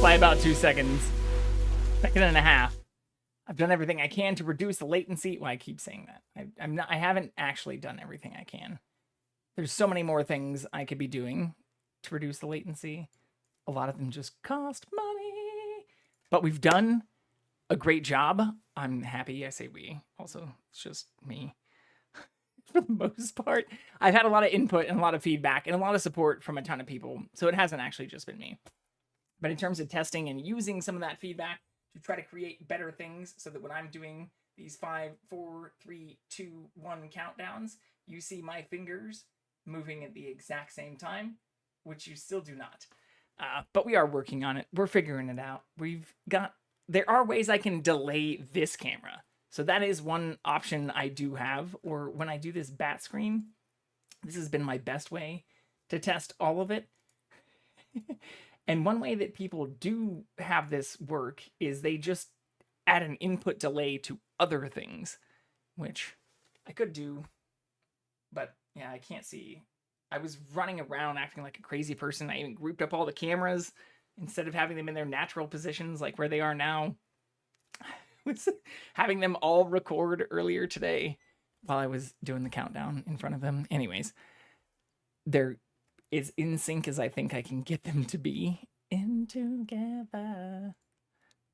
by about 2 seconds. Second and a half. I've done everything I can to reduce the latency. Well, I keep saying that. I haven't actually done everything I can. There's so many more things I could be doing to reduce the latency. A lot of them just cost money. But we've done a great job. I'm happy. I say we. Also, it's just me. For the most part, I've had a lot of input and a lot of feedback and a lot of support from a ton of people. So it hasn't actually just been me. But in terms of testing and using some of that feedback to try to create better things so that when I'm doing these 5, 4, 3, 2, 1 countdowns, you see my fingers moving at the exact same time, which you still do not. But we are working on it. We're figuring it out. There are ways I can delay this camera. So that is one option I do have. Or when I do this bat screen, this has been my best way to test all of it. And one way that people do have this work is they just add an input delay to other things, which I could do, but yeah, I can't see. I was running around acting like a crazy person. I even grouped up all the cameras instead of having them in their natural positions like where they are now. I was having them all record earlier today while I was doing the countdown in front of them. Anyways, they're as in sync as I think I can get them to be in together.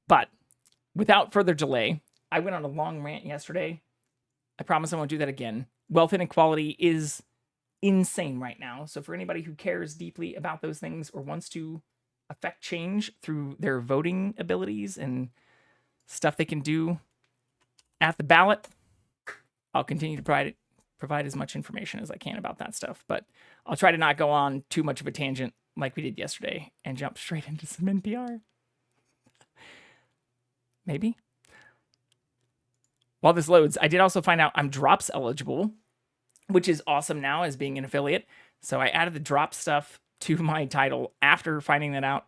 But without further delay, I went on a long rant yesterday. I promise I won't do that again. Wealth inequality is insane right now. So for anybody who cares deeply about those things or wants to affect change through their voting abilities and stuff they can do at the ballot, I'll continue to provide as much information as I can about that stuff. But I'll try to not go on too much of a tangent like we did yesterday and jump straight into some NPR. Maybe. While this loads, I did also find out I'm Drops eligible, which is awesome now as being an affiliate. So I added the Drop stuff to my title after finding that out,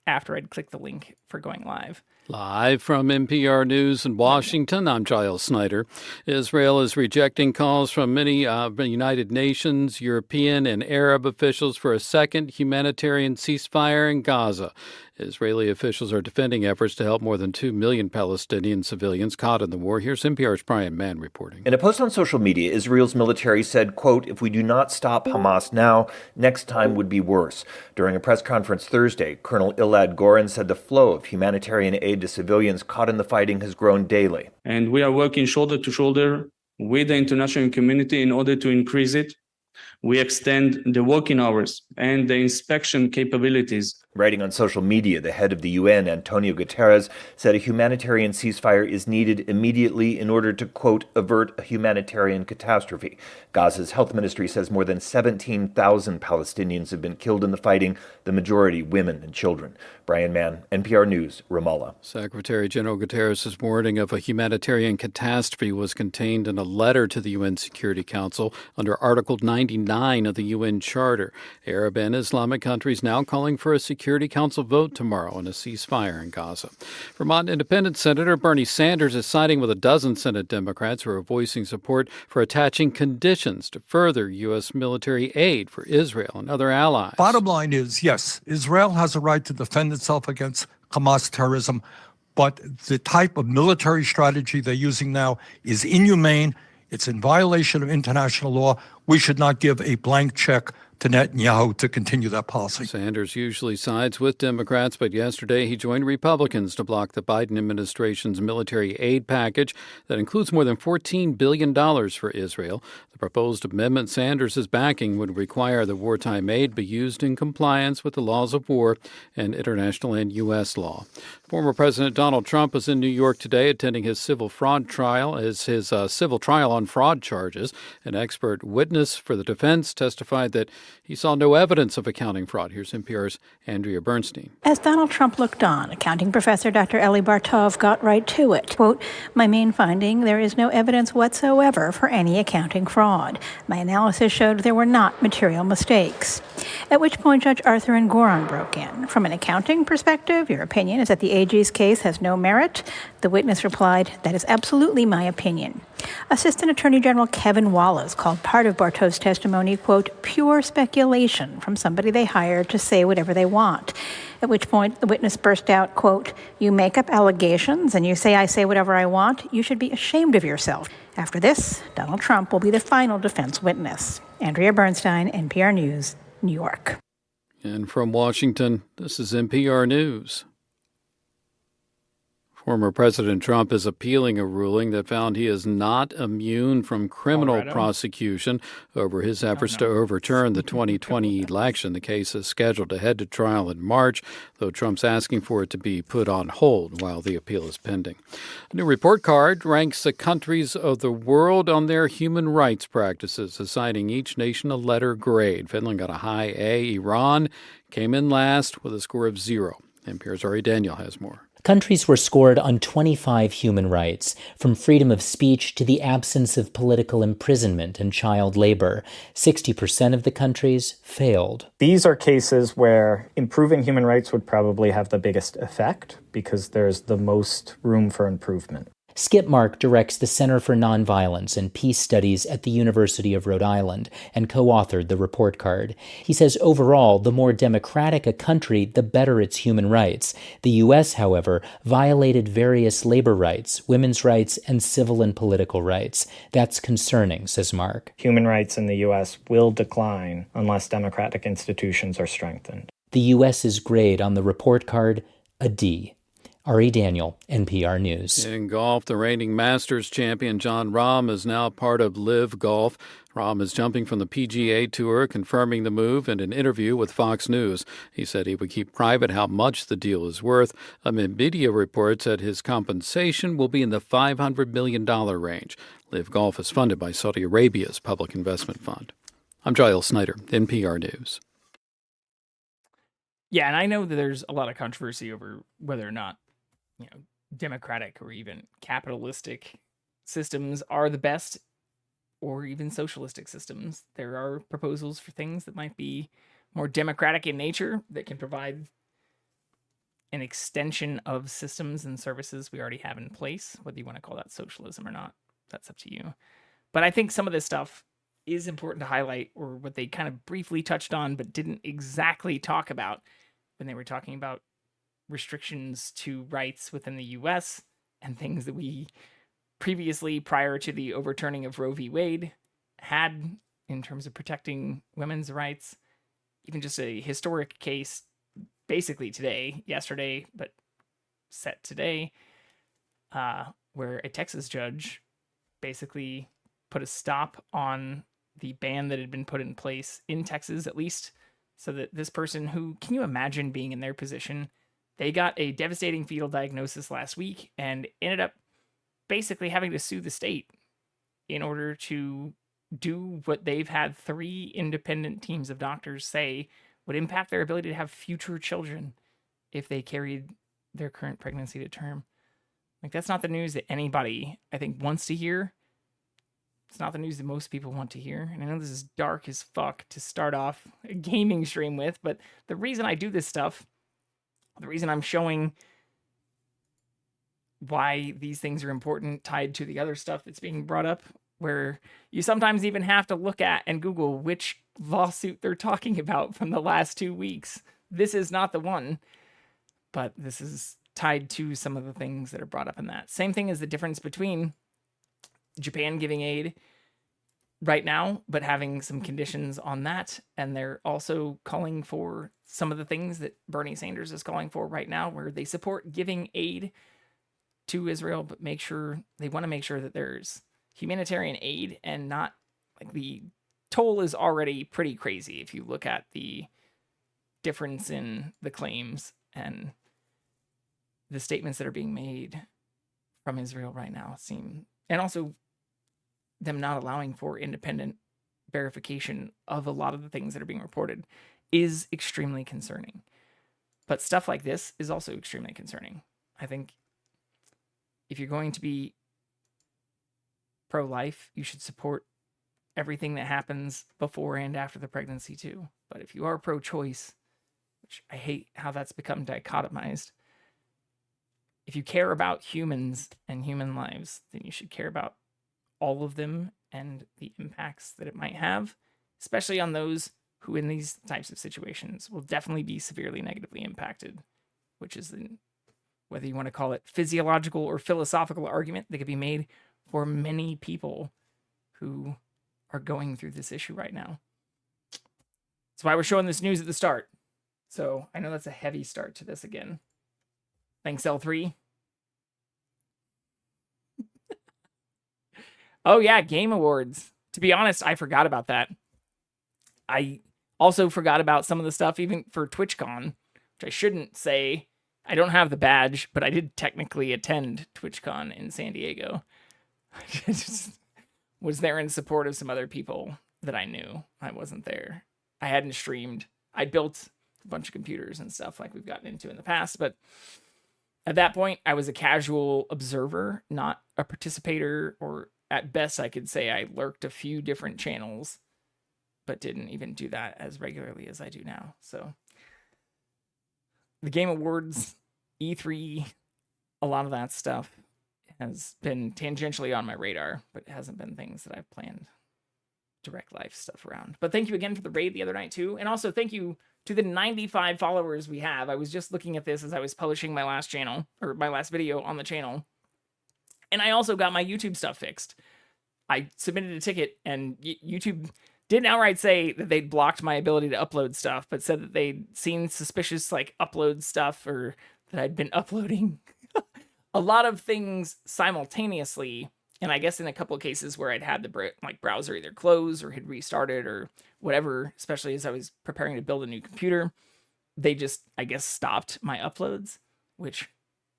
after I'd clicked the link for going live. Live from NPR News in Washington, I'm Giles Snyder. Israel is rejecting calls from many United Nations, European, and Arab officials for a second humanitarian ceasefire in Gaza. Israeli officials are defending efforts to help more than 2 million Palestinian civilians caught in the war. Here's NPR's Brian Mann reporting. In a post on social media, Israel's military said, quote, "If we do not stop Hamas now, next time would be worse." During a press conference Thursday, Colonel Elad Goren said the flow of humanitarian aid to civilians caught in the fighting has grown daily. And we are working shoulder to shoulder with the international community in order to increase it. We extend the working hours and the inspection capabilities. Writing on social media, the head of the UN, Antonio Guterres, said a humanitarian ceasefire is needed immediately in order to, quote, avert a humanitarian catastrophe. Gaza's health ministry says more than 17,000 Palestinians have been killed in the fighting, the majority women and children. Brian Mann, NPR News, Ramallah. Secretary General Guterres' warning of a humanitarian catastrophe was contained in a letter to the UN Security Council under Article 99 of the UN Charter. Arab and Islamic countries now calling for a Security Council vote tomorrow on a ceasefire in Gaza. Vermont Independent Senator Bernie Sanders is siding with a dozen Senate Democrats who are voicing support for attaching conditions to further U.S. military aid for Israel and other allies. Bottom line is, yes, Israel has a right to defend itself against Hamas terrorism, but the type of military strategy they're using now is inhumane. It's in violation of international law. We should not give a blank check to Netanyahu to continue that policy. Sanders usually sides with Democrats, but yesterday he joined Republicans to block the Biden administration's military aid package that includes more than $14 billion for Israel. The proposed amendment Sanders is backing would require the wartime aid be used in compliance with the laws of war and international and U.S. law. Former President Donald Trump was in New York today attending his civil trial on fraud charges. An expert witness for the defense testified that he saw no evidence of accounting fraud. Here's NPR's Andrea Bernstein. As Donald Trump looked on, accounting professor Dr. Elie Bartov got right to it. Quote, "My main finding, there is no evidence whatsoever for any accounting fraud. My analysis showed there were not material mistakes." At which point Judge Arthur and Goron broke in. From an accounting perspective, your opinion is that the AG's case has no merit. The witness replied, that is absolutely my opinion. Assistant Attorney General Kevin Wallace called part of Bartov's testimony, quote, pure speculation from somebody they hired to say whatever they want. At which point the witness burst out, quote, you make up allegations and you say I say whatever I want. You should be ashamed of yourself. After this, Donald Trump will be the final defense witness. Andrea Bernstein, NPR News, New York. And from Washington, this is NPR News. Former President Trump is appealing a ruling that found he is not immune from criminal prosecution over his efforts to overturn the 2020 election. The case is scheduled to head to trial in March, though Trump's asking for it to be put on hold while the appeal is pending. A new report card ranks the countries of the world on their human rights practices, assigning each nation a letter grade. Finland got a high A. Iran came in last with a score of 0. NPR's Ari Daniel has more. Countries were scored on 25 human rights, from freedom of speech to the absence of political imprisonment and child labor. 60% of the countries failed. These are cases where improving human rights would probably have the biggest effect because there's the most room for improvement. Skip Mark directs the Center for Nonviolence and Peace Studies at the University of Rhode Island and co-authored the report card. He says overall, the more democratic a country, the better its human rights. The U.S., however, violated various labor rights, women's rights, and civil and political rights. That's concerning, says Mark. Human rights in the U.S. will decline unless democratic institutions are strengthened. The U.S.'s grade on the report card, a D. Ari Daniel, NPR News. In golf, the reigning Masters champion Jon Rahm is now part of Live Golf. Rahm is jumping from the PGA Tour, confirming the move in an interview with Fox News. He said he would keep private how much the deal is worth, amid media reports that his compensation will be in the $500 million range. Live Golf is funded by Saudi Arabia's public investment fund. I'm Giles Snyder, NPR News. Yeah, and I know that there's a lot of controversy over whether or not democratic or even capitalistic systems are the best, or even socialistic systems. There are proposals for things that might be more democratic in nature that can provide an extension of systems and services we already have in place. Whether you want to call that socialism or not, that's up to you. But I think some of this stuff is important to highlight, or what they kind of briefly touched on but didn't exactly talk about when they were talking about restrictions to rights within the U.S. and things that we previously, prior to the overturning of Roe v. Wade, had in terms of protecting women's rights. Even just a historic case, basically yesterday, but set today, where a Texas judge basically put a stop on the ban that had been put in place in Texas, at least, so that this person who, can you imagine being in their position? They got a devastating fetal diagnosis last week and ended up basically having to sue the state in order to do what they've had 3 independent teams of doctors say would impact their ability to have future children if they carried their current pregnancy to term. Like, that's not the news that anybody, I think, wants to hear. It's not the news that most people want to hear. And I know this is dark as fuck to start off a gaming stream with, but the reason I do this stuff, the reason I'm showing why these things are important tied to the other stuff that's being brought up, where you sometimes even have to look at and Google which lawsuit they're talking about from the last 2 weeks. This is not the one, but this is tied to some of the things that are brought up in that. Same thing as the difference between Japan giving aid right now, but having some conditions on that. And they're also calling for some of the things that Bernie Sanders is calling for right now, where they support giving aid to Israel, but they want to make sure that there's humanitarian aid and not, like, the toll is already pretty crazy. If you look at the difference in the claims and the statements that are being made from Israel right now and also them not allowing for independent verification of a lot of the things that are being reported is extremely concerning. But stuff like this is also extremely concerning. I think if you're going to be pro-life, you should support everything that happens before and after the pregnancy too. But if you are pro-choice, which I hate how that's become dichotomized, if you care about humans and human lives, then you should care about all of them and the impacts that it might have, especially on those who in these types of situations will definitely be severely negatively impacted, which is whether you want to call it physiological or philosophical argument that could be made for many people who are going through this issue right now. That's why we're showing this news at the start. So I know that's a heavy start to this again. Thanks, L3. Oh yeah, Game Awards. To be honest, I forgot about that. I also forgot about some of the stuff even for TwitchCon, which I shouldn't say. I don't have the badge, but I did technically attend TwitchCon in San Diego. I just was there in support of some other people that I knew. I wasn't there. I hadn't streamed. I built a bunch of computers and stuff like we've gotten into in the past, but at that point, I was a casual observer, not a participator, or at best I could say I lurked a few different channels, but didn't even do that as regularly as I do now. So the Game Awards, E3, a lot of that stuff has been tangentially on my radar, but it hasn't been things that I've planned direct life stuff around. But thank you again for the raid the other night too. And also thank you to the 95 followers we have. I was just looking at this as I was publishing my last channel, or my last video on the channel. And I also got my YouTube stuff fixed. I submitted a ticket and YouTube didn't outright say that they'd blocked my ability to upload stuff, but said that they'd seen suspicious like upload stuff, or that I'd been uploading a lot of things simultaneously. And I guess in a couple of cases where I'd had the browser either close or had restarted or whatever, especially as I was preparing to build a new computer, they just, I guess, stopped my uploads, which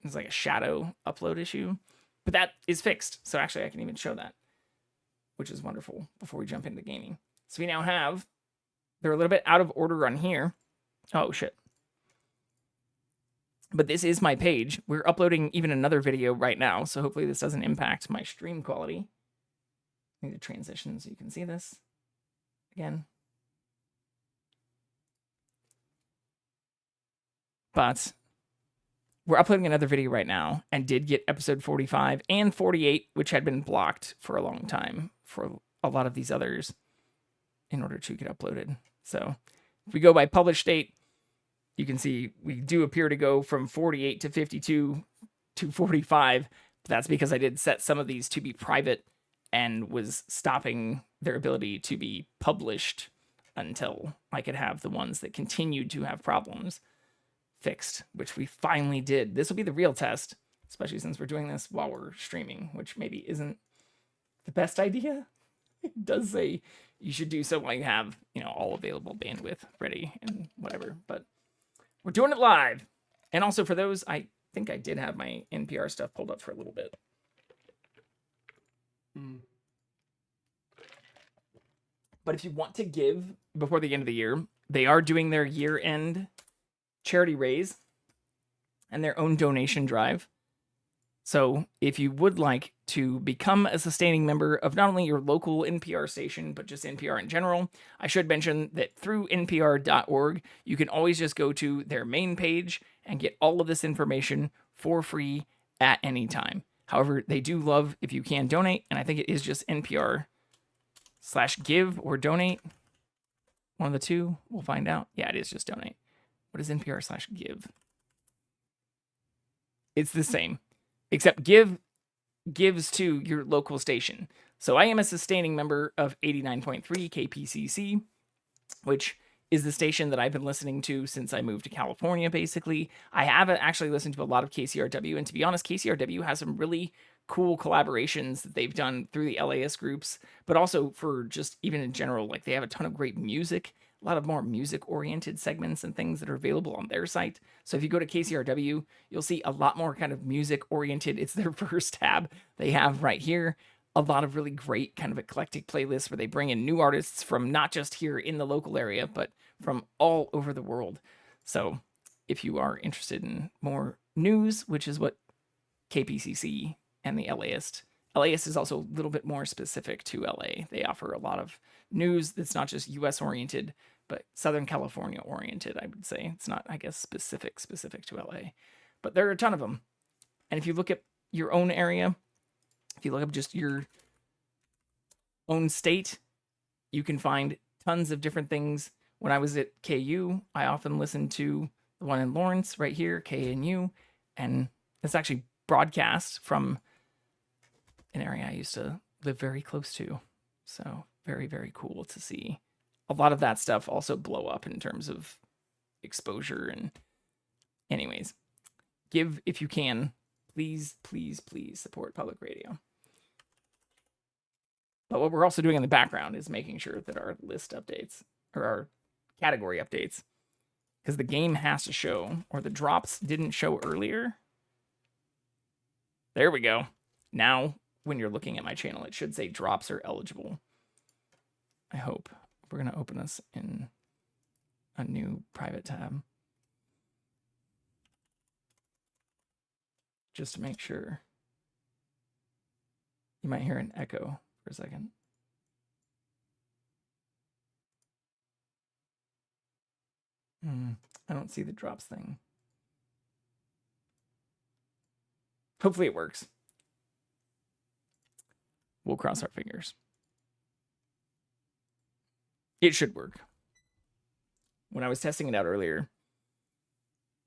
is like a shadow upload issue. But that is fixed. So actually I can even show that, which is wonderful before we jump into gaming. So we now have, they're a little bit out of order on here. Oh, shit. But this is my page. We're uploading even another video right now, so hopefully this doesn't impact my stream quality. I need to transition so you can see this again. But we're uploading another video right now and did get episode 45 and 48, which had been blocked for a long time for a lot of these others in order to get uploaded. So if we go by published date, you can see we do appear to go from 48 to 52 to 45. But that's because I did set some of these to be private and was stopping their ability to be published until I could have the ones that continued to have problems fixed, which we finally did. This will be the real test, especially since we're doing this while we're streaming, which maybe isn't the best idea. It does say you should do so while you have, all available bandwidth ready and whatever, but we're doing it live. And also for those, I think I did have my NPR stuff pulled up for a little bit. But if you want to give before the end of the year, they are doing their year-end charity raise and their own donation drive. So if you would like to become a sustaining member of not only your local NPR station, but just NPR in general, I should mention that through npr.org, you can always just go to their main page and get all of this information for free at any time. However, they do love if you can donate, and I think it is just NPR/give or donate. One of the two, we'll find out. Yeah, it is just donate. What is NPR/give? It's the same, except gives to your local station. So I am a sustaining member of 89.3 KPCC, which is the station that I've been listening to since I moved to California, basically. I haven't actually listened to a lot of KCRW, and to be honest, KCRW has some really cool collaborations that they've done through the LAS groups, but also for just even in general, like they have a ton of great music, a lot of more music-oriented segments and things that are available on their site. So if you go to KCRW, you'll see a lot more kind of music-oriented. It's their first tab they have right here. A lot of really great kind of eclectic playlists where they bring in new artists from not just here in the local area, but from all over the world. So if you are interested in more news, which is what KPCC and the LAist LAist is also a little bit more specific to LA. They offer a lot of news that's not just US oriented, but Southern California oriented, I would say. It's not, I guess, specific to LA. But there are a ton of them. And if you look at your own area, if you look up just your own state, you can find tons of different things. When I was at KU, I often listened to the one in Lawrence right here, KNU, and it's actually broadcast from an area I used to live very close to. So very, very cool to see a lot of that stuff also blow up in terms of exposure. And anyways, give if you can. Please, please, please support public radio. But what we're also doing in the background is making sure that our list updates, or our category updates, because the game has to show, or the drops didn't show earlier. There we go. Now, when you're looking at my channel, it should say drops are eligible. I hope. We're going to open this in a new private tab, just to make sure. You might hear an echo for a second. I don't see the drops thing. Hopefully it works. We'll cross our fingers. It should work. When I was testing it out earlier,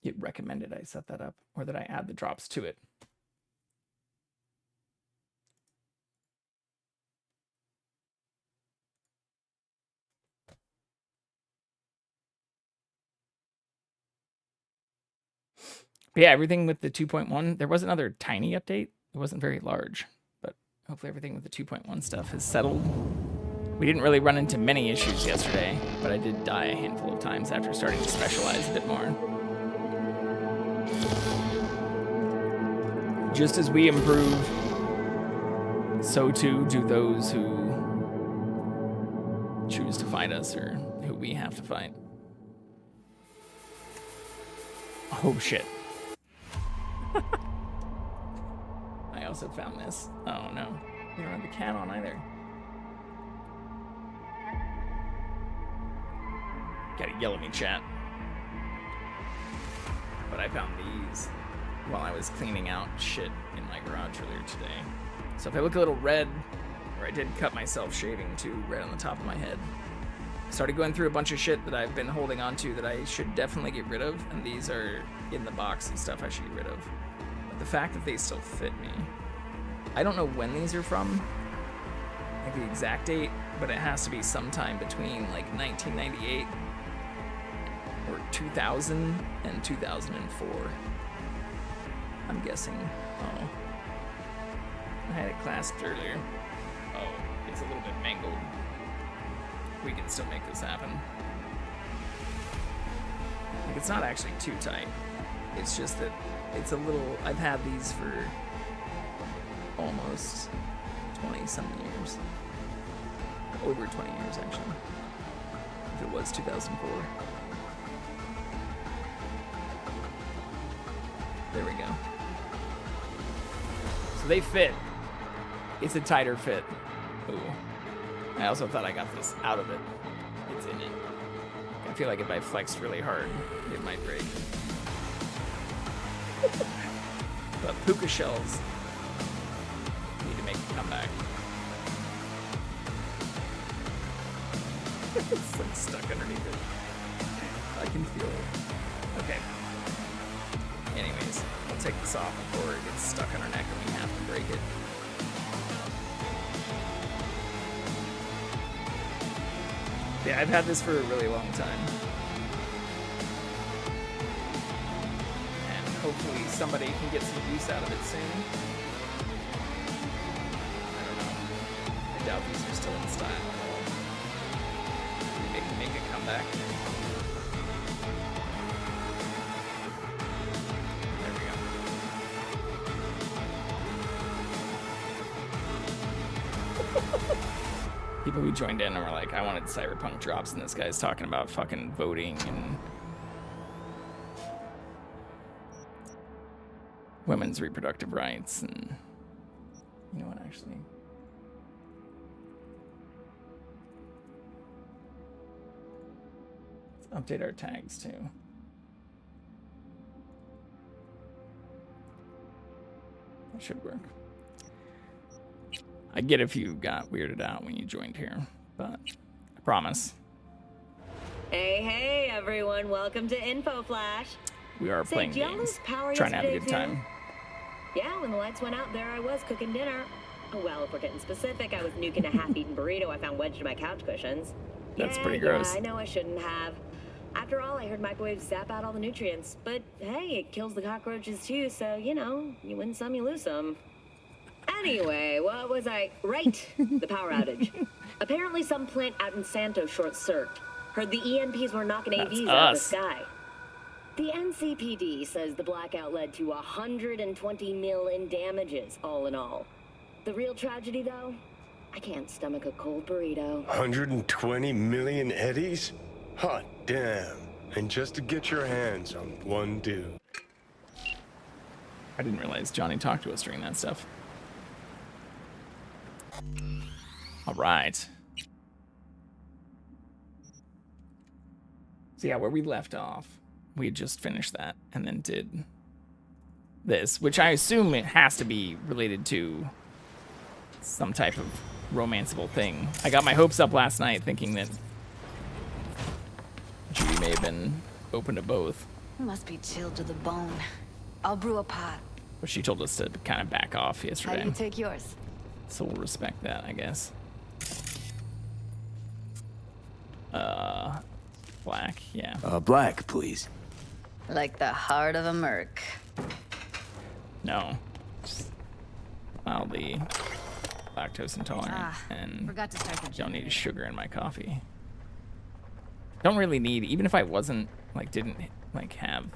it recommended I set that up, or that I add the drops to it. But yeah, everything with the 2.1, there was another tiny update. It wasn't very large, but hopefully everything with the 2.1 stuff has settled. We didn't really run into many issues yesterday, but I did die a handful of times after starting to specialize a bit more. Just as we improve, so too do those who choose to fight us, or who we have to fight. Oh shit. I also found this. Oh no, we don't have the cat on either. Gotta yell at me, chat. But I found these while I was cleaning out shit in my garage earlier today. So if I look a little red, or I did cut myself shaving too red on the top of my head, I started going through a bunch of shit that I've been holding on to that I should definitely get rid of, and these are in the box and stuff I should get rid of. But the fact that they still fit me, I don't know when these are from, like the exact date, but it has to be sometime between like 1998 or 2000 and 2004. I'm guessing. Oh. I had it clasped earlier. Oh, it's a little bit mangled. We can still make this happen. Like, it's not actually too tight. It's just that it's a little... I've had these for almost 20-some years. Over 20 years, actually. If it was 2004. There we go. So they fit. It's a tighter fit. Ooh. I also thought I got this out of it. It's in it. I feel like if I flexed really hard, it might break. But puka shells need to make a comeback. It's like stuck underneath it. I can feel it. Okay. Anyways, we'll take this off before it gets stuck on our neck and we have to break it. Yeah, I've had this for a really long time. And hopefully somebody can get some use out of it soon. I don't know. I doubt these are still in style at all. Maybe they can make a comeback. There we go. People who joined in and were like, I wanted Cyberpunk drops, and this guy's talking about fucking voting and women's reproductive rights and You know what, actually? Let's update our tags too. That should work. I get if you got weirded out when you joined here, but I promise. Hey, everyone. Welcome to Info Flash. We are playing do y'all games, lose power trying to have a yesterday, good time. Yeah, when the lights went out, there I was cooking dinner. Oh, well, if we're getting specific, I was nuking a half-eaten burrito I found wedged in my couch cushions. That's pretty gross. Yeah, I know I shouldn't have. After all, I heard microwaves zap out all the nutrients. But hey, it kills the cockroaches too, so, you know, you win some, you lose some. Anyway, what was I? Right, the power outage. Apparently some plant out in Santos short-circuited. Heard the EMPs were knocking AVs out of the sky. The NCPD says the blackout led to 120 mil in damages, all in all. The real tragedy, though? I can't stomach a cold burrito. 120 million eddies? Hot damn. And just to get your hands on one dude. I didn't realize Johnny talked to us during that stuff. All right. So yeah, where we left off, we had just finished that and then did this, which I assume it has to be related to some type of romanceable thing. I got my hopes up last night thinking that Judy may have been open to both. Must be chilled to the bone. I'll brew a pot. But she told us to kind of back off How yesterday. do you take yours? So we'll respect that, I guess. Black, yeah. Black, please. Like the heart of a merc. No. Just mildly lactose intolerant and Forgot to start the don't need generator. sugar in my coffee. Don't really need, even if I wasn't, like, didn't, like, have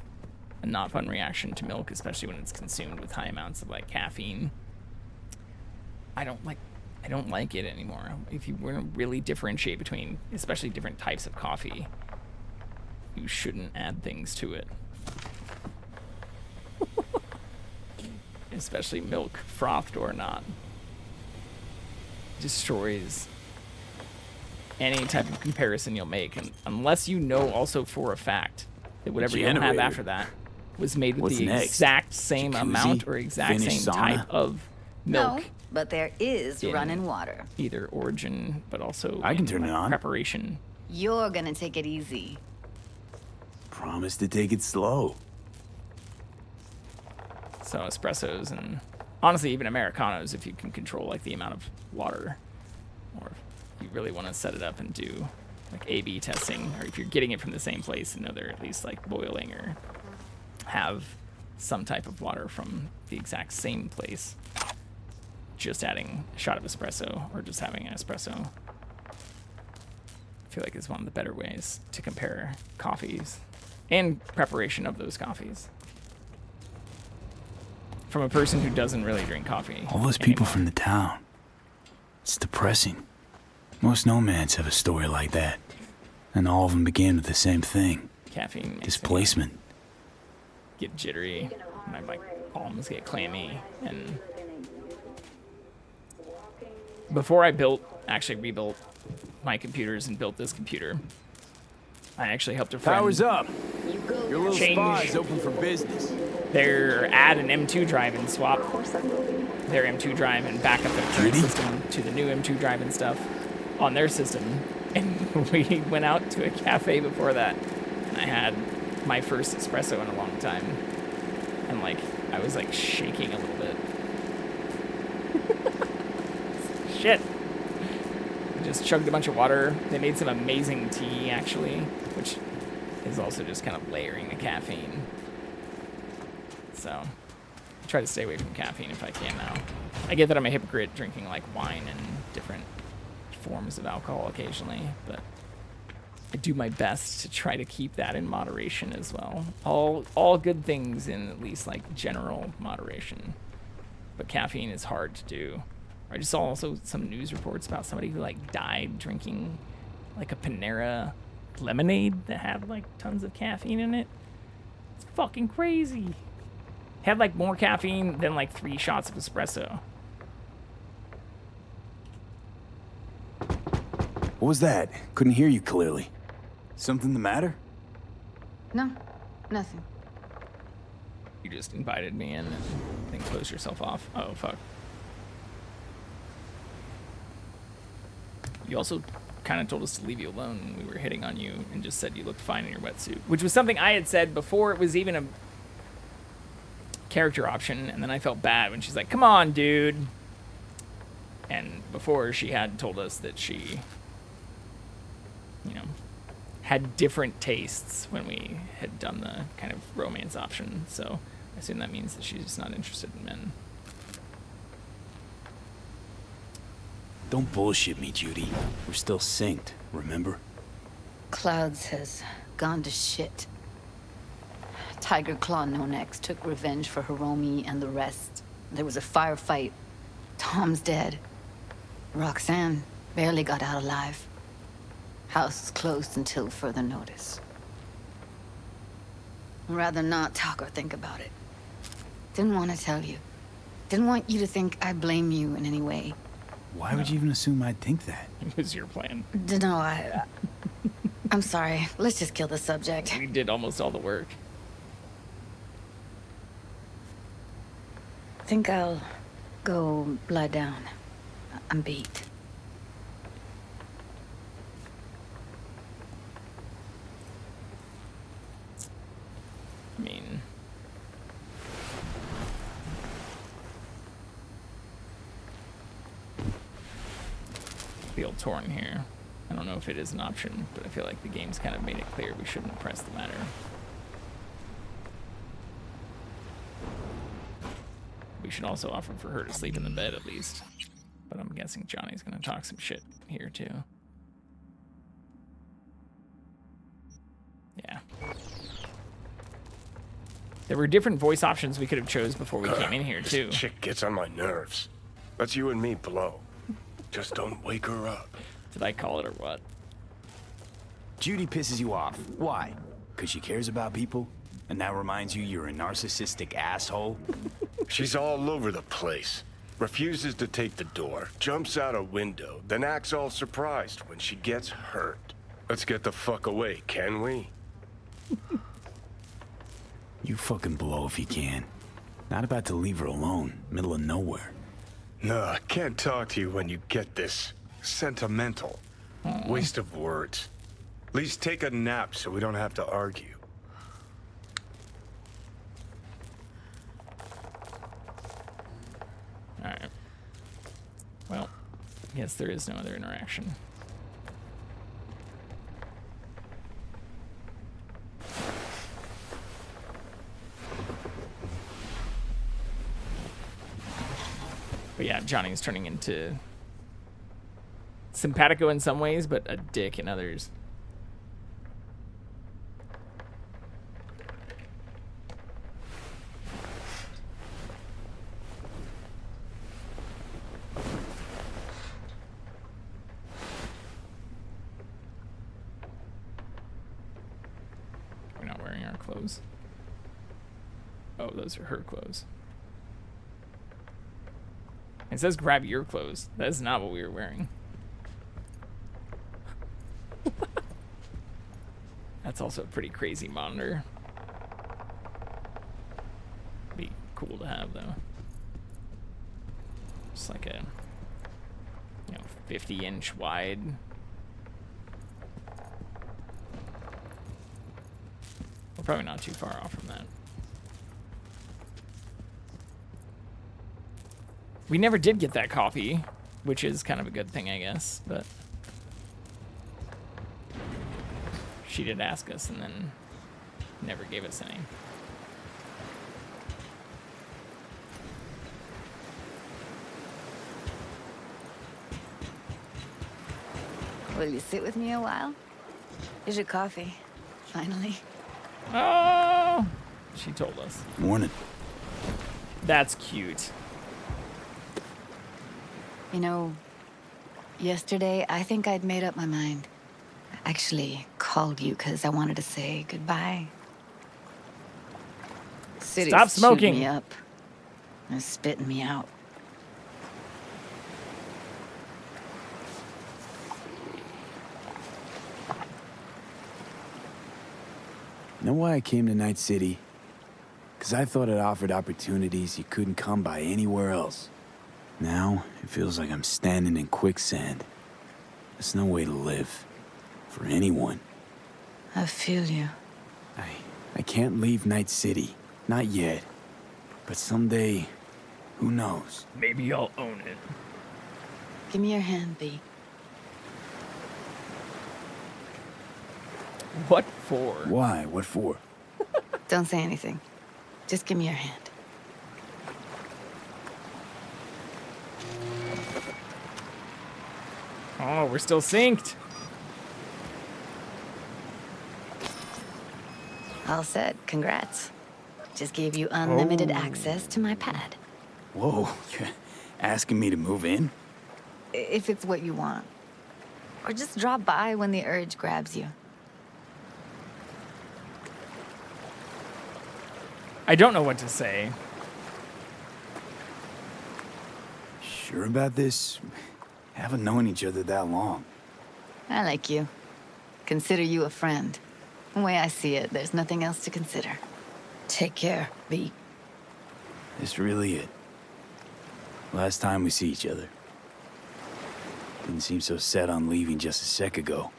a not fun reaction to milk, especially when it's consumed with high amounts of, like, caffeine. I don't like it anymore. If you want to really differentiate between, especially different types of coffee, you shouldn't add things to it. Especially milk, frothed or not. Destroys any type of comparison you'll make, and unless you know also for a fact that whatever you'll have after that was made with the exact same amount or exact same type of milk. No, but there is running water. Either origin, but also I can turn it on. preparation. You're gonna take it easy. Promise to take it slow. So espressos and honestly even Americanos, if you can control like the amount of water, or if you really want to set it up and do like A/B testing, or if you're getting it from the same place and know they're at least like boiling or have some type of water from the exact same place, just adding a shot of espresso or just having an espresso, I feel like is one of the better ways to compare coffees and preparation of those coffees. From a person who doesn't really drink coffee. All those people from the town. It's depressing. Most nomads have a story like that. And all of them begin with the same thing. Caffeine makes Displacement. me get jittery. My palms get clammy. And before I actually rebuilt my computers and built this computer, I actually helped a friend. Power's up. Your little change spa's open for business. add an M2 drive and swap their M2 drive and back up their current system to the new M2 drive and stuff on their system. And we went out to a cafe before that, and I had my first espresso in a long time. And like, I was like shaking a little bit. Shit. I just chugged a bunch of water. They made some amazing tea, actually, which is also just kind of layering the caffeine. So I try to stay away from caffeine if I can now. I get that I'm a hypocrite drinking like wine and different forms of alcohol occasionally, but I do my best to try to keep that in moderation as well. All good things in at least like general moderation, but caffeine is hard to do. I just saw also some news reports about somebody who like died drinking like a Panera lemonade that had like tons of caffeine in it. It's fucking crazy. Had like more caffeine than like 3 shots of espresso. What was that? Couldn't hear you clearly. Something the matter? No, nothing. You just invited me in and then close yourself off. Oh, fuck. You also kind of told us to leave you alone when we were hitting on you and just said you looked fine in your wetsuit, which was something I had said before it was even a character option, and then I felt bad when she's like, come on, dude. And before she had told us that she, you know, had different tastes when we had done the kind of romance option, so I assume that means that she's just not interested in men. Don't bullshit me, Judy. We're still synced, remember? Clouds has gone to shit. Tiger Claw No-Nex took revenge for Hiromi and the rest. There was a firefight. Tom's dead. Roxanne barely got out alive. House is closed until further notice. I'd rather not talk or think about it. Didn't want to tell you. Didn't want you to think I blame you in any way. Why would you even assume I'd think that? It was your plan. No, I'm sorry. Let's just kill the subject. We did almost all the work. Think I'll go lie down. I'm beat. I mean, feel torn here. I don't know if it is an option, but I feel like the game's kind of made it clear we shouldn't press the matter. We should also offer for her to sleep in the bed at least. But I'm guessing Johnny's gonna talk some shit here too. Yeah. There were different voice options we could have chose before we came in here too. This chick gets on my nerves. Let's you and me blow. Just don't wake her up. Did I call it or what? Judy pisses you off. Why? Because she cares about people? And that reminds you you're a narcissistic asshole? She's all over the place. Refuses to take the door, jumps out a window, then acts all surprised when she gets hurt. Let's get the fuck away, can we? You fucking blow if you can. Not about to leave her alone, middle of nowhere. No, I can't talk to you when you get this sentimental. Waste of words. At least take a nap so we don't have to argue. Alright. Well, I guess there is no other interaction. But yeah, Johnny's turning into simpatico in some ways, but a dick in others. We're not wearing our clothes. Oh, those are her clothes. It says grab your clothes. That is not what we were wearing. That's also a pretty crazy monitor. Be cool to have though. Just like a, 50-inch wide. We're probably not too far off from that. We never did get that coffee, which is kind of a good thing, I guess, but she did ask us and then never gave us any. Will you sit with me a while? Here's your coffee, finally. Oh, she told us. Morning. That's cute. You know, yesterday, I think I'd made up my mind. I actually called you because I wanted to say goodbye. City's Stop smoking. shooting me up. They're spitting me out. You know why I came to Night City? Because I thought it offered opportunities you couldn't come by anywhere else. Now, it feels like I'm standing in quicksand. There's no way to live. For anyone. I feel you. I can't leave Night City. Not yet. But someday, who knows? Maybe I'll own it. Give me your hand, B. What for? Why? What for? Don't say anything. Just give me your hand. Oh, we're still synced. All set. Congrats. Just gave you unlimited access to my pad. Whoa, you're asking me to move in? If it's what you want. Or just drop by when the urge grabs you. I don't know what to say. Sure about this? Haven't known each other that long. I like you. Consider you a friend. The way I see it, there's nothing else to consider. Take care, B. This really it. Last time we see each other. Didn't seem so set on leaving just a sec ago.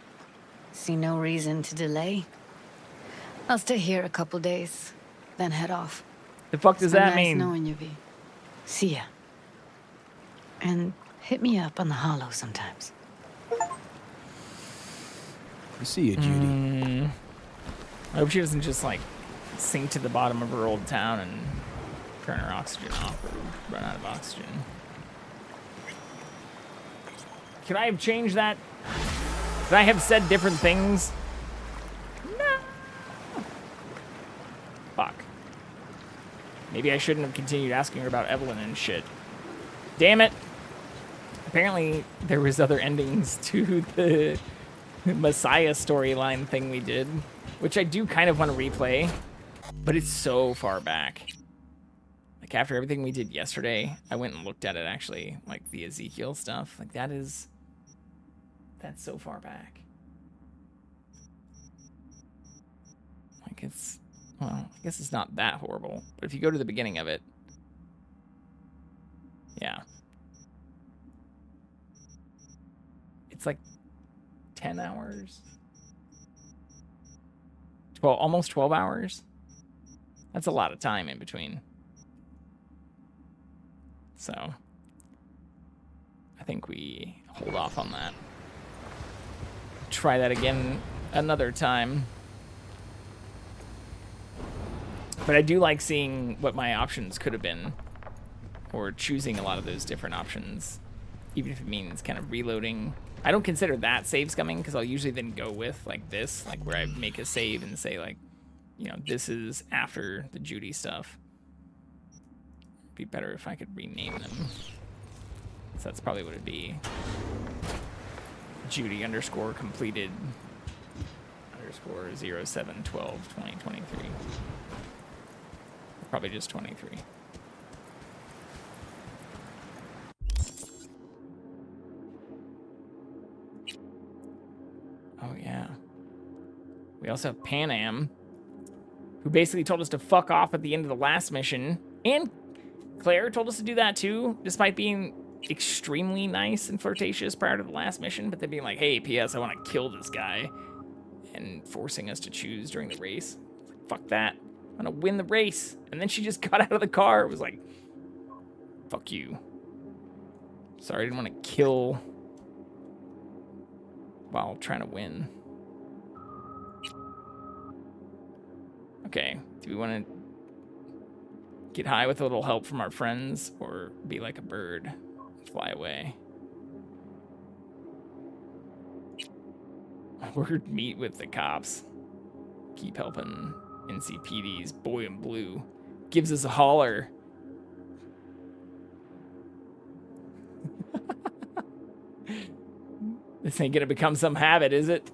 See no reason to delay. I'll stay here a couple days, then head off. The fuck does that Nice mean? knowing you, V. See ya. And hit me up on the holo sometimes. I see you, Judy. I hope she doesn't just like sink to the bottom of her old town and turn her oxygen off or run out of oxygen. Could I have changed that? Could I have said different things? No. Fuck. Maybe I shouldn't have continued asking her about Evelyn and shit. Damn it. Apparently, there was other endings to the Messiah storyline thing we did, which I do kind of want to replay, but it's so far back. Like, after everything we did yesterday, I went and looked at it, actually, like, the Ezekiel stuff. Like, that's so far back. Like, it's, well, I guess it's not that horrible, but if you go to the beginning of it, yeah. It's like 10 hours. 12, almost 12 hours. That's a lot of time in between. So, I think we hold off on that. Try that again another time. But I do like seeing what my options could have been, or choosing a lot of those different options, even if it means kind of reloading. I don't consider that save scumming, because I'll usually then go with like this, like where I make a save and say like, you know, this is after the Judy stuff. It'd be better if I could rename them. So that's probably what it'd be. Judy _ completed _ 07/12/2023. Probably just 23. Oh yeah. We also have Pan Am, who basically told us to fuck off at the end of the last mission. And Claire told us to do that too, despite being extremely nice and flirtatious prior to the last mission, but then being like, hey, P.S., I want to kill this guy, and forcing us to choose during the race. Like, fuck that. I'm gonna win the race. And then she just got out of the car. It was like, fuck you. Sorry, I didn't want to kill while trying to win. Okay, do we want to get high with a little help from our friends, or be like a bird and fly away? Or meet with the cops. Keep helping NCPD's boy in blue. Gives us a holler. This ain't gonna become some habit, is it?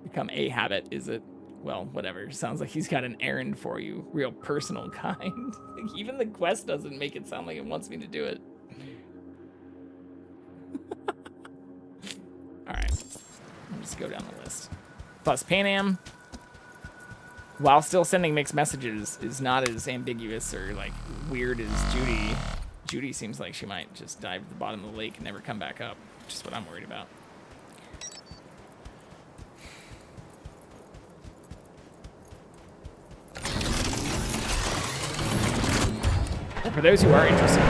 Become a habit, is it? Well, whatever. Sounds like he's got an errand for you. Real personal kind. Even the quest doesn't make it sound like it wants me to do it. Alright. Let's go down the list. Plus Pan Am. while still sending mixed messages, is not as ambiguous or like weird as Judy. Judy seems like she might just dive to the bottom of the lake and never come back up, which is what I'm worried about. For those who are interested,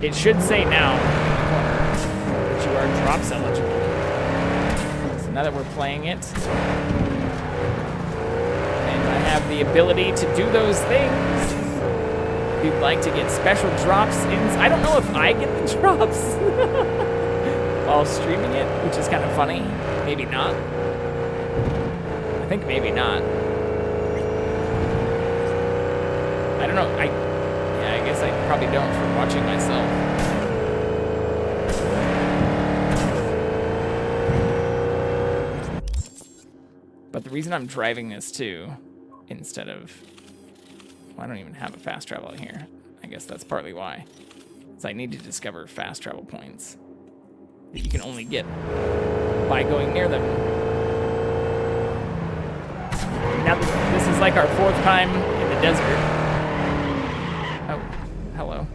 it should say now in the corner that you are drops eligible. So now that we're playing it, and I have the ability to do those things, if you'd like to get special drops in, I don't know if I get the drops while streaming it, which is kind of funny. Maybe not. I think maybe not. I don't know. I guess I probably don't for watching myself. But the reason I'm driving this too, instead of... Well, I don't even have a fast travel out here. I guess that's partly why. Is I need to discover fast travel points that you can only get by going near them. Now this is like our 4th time in the desert. Oh, hello.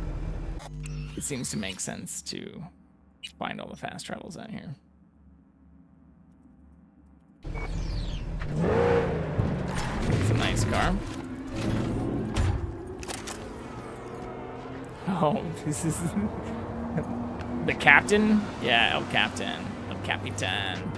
It seems to make sense to find all the fast travels out here. It's a nice car. Oh, this is the captain? Yeah, El Captain. El Capitan.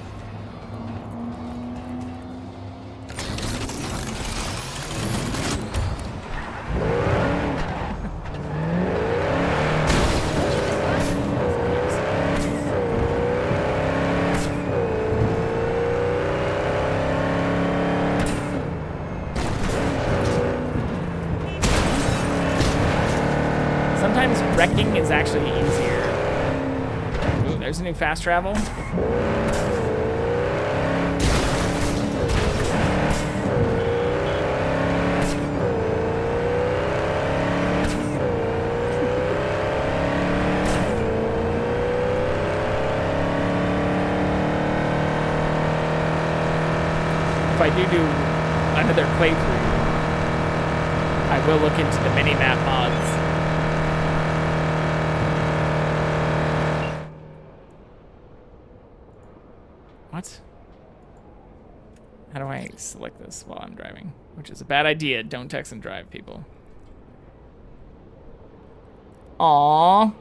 Sometimes wrecking is actually easier. Ooh, there's a new fast travel. If I do another playthrough, I will look into the mini-map mods. What? How do I select this while I'm driving? Which is a bad idea. Don't text and drive, people. Aww.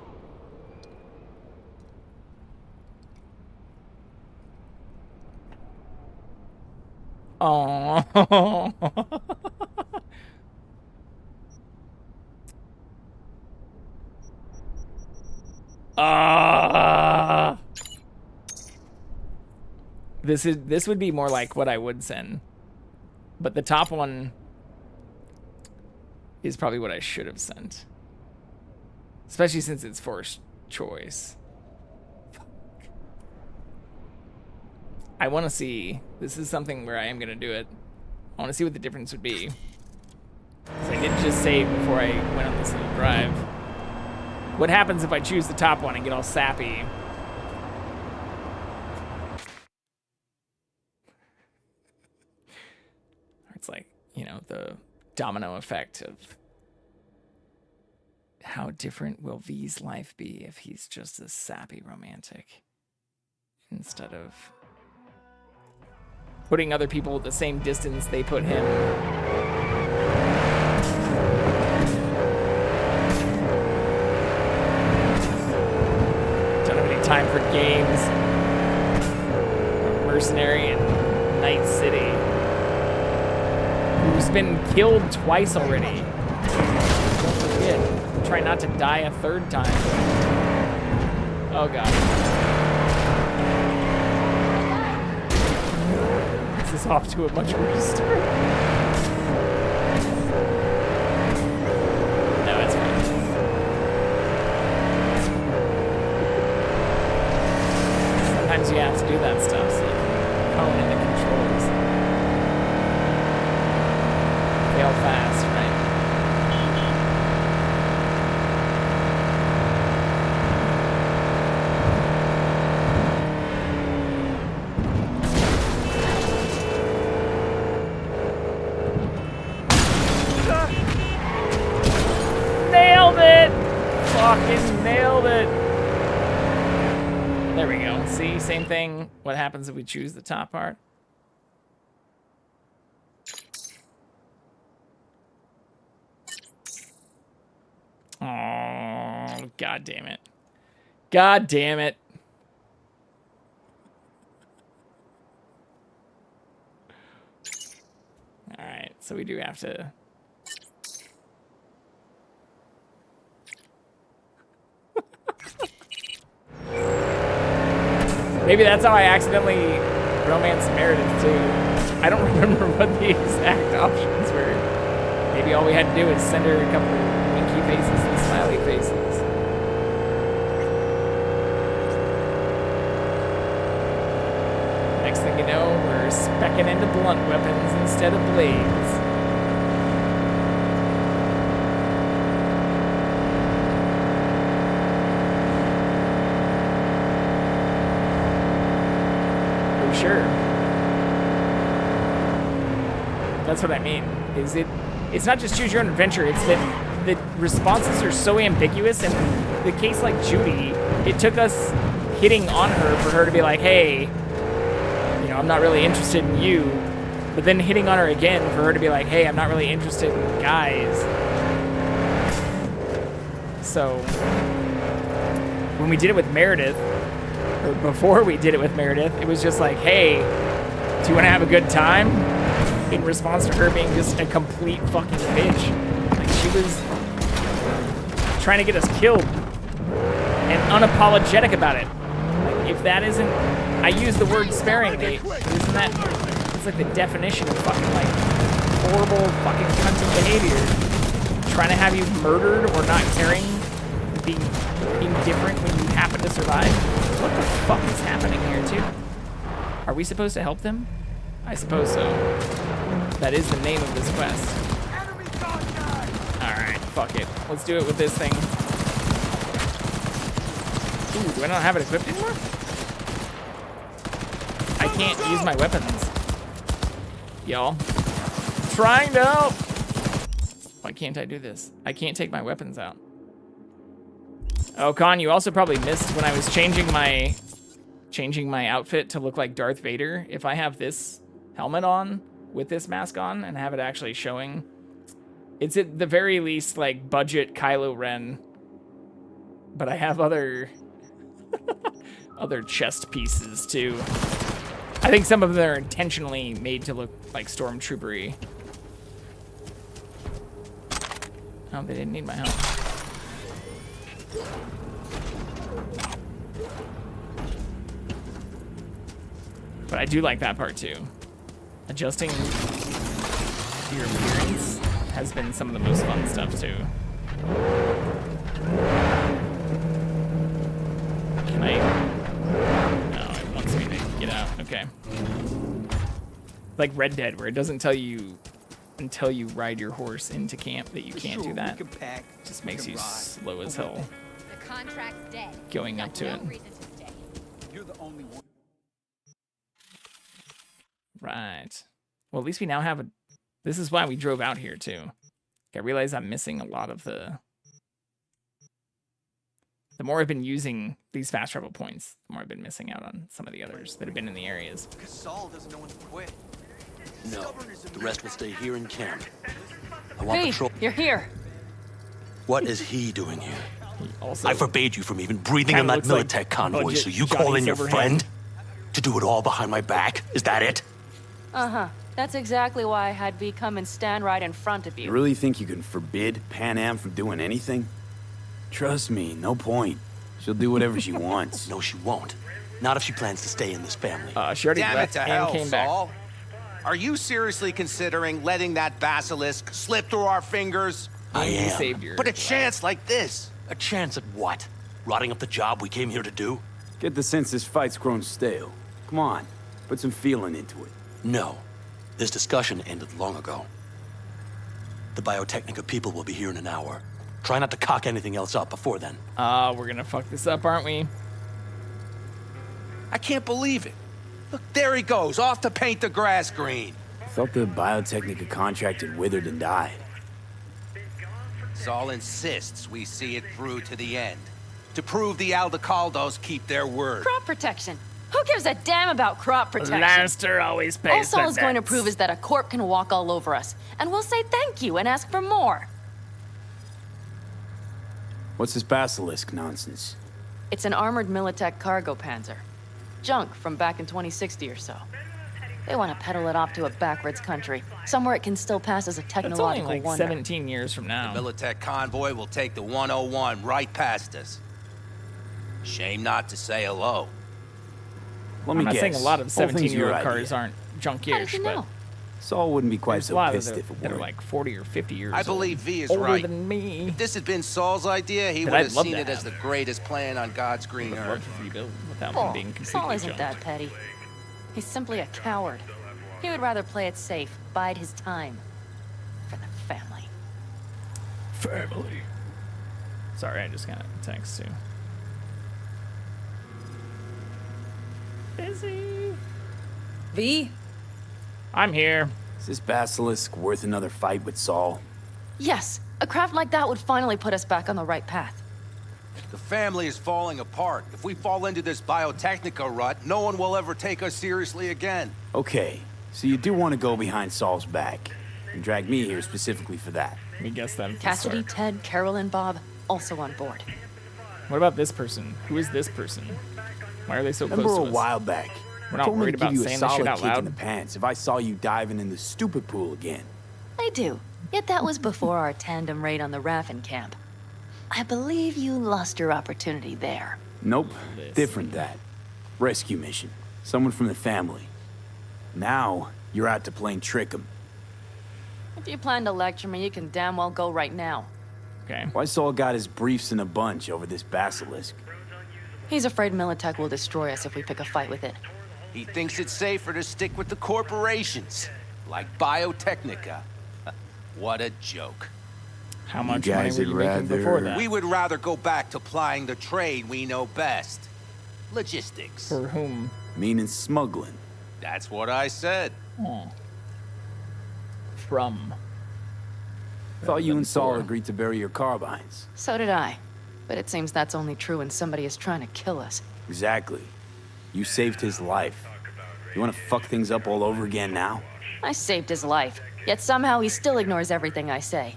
Aww. This would be more like what I would send. But the top one is probably what I should have sent. Especially since it's first choice. Fuck. I want to see. This is something where I am going to do it. I want to see what the difference would be. So I did just save before I went on this little drive. What happens if I choose the top one and get all sappy? It's like, you know, the domino effect of how different will V's life be if he's just a sappy romantic instead of putting other people at the same distance they put him. Don't have any time for games. Mercenary in Night City. Who's been killed twice already. Don't forget. Try not to die a 3rd time. Oh god. This is off to a much worse start. No, it's fine. Sometimes you have to do that stuff so you can hone in the controls. Fail fast, right? fucking nailed it. There we go. See, same thing. What happens if we choose the top part? Oh, god damn it. God damn it. All right, so we do have to... Maybe that's how I accidentally romanced Meredith, too. I don't remember what the exact options were. Maybe all we had to do was send her a couple winky faces and smiley faces. Next thing you know, we're specking into blunt weapons instead of blades. For sure. That's what I mean. It's not just choose your own adventure, it's that the responses are so ambiguous. And the case like Judy, it took us hitting on her for her to be like, hey, you know, I'm not really interested in you. But then hitting on her again for her to be like, hey, I'm not really interested in guys. So when we did it with Meredith, or before we did it with Meredith, it was just like, hey, do you want to have a good time? In response to her being just a complete fucking bitch. Like, she was trying to get us killed and unapologetic about it. Like, if that isn't, I use the word sparingly, isn't that, it's like the definition of fucking, like, horrible fucking cunting behavior. Trying to have you murdered or not caring, being indifferent when you happen to survive. What the fuck is happening here, too? Are we supposed to help them? I suppose so. That is the name of this quest. Alright, fuck it. Let's do it with this thing. Ooh, do I not have it equipped anymore? I can't use my weapons. Y'all. Trying to help! Why can't I do this? I can't take my weapons out. Oh, Con, you also probably missed when I was changing my outfit to look like Darth Vader. If I have this helmet on with this mask on and have it actually showing, it's at the very least like budget Kylo Ren, but I have other other chest pieces too. I think some of them are intentionally made to look like stormtroopery. Oh, they didn't need my help. But I do like that part too. Adjusting your appearance has been some of the most fun stuff too. Can I? No, it wants me to get out. Okay. Like Red Dead, where it doesn't tell you until you ride your horse into camp that you can't do that. Just makes you slow as hell. The contract's dead. Going up to it. You're the only one. Right. Well, at least we now have a... This is why we drove out here, too. I realize I'm missing a lot of the... The more I've been using these fast travel points, the more I've been missing out on some of the others that have been in the areas. Because Saul doesn't know when to quit. No, the rest will stay here in camp. I want patrol... You're here. What is he doing here? Also, I forbade you from even breathing on that Militech convoy, so you call in your friend? To do it all behind my back? Is that it? Uh-huh. That's exactly why I had V come and stand right in front of you. You really think you can forbid Pan Am from doing anything? Trust me, no point. She'll do whatever she wants. No, she won't. Not if she plans to stay in this family. She already Damn left it to and hell, came back. Saul. Are you seriously considering letting that basilisk slip through our fingers? I am. Savior. But a chance like this. A chance at what? Rotting up the job we came here to do? Get the sense this fight's grown stale. Come on, put some feeling into it. No. This discussion ended long ago. The Biotechnica people will be here in an hour. Try not to cock anything else up before then. We're gonna fuck this up, aren't we? I can't believe it. Look, there he goes, off to paint the grass green. I thought the Biotechnica contract had withered and died. Saul insists we see it through to the end. To prove the Aldecaldos keep their word. Crop protection. Who gives a damn about crop protection? Lannister always All pays Saul the is going to debts. prove is that a corp can walk all over us, and we'll say thank you and ask for more. What's this basilisk nonsense? It's an armored Militech cargo panzer. Junk from back in 2060 or so. They want to peddle it off to a backwards country, somewhere it can still pass as a That's only technological like wonder. 17 years from now. The Militech convoy will take the 101 right past us. Shame not to say hello. Let me I'm not guess. saying a lot of Whole thing's your 17-year-old cars idea. aren't How did junkish, you but know? Saul wouldn't be quite there's a so lot of pissed them if it that are were. like 40 or 50 years I old. believe V is older right. than me. If this had been Saul's idea, he That would I'd have love seen to it as have. the greatest plan on God's green Would earth. love to rebuild without Bull. them being completely Saul isn't junked. that petty. He's simply a coward. He would rather play it safe, bide his time. For the family. Family. Sorry, I just got a text too. Busy. V? I'm here. Is this basilisk worth another fight with Saul? Yes, a craft like that would finally put us back on the right path. The family is falling apart. If we fall into this biotechnica rut, no one will ever take us seriously again. Okay, so you do want to go behind Saul's back and drag me here specifically for that. We guess that. Cassidy, Ted, Carol, and Bob also on board. What about this person? Who is this person? Why are they so Remember close to a us? while back, We're you not told me worried to about give you a saying this shit solid out kick in loud. the pants if I saw you diving in the stupid pool again. I do. Yet that was before our tandem raid on the Raffin camp. I believe you lost your opportunity there. Nope, different that. Rescue mission. Someone from the family. Now, you're out to plain trick 'em. If you plan to lecture me, you can damn well go right now. Okay. Why Saul got his briefs in a bunch over this basilisk? He's afraid Militech will destroy us if we pick a fight with it. He thinks it's safer to stick with the corporations, like Biotechnica. What a joke. How much money were you making before that? We would rather go back to plying the trade we know best. Logistics. For whom? Meaning smuggling. That's what I said. Oh. From. Thought you and Saul agreed to bury your carbines. So did I. But it seems that's only true when somebody is trying to kill us. Exactly. You saved his life. You want to fuck things up all over again now? I saved his life, yet somehow he still ignores everything I say.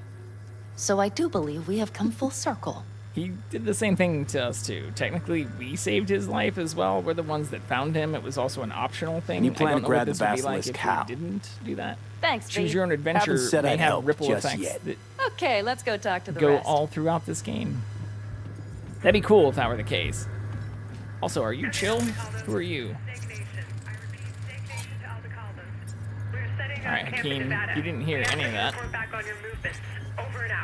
So I do believe we have come full circle. He did the same thing to us too. Technically, we saved his life as well. We're the ones that found him. It was also an optional thing. And you plan I don't to know grab what the this would be like basilisk if how? we didn't do that. Thanks, Choose V. your own adventure Haven't said may I'd have help ripple just effects yet. that Okay, let's go talk to the go rest. all throughout this game. That'd be cool if that were the case. Also, are you chill? Who are you? Alright, Hakeem, you didn't hear any of that.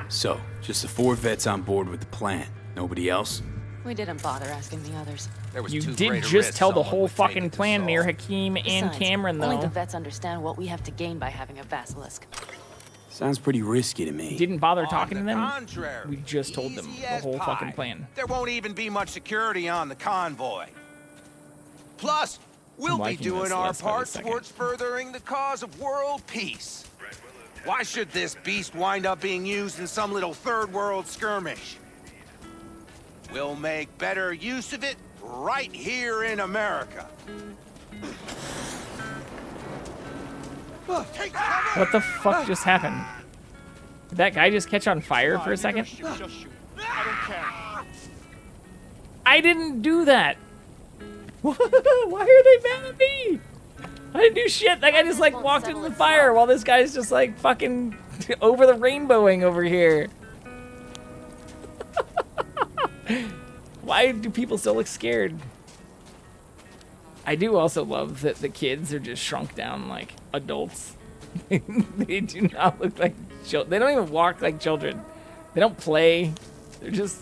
So, just the 4 vets on board with the plan. Nobody else? We didn't bother asking the others. There was You too did great a just risk tell the someone whole would take fucking it to plan near Saul. Hakeem and Besides, Cameron, only the though. vets understand what we have to gain by having a basilisk. Sounds pretty risky to me. Didn't bother On talking the to them. contrary, We just told them easy the as whole pie. fucking plan. There won't even be much security on the convoy. Plus, we'll be liking doing this our less by the part second. towards furthering the cause of world peace. Why should this beast wind up being used in some little third world skirmish? We'll make better use of it right here in America. Take cover! What the fuck just happened? Did that guy just catch on fire for a second? I didn't do that. Why are they mad at me? I didn't do shit. That guy just like walked into the fire while this guy's just like fucking over the rainbowing over here. Why do people still look scared? I do also love that the kids are just shrunk down like adults. They do not look like children. They don't even walk like children. They don't play. They're just...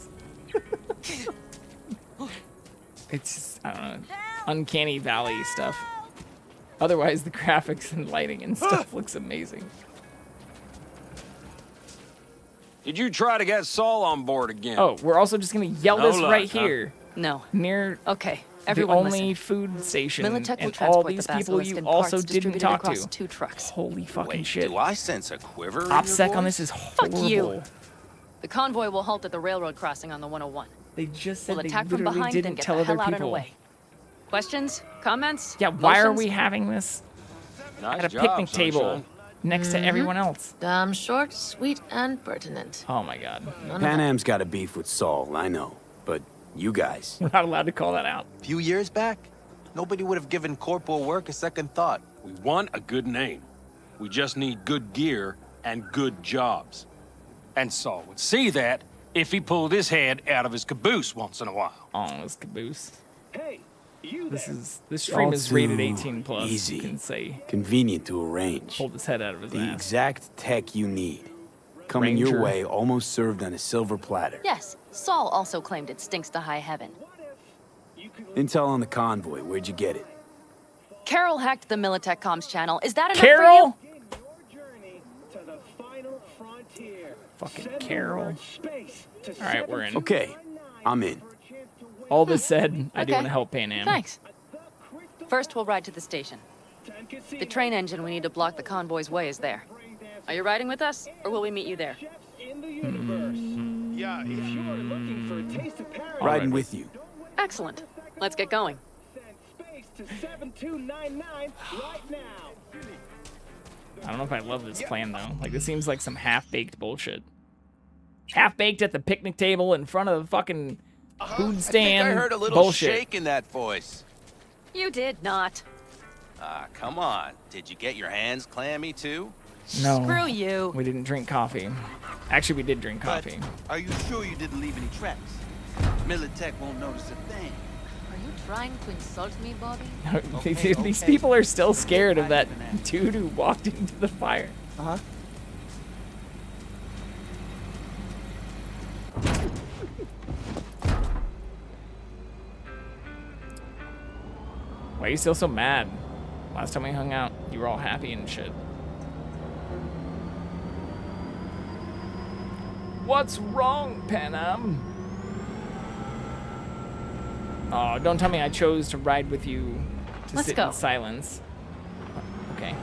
It's just, I don't know, uncanny valley stuff. Otherwise, the graphics and lighting and stuff looks amazing. Did you try to get Saul on board again? Oh, we're also just gonna yell No this luck, right huh? here. No. Near Okay, the everyone only listen. food station Militech will and transport all the these people basilisk you in also parts didn't distributed talk across to. 2 trucks. Holy fucking Wait, shit. do I sense a quiver in your OPSEC on voice? this is Fuck horrible. you. The convoy will halt at the railroad crossing on the 101. They just said We'll they attack from literally behind, didn't then get tell the other hell out and people. away. Questions? Comments? Yeah, why are Motions? we having this Nice at a job, picnic table Sunshine. next to everyone else? Damn short, sweet, and pertinent. Oh my god. Pan Am's got a beef with Saul, I know. But you guys... We're not allowed to call that out. A few years back, nobody would have given corporal work a second thought. We want a good name. We just need good gear and good jobs. And Saul would see that if he pulled his head out of his caboose once in a while. Oh, his caboose. Hey, you This stream All is rated too 18 plus. easy. You can say Convenient to arrange. pulled his head out of his The ass. exact tech you need. Coming your Ranger. way, almost served on a silver platter. Yes, Saul also claimed it stinks to high heaven. Intel on the convoy, where'd you get it? Carol hacked the Militech comms channel. Is that enough Carol? for Fucking Carol. Alright, we're in. Okay, I'm in. All this said, I do Okay. want to help Pan you? Am. Thanks. First, we'll ride to the station. The train engine we need to block the convoy's way is there. Are you riding with us, or will we meet you there? Yeah, if you're looking for a taste of paradise. Riding with you. Excellent. Let's get going. To 7299 right now. I don't know if I love this plan though. Like this seems like some half-baked bullshit. Half-baked at the picnic table in front of the fucking food stand. I think I heard a little bullshit. shake in that voice. You did not. Come on. Did you get your hands clammy too? No. Screw you. We didn't drink coffee. Actually, we did drink coffee. Are you sure you didn't leave any tracks? Militech won't notice a thing. Are you trying to insult me, Bobby? These people are still scared of that dude who walked into the fire. Uh-huh. Why are you still so mad? Last time we hung out, you were all happy and shit. What's wrong, Panam? Oh, don't tell me I chose to ride with you to Let's sit go. in silence. Okay.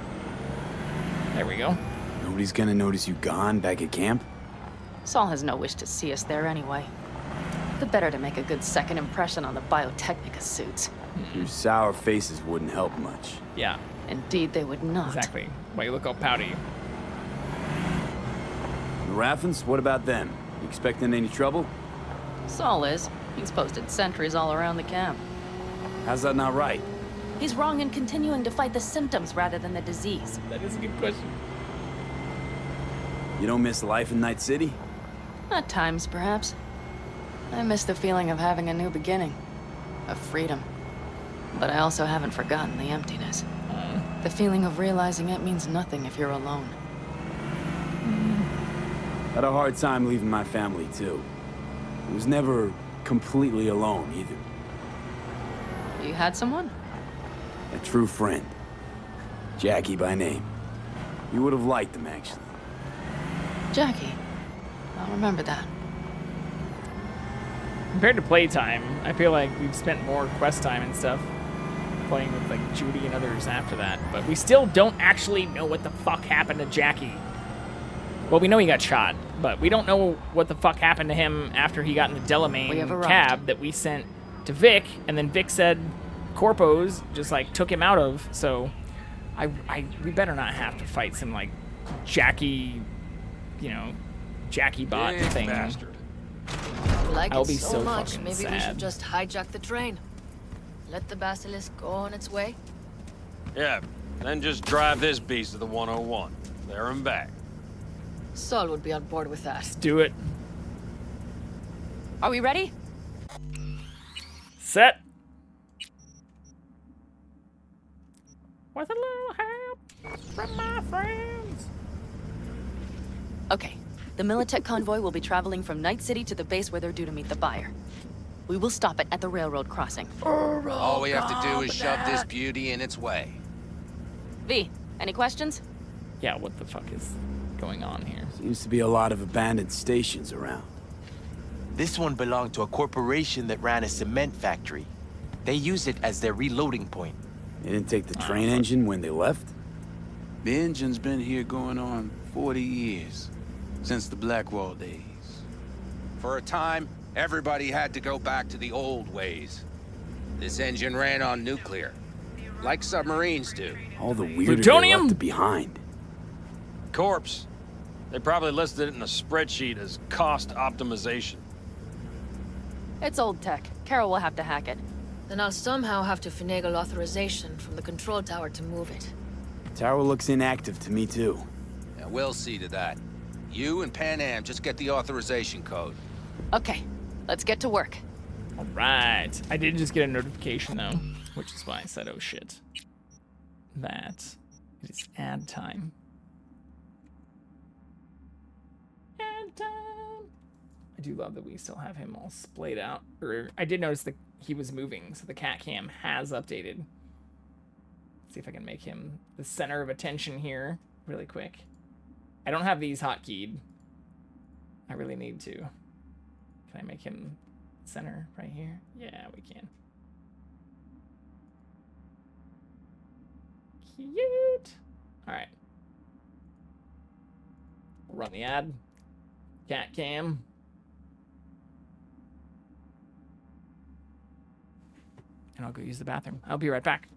There we go. Nobody's gonna notice you gone back at camp? Saul has no wish to see us there anyway. The better to make a good second impression on the Biotechnica suits. Your sour faces wouldn't help much. Yeah, Indeed, they would not. exactly. Why you look all pouty? The Raffens, what about them? You expecting any trouble? Saul is. He's posted sentries all around the camp. How's that not right? He's wrong in continuing to fight the symptoms rather than the disease. That is a good question. You don't miss life in Night City? At times, perhaps. I miss the feeling of having a new beginning. Of freedom. But I also haven't forgotten the emptiness. The feeling of realizing it means nothing if you're alone. Had a hard time leaving my family, too. I was never completely alone, either. You had someone? A true friend. Jackie by name. You would have liked him, actually. Jackie. I'll remember that. Compared to playtime, I feel like we've spent more quest time and stuff playing with like Judy and others after that, but we still don't actually know what the fuck happened to Jackie. Well, we know he got shot, but we don't know what the fuck happened to him after he got in the We have Delamain arrived. cab that we sent to Vic, and then Vic said Corpos just like took him out of. So, we better not have to fight some like Jackie, Jackie bot Big thing. bastard. Like I'll it be so so much, fucking maybe we sad. should just hijack the train. Let the basilisk go on its way. Yeah, then just drive this beast to the 101. There and back. Saul would be on board with that. Let's do it. Are we ready? Set. With a little help from my friends. Okay. The Militech convoy will be traveling from Night City to the base where they're due to meet the buyer. We will stop it at the railroad crossing. All we have to do is shove this beauty in its way. V, any questions? Yeah, what the fuck is going on here? Seems to be a lot of abandoned stations around. This one belonged to a corporation that ran a cement factory. They used it as their reloading point. They didn't take the train engine when they left? The engine's been here going on 40 years. Since the Blackwall days. For a time, everybody had to go back to the old ways. This engine ran on nuclear, like submarines do. All the weirder they Plutonium? left behind. Corpse. They probably listed it in a spreadsheet as cost optimization. It's old tech. Carol will have to hack it. Then I'll somehow have to finagle authorization from the control tower to move it. Tower looks inactive to me, too. Yeah, we'll see to that. You and Pan Am just get the authorization code. Okay, let's get to work. All right. I did just get a notification, though, which is why I said, oh, shit. That it is ad time. Ad time. I do love that we still have him all splayed out. Or I did notice that he was moving, so the CatCam has updated. Let's see if I can make him the center of attention here really quick. I don't have these hotkeyed. I really need to. Can I make him center right here? Yeah, we can. Cute. All right. We'll run the ad. CatCam. And I'll go use the bathroom. I'll be right back.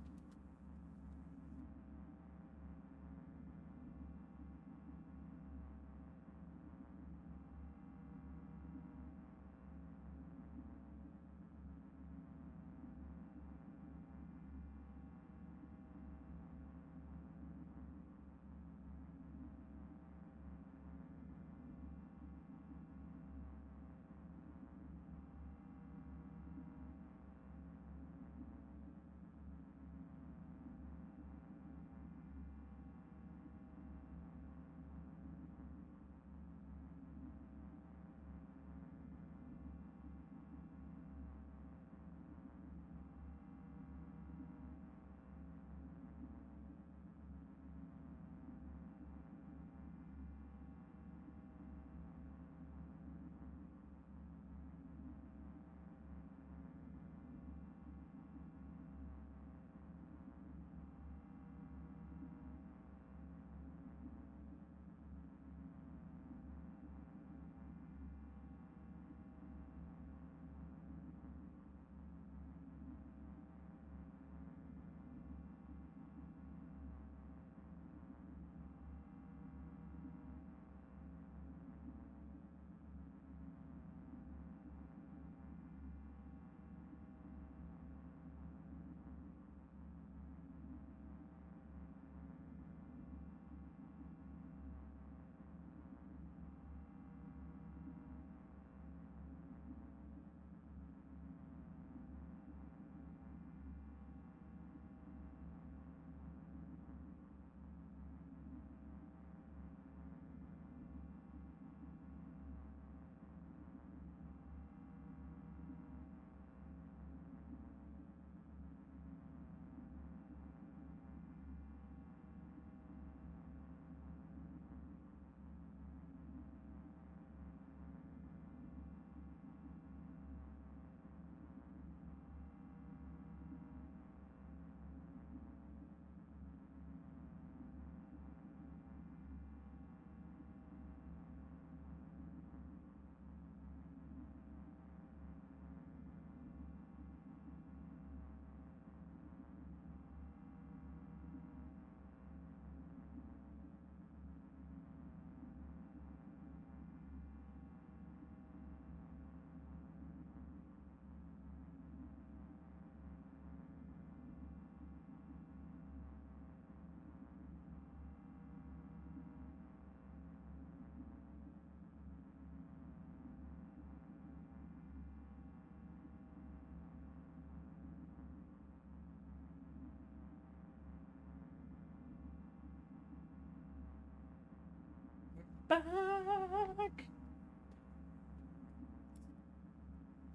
Back.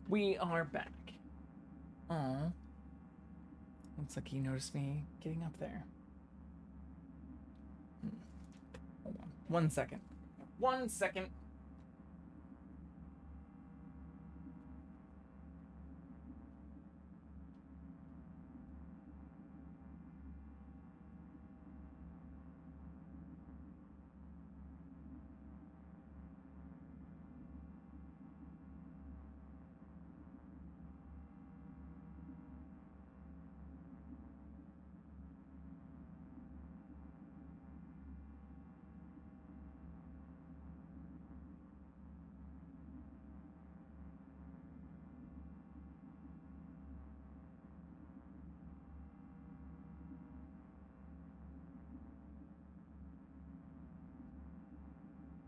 We are back. Aw. Looks like he noticed me getting up there. Hold on. 1 second. 1 second.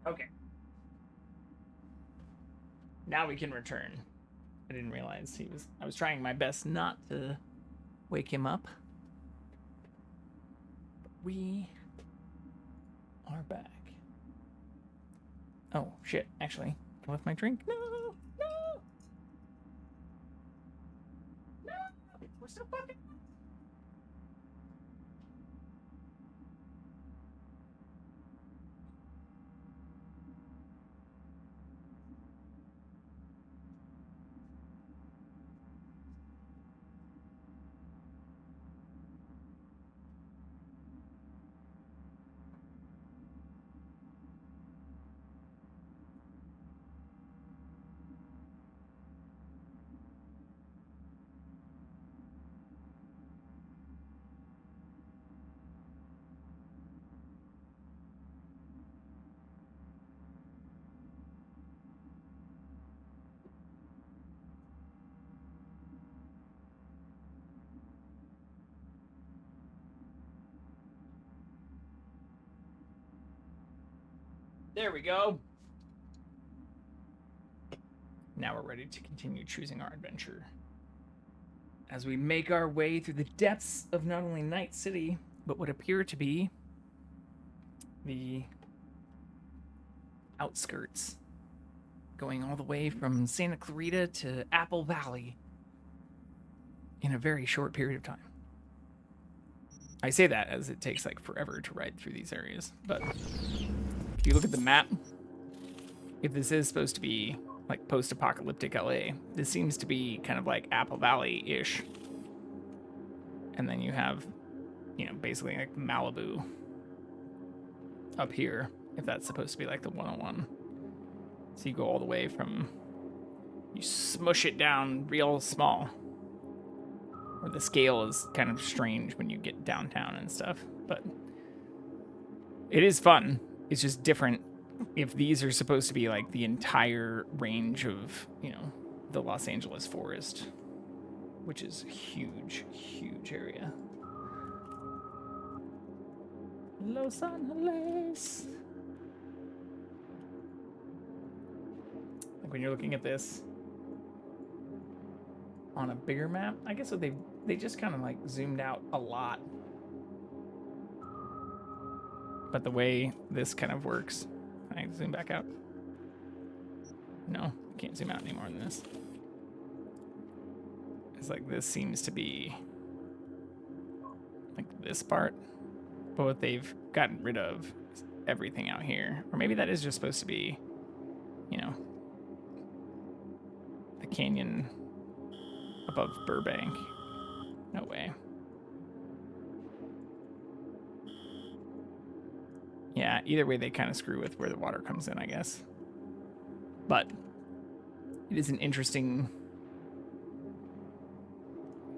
Okay. Now we can return. I didn't realize I was trying my best not to wake him up. But we are back. Oh, shit. Actually, I left my drink. No! No! No! We're so fucking... There we go. Now we're ready to continue choosing our adventure. As we make our way through the depths of not only Night City, but what appear to be the outskirts, going all the way from Santa Clarita to Apple Valley in a very short period of time. I say that as it takes like forever to ride through these areas, but if you look at the map, if this is supposed to be like post-apocalyptic LA, this seems to be kind of like Apple Valley-ish. And then you have, you know, basically like Malibu up here, if that's supposed to be like the 101. So you go all the way from, you smush it down real small. Or the scale is kind of strange when you get downtown and stuff, but it is fun. It's just different if these are supposed to be like the entire range of, you know, the Los Angeles forest, which is a huge, huge area. Los Angeles. Like when you're looking at this on a bigger map, I guess what they just kind of like zoomed out a lot. But the way this kind of works, can I zoom back out? No, can't zoom out any more than this. It's like this seems to be like this part, but what they've gotten rid of is everything out here. Or maybe that is just supposed to be, you know, the canyon above Burbank. No way. Yeah, either way they kind of screw with where the water comes in, I guess. But it is an interesting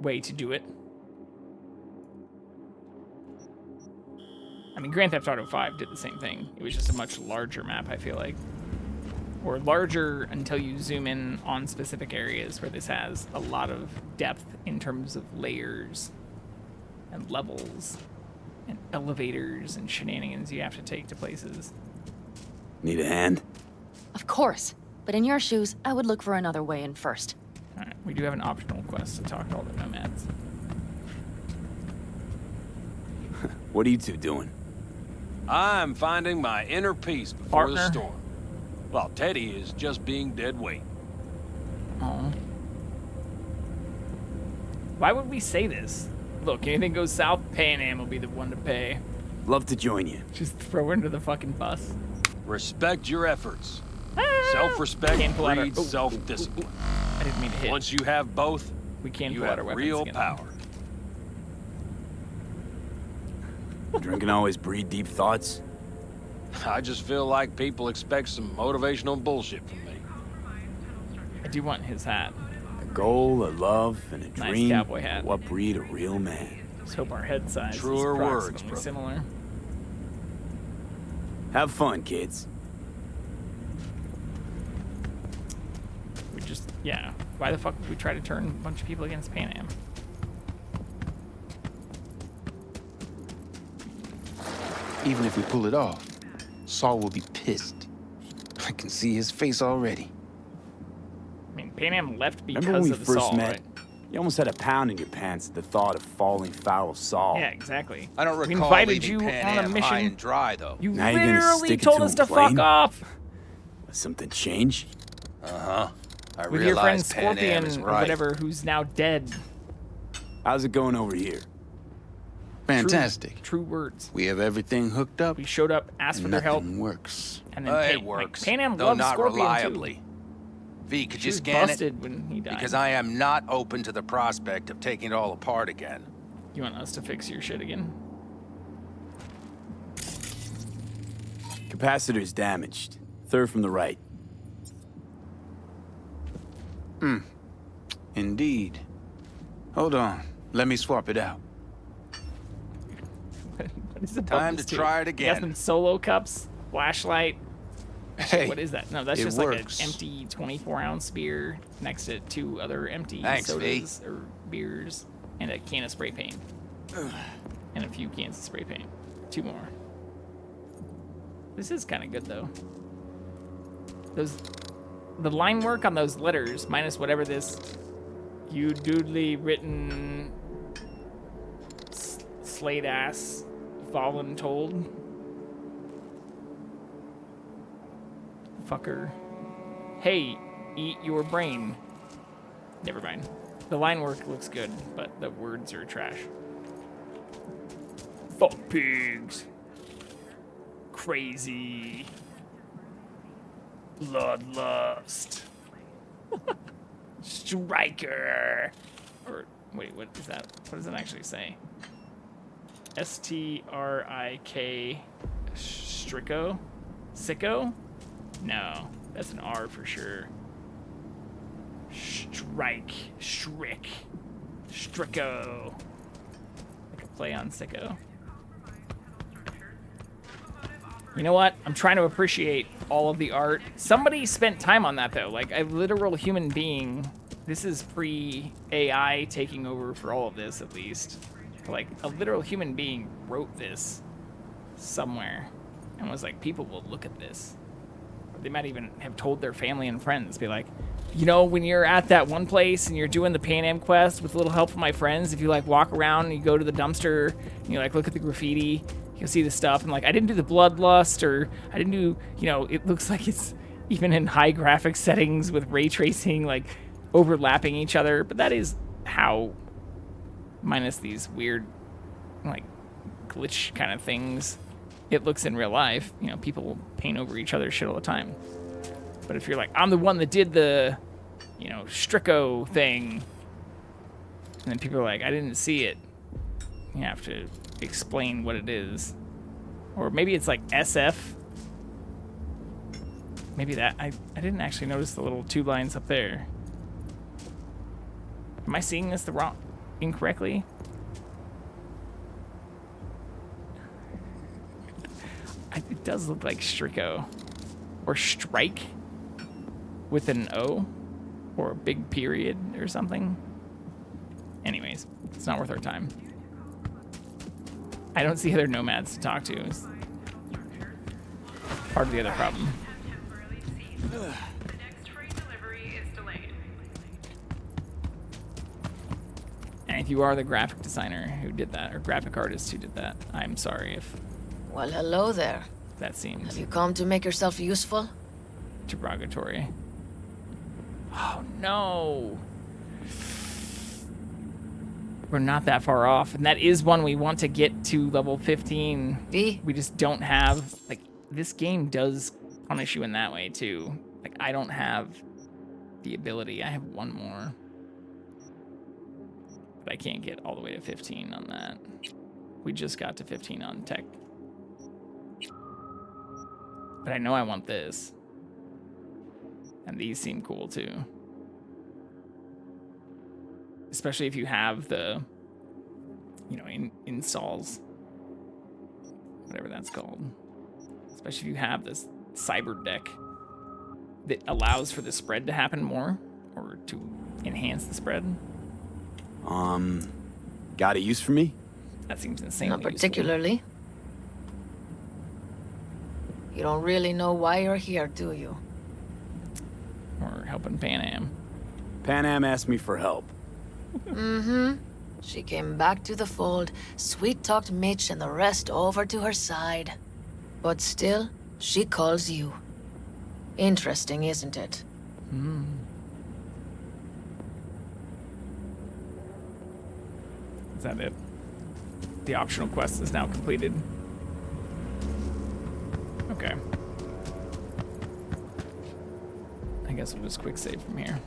way to do it. I mean, Grand Theft Auto 5 did the same thing. It was just a much larger map, I feel like. Or larger until you zoom in on specific areas, where this has a lot of depth in terms of layers and levels and elevators and shenanigans you have to take to places. Need a hand? Of course. But in your shoes, I would look for another way in first. Alright, we do have an optional quest to talk to all the nomads. What are you two doing? I'm finding my inner peace before the Partner. storm. While Teddy is just being dead weight. Oh. Why would we say this? Look, anything goes south, Pan Am will be the one to pay. Love to join you. Just throw her into the fucking bus. Respect your efforts. Self-respect Can't pull out our- breeds ooh, self-discipline. I didn't mean to hit. Once you have both, we can't you pull out have our weapons real again. power. Drinking always breed deep thoughts? I just feel like people expect some motivational bullshit from me. I do want his hat. A goal, a love, and a Nice dream. cowboy hat. What breed a real man? Let's hope our head size Truer is words, approximately bro. similar. Have fun, kids. We just, yeah. Why the fuck would we try to turn a bunch of people against Pan Am? Even if we pull it off, Saul will be pissed. can see his face already. I mean, Pan Am left because Remember when we of the first Saul, met? right? You almost had a pound in your pants at the thought of falling foul of Saul. Yeah, exactly. I don't We recall invited leaving you Pan on a Am mission. high and dry, though. You Now you're gonna literally stick it told to us a to plane? fuck off. Something change? Uh-huh. I With your friend realize Pan Am Scorpion is or right. whatever, who's now dead. How's it going over here? Fantastic. True words. We have everything hooked up. We showed up, asked for their help, Nothing works. and then It works. Pan Am though loves not Scorpion reliably. too. V, could She you was scan busted it? when he died. Because I am not open to the prospect of taking it all apart again. You want us to fix your shit again? Capacitor's damaged. Third from the right. Indeed. Hold on. Let me swap it out. What is it? Time to try it again. Some solo cups, flashlight. Hey, What is that? No, that's it just works. like an empty 24-ounce beer next to 2 other empty Thanks, sodas or beers and a can of spray paint. And a few cans of spray paint. 2 more. This is kind of good though. The line work on those letters, minus whatever this you doodly written slate ass voluntold fucker. Hey, eat your brain. Never mind. The line work looks good, but the words are trash. Fuck pigs. Crazy. Bloodlust. Striker. Or wait, what is that? What does it actually say? S-T-R-I-K Strico? Sicko? No, that's an R for sure. Strike. Strick. Strico. Like a play on sicko. You know what? I'm trying to appreciate all of the art. Somebody spent time on that, though. Like, a literal human being. This is pre-AI taking over for all of this, at least. Like, a literal human being wrote this somewhere and was like, people will look at this. Or they might even have told their family and friends, be like, you know, when you're at that one place and you're doing the Pan Am quest with a little help from my friends, if you, like, walk around and you go to the dumpster and you, like, look at the graffiti, you'll see the stuff, and like, I didn't do the bloodlust, or I didn't do, you know, it looks like it's even in high graphic settings with ray tracing, like, overlapping each other, but that is how, minus these weird, like, glitch kind of things, it looks in real life. You know, people paint over each other's shit all the time. But if you're like, I'm the one that did the, you know, Strico thing, and then people are like, I didn't see it, you have to explain what it is. Or maybe it's like SF. Maybe that, I didn't actually notice the little 2 lines up there. Am I seeing this incorrectly? It does look like Strico. Or Strike with an O. Or a big period or something. Anyways, it's not worth our time. I don't see other nomads to talk to. It's part of the other problem. And if you are the graphic designer who did that, or graphic artist who did that, I'm sorry if Well, hello there. that seems Have you come to make yourself useful? derogatory. Oh no! We're not that far off, and that is one we want to get to level 15. V? We just don't have, like, this game does punish you in that way too. Like, I don't have the ability. I have 1 more. But I can't get all the way to 15 on that. We just got to 15 on tech. But I know I want this. And these seem cool too. Especially if you have the, you know, installs. Whatever that's called. Especially if you have this cyber deck that allows for the spread to happen more, or to enhance the spread. Got a use for me? That seems insane. Not particularly. You don't really know why you're here, do you? We're helping Pan Am. Pan Am asked me for help. Mm-hmm. She came back to the fold, sweet-talked Mitch and the rest over to her side. But still, she calls you. Interesting, isn't it? Hmm. Is that it? The optional quest is now completed. Okay. I guess we'll just quick save from here.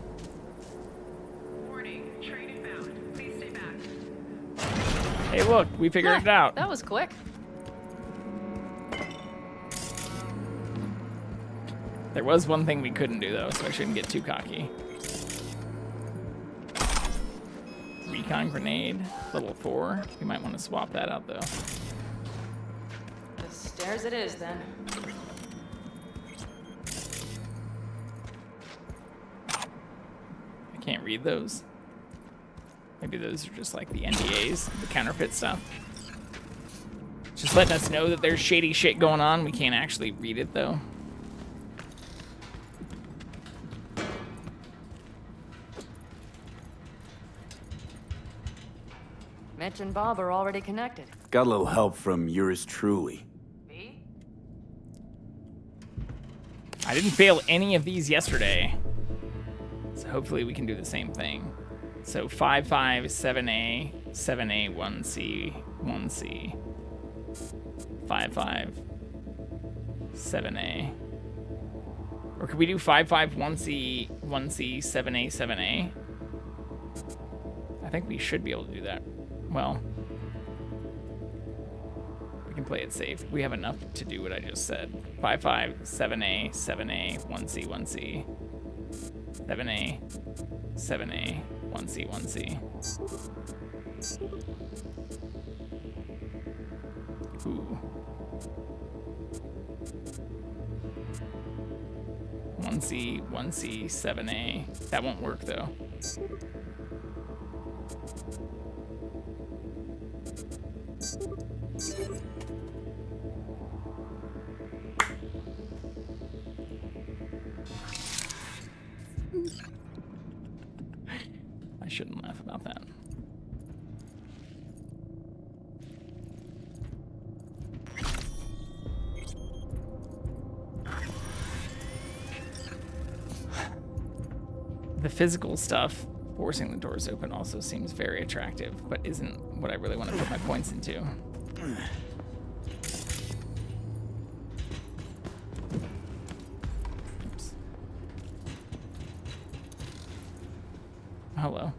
Warning, train inbound. Please stay back. Hey, look, we figured it out. That was quick. There was one thing we couldn't do, though, so I shouldn't get too cocky. Recon grenade, level 4. We might want to swap that out, though. The stairs it is, then. I can't read those. Maybe those are just like the NDAs, the counterfeit stuff. Just letting us know that there's shady shit going on. We can't actually read it, though. Mitch and Bob are already connected. Got a little help from yours truly. I didn't fail any of these yesterday. So hopefully we can do the same thing. So 5-5, 7A, 7A, 1C, 1C. 5-5, 7A. Or could we do 5-5, 1C, 1C, 7A, 7A? I think we should be able to do that. Well, we can play it safe. We have enough to do what I just said. 5-5, 7A, 7A, 1C, 1C. 7A, 7A, 1C, 1C. Ooh. 1C, 1C, 7A. That won't work though. I shouldn't laugh about that. The physical stuff, forcing the doors open, also seems very attractive, but isn't what I really want to put my points into. Oops. Hello.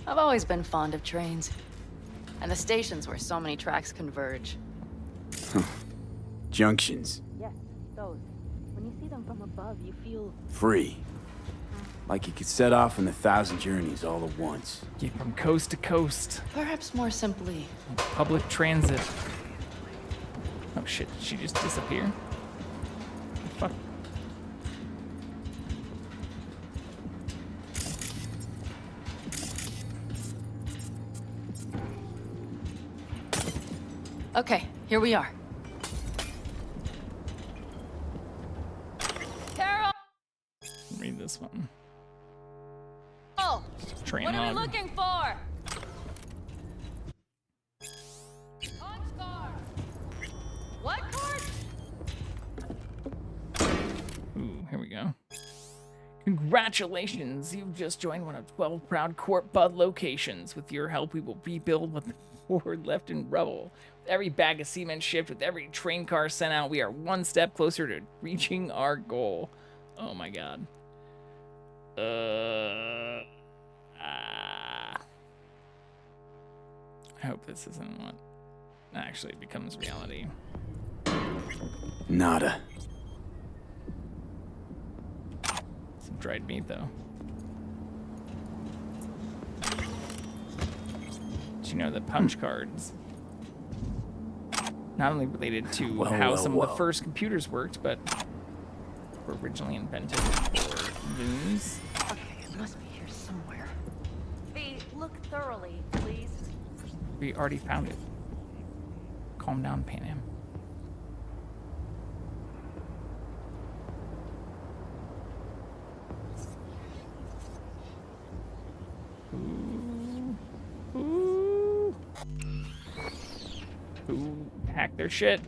I've always been fond of trains. And the stations where so many tracks converge. Junctions. Yes, those. When you see them from above, you feel... Free. Like you could set off on 1,000 journeys all at once. Get from coast to coast. Perhaps more simply. Public transit. Oh shit, did she just disappear? Fuck. Okay, here we are. Carol! Read this one. Oh, Train what are we log. looking for? What card? Ooh, here we go. Congratulations, you've just joined one of 12 proud Court Bud locations. With your help, we will rebuild what the forward left in rubble. With every bag of cement shipped, with every train car sent out, we are one step closer to reaching our goal. Oh my god. I hope this isn't what actually becomes reality. Nada. Some dried meat, though. Did you know that punch cards not only related to how some of the first computers worked, but were originally invented for loons? Okay, it must be here somewhere. V, thoroughly, please. We already found it. Calm down, Pan Am. Ooh, hack their shit.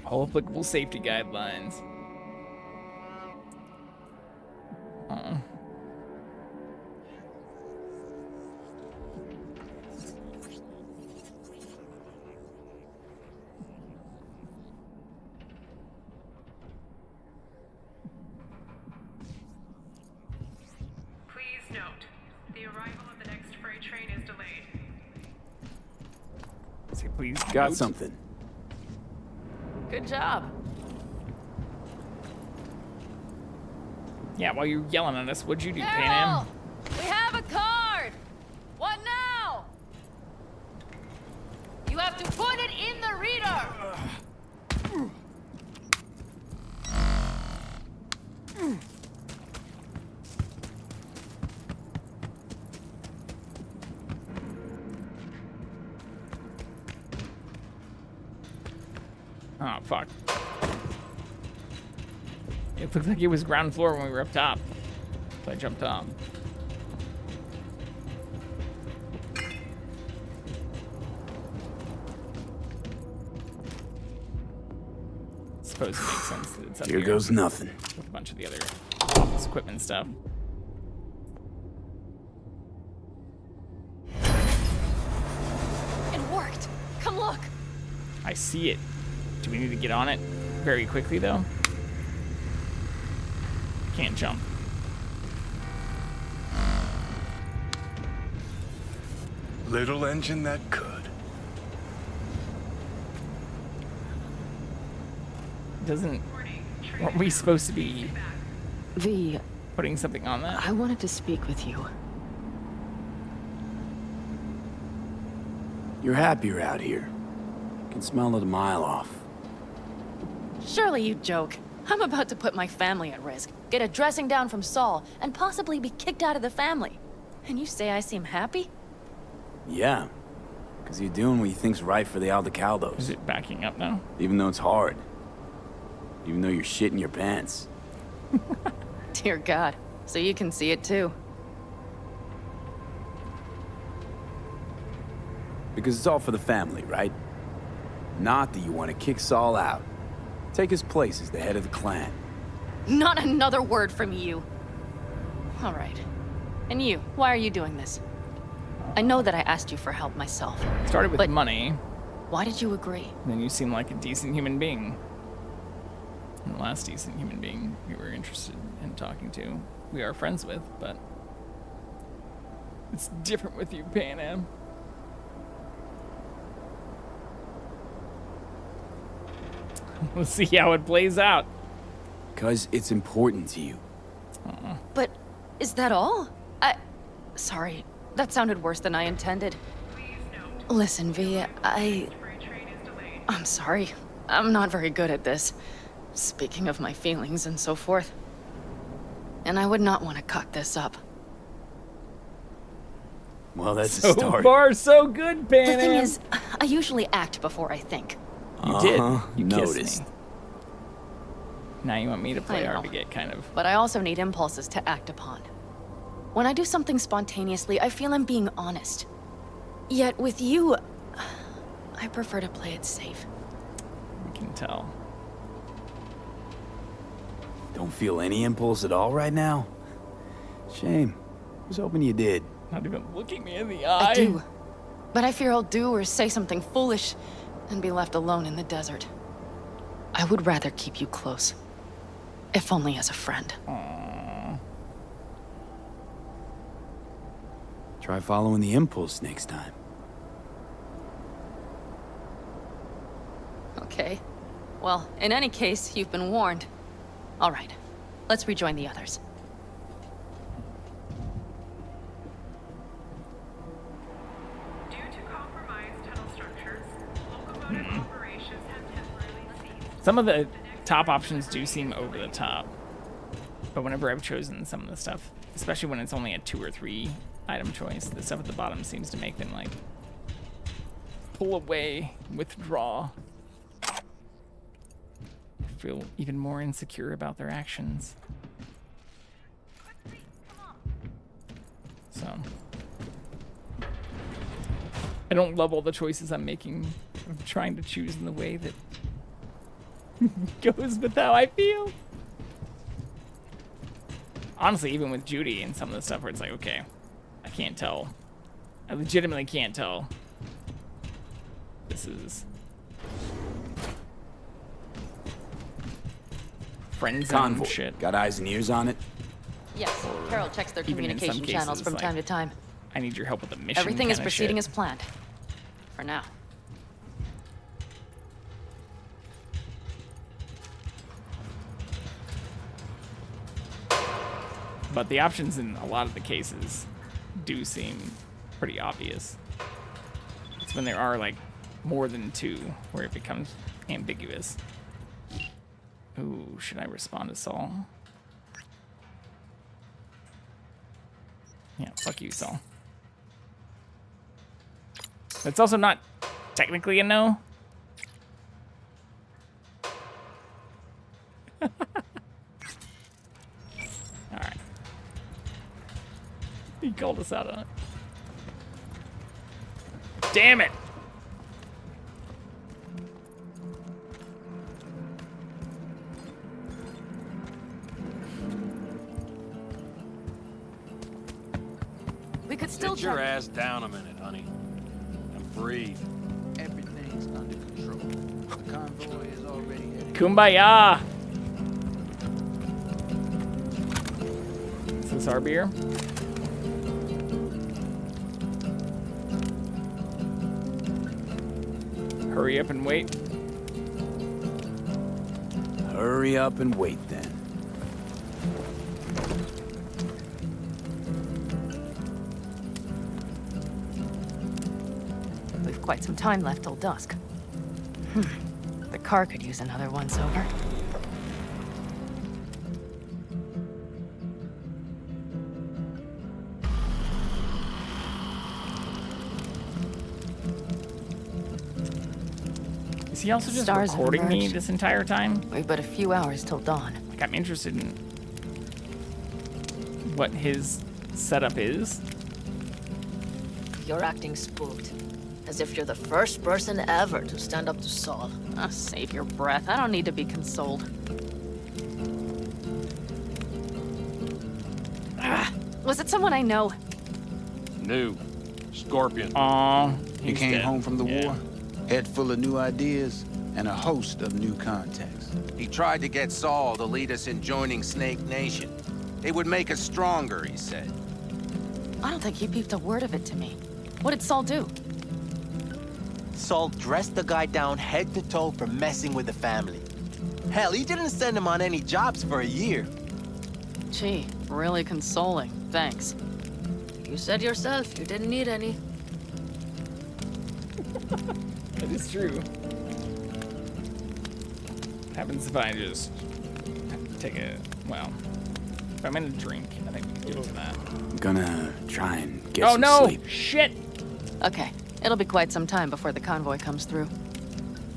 All applicable safety guidelines. Please note, the arrival of the next freight train is delayed. Say please. Got note. something. Good job. Yeah, while you're yelling at us, what'd you do, Pan Carol! Am? We have a card! What now? You have to put it in the reader! Oh, fuck. It looked like it was ground floor when we were up top. So I jumped up. Suppose it makes sense that it's up Here goes nothing. with a bunch of the other office equipment stuff. It worked! Come look! I see it. Do we need to get on it very quickly, though? Can't jump. Little engine that could. Doesn't... Weren't we supposed to be V, putting something on that? I wanted to speak with you. You're happier out here. You can smell it a mile off. Surely you joke. I'm about to put my family at risk, get a dressing down from Saul, and possibly be kicked out of the family. And you say I seem happy? Yeah, because you're doing what you think's right for the Aldecaldos. Is it backing up now? Even though it's hard. Even though you're shitting your pants. Dear God. So you can see it too. Because it's all for the family, right? Not that you want to kick Saul out. Take his place as the head of the clan. Not another word from you. All right. And you, why are you doing this? I know that I asked you for help myself. Started with money. Why did you agree? And then you seem like a decent human being. And the last decent human being we were interested in talking to, we are friends with, but it's different with you, Pan Am. We'll see how it plays out. Because it's important to you. But is that all? Sorry, that sounded worse than I intended. Listen, V, I'm sorry. I'm not very good at this. Speaking of my feelings and so forth. And I would not want to cock this up. Well, that's So a start. far, so good, Pan The thing Am. is, I usually act before I think. You did. You noticed. kissed me. Now you want me to play I know. hard to get, kind of. But I also need impulses to act upon. When I do something spontaneously, I feel I'm being honest. Yet with you, I prefer to play it safe. We can tell. Don't feel any impulse at all right now? Shame. I was hoping you did. Not even looking me in the eye. I do. But I fear I'll do or say something foolish and be left alone in the desert. I would rather keep you close. If only as a friend. Aww. Try following the impulse next time. Okay. Well, in any case, you've been warned. All right. Let's rejoin the others. Due to compromised tunnel structures, locomotive operations have temporarily ceased. Some of the top options do seem over the top. But whenever I've chosen some of the stuff, especially when it's only a 2 or 3 item choice, the stuff at the bottom seems to make them like pull away, withdraw. Feel even more insecure about their actions. So I don't love all the choices I'm making. I'm trying to choose in the way that goes with how I feel. Honestly, even with Judy and some of the stuff where it's like, okay, I can't tell. I legitimately can't tell. This is friend zone Convoy. shit. Got eyes and ears on it? Yes, Carol checks their Even in some communication channels cases, from like, time to time. I need your help with the mission. Everything is kinda proceeding shit. as planned. For now. But the options in a lot of the cases do seem pretty obvious. It's when there are like more than 2 where it becomes ambiguous. Ooh, should I respond to Saul? Yeah, fuck you, Saul. It's also not technically a no. Alright. He called us out on it. Damn it! We could still Sit your jump. ass down a minute, honey. And breathe. Everything's under control. The convoy is already headed. Kumbaya! Is this our beer? Hurry up and wait. Hurry up and wait then. We've quite some time left till dusk. The car could use another once over. Is he also just Stars have recording me emerged. this entire time? We've but a few hours till dawn. Like, I'm interested in what his setup is. You're acting spooked. As if you're the first person ever to stand up to Saul. Oh, save your breath. I don't need to be consoled. Was it someone I know? New. Scorpion. Aw, He came home from the war, head full of new ideas, and a host of new contacts. He tried to get Saul to lead us in joining Snake Nation. It would make us stronger, he said. I don't think he peeped a word of it to me. What did Saul do? Saul dressed the guy down head to toe for messing with the family. Hell, he didn't send him on any jobs for a year. Gee, really consoling. Thanks. You said yourself you didn't need any. That is true. What happens if I just take a, well, if I'm in a drink, I think we can do it to that. I'm gonna try and get Oh some no! sleep. Shit! Okay, it'll be quite some time before the convoy comes through.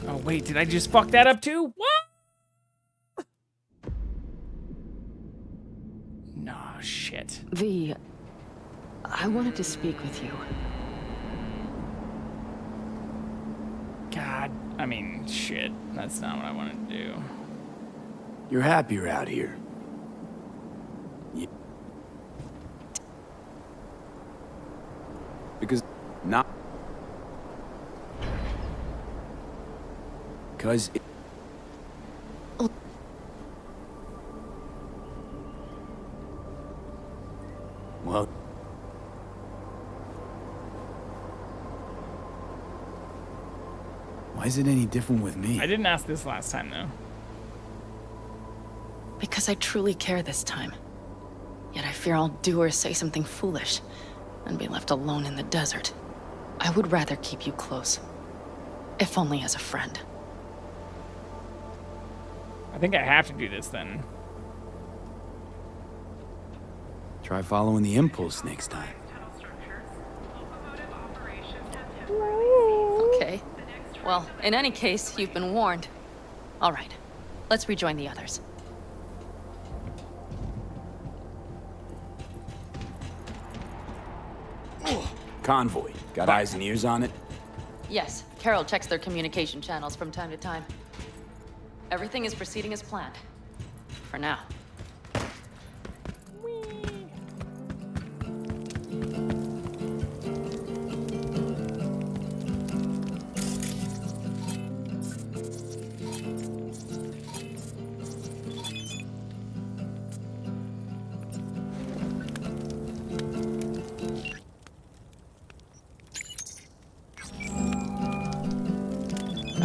Oh wait, did I just fuck that up too? What? No, shit. V, I wanted to speak with you. God, I mean, shit. That's not what I wanted to do. You're happier out here. Because not. Because. Well. Why is it any different with me? I didn't ask this last time though. Because I truly care this time. Yet I fear I'll do or say something foolish and be left alone in the desert. I would rather keep you close, if only as a friend. I think I have to do this then. Try following the impulse next time. Okay. Well, in any case, you've been warned. All right. Let's rejoin the others. Convoy. Got eyes and ears on it? Yes, Carol checks their communication channels from time to time. Everything is proceeding as planned. For now.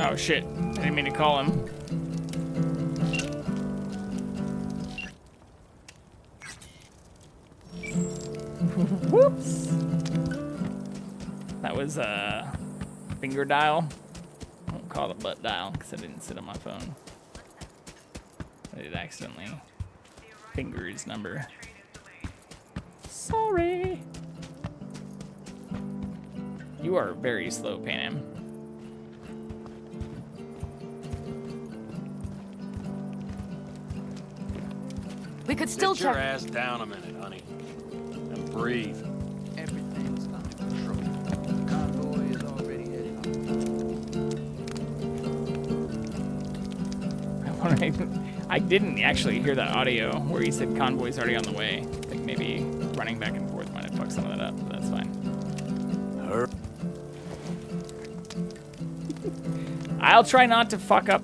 Oh shit, I didn't mean to call him. Whoops. That was a finger dial. I won't call it butt dial because I didn't sit on my phone. I did accidentally finger his number. Sorry. You are very slow, Pan Am. We could still Sit your check. ass down a minute, honey. And breathe. Everything's under control. The convoy is already heading out. I didn't actually hear that audio where he said convoy's already on the way. I think maybe running back and forth might have fucked some of that up, but that's fine. I'll try not to fuck up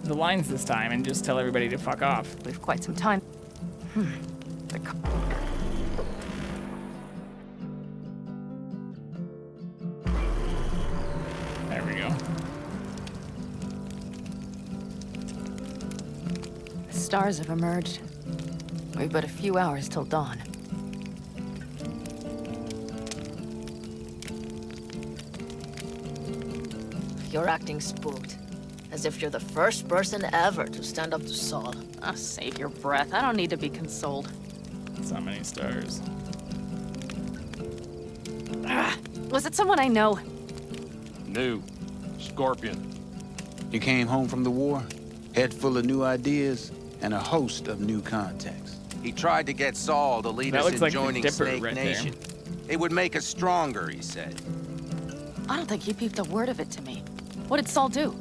the lines this time and just tell everybody to fuck off. We've quite some time. There we go. The stars have emerged. We've but a few hours till dawn. You're acting spooked. As if you're the first person ever to stand up to Saul. Oh, save your breath. I don't need to be consoled. So many stars. Was it someone I know? New. Scorpion. You came home from the war, head full of new ideas, and a host of new contacts. He tried to get Saul to lead That us looks in like the joining Dipper Snake right there. Nation. It would make us stronger, he said. I don't think he peeped a word of it to me. What did Saul do?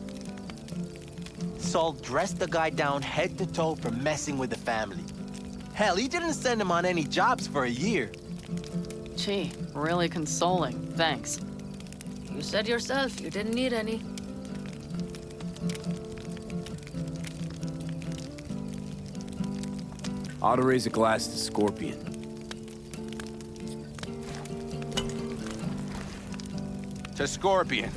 Saul dressed the guy down head to toe for messing with the family. Hell, he didn't send him on any jobs for a year. Gee, really consoling. Thanks. You said yourself you didn't need any. Ought to raise a glass to Scorpion. To Scorpion.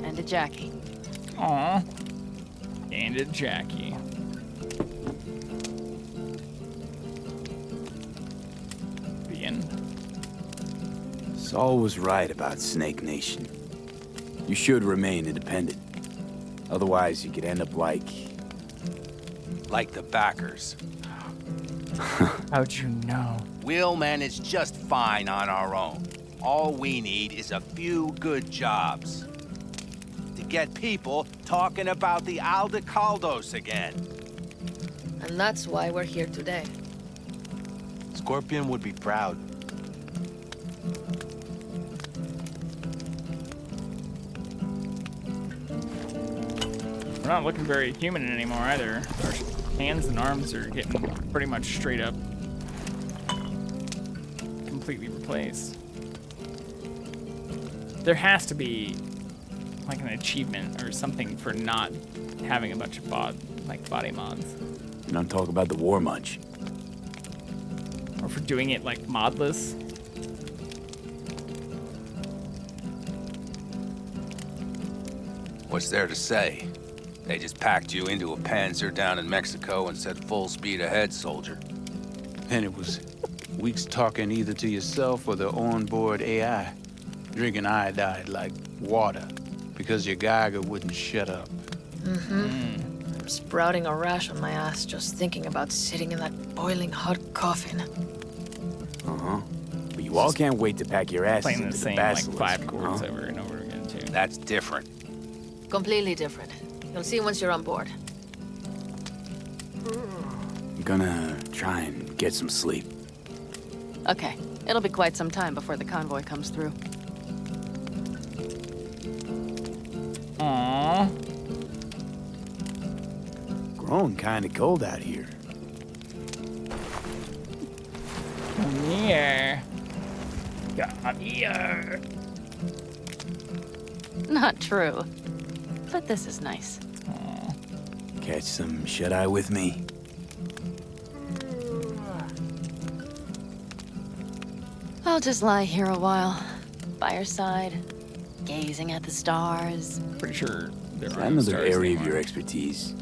And to Jackie. Aw. And to Jackie. The end. Saul was right about Snake Nation. You should remain independent. Otherwise, you could end up like the backers. How'd you know? We'll manage just fine on our own. All we need is a few good jobs. To get people talking about the Aldecaldos again. And that's why we're here today. Scorpion would be proud. We're not looking very human anymore either. Our hands and arms are getting pretty much straight up completely replaced. There has to be like an achievement or something for not having a bunch of body mods. You don't talk about the war much. Or for doing it like modless. What's there to say? They just packed you into a Panzer down in Mexico and said full speed ahead, soldier. And it was weeks talking either to yourself or the onboard AI, drinking iodide like water because your Geiger wouldn't shut up. I'm sprouting a rash on my ass just thinking about sitting in that boiling hot coffin. Uh-huh. But you all can't wait to pack your asses Playing the into same the like basilisk, 5 chords huh? over and over again too. That's different. Completely different. You'll see once you're on board. I'm gonna try and get some sleep. Okay, it'll be quite some time before the convoy comes through. Aww. Growing kinda cold out here. Come here. Come here. Not true. But this is nice. Catch some shut-eye with me? I'll just lie here a while, by your side, gazing at the stars. Pretty sure there Is are that no another stars area anymore. of your expertise?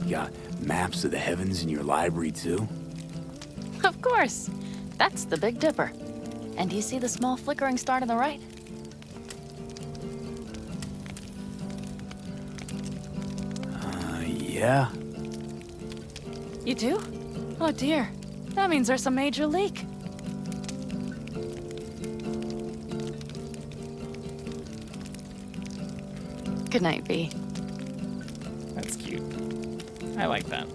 You got maps of the heavens in your library, too? Of course. That's the Big Dipper. And do you see the small flickering star to the right? Yeah. You do? Oh dear. That means there's a major leak. Good night, V. That's cute. I like that,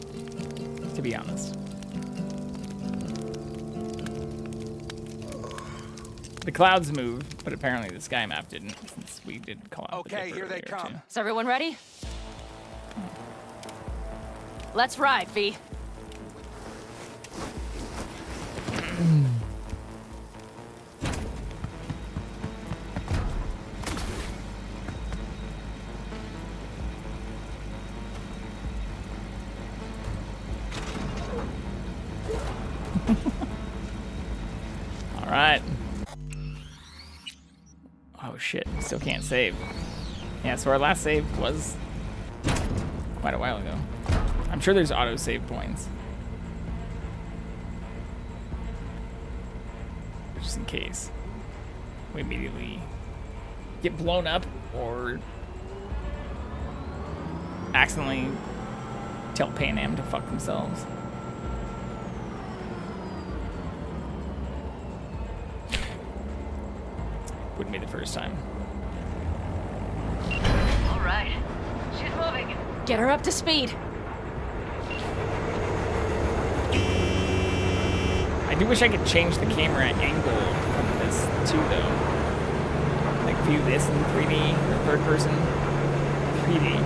to be honest. The clouds move, but apparently the sky map didn't, since we did call out the Okay, Dipper here they earlier, come. too. Is everyone ready? Let's ride, V. All right. Oh shit, still can't save. Yeah, so our last save was quite a while ago. I'm sure there's auto save points. Just in case we immediately get blown up or accidentally tell Pan Am to fuck themselves. Wouldn't be the first time. All right. She's moving. Get her up to speed. I do wish I could change the camera angle from this too, though. Like view this in 3D or third person 3D.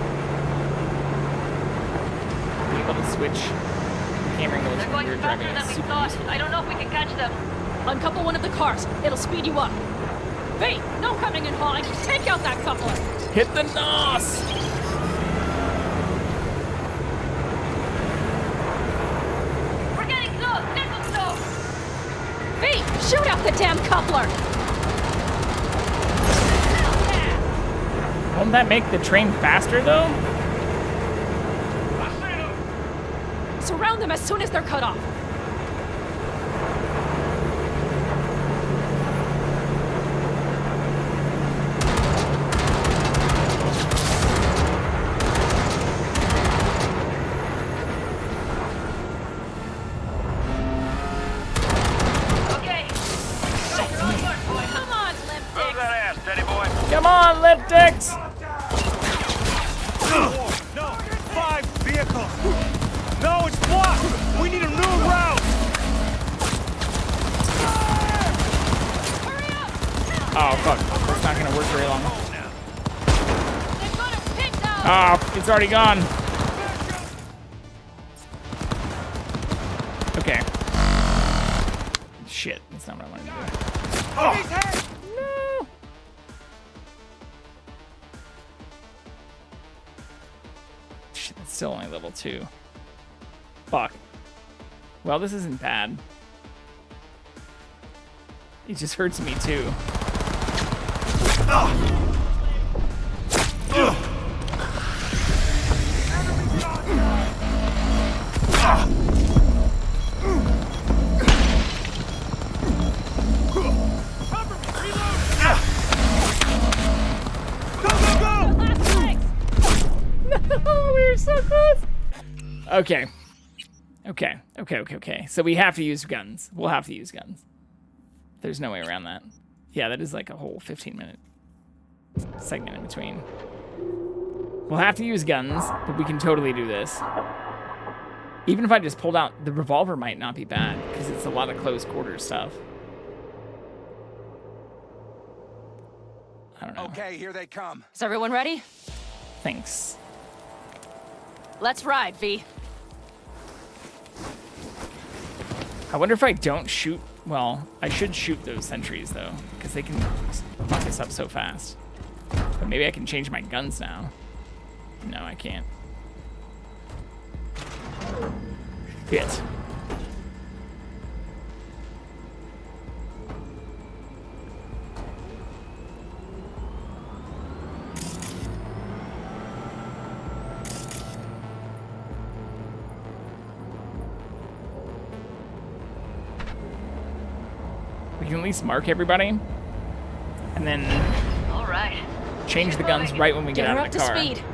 Be able to switch camera angles They're when going you're faster driving than is we super thought. useful. I don't know if we can catch them. Uncouple one of the cars. It'll speed you up. V, no coming and hauling. Take out that coupler. Hit the NOS! We're getting close. Get them close. V, shoot out the damn coupler. Won't that make the train faster, though? Surround them as soon as they're cut off. Come on, Lipdix! No, 5 vehicles. No, it's blocked. We need a new route. Oh, fuck. That's not gonna work very long. Oh, it's already gone. Okay. Shit, that's not what I wanted to do. Oh! No! Shit, that's still only level 2. Fuck. Well, this isn't bad. It just hurts me too. Okay. Okay. So we have to use guns. We'll have to use guns. There's no way around that. Yeah, that is like a whole 15-minute segment in between. We'll have to use guns, but we can totally do this. Even if I just pulled out, the revolver might not be bad, because it's a lot of close quarters stuff. I don't know. Okay, here they come. Is everyone ready? Thanks. Let's ride, V. I wonder if I don't shoot... Well, I should shoot those sentries, though, because they can fuck us up so fast. But maybe I can change my guns now. No, I can't. Shit. We can at least mark everybody, and then All right. change the guns right when we get out of the car. Get her up to speed.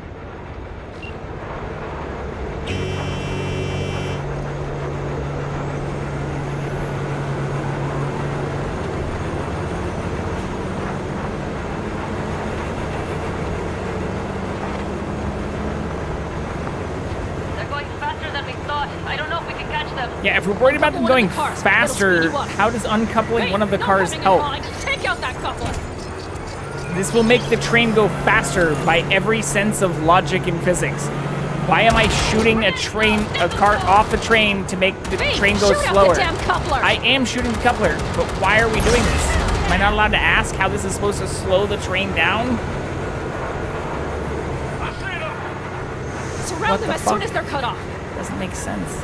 They're going faster than we thought. I don't know if we can catch them. Yeah, if we're worried about them going faster, how does uncoupling one of the cars help? Take out that coupler. This will make the train go faster by every sense of logic and physics. Why am I shooting a car off the train to make the train go slower? I am shooting the coupler, but why are we doing this? Am I not allowed to ask how this is supposed to slow the train down? Surround them as soon as they're cut off. Doesn't make sense.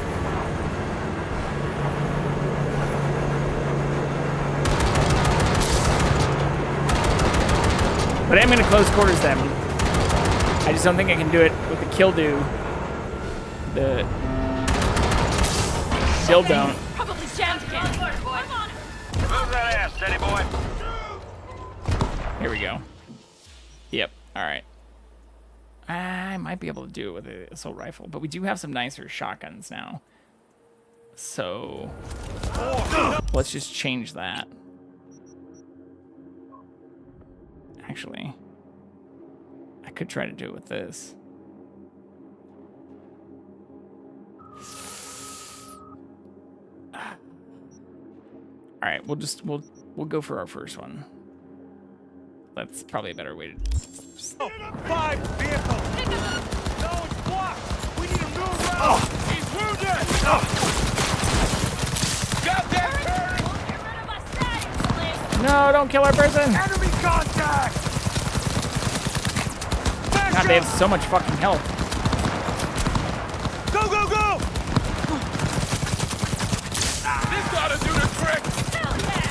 But I'm gonna close quarters them. I just don't think I can do it with the kill do. The still don't. Probably jammed again. Move that ass, steady boy. Here we go. Yep. All right. I might be able to do it with an assault rifle, but we do have some nicer shotguns now. So let's just change that. Actually, I could try to do it with this. All right, we'll go for our first one. That's probably a better way to. 5 vehicles. No, it's blocked. We need a new route. He's wounded. Got that turret. No, don't kill our person. Enemy contact. God, they have so much fucking health. Go, go, go. This ought to do the trick. Hell yeah.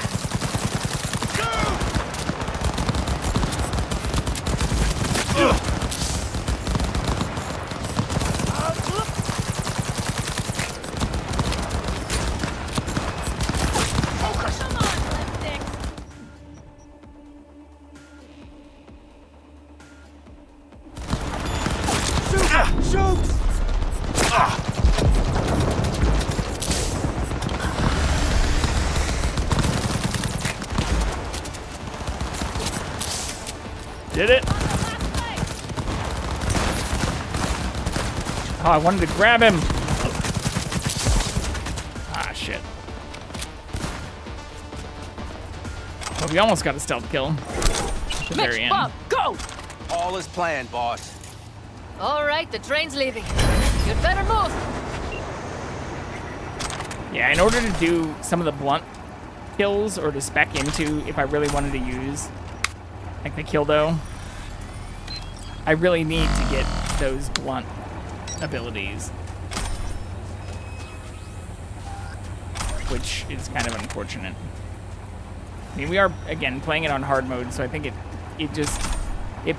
Did it? Oh, I wanted to grab him. Ah, shit. Well, we almost got a stealth kill. At the very end. Bob, go! All is planned, boss. All right, the train's leaving. You'd better move. Yeah, in order to do some of the blunt kills or to spec into, if I really wanted to use like the kildo, I really need to get those blunt abilities, which is kind of unfortunate. I mean, we are again playing it on hard mode, so I think it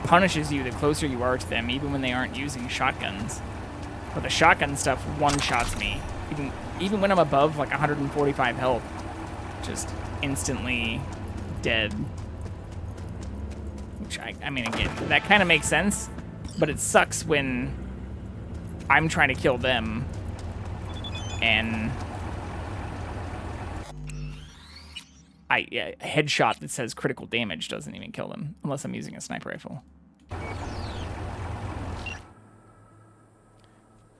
punishes you the closer you are to them, even when they aren't using shotguns. But the shotgun stuff one-shots me, even when I'm above like 145 health, just instantly dead. Which I mean, again, that kind of makes sense, but it sucks when I'm trying to kill them and a headshot that says critical damage doesn't even kill them unless I'm using a sniper rifle.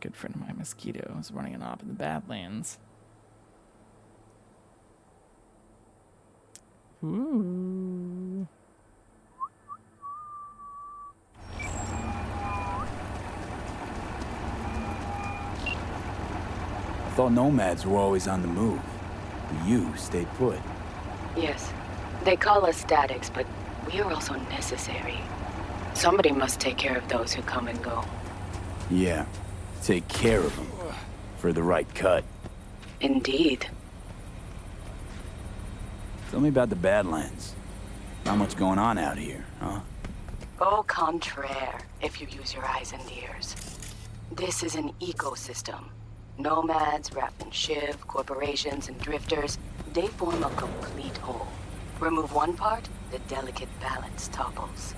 Good friend of mine, Mosquito, is running an op in the Badlands. Ooh. I thought nomads were always on the move, but you stayed put. Yes. They call us statics, but we are also necessary. Somebody must take care of those who come and go. Yeah, take care of them for the right cut. Indeed. Tell me about the Badlands. Not much going on out here, huh? Au contraire, if you use your eyes and ears. This is an ecosystem. Nomads, Raft and Shiv, corporations, and drifters, they form a complete whole. Remove one part, the delicate balance topples.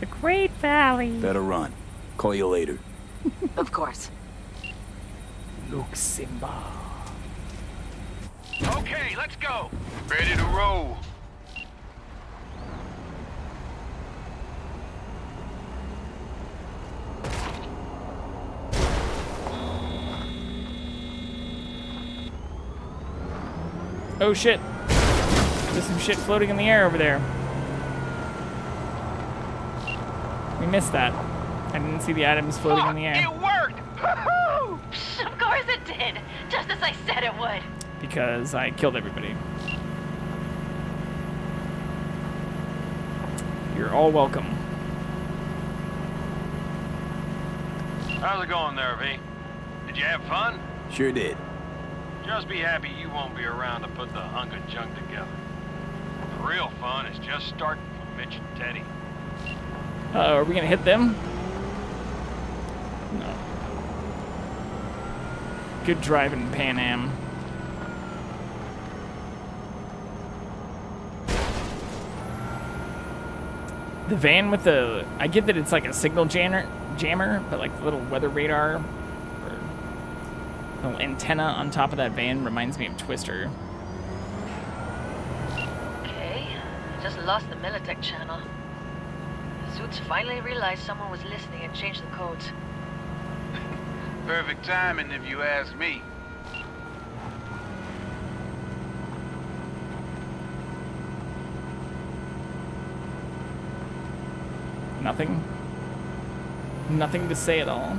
The Great Valley. Better run. Call you later. Of course. Look, Simba. Okay, let's go. Ready to roll. Oh shit. There's some shit floating in the air over there. We missed that. I didn't see the items floating in the air. It worked! Of course it did. Just as I said it would. Because I killed everybody. You're all welcome. How's it going there, V? Did you have fun? Sure did. Just be happy you won't be around to put the hunk of junk together. The real fun is just starting for Mitch and Teddy. Are we gonna hit them? No. Good driving, Pan Am. The van with the... I get that it's like a signal jammer, but like the little weather radar or little antenna on top of that van reminds me of Twister. Okay, just lost the Militech channel. Suits finally realized someone was listening and changed the codes. Perfect timing if you ask me. Nothing? Nothing to say at all?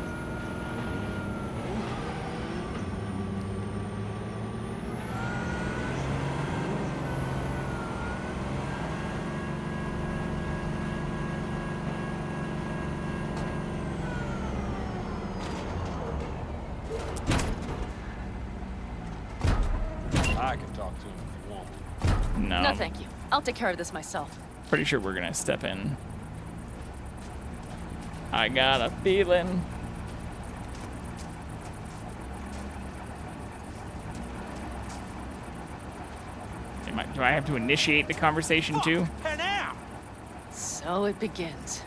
I can talk to him if you want. No. No, thank you. I'll take care of this myself. Pretty sure we're gonna step in. I got a feeling. Do I have to initiate the conversation too? So it begins.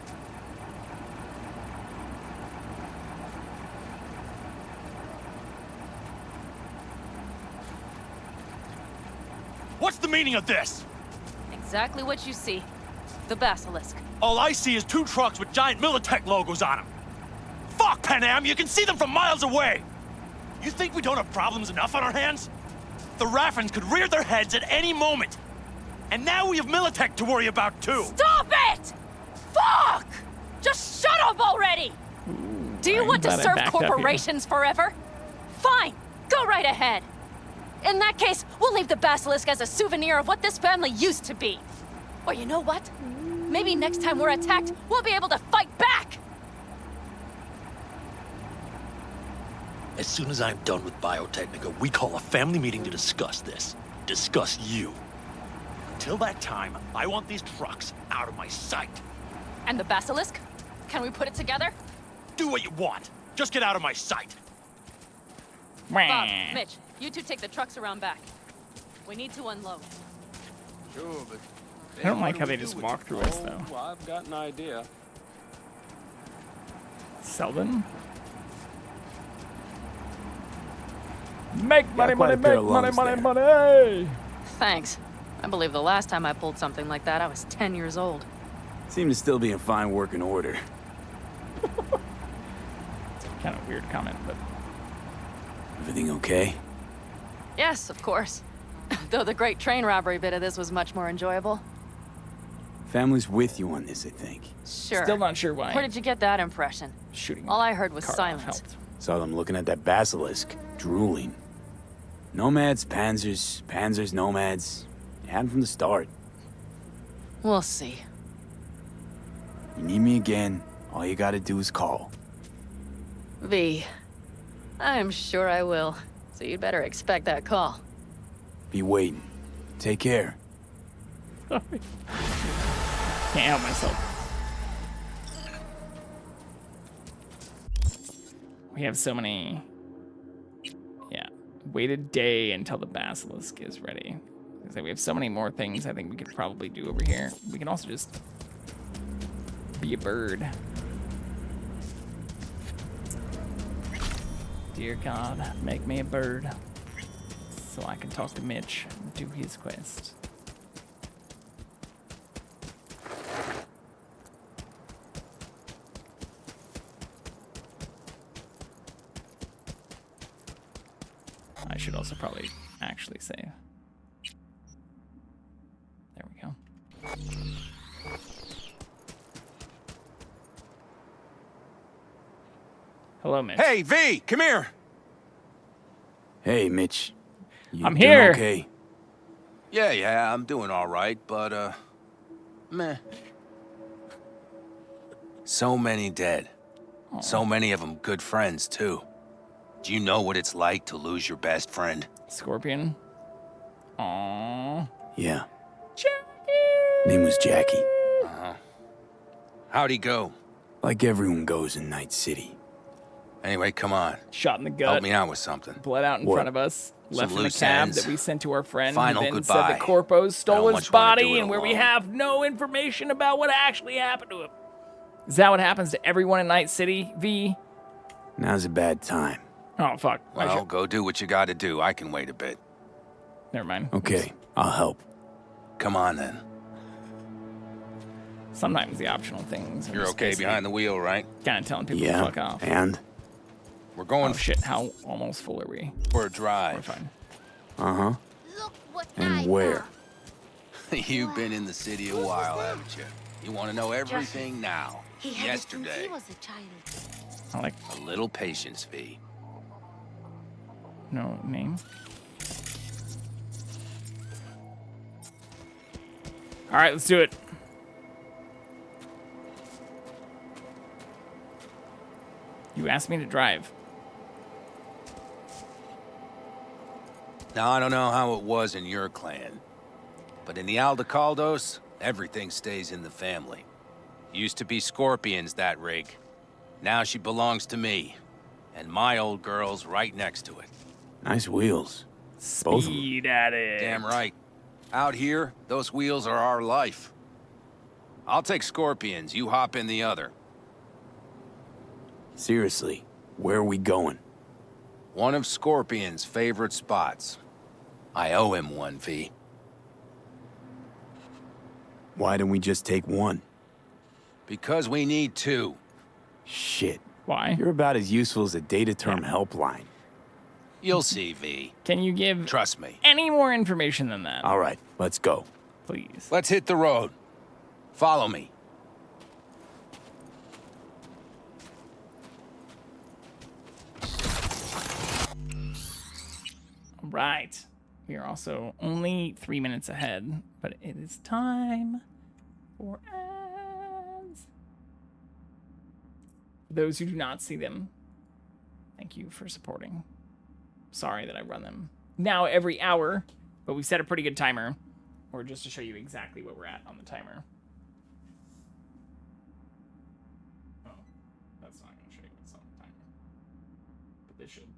What's the meaning of this? Exactly what you see. The Basilisk. All I see is 2 trucks with giant Militech logos on them. Fuck, Pan Am, you can see them from miles away. You think we don't have problems enough on our hands? The Raffens could rear their heads at any moment. And now we have Militech to worry about too. Stop it! Fuck! Just shut up already! Do you want to glad I serve backed up here. corporations forever? Fine, go right ahead. In that case, we'll leave the Basilisk as a souvenir of what this family used to be. Or you know what? Maybe next time we're attacked, we'll be able to fight back! As soon as I'm done with Biotechnica, we call a family meeting to discuss this. Discuss you. Till that time, I want these trucks out of my sight. And the Basilisk? Can we put it together? Do what you want. Just get out of my sight. Bob, Mitch, you two take the trucks around back. We need to unload. Sure, but... I don't like how they just walk through us, though. Oh, I've got an idea. Sell them? Make money, quite money, a pair make of money, lungs money, there. money. Thanks. I believe the last time I pulled something like that, I was 10 years old. Seem to still be in fine working order. Kind of weird comment, but Everything okay? Yes, of course. Though the great train robbery bit of this was much more enjoyable. Family's with you on this, I think. Sure. still not sure why. Where did you get that impression? Shooting. All I heard was car off silence. helped. Saw them looking at that basilisk, drooling. Nomads, panzers, panzers, nomads. You had 'em from the start. We'll see. You need me again, all you gotta do is call. V. I'm sure I will. So you'd better expect that call. Be waiting. Take care. Can't help myself. We have so many. Yeah. Wait a day until the basilisk is ready. So we have so many more things I think we could probably do over here. We can also just be a bird. Dear God, make me a bird so I can talk to Mitch and do his quest. I should also probably actually save. There we go. Hello, Mitch. Hey, V, come here. Hey, Mitch. You I'm doing here. Okay. Yeah, I'm doing all right, but, meh. So many dead. So many of them good friends, too. Do you know what it's like to lose your best friend? Scorpion. Aww. Yeah. Jackie! Name was Jackie. Uh-huh. How'd he go? Like everyone goes in Night City. Anyway, come on. Shot in the gut. Help me out with something. Bled out in What? front of us. Some Left in the loose cab ends. that we sent to our friend. Final who then goodbye. said the corpos I stole don't his much wanna do body it and where we alone. have no information about what actually happened to him. Is that what happens to everyone in Night City, V? Now's a bad time. Oh, fuck. Well, go do what you gotta do. I can wait a bit. Never mind. Okay, I'll help. Come on, then. Sometimes the optional things. You're okay behind the wheel, right? Kind of telling people Yeah, to fuck off. and? We're going Oh, shit. How almost full are we? for a We're drive. fine. Uh-huh. And where? You've been in the city a while, haven't you? You want to know everything now. Yesterday. I like A little patience, V. no name. All right, let's do it. You asked me to drive. Now, I don't know how it was in your clan, but in the Aldecaldos, everything stays in the family. Used to be Scorpion's, that rig. Now she belongs to me, and my old girl's right next to it. Nice wheels. Both of them. Speed at it. Damn right. Out here, those wheels are our life. I'll take Scorpion's, you hop in the other. Seriously, where are we going? One of Scorpion's favorite spots. I owe him one, V. Why don't we just take one? Because we need two. Shit. Why? You're about as useful as a data term helpline. You'll see, V. Can you give Trust me. any more information than that, All right, let's go. please? Let's hit the road. Follow me. All right. We are also only 3 minutes ahead, but it is time for ads. For those who do not see them, thank you for supporting. Sorry that I run them now every hour, but we've set a pretty good timer, or just to show you exactly what we're at on the timer. Oh, that's not going to show you what's on the timer, but this should,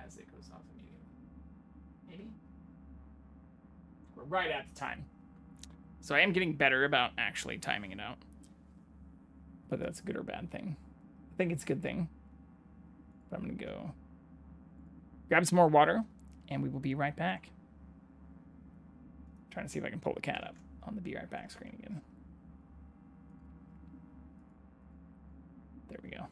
as it goes off immediately. Maybe? We're right at the time. So I am getting better about actually timing it out. Whether that's a good or bad thing. I think it's a good thing. But I'm going to go grab some more water, and we will be right back. Trying to see if I can pull the cat up on the be right back screen again. There we go.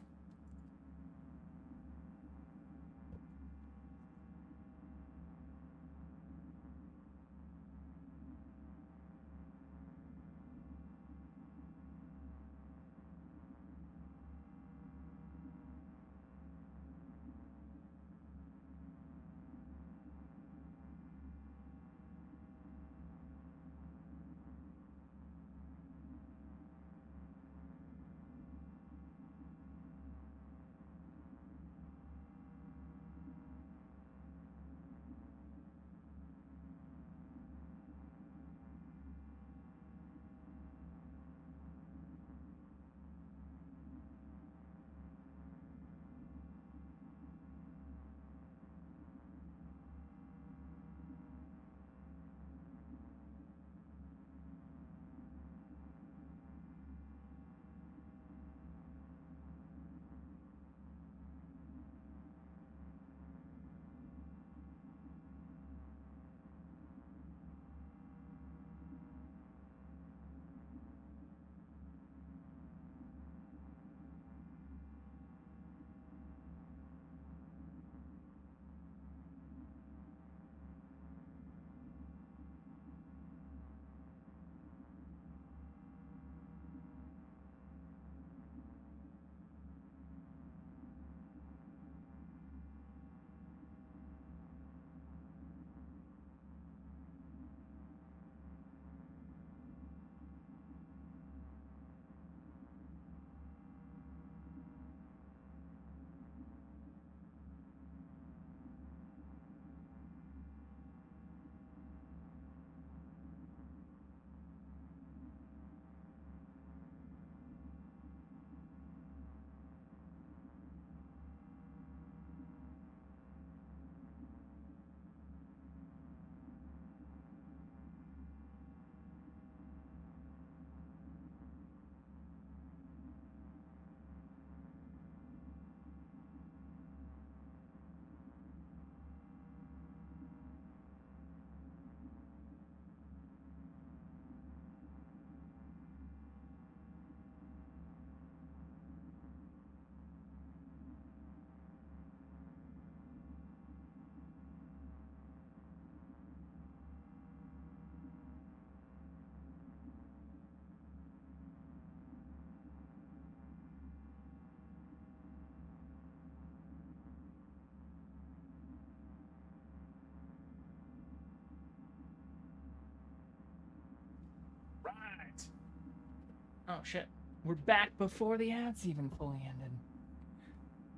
Oh, shit. We're back before the ads even fully ended.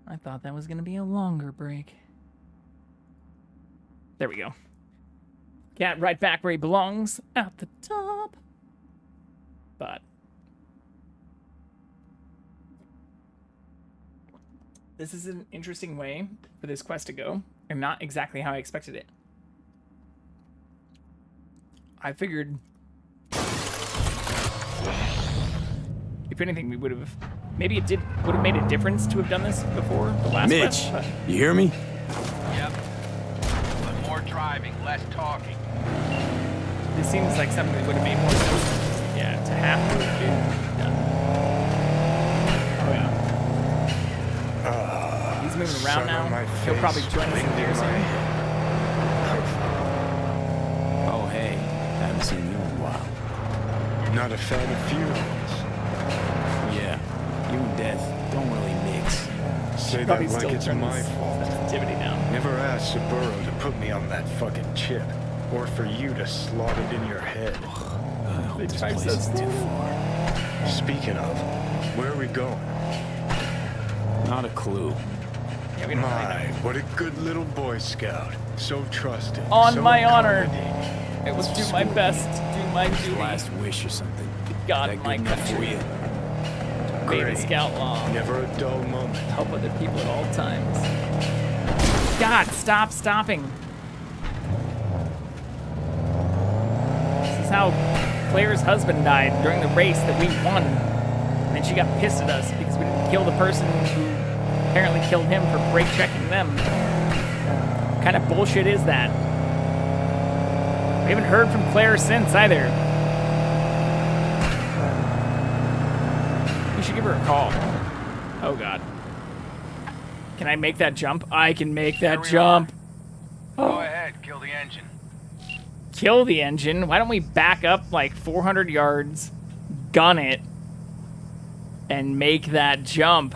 I thought that was going to be a longer break. There we go. Cat right back where he belongs, at the top. But this is an interesting way for this quest to go, and not exactly how I expected it. I figured, if anything, we would have, maybe it would have made a difference to have done this before the last quest. Mitch, you hear me? Yep. But more driving, less talking. This seems like something that would have made more sense. Yeah, to have to do. Oh yeah. He's moving around now. He'll probably join us in there soon. Oh hey, haven't seen you in a while. Not a fan of funerals. Yeah, you and death don't really mix. Say that like it's my fault. Sensitivity down. Never asked Saburo to put me on that fucking chip, or for you to slot it in your head. They tried so too far. Speaking of, where are we going? Not a clue. Yeah, we don't really know. What a good little Boy Scout. So trusting. On so my honor, accommodating. I will do my best to do my duty. Last wish or something. God, That my good enough for country. you? Baby Great. Scout law. Never a dull moment. Help other people at all times. God, stop stopping. This is how Claire's husband died during the race that we won. And then she got pissed at us because we didn't kill the person who apparently killed him for brake checking them. What kind of bullshit is that? We haven't heard from Claire since either. We should give her a call. Oh god. Can I make that jump? I can make that jump. Go ahead, kill the engine. Kill the engine? Why don't we back up like 400 yards, gun it, and make that jump?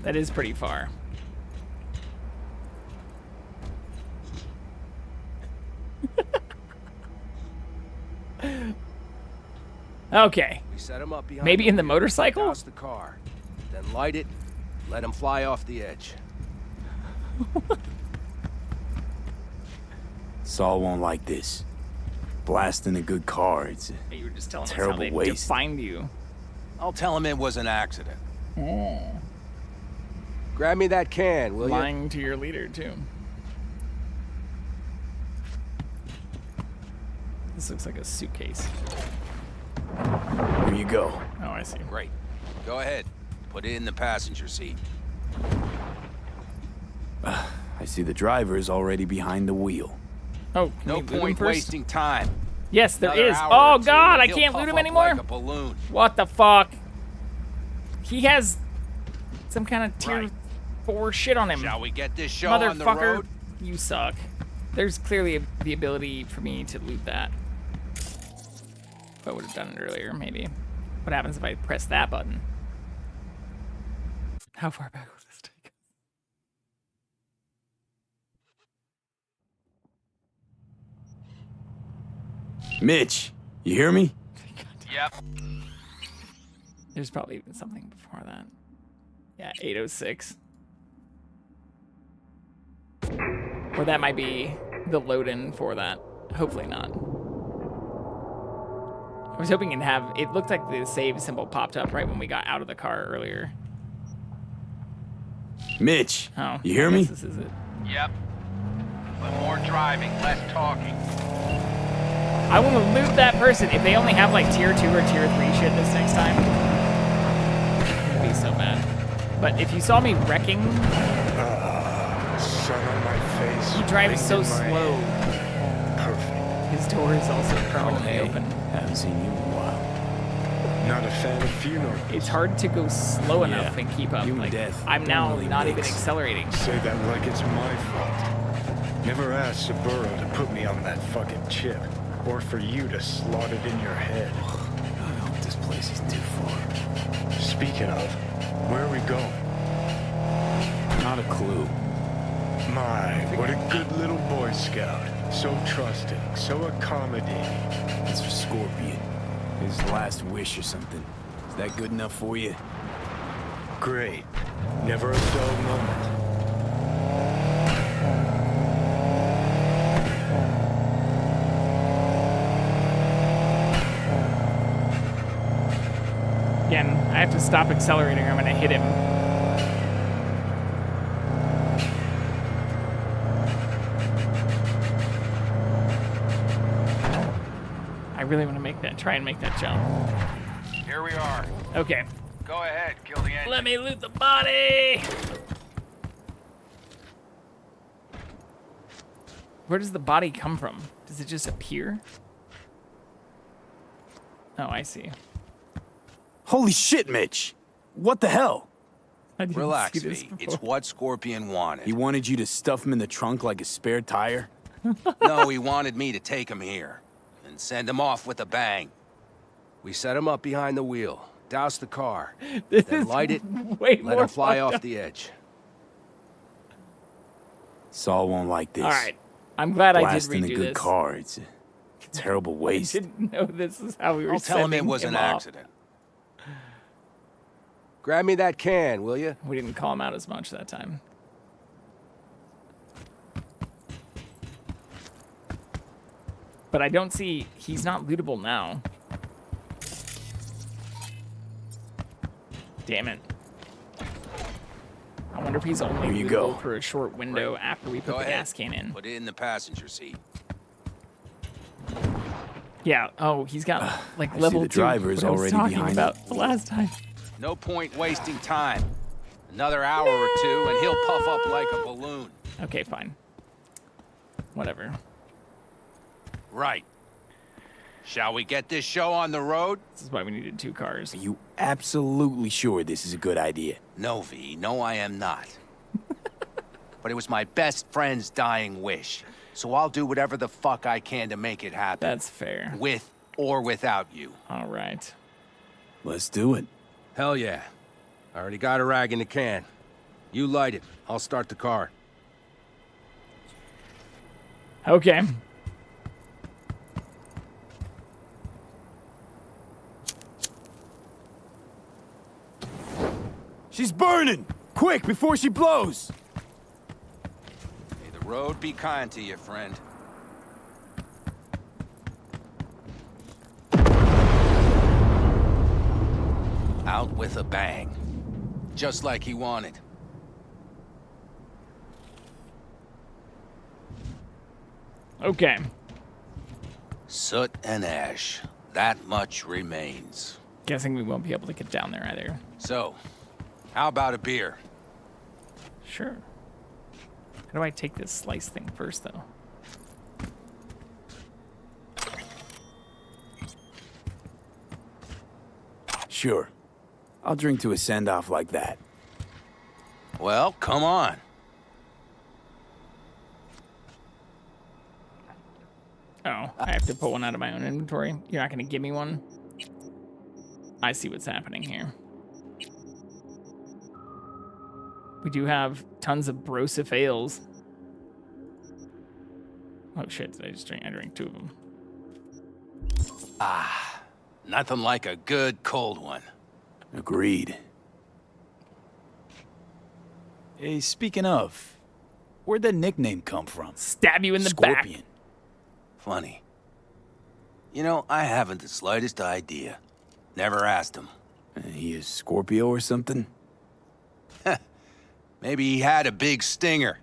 That is pretty far. Okay. We set him up behind maybe in the motorcycle? Douse the car, then light it, let him fly off the edge. Saul won't like this. Blasting a good car, it's a You were just telling terrible us how they waste. defined you. I'll tell him it was an accident. Grab me that can, will you? Lying to your leader, too. This looks like a suitcase. Here you go. Oh, I see. Great. Go ahead. Put it in the passenger seat. I see the driver is already behind the wheel. Oh, no point wasting time. Yes, there Another is. hour Oh or two, god, and I he'll can't puff loot him up anymore. like a balloon. What the fuck? He has some kind of tier Right. 4 shit on him. Shall we get this show on the Motherfucker, road? you suck. There's clearly the ability for me to loot that. If I would have done it earlier, maybe. What happens if I press that button? How far back will this take us? Mitch, you hear me? Yep. There's probably even something before that. Yeah, 806. Or that might be the load-in for that. Hopefully not. I was hoping it'd have... It looked like the save symbol popped up right when we got out of the car earlier. Mitch, Oh, you hear I me? guess this is it. Yep. But more driving, less talking. I want to loot that person. If they only have like tier 2 or tier 3 shit this next time, it'd be so bad. But if you saw me wrecking... Sun on my face. He drives so wind in my slow. hair. Perfect. His door is also permanently open. Haven't seen you in a while. Not a fan of funerals. It's hard to go slow enough and keep up. You and Like, death I'm don't now really not even mix. accelerating. Say that like it's my fault. Never asked Saburo to put me on that fucking chip. Or for you to slot it in your head. I hope this place isn't too far. Speaking of, where are we going? Not a clue. My, what a good little Boy Scout. So trusting, so accommodating. It's for Scorpion. His last wish or something. Is that good enough for you? Great. Never a dull moment. Again, I have to stop accelerating or I'm gonna hit him. I really want to try and make that jump. Here we are. Okay. Go ahead, kill the engine. Let me loot the body! Where does the body come from? Does it just appear? Oh, I see. Holy shit, Mitch! What the hell? I didn't Relax, see this V. before. It's what Scorpion wanted. He wanted you to stuff him in the trunk like a spare tire? No, he wanted me to take him here and send him off with a bang. We set him up behind the wheel, douse the car, This then is light it, way let more him fly fucked off up. the edge. Saul won't like this. All right. I'm glad Blasting I did a redo good this. car, it's a terrible waste. I didn't know this is how we were I'll tell him it sending was an off. accident. Grab me that can, will you? We didn't call him out as much that time. But I don't see... He's not lootable now. Damn it. I wonder if he's only Here you lootable go. for a short window after we put Go the ahead. gas can in. Put it in the passenger seat. Yeah. Oh, he's got like I see level the 2. driver is what I was already talking behind about the last time. No point wasting time. Another hour or two, and he'll puff up like a balloon. Okay, fine. Whatever. Right. Shall we get this show on the road? This is why we needed 2 cars. Are you absolutely sure this is a good idea? No, V. No, I am not. But it was my best friend's dying wish. So I'll do whatever the fuck I can to make it happen. That's fair. With or without you. All right. Let's do it. Hell yeah. I already got a rag in the can. You light it. I'll start the car. Okay. She's burning! Quick, before she blows! May the road be kind to you, friend. Out with a bang. Just like he wanted. Okay. Soot and ash. That much remains. Guessing we won't be able to get down there either. So, how about a beer? Sure. How do I take this slice thing first, though? Sure. I'll drink to a send-off like that. Well, come on. Oh, I have to pull one out of my own inventory. You're not going to give me one? I see what's happening here. We do have tons of Brosif ales. Oh shit, did I just drink? I drank 2 of them. Ah, nothing like a good cold one. Agreed. Hey, speaking of, where'd that nickname come from? Stab you in the Scorpion. back. Funny. You know, I haven't the slightest idea. Never asked him. He is Scorpio or something? Maybe he had a big stinger.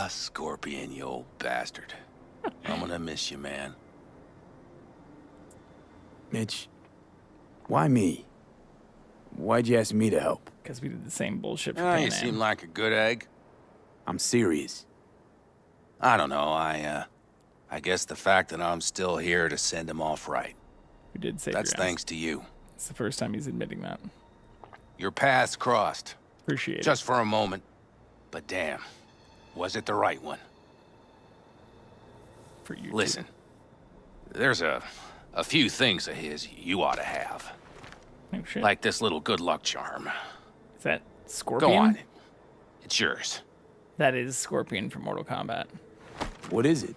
Scorpion, you old bastard. I'm gonna miss you, man. Mitch, why me? Why'd you ask me to help? Because we did the same bullshit for You Pan seem Am. like a good egg. I'm serious. I don't know, I guess the fact that I'm still here to send him off right. We did save That's your ass. thanks to you. It's the first time he's admitting that. Your paths crossed. Appreciate Just for a moment. But damn, was it the right one? For you. Listen, there's a few things of his you ought to have. Oh, shit. Like this little good luck charm. Is that Scorpion? Go on. It's yours. That is Scorpion from Mortal Kombat. What is it?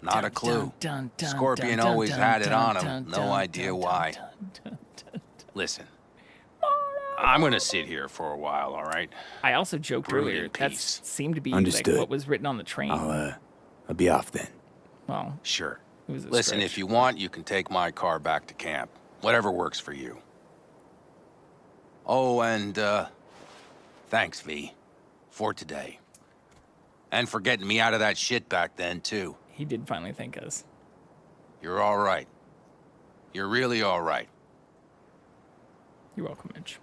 Not a clue. Scorpion always had it on him. No idea why. Listen. I'm gonna sit here for a while, all right? I also joked Brood earlier. in That peace. seemed to be Understood. like what was written on the train. I'll be off then. Well, Sure. it was a Listen, stretch. if you want, you can take my car back to camp. Whatever works for you. Oh, and, thanks, V. For today. And for getting me out of that shit back then, too. He did finally thank us. You're all right. You're really all right. You're welcome, Mitch.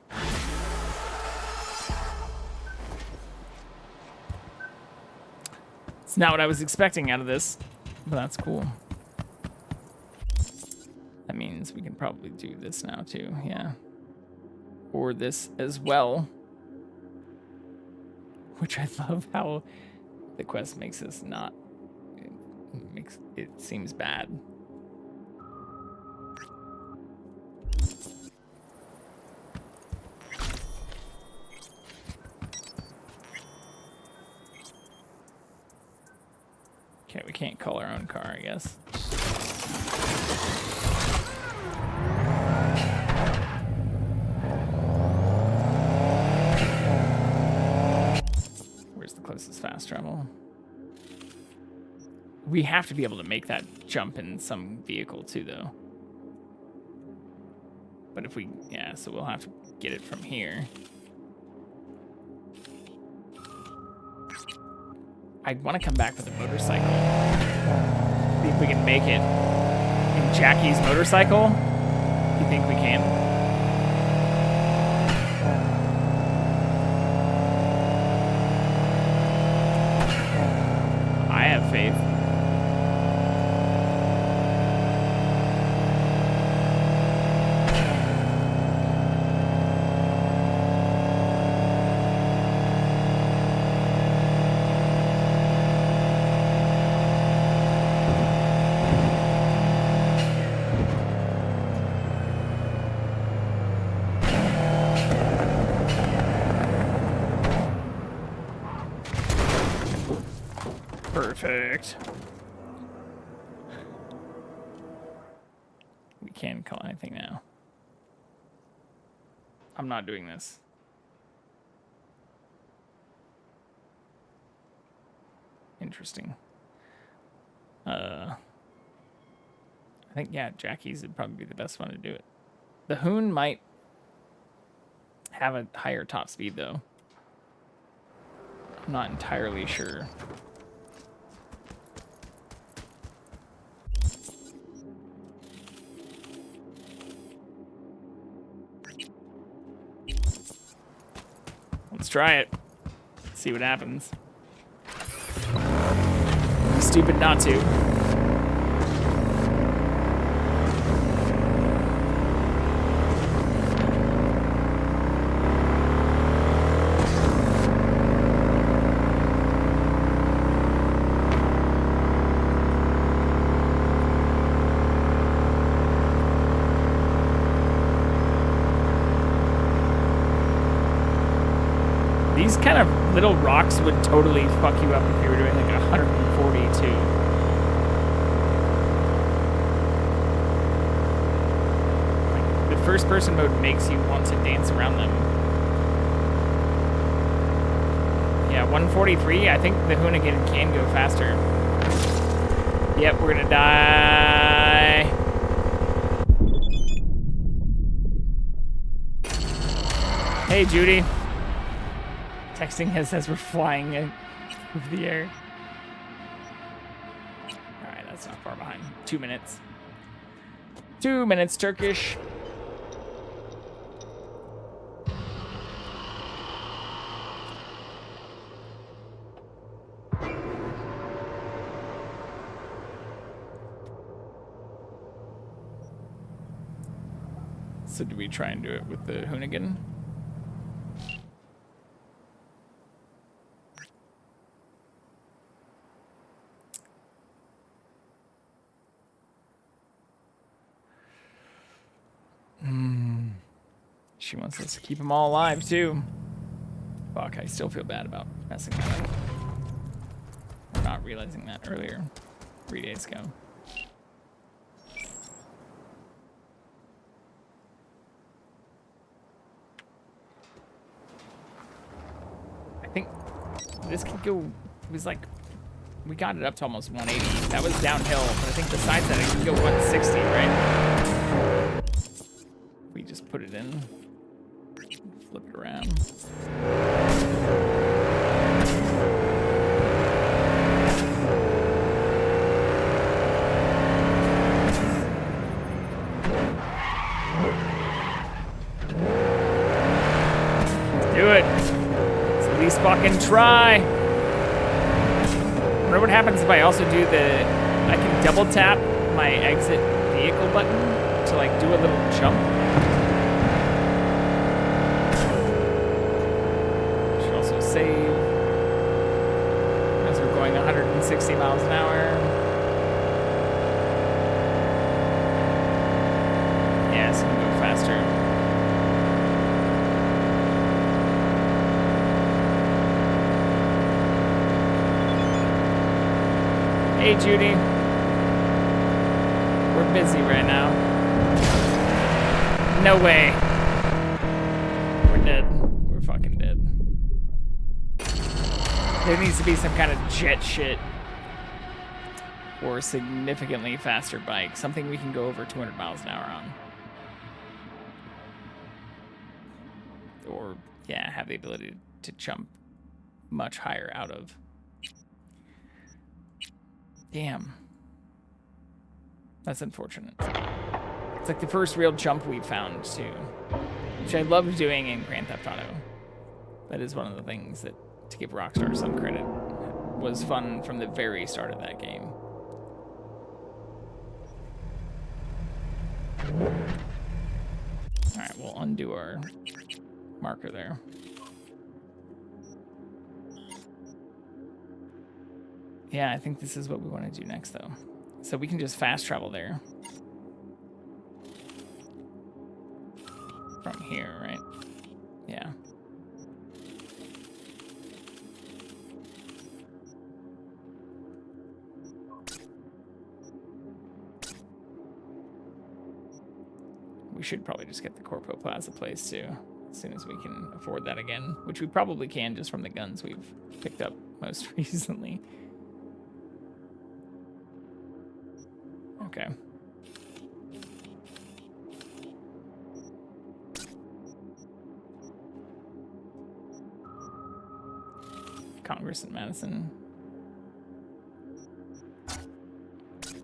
It's not what I was expecting out of this, but that's cool. That means we can probably do this now too, yeah. Or this as well. Which I love how the quest makes us not... It seems bad. Okay, we can't call our own car, I guess. Where's the closest fast travel? We have to be able to make that jump in some vehicle too, though. But if we, yeah, so we'll have to get it from here. I want to come back with a motorcycle. See if we can make it in Jackie's motorcycle. You think we can? I have faith. Perfect. We can't call anything now. I'm not doing this. Interesting. I think, yeah, Jackie's would probably be the best one to do it. The Hoon might have a higher top speed, though. I'm not entirely sure. Let's try it. See what happens. Be stupid not to. These kind of little rocks would totally fuck you up if you were doing like 140 too. Like, the first person mode makes you want to dance around them. Yeah, 143, I think the Hoonigan can go faster. Yep, we're gonna die. Hey, Judy. Texting us as we're flying through the air. All right, that's not far behind. 2 minutes. 2 minutes, Turkish. So do we try and do it with the Hoonigan? She wants us to keep them all alive, too. Fuck, I still feel bad about messing that up. Or not realizing that earlier. 3 days ago. I think this could go... It was like... We got it up to almost 180. That was downhill, but I think besides that, it can go 160, right? We just put it in. Flip it around. Let's do it. Let's at least fucking try. I wonder what happens if I also do the... I can double tap my exit vehicle button to like do a little jump. Save as we're going 160 miles an hour. Yeah, it's gonna go faster. Hey, Judy. We're busy right now. No way. We're dead. We're fucking dead. There needs to be some kind of jet shit or a significantly faster bike, something we can go over 200 miles an hour on. Or, yeah, have the ability to jump much higher out of. Damn. That's unfortunate. It's like the first real jump we've found, too. Which I love doing in Grand Theft Auto. That is one of the things that, to give Rockstar some credit, was fun from the very start of that game. Alright, we'll undo our marker there. Yeah, I think this is what we want to do next, though. So we can just fast travel there. From here, right? Yeah. We should probably just get the Corpo Plaza place, too. As soon as we can afford that again. Which we probably can just from the guns we've picked up most recently. Okay. Congress and Madison.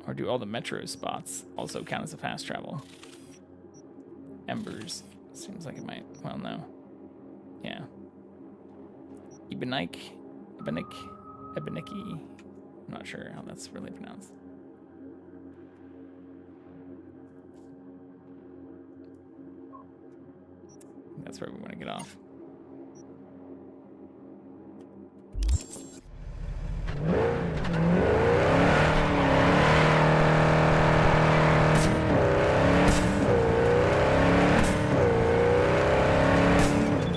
Or do all the metro spots also count as a fast travel? Embers. Seems like it might. Well, no. Yeah. Ebenike. I'm not sure how that's really pronounced. That's where we want to get off.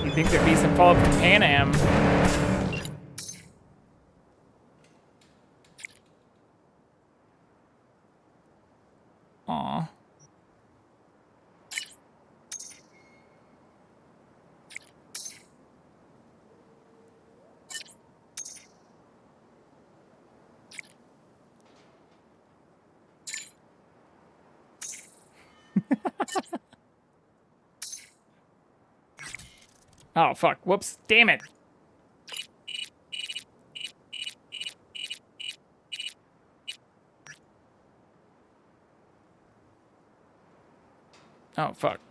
You think there'd be some follow-up from Pan Am? Aw. Oh, fuck. Whoops. Damn it. Oh, fuck.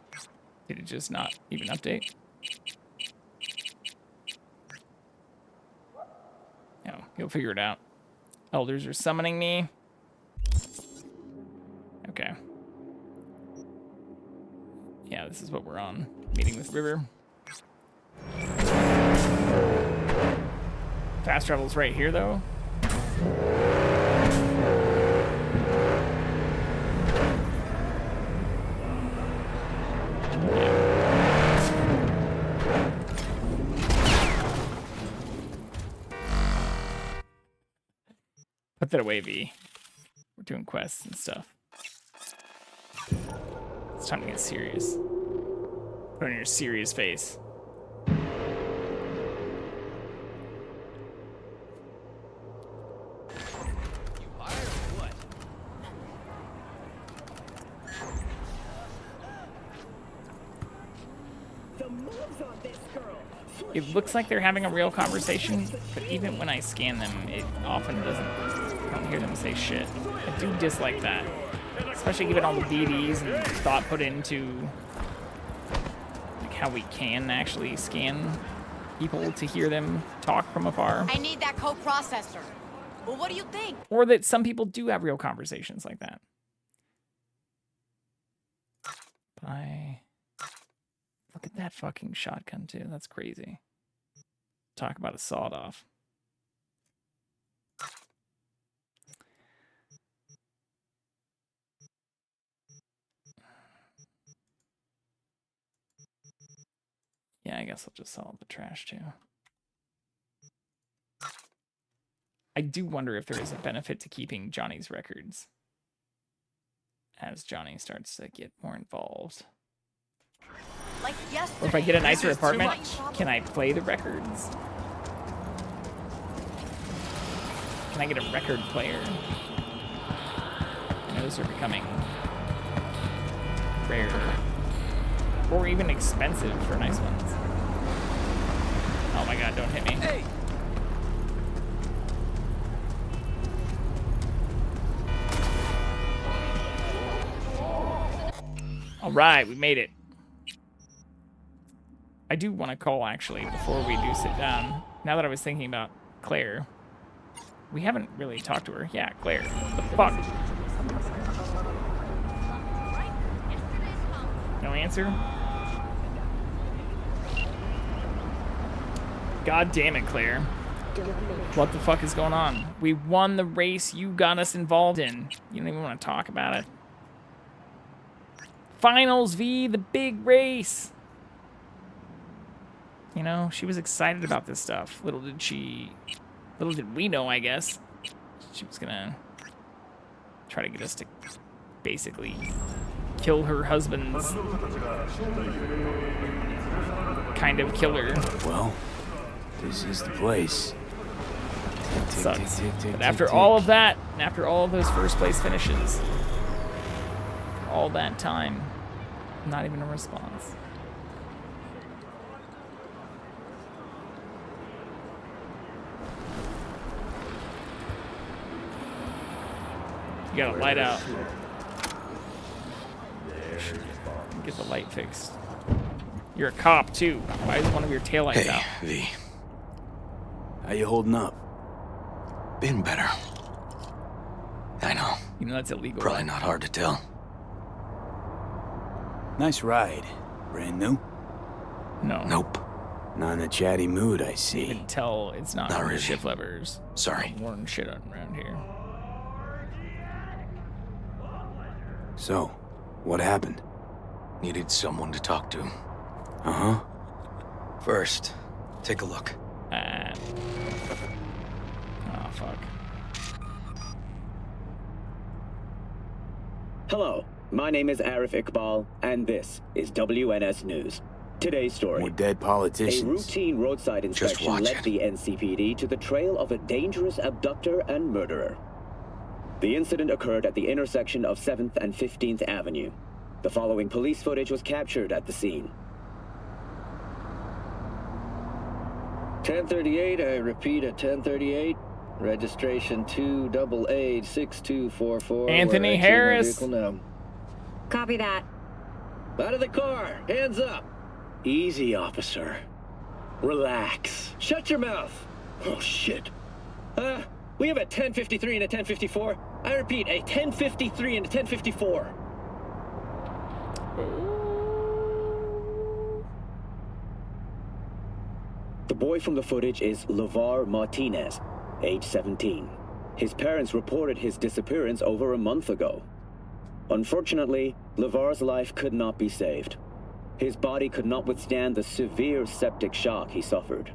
Did it just not even update? No, you'll figure it out. Elders are summoning me. Okay. Yeah, this is what we're on. Meeting with River. Fast travel's right here, though. Put that away, V. We're doing quests and stuff. It's time to get serious. Put on your serious face. It looks like they're having a real conversation, but even when I scan them, it often doesn't. I don't hear them say shit. I do dislike that, especially given all the BDs and thought put into like how we can actually scan people to hear them talk from afar. I need that co-processor. Well, what do you think? Or that some people do have real conversations like that. Bye. Look at that fucking shotgun, too. That's crazy. Talk about a sawed-off. Yeah, I guess I'll just sell the trash, too. I do wonder if there is a benefit to keeping Johnny's records as Johnny starts to get more involved. Like yesterday. Or if I get a nicer apartment, can I play the records? Can I get a record player? I know those are becoming rare. Or even expensive for nice ones. Oh my god, don't hit me. Hey. All right, we made it. I do want to call, actually, before we do sit down. Now that I was thinking about Claire. We haven't really talked to her. Yeah, Claire. The fuck? No answer? God damn it, Claire. What the fuck is going on? We won the race you got us involved in. You don't even want to talk about it. Finals V, the big race. You know, she was excited about this stuff. Little did we know, I guess. She was gonna try to get us to basically kill her husband's kind of killer. Well, this is the place. Sucks. But after all of that, and after all of those first place finishes, all that time, not even a response. You gotta light out. Get the light fixed. You're a cop too. Why is one of your taillights out? V. How you holding up? Been better. I know. You know that's illegal. Probably not hard to tell. Nice ride. Brand new? No. Nope. Not in a chatty mood, I see. You can tell it's not Not really really. shift levers. Sorry. Worn shit around here. So, what happened? Needed someone to talk to. Uh-huh. First, take a look. Oh, fuck. Hello, my name is Arif Iqbal, and this is WNS News. Today's story. More dead politicians. A routine roadside inspection led the NCPD to the trail of a dangerous abductor and murderer. The incident occurred at the intersection of 7th and 15th Avenue. The following police footage was captured at the scene. 1038, I repeat at 1038. Registration 2886244. Anthony Harris. Now. Copy that. Out of the car. Hands up. Easy, officer. Relax. Shut your mouth. Oh, shit. We have a 1053 and a 1054. I repeat, a 1053 and a 1054. The boy from the footage is LeVar Martinez, age 17. His parents reported his disappearance over a month ago. Unfortunately, LeVar's life could not be saved. His body could not withstand the severe septic shock he suffered.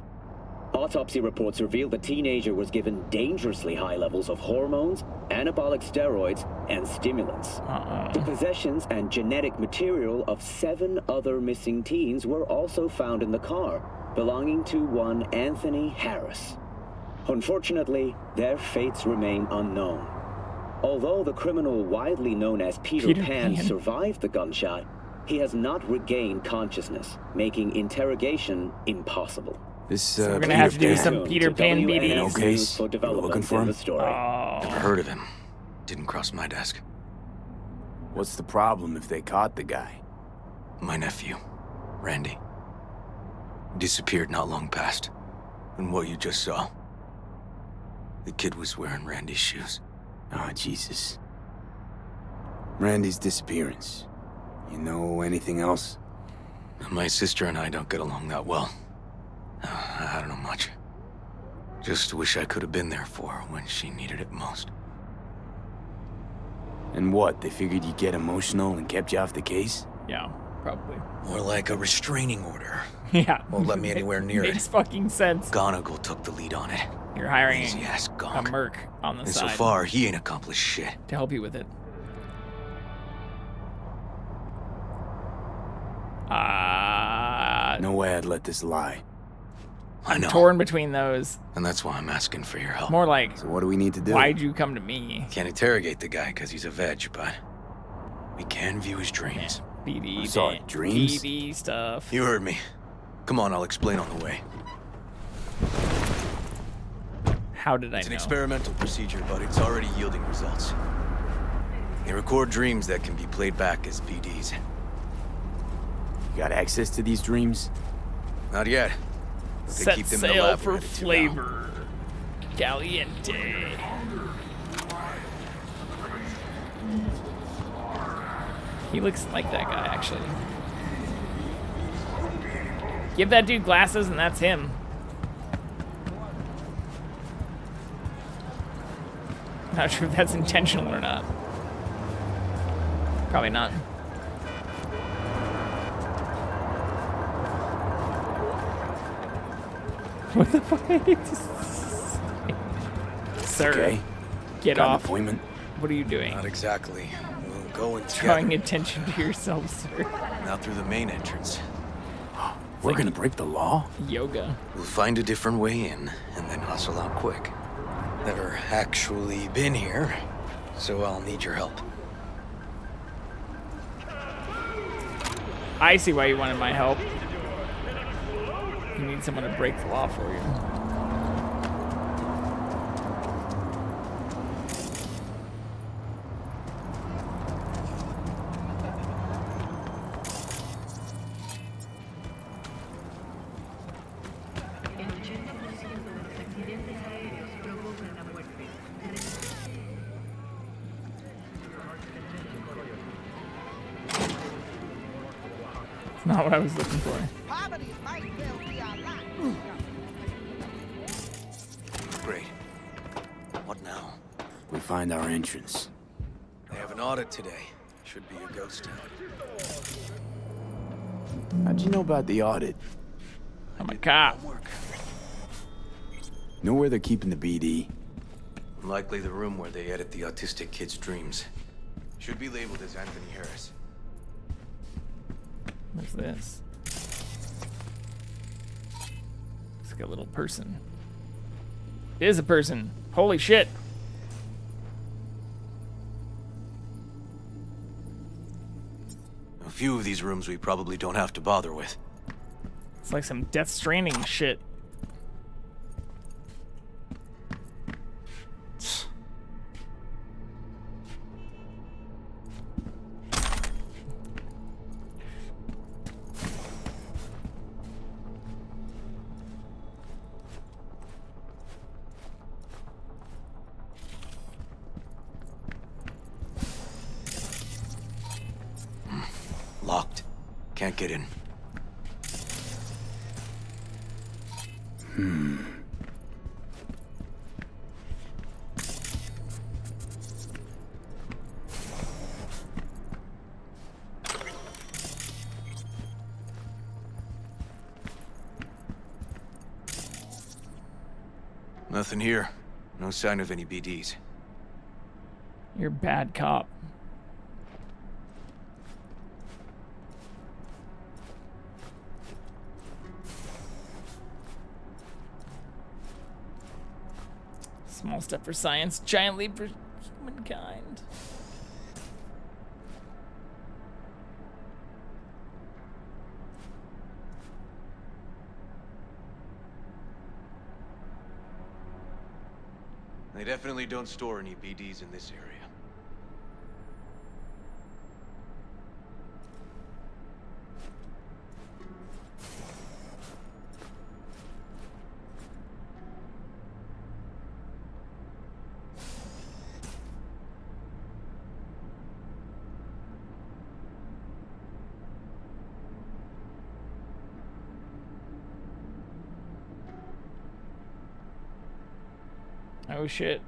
Autopsy reports revealed the teenager was given dangerously high levels of hormones, anabolic steroids, and stimulants. The possessions and genetic material of 7 other missing teens were also found in the car, belonging to one Anthony Harris. Unfortunately, their fates remain unknown. Although the criminal widely known as Peter Pan survived the gunshot, he has not regained consciousness, making interrogation impossible. This, So we're gonna have to do some Peter Pan BDs. No case. For Looking for him? Never heard of him. Didn't cross my desk. What's the problem if they caught the guy? My nephew, Randy. Disappeared not long past. And what you just saw. The kid was wearing Randy's shoes. Oh, Jesus. Randy's disappearance. You know anything else? My sister and I don't get along that well. I don't know much. Just wish I could have been there for her when she needed it most. And what, they figured you'd get emotional and kept you off the case? Yeah, probably. More like a restraining order. Yeah. Won't let me anywhere near it. Makes fucking sense. Gonigal took the lead on it. You're hiring Lazy-ass a gonk. merc on the And side. so far, he ain't accomplished shit. To help you with it. No way I'd let this lie. I know. Torn between those. And that's why I'm asking for your help. More like, So what do we need to do? why'd you come to me? Can't interrogate the guy because he's a veg, but we can view his dreams. BD, Sorry, dreams? BD stuff. You heard me. Come on, I'll explain on the way. How did I It's an know? experimental procedure, but it's already yielding results. They record dreams that can be played back as PDs. You got access to these dreams? Not yet. But they Set keep them in the sail lab for ready to go. flavor. Caliente. He looks like that guy, actually. Give that dude glasses and that's him. Not sure if that's intentional or not. Probably not. What the fuck? Sir, Okay. get Got an off. appointment? What are you doing? Not exactly. We'll go in together. Drawing attention to yourself, sir. Now through the main entrance. We're gonna break the law? Yoga. We'll find a different way in, and then hustle out quick. Never actually been here, so I'll need your help. I see why you wanted my help. You need someone to break the law for you. Not what I was looking for. Great. What now? We find our entrance. They have an audit today. Should be a ghost town. How'd you know about the audit? I'm a cop. Know where they're keeping the BD? Likely the room where they edit the autistic kid's dreams. Should be labeled as Anthony Harris. What's this? It's like a little person. It is a person. Holy shit. A few of these rooms we probably don't have to bother with. It's like some Death Stranding shit. Locked. Can't get in. Nothing here. No sign of any BDs. You're a bad cop. Small step for science, giant leap for humankind. They definitely don't store any BDs in this area. Oh shit.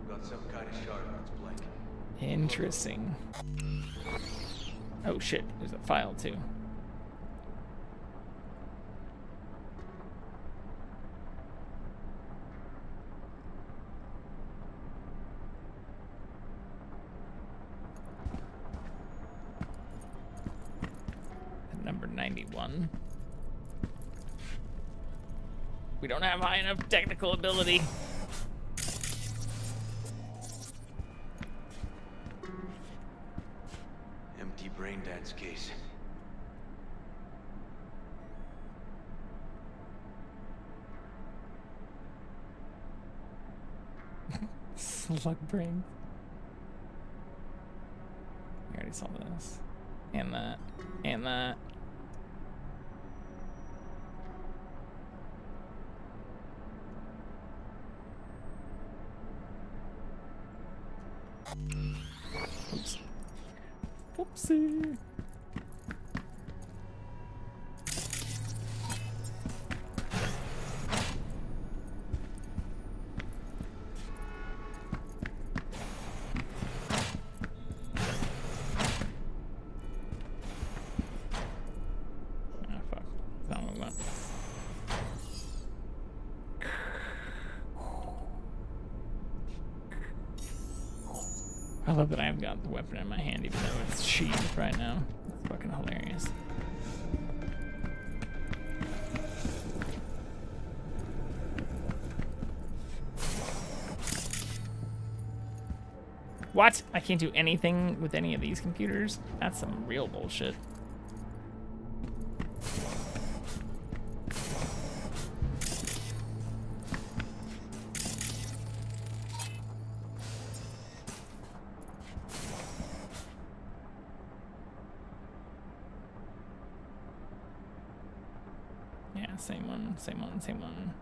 Got some kind of shard that's blank. Interesting. Oh shit, there's a file too. Number 91. We don't have high enough technical ability. Empty brain dance case. Luck brain. We already saw this. And that. And that. Oops. Whoopsie. I love that I have got the weapon in my hand even though it's sheathed right now. It's fucking hilarious. What? I can't do anything with any of these computers? That's some real bullshit. Yeah, same one, same one, same one.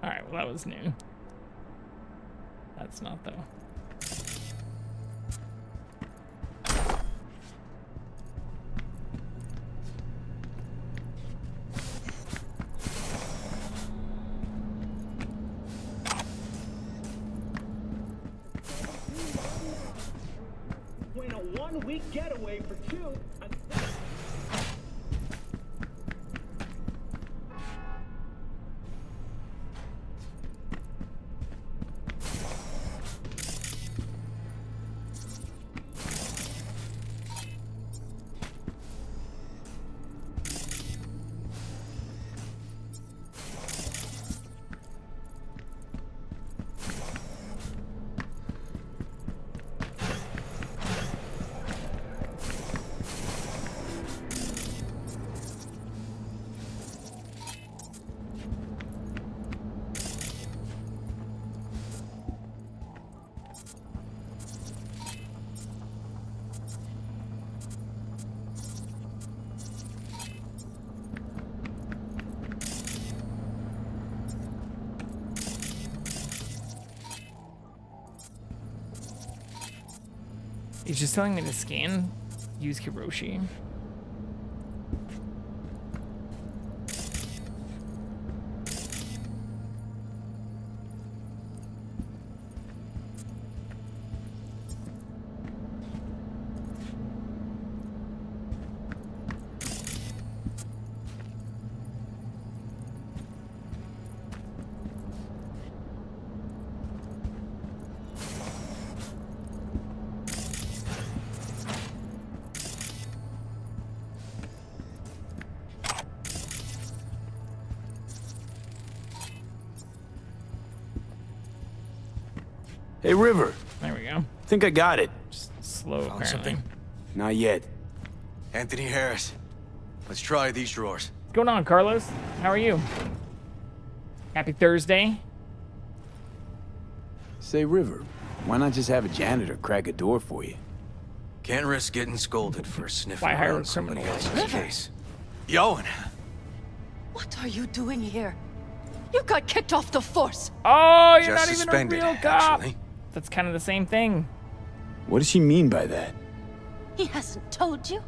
Alright, well that was new. That's not though. When a 1-week getaway for two. He's just telling me to scan, use Kiroshi. Hey, River. There we go. Think I got it. Just slow, Found apparently. something? Not yet. Anthony Harris. Let's try these drawers. What's going on, Carlos? How are you? Happy Thursday. Say, River, why not just have a janitor crack a door for you? Can't risk getting scolded for sniffing Why hire a around somebody criminal? else's case. Yoan! What are you doing here? You got kicked off the force. Oh, you're Just not even a suspended, real cop. actually. That's kind of the same thing. What does she mean by that? He hasn't told you?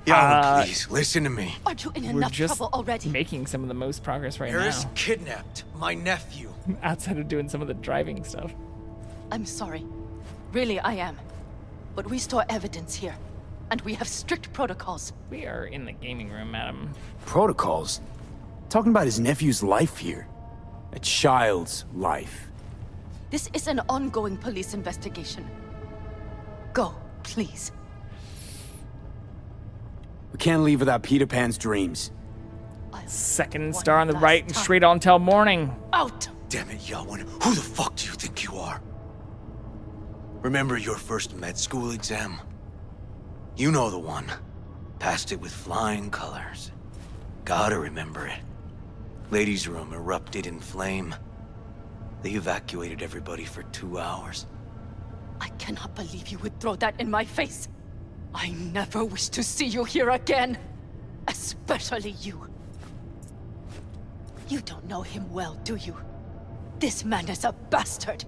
Yoan, please, listen to me. Are you in We're enough just trouble already? making some of the most progress right Harris now. kidnapped my nephew. Outside of doing some of the driving stuff. I'm sorry. Really, I am. But we store evidence here. And we have strict protocols. We are in the gaming room, madam. Protocols? Talking about his nephew's life here. A child's life. This is an ongoing police investigation. Go, please. We can't leave without Peter Pan's dreams. Second star on the right and straight on till morning. Out! Damn it, Yawen. Who the fuck do you think you are? Remember your first med school exam? You know the one. Passed it with flying colors. Gotta remember it. Ladies' room erupted in flame. They evacuated everybody for 2 hours. I cannot believe you would throw that in my face. I never wish to see you here again. Especially you. You don't know him well, do you? This man is a bastard.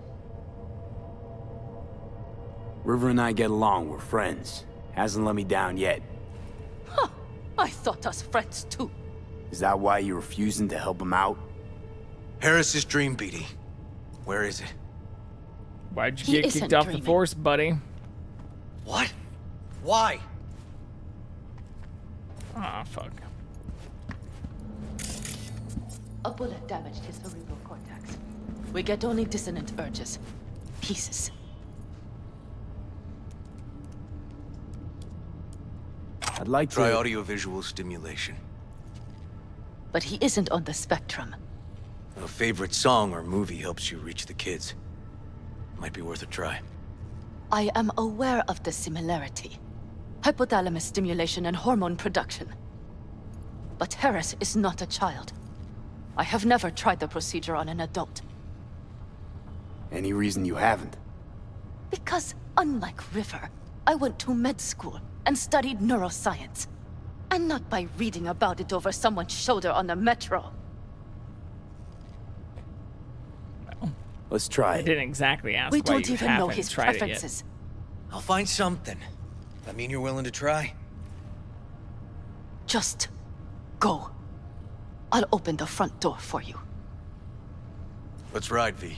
River and I get along, we're friends. Hasn't let me down yet. Huh. I thought us friends too. Is that why you're refusing to help him out? Harris's dream, BD. Where is it? Why'd you get kicked off the force, buddy? What? Why? Ah, fuck. A bullet damaged his cerebral cortex. We get only dissonant urges. Pieces. I'd like to... Try audiovisual stimulation. But he isn't on the spectrum. A favorite song or movie helps you reach the kids. Might be worth a try. I am aware of the similarity. Hypothalamus stimulation and hormone production. But Harris is not a child. I have never tried the procedure on an adult. Any reason you haven't? Because, unlike River, I went to med school and studied neuroscience. And not by reading about it over someone's shoulder on the metro. Let's try it. I didn't exactly ask We why don't you even know haven't his tried it yet. preferences. I'll find something. I mean, you're willing to try? Just go. I'll open the front door for you. Let's ride, V.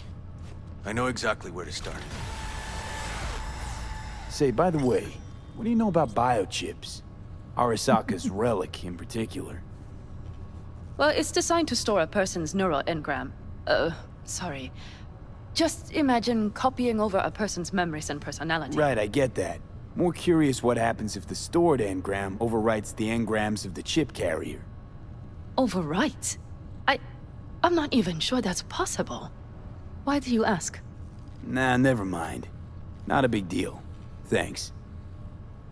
I know exactly where to start. Say, by the way, what do you know about biochips? Arasaka's relic in particular. Well, it's designed to store a person's neural engram. Sorry. Just imagine copying over a person's memories and personality. Right, I get that. More curious what happens if the stored engram overwrites the engrams of the chip carrier. Overwrite? I'm not even sure that's possible. Why do you ask? Nah, never mind. Not a big deal. Thanks.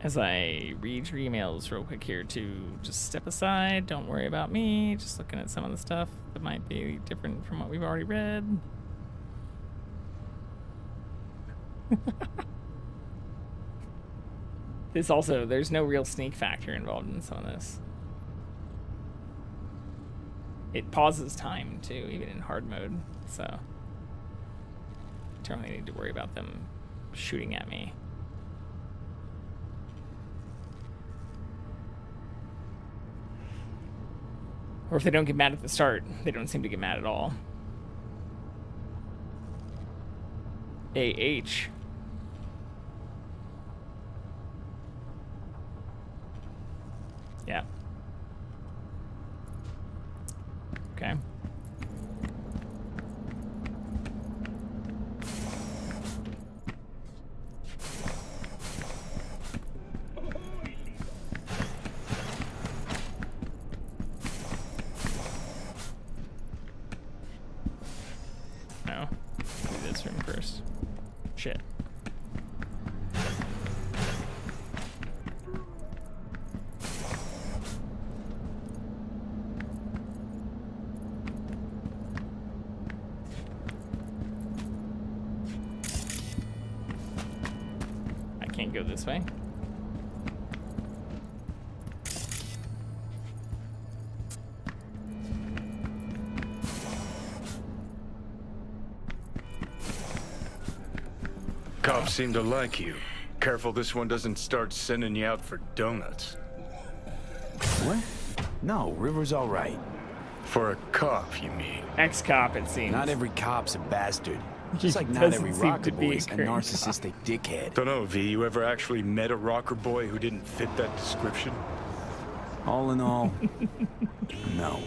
As I read your emails real quick here to just step aside, don't worry about me, just looking at some of the stuff that might be different from what we've already read. This also, there's no real sneak factor involved in some of this. It pauses time too, even in hard mode, so I don't really need to worry about them shooting at me. Or if they don't get mad at the start, they don't seem to get mad at all. AH. Yeah. Okay. No. Do this room first. Shit. I can't go this way. Cops seem to like you. Careful this one doesn't start sending you out for donuts. What? No, River's all right. For a cop, you mean? Ex-cop, it seems. Not every cop's a bastard. Just like He not doesn't every seem to rocker be boy's a current cop. narcissistic dickhead. Don't know, V. You ever actually met a rocker boy who didn't fit that description? All in all, no.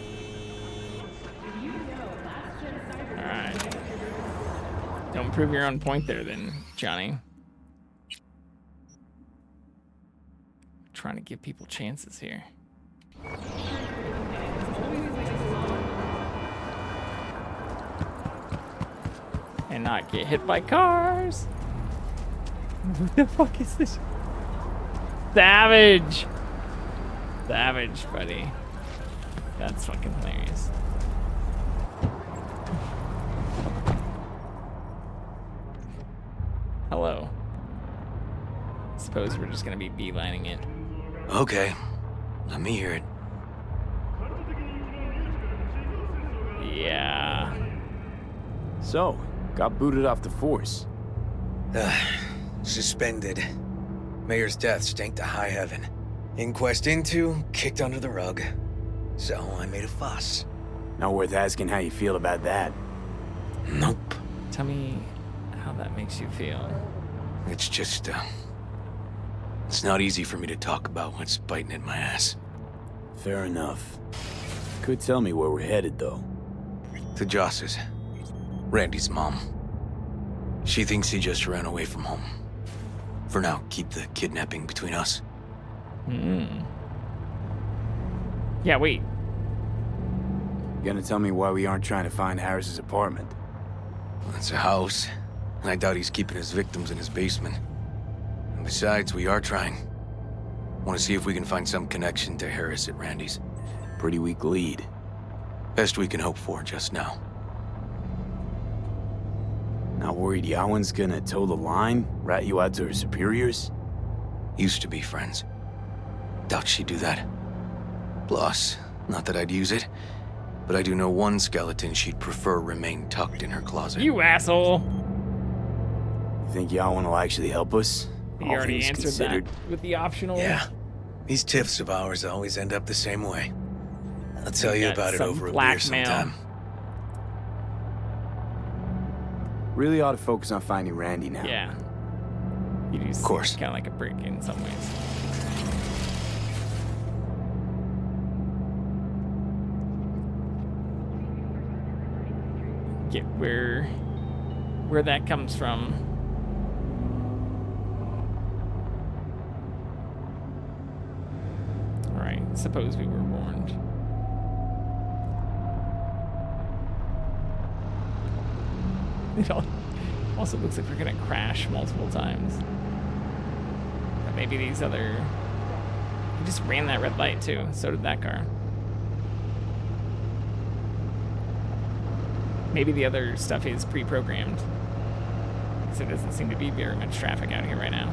Alright. Don't prove your own point there then, Johnny. Trying to give people chances here. And not get hit by cars. What the fuck is this? Savage! Savage, buddy. That's fucking hilarious. Hello. Suppose we're just gonna be beelining it. Okay, let me hear it. Yeah. So, got booted off the force. Suspended. Mayor's death stank to high heaven. Inquest into, kicked under the rug. So I made a fuss. Not worth asking how you feel about that. Nope. Tell me how that makes you feel. It's just, it's not easy for me to talk about what's biting at my ass. Fair enough. Could tell me where we're headed, though. To Joss's. Randy's mom. She thinks he just ran away from home. For now, keep the kidnapping between us. Yeah, wait. You gonna tell me why we aren't trying to find Harris's apartment? It's a house, and I doubt he's keeping his victims in his basement. And besides, we are trying. Want to see if we can find some connection to Harris at Randy's. Pretty weak lead. Best we can hope for just now. Not worried Yawen's gonna toe the line? Rat you out to her superiors? Used to be friends. Doubt she'd do that. Plus, not that I'd use it, but I do know one skeleton she'd prefer remain tucked in her closet. You asshole! You think Yawen will actually help us? You already answered that with the optional. Yeah. These tiffs of ours always end up the same way. I'll tell you about it over a beer sometime. Really ought to focus on finding Randy now. Yeah. You do of course. Kind of like a brick in some ways. Get where that comes from. All right. Suppose we were warned. It also looks like we're gonna crash multiple times. But maybe these other... He just ran that red light too. So did that car. Maybe the other stuff is pre-programmed. Because there doesn't seem to be very much traffic out here right now.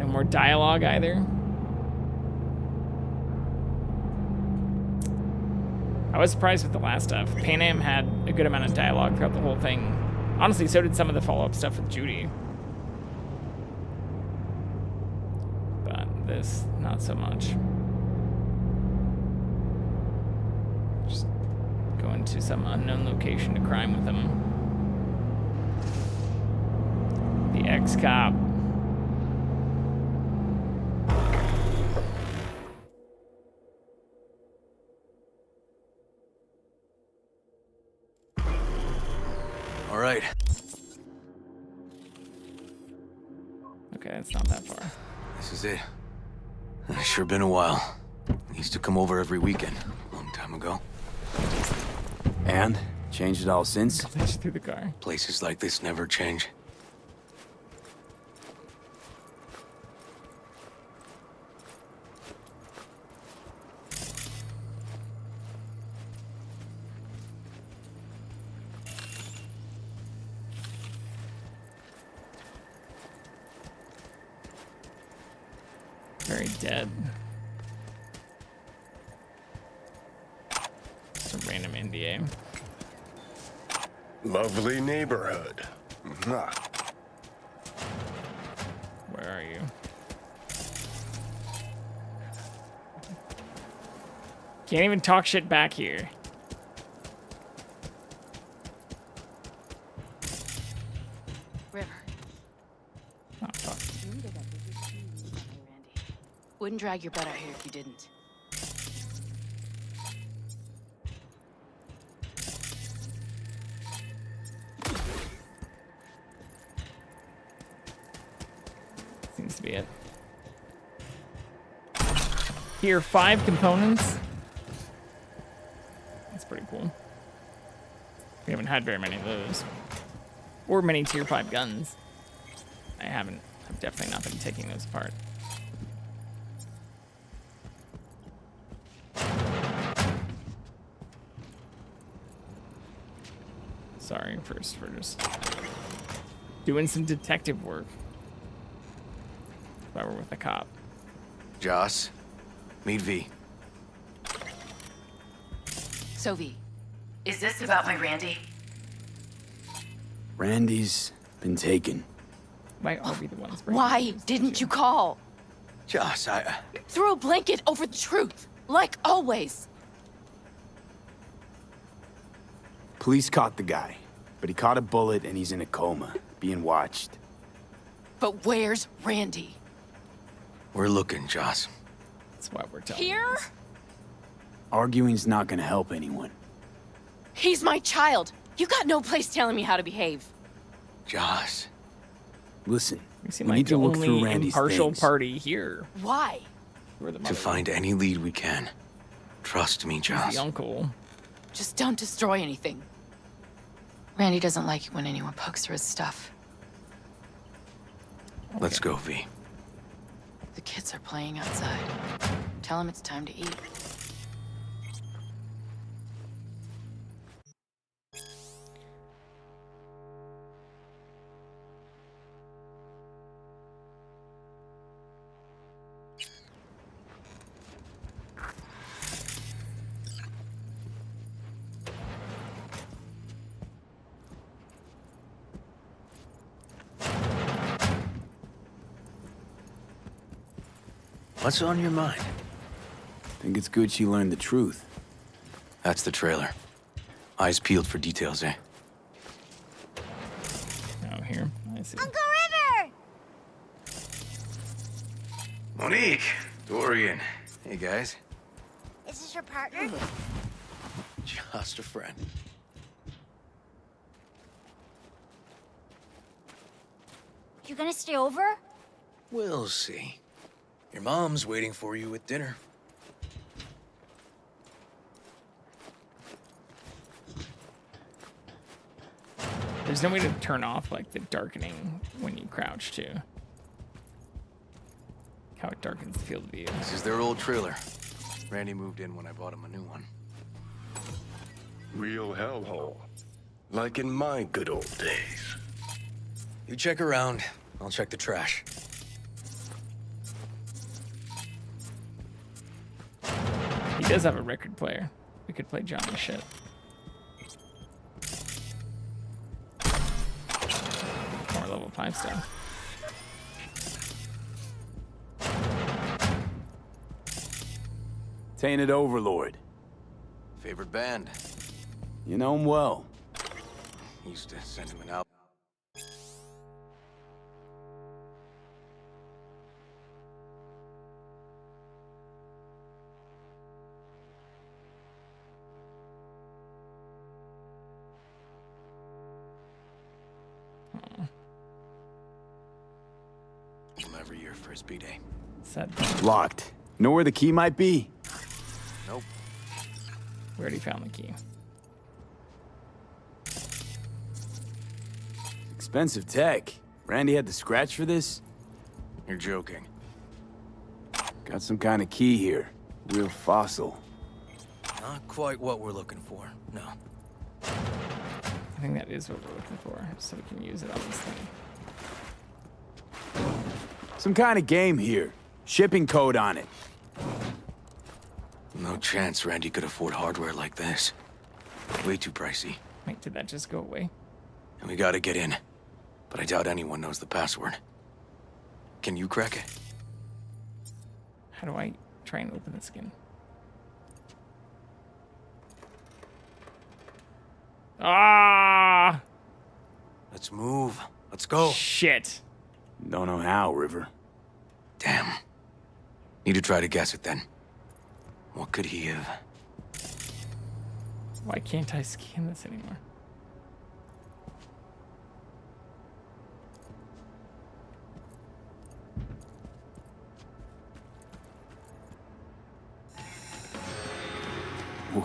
More dialogue either. I was surprised with the last stuff. Pan Am had a good amount of dialogue throughout the whole thing. Honestly, so did some of the follow-up stuff with Judy. But this, not so much. Just going to some unknown location to crime with him. The ex-cop. All right. Okay, it's not that far. This is it. It's sure been a while. I used to come over every weekend, a long time ago. And? Changed it all since? Glitched through the car. Places like this never change. Very dead. Some random NDA. Lovely neighborhood. Mwah. Where are you? Can't even talk shit back here. Wouldn't drag your butt out here if you didn't. Seems to be it. Here, 5 components. That's pretty cool. We haven't had very many of those. Or many tier 5 guns. I've definitely not been taking those apart. Sorry first for just doing some detective work. If I were with a cop. Joss, meet V. So V, is this about my Randy? Randy's been taken. Might all be the ones. Why didn't you call? Joss, Throw a blanket over the truth, like always. Police caught the guy, but he caught a bullet and he's in a coma, being watched. But where's Randy? We're looking, Joss. That's why we're telling Here? Arguing's not gonna help anyone. He's my child. You got no place telling me how to behave. Joss. Listen, we seem we like need to the look only through Randy's impartial things. party here. Why? We're the To mother. find any lead we can. Trust me, He's Joss. the uncle. Just don't destroy anything. Randy doesn't like it when anyone pokes through his stuff. Let's go, V. The kids are playing outside. Tell them it's time to eat. What's on your mind? Think it's good she learned the truth. That's the trailer. Eyes peeled for details, eh? Oh, here. I see. Uncle River! Monique, Dorian. Hey, guys. Is this your partner? Just a friend. You gonna stay over? We'll see. Your mom's waiting for you at dinner. There's no way to turn off like the darkening when you crouch too. How it darkens the field of view. This is their old trailer. Randy moved in when I bought him a new one. Real hellhole. Like in my good old days. You check around, I'll check the trash. He does have a record player. We could play Johnny shit. More level 5 stuff. Tainted Overlord. Favorite band? You know him well. Used to send him an album. Every year for his B-Day. Sad. Locked. Know where the key might be? Nope. We already found the key. Expensive tech. Randy had to scratch for this? You're joking. Got some kind of key here. Real fossil. Not quite what we're looking for, no. I think that is what we're looking for, so we can use it on this thing. Some kind of game here. Shipping code on it. No chance Randy could afford hardware like this. Way too pricey. Wait, did that just go away? And we gotta get in. But I doubt anyone knows the password. Can you crack it? How do I try and open this again? Ah! Let's move. Let's go. Shit. Don't know how, River. Damn. Need to try to guess it then. What could he have? Why can't I scan this anymore?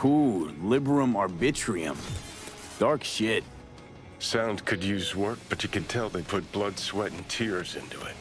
Ooh, Liberum Arbitrium. Dark shit. Sound could use work, but you can tell they put blood, sweat, and tears into it.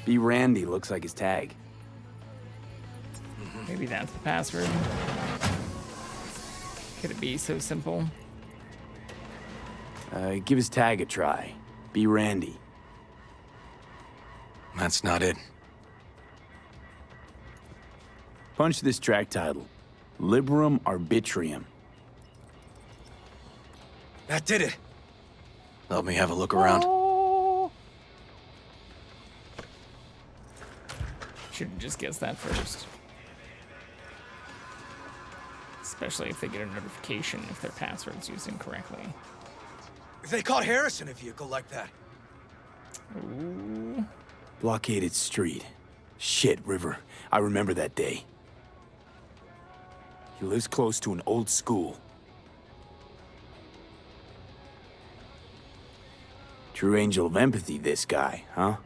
B. Randy looks like his tag. Maybe that's the password. Could it be so simple? Give his tag a try. B. Randy. That's not it. Punch this track title. Liberum Arbitrium. That did it. Let me have a look around. Should have just guessed that first. Especially if they get a notification if their password's used incorrectly. They caught Harris in a vehicle like that. Ooh. Blockaded street. Shit, River. I remember that day. He lives close to an old school. True angel of empathy, this guy, huh?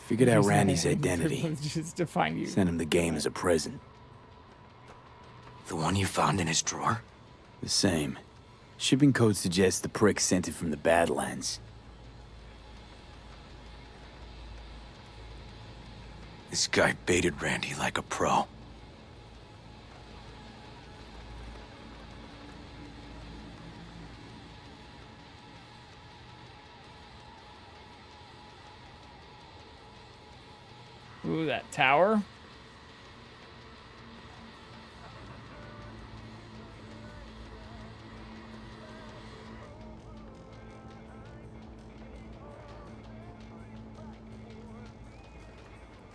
Figured out Randy's identity. Just to find you. Sent him the game as a present. The one you found in his drawer? The same. Shipping code suggests the prick sent it from the Badlands. This guy baited Randy like a pro. Ooh, that tower.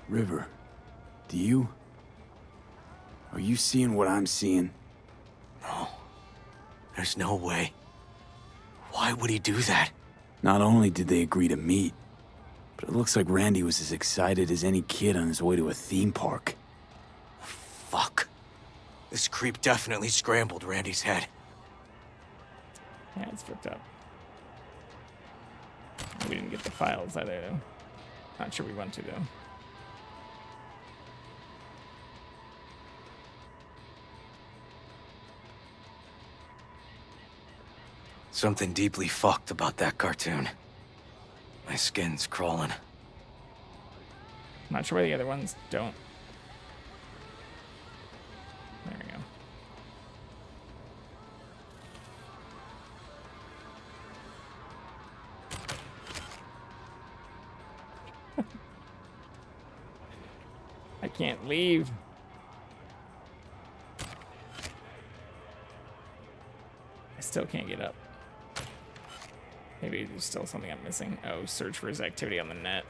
River, do you? Are you seeing what I'm seeing? No. There's no way. Why would he do that? Not only did they agree to meet, but it looks like Randy was as excited as any kid on his way to a theme park. Fuck. This creep definitely scrambled Randy's head. Yeah, it's fucked up. We didn't get the files either, though. Not sure we want to, though. Something deeply fucked about that cartoon. My skin's crawling. Not sure why the other ones don't. There we go. I can't leave. I still can't get up. Maybe there's still something I'm missing. Oh, search for his activity on the net.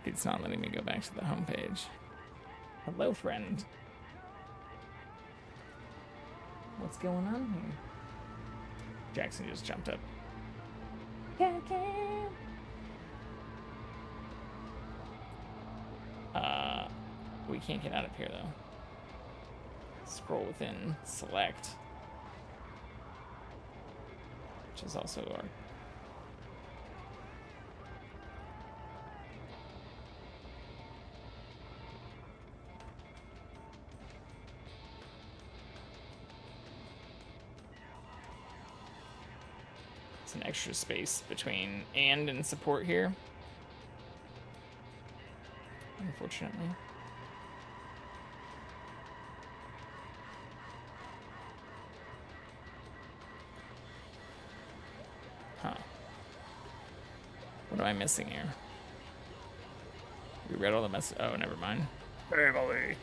It's not letting me go back to the homepage. Hello, friend. What's going on here? Jackson just jumped up. CatCam. We can't get out of here though. Scroll within, select. which is also our. It's an extra space between and support here. Unfortunately. Huh. What am I missing here? We read all the mess. Oh, never mind. Family.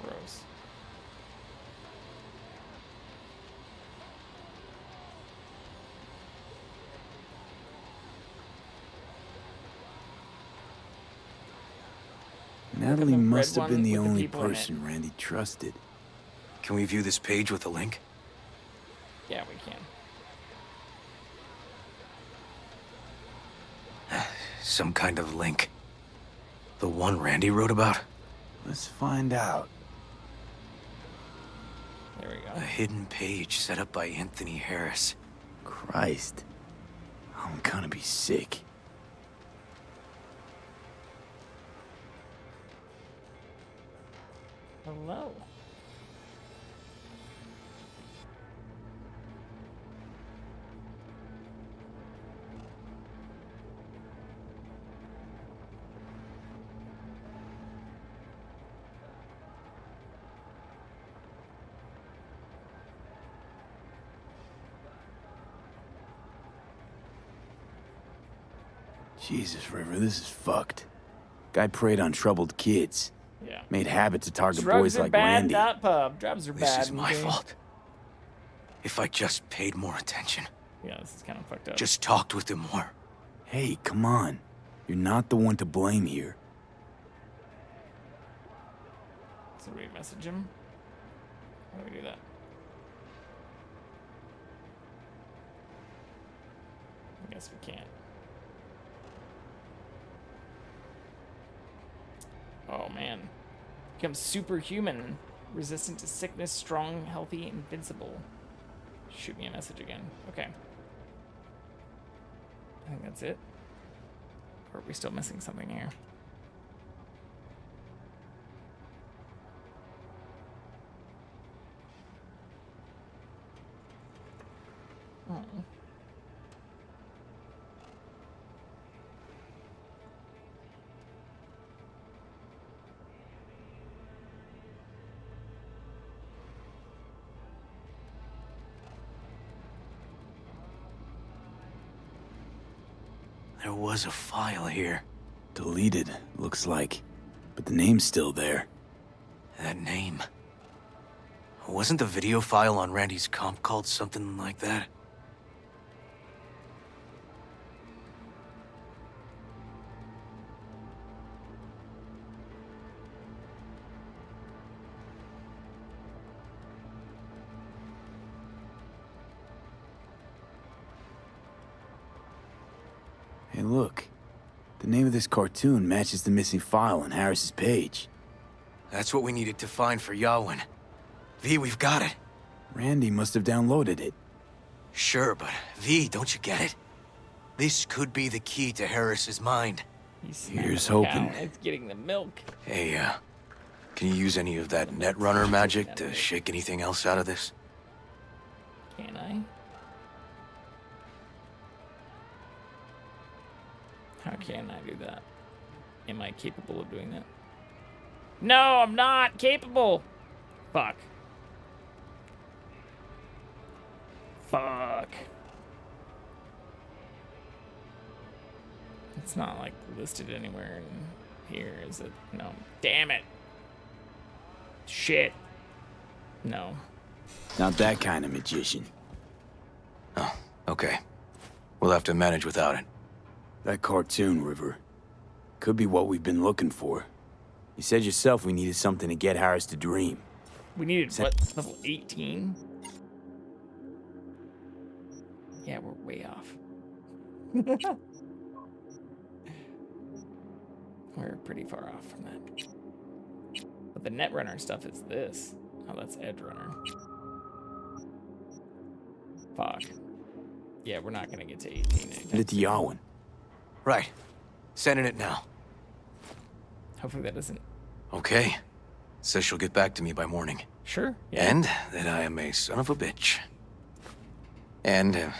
Gross. Natalie must have been the only person Randy trusted. Can we view this page with a link? Yeah, we can. Some kind of link. The one Randy wrote about? Let's find out. There we go. A hidden page set up by Anthony Harris. Christ. I'm gonna be sick. Hello. Jesus, River, this is fucked. Guy preyed on troubled kids. Yeah. Made habit to target Drugs boys are like bad, Randy. Not pub. Drugs are This bad. is my okay? fault. If I just paid more attention. Yeah, this is kind of fucked up. Just talked with him more. Hey, come on. You're not the one to blame here. So we message him. How do we do that? I guess we can't. Oh man. Becomes superhuman. Resistant to sickness, strong, healthy, invincible. Shoot me a message again. Okay. I think that's it. Or are we still missing something here? Oh. There was a file here. Deleted, looks like. But the name's still there. That name. Wasn't the video file on Randy's comp called something like that? Hey, look. The name of this cartoon matches the missing file on Harris's page. That's what we needed to find for Yawin. V, we've got it. Randy must have downloaded it. Sure, but V, don't you get it? This could be the key to Harris's mind. Here's hoping. It's getting the milk. Hey, can you use any of that Netrunner magic to shake anything else out of this? Can I? How can I do that? Am I capable of doing that? No, I'm not capable. Fuck. Fuck. It's not like listed anywhere in here, is it? No. Damn it. Shit. No. Not that kind of magician. Oh, okay. We'll have to manage without it. That cartoon, River. Could be what we've been looking for. You said yourself we needed something to get Harris to dream. We needed, what, level 18? Yeah, we're way off. We're pretty far off from that. But the Netrunner stuff is this. Oh, that's Edge Runner. Fuck. Yeah, we're not gonna get to 18. Send it to Yarwin. Right. Sending it now. Hopefully that doesn't... Okay. Says she'll get back to me by morning. Sure, yeah. And that I am a son of a bitch. And,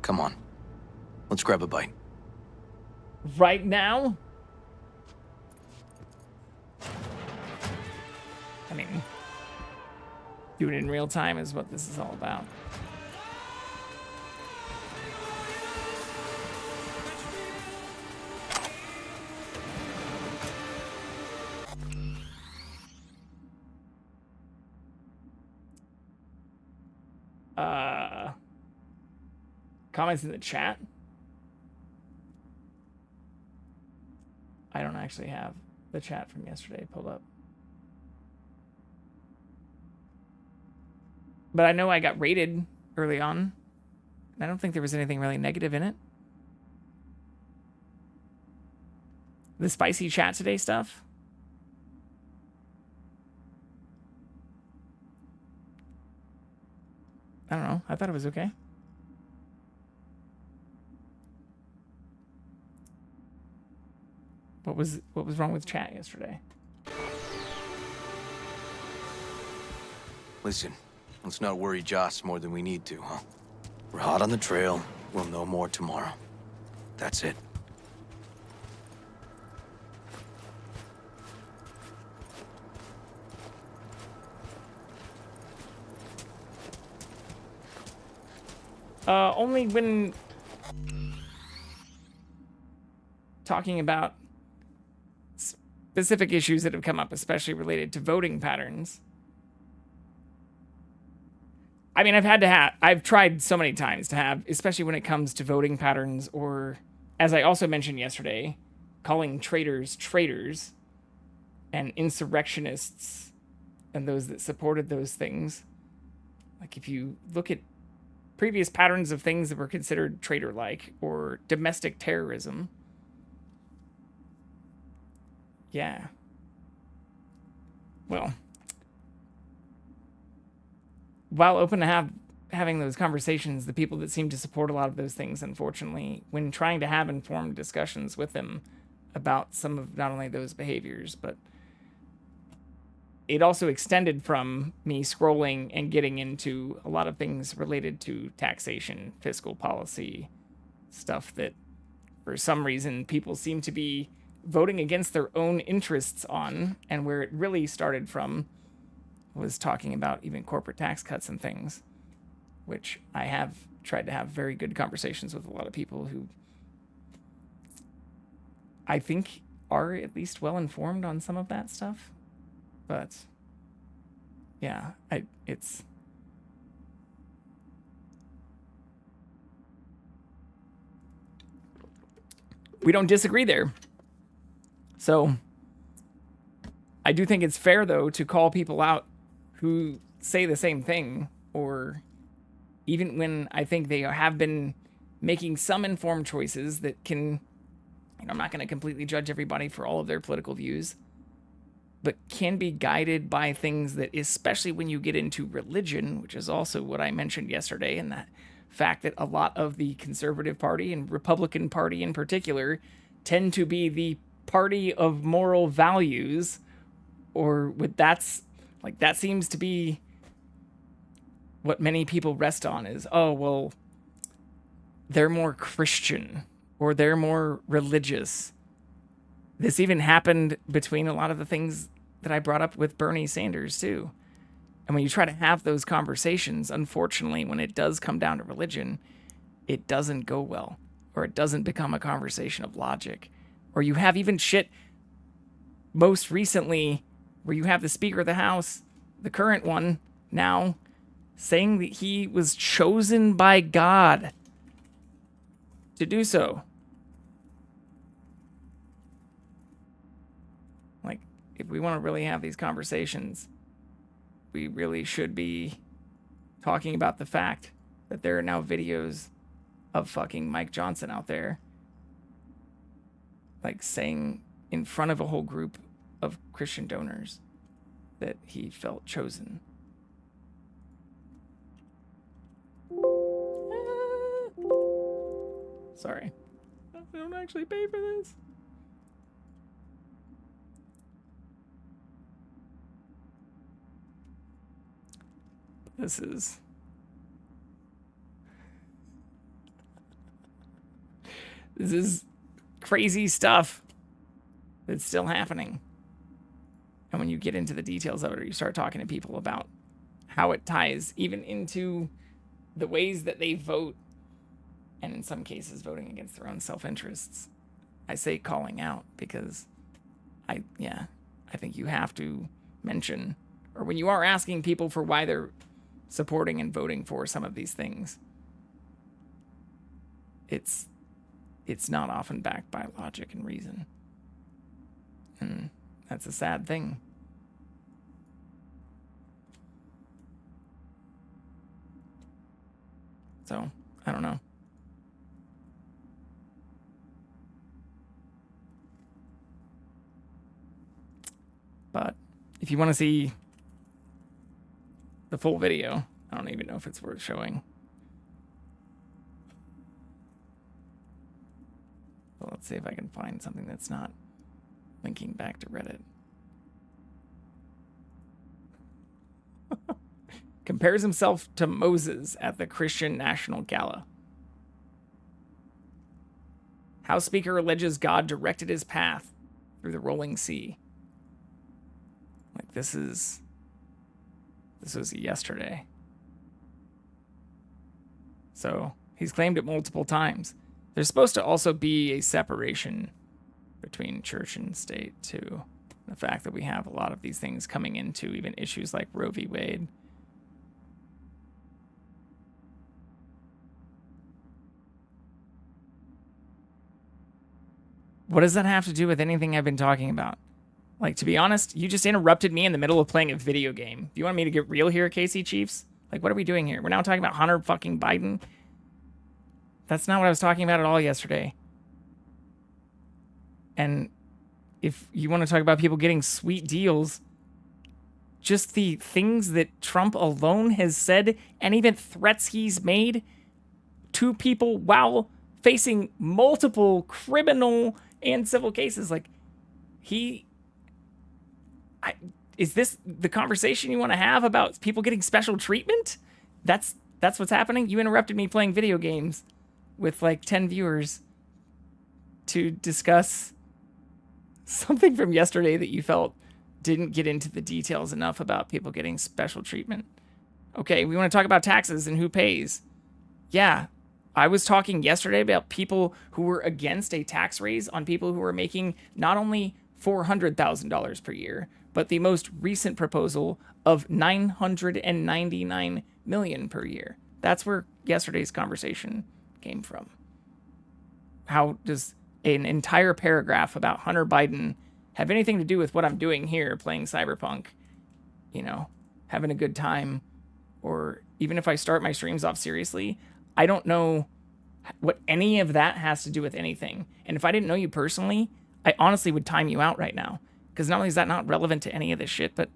come on. Let's grab a bite. Right now? I mean, doing it in real time is what this is all about. Comments in the chat? I don't actually have the chat from yesterday pulled up. But I know I got rated early on. I don't think there was anything really negative in it. The spicy chat today stuff? I don't know. I thought it was okay. What was wrong with chat yesterday? Listen, let's not worry Joss more than we need to, huh? We're hot on the trail. We'll know more tomorrow. That's it. Only when talking about specific issues that have come up, especially related to voting patterns. I mean, I've tried so many times to have, especially when it comes to voting patterns, or, as I also mentioned yesterday, calling traitors traitors and insurrectionists and those that supported those things. Like, if you look at previous patterns of things that were considered traitor-like or domestic terrorism. Yeah. Well, while open to having those conversations, the people that seem to support a lot of those things, unfortunately, when trying to have informed discussions with them about some of not only those behaviors, but it also extended from me scrolling and getting into a lot of things related to taxation, fiscal policy, stuff that for some reason people seem to be voting against their own interests on, and where it really started from was talking about even corporate tax cuts and things, which I have tried to have very good conversations with a lot of people who I think are at least well informed on some of that stuff. But yeah, we don't disagree there. So I do think it's fair, though, to call people out who say the same thing, or even when I think they have been making some informed choices that can, I'm not going to completely judge everybody for all of their political views, but can be guided by things that, especially when you get into religion, which is also what I mentioned yesterday, and that fact that a lot of the Conservative Party and Republican Party in particular tend to be the party of moral values, or that seems to be what many people rest on is, oh, well, they're more Christian or they're more religious. This even happened between a lot of the things that I brought up with Bernie Sanders, too. And when you try to have those conversations, unfortunately, when it does come down to religion, it doesn't go well, or it doesn't become a conversation of logic. Or you have even shit most recently where you have the Speaker of the House, the current one now, saying that he was chosen by God to do so. Like, if we want to really have these conversations, we really should be talking about the fact that there are now videos of fucking Mike Johnson out there, like, saying in front of a whole group of Christian donors that he felt chosen. Sorry. I don't actually pay for this. This is crazy stuff that's still happening. And when you get into the details of it, or you start talking to people about how it ties even into the ways that they vote, and in some cases voting against their own self-interests, I say calling out because I think you have to mention, or when you are asking people for why they're supporting and voting for some of these things, it's not often backed by logic and reason. And that's a sad thing. So, I don't know. But if you want to see the full video, I don't even know if it's worth showing. Well, let's see if I can find something that's not linking back to Reddit. Compares himself to Moses at the Christian National Gala. House Speaker alleges God directed his path through the rolling sea. Like, this was yesterday. So he's claimed it multiple times. There's supposed to also be a separation between church and state, too. The fact that we have a lot of these things coming into even issues like Roe v. Wade. What does that have to do with anything I've been talking about? Like, to be honest, you just interrupted me in the middle of playing a video game. Do you want me to get real here, Casey Chiefs? Like, what are we doing here? We're now talking about Hunter fucking Biden? That's not what I was talking about at all yesterday. And if you want to talk about people getting sweet deals, just the things that Trump alone has said and even threats he's made to people while facing multiple criminal and civil cases. Like, is this the conversation you want to have about people getting special treatment? That's what's happening? You interrupted me playing video games with like 10 viewers to discuss something from yesterday that you felt didn't get into the details enough about people getting special treatment. Okay, we want to talk about taxes and who pays. Yeah, I was talking yesterday about people who were against a tax raise on people who were making not only $400,000 per year, but the most recent proposal of $999 million per year. That's where yesterday's conversation came from. How does an entire paragraph about Hunter Biden have anything to do with what I'm doing here, playing Cyberpunk, you know, having a good time, or even if I start my streams off seriously, I don't know what any of that has to do with anything. And if I didn't know you personally, I honestly would time you out right now. Because not only is that not relevant to any of this shit, but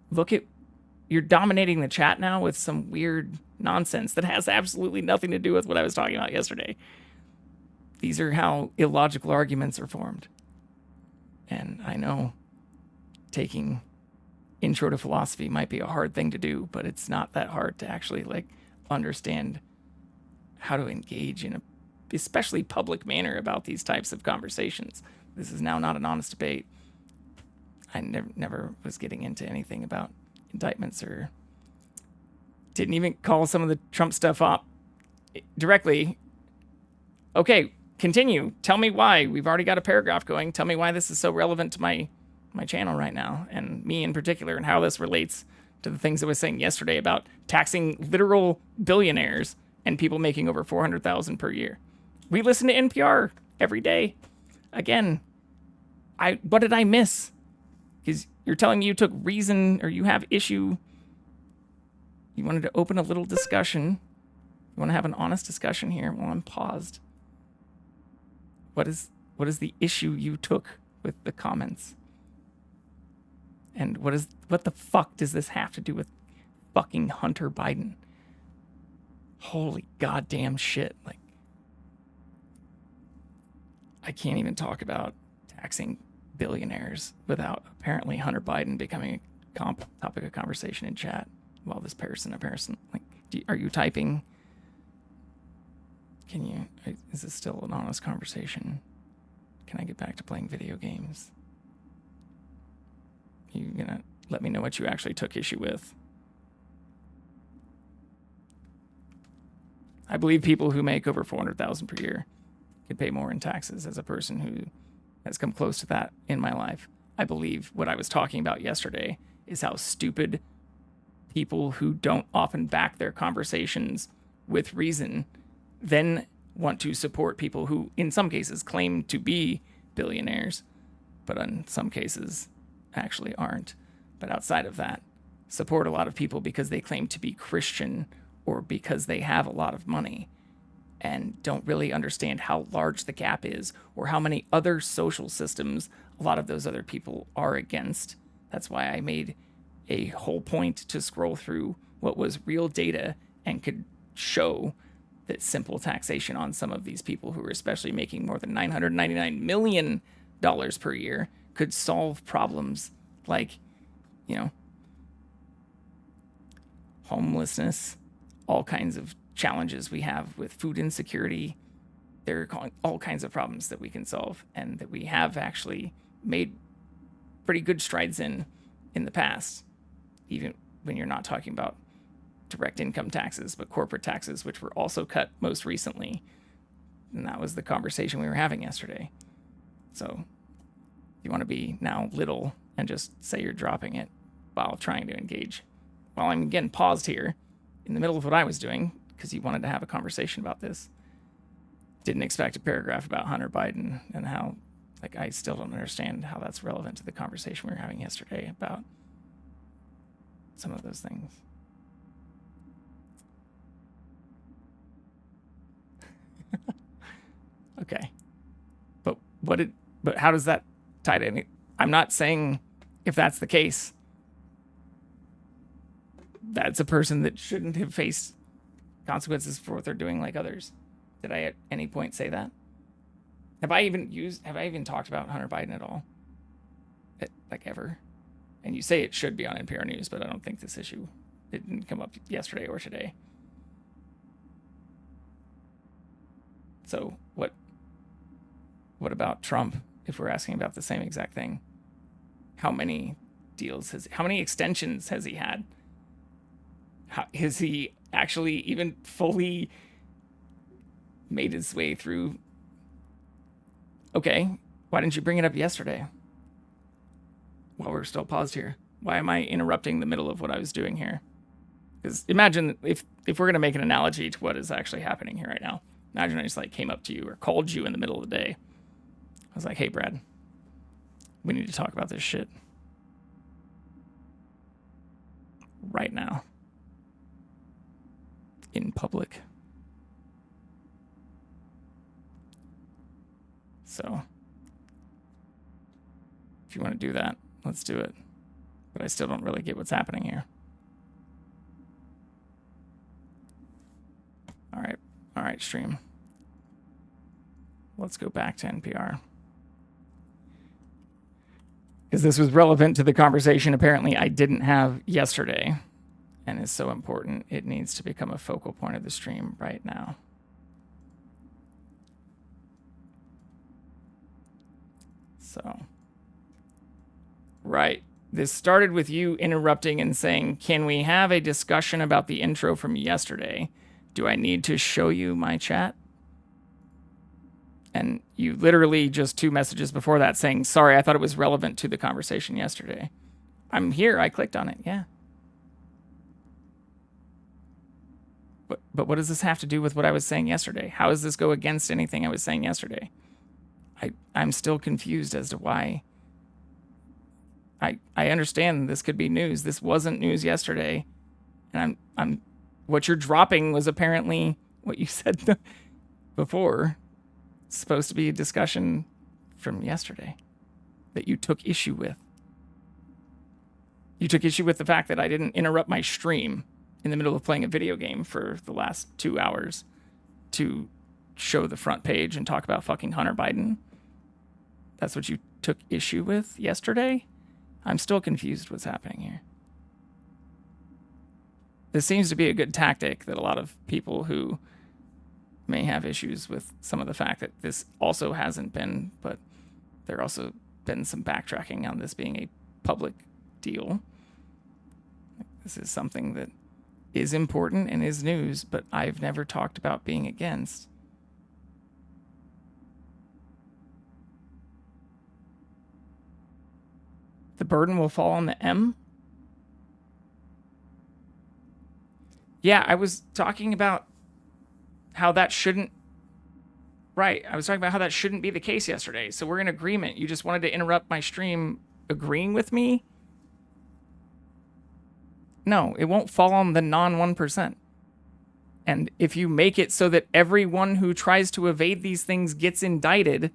look at, you're dominating the chat now with some weird nonsense that has absolutely nothing to do with what I was talking about yesterday. These are how illogical arguments are formed. And I know taking intro to philosophy might be a hard thing to do, but it's not that hard to actually like understand how to engage in a especially public manner about these types of conversations. This is now not an honest debate. I never was getting into anything about indictments, or didn't even call some of the Trump stuff up directly. Okay, continue. Tell me why. We've already got a paragraph going. Tell me why this is so relevant to my channel right now, and me in particular, and how this relates to the things I was saying yesterday about taxing literal billionaires and people making over $400,000 per year. We listen to NPR every day. Again, what did I miss? Because you're telling me you took reason, or you have issue. You wanted to open a little discussion. You want to have an honest discussion here while I'm paused. What is the issue you took with the comments? And what the fuck does this have to do with fucking Hunter Biden? Holy goddamn shit. Like, I can't even talk about taxing billionaires without apparently Hunter Biden becoming a topic of conversation in chat while this person, like, are you typing? Can you, is this still an honest conversation? Can I get back to playing video games? You gonna let me know what you actually took issue with? I believe people who make over $400,000 per year could pay more in taxes. As a person who has come close to that in my life, I believe what I was talking about yesterday is how stupid people who don't often back their conversations with reason then want to support people who, in some cases, claim to be billionaires, but in some cases actually aren't. But outside of that, support a lot of people because they claim to be Christian or because they have a lot of money and don't really understand how large the gap is or how many other social systems a lot of those other people are against. That's why I made a whole point to scroll through what was real data and could show that simple taxation on some of these people who are especially making more than $999 million per year could solve problems like, you know, homelessness, all kinds of challenges we have with food insecurity. They're calling all kinds of problems that we can solve and that we have actually made pretty good strides in the past, even when you're not talking about direct income taxes, but corporate taxes, which were also cut most recently. And that was the conversation we were having yesterday. So if you want to be now little and just say you're dropping it while trying to engage, while I'm again paused here in the middle of what I was doing, because you wanted to have a conversation about this, didn't expect a paragraph about Hunter Biden and how, like, I still don't understand how that's relevant to the conversation we were having yesterday about some of those things. Okay. But how does that tie to any? I'm not saying if that's the case, that's a person that shouldn't have faced consequences for what they're doing like others. Did I at any point say that? Have I even talked about Hunter Biden at all? Like ever? And you say it should be on NPR News, but I don't think this issue didn't come up yesterday or today. So what about Trump, if we're asking about the same exact thing? How many extensions has he had? Has he actually even fully made his way through? Okay, why didn't you bring it up yesterday? While we're still paused here. Why am I interrupting the middle of what I was doing here? Because imagine if we're going to make an analogy to what is actually happening here right now. Imagine I just like came up to you or called you in the middle of the day. I was like, hey, Brad, we need to talk about this shit right now in public. So if you want to do that, let's do it. But I still don't really get what's happening here. All right, stream. Let's go back to NPR. Because this was relevant to the conversation apparently I didn't have yesterday and is so important, it needs to become a focal point of the stream right now. So, right. This started with you interrupting and saying, can we have a discussion about the intro from yesterday? Do I need to show you my chat? And you literally just 2 messages before that saying, sorry, I thought it was relevant to the conversation yesterday. I'm here. I clicked on it. Yeah. But what does this have to do with what I was saying yesterday? How does this go against anything I was saying yesterday? I'm still confused as to why. I understand this could be news. This wasn't news yesterday. And I'm what you're dropping was apparently what you said before. It's supposed to be a discussion from yesterday that you took issue with. You took issue with the fact that I didn't interrupt my stream in the middle of playing a video game for the last 2 hours to show the front page and talk about fucking Hunter Biden. That's what you took issue with yesterday? I'm still confused what's happening here. This seems to be a good tactic that a lot of people who may have issues with some of the fact that this also hasn't been, but there also been some backtracking on this being a public deal. This is something that is important and is news, but I've never talked about being against. The burden will fall on the M? Yeah, I was talking about how that shouldn't... Right, I was talking about how that shouldn't be the case yesterday. So we're in agreement. You just wanted to interrupt my stream agreeing with me? No, it won't fall on the non-1%. And if you make it so that everyone who tries to evade these things gets indicted,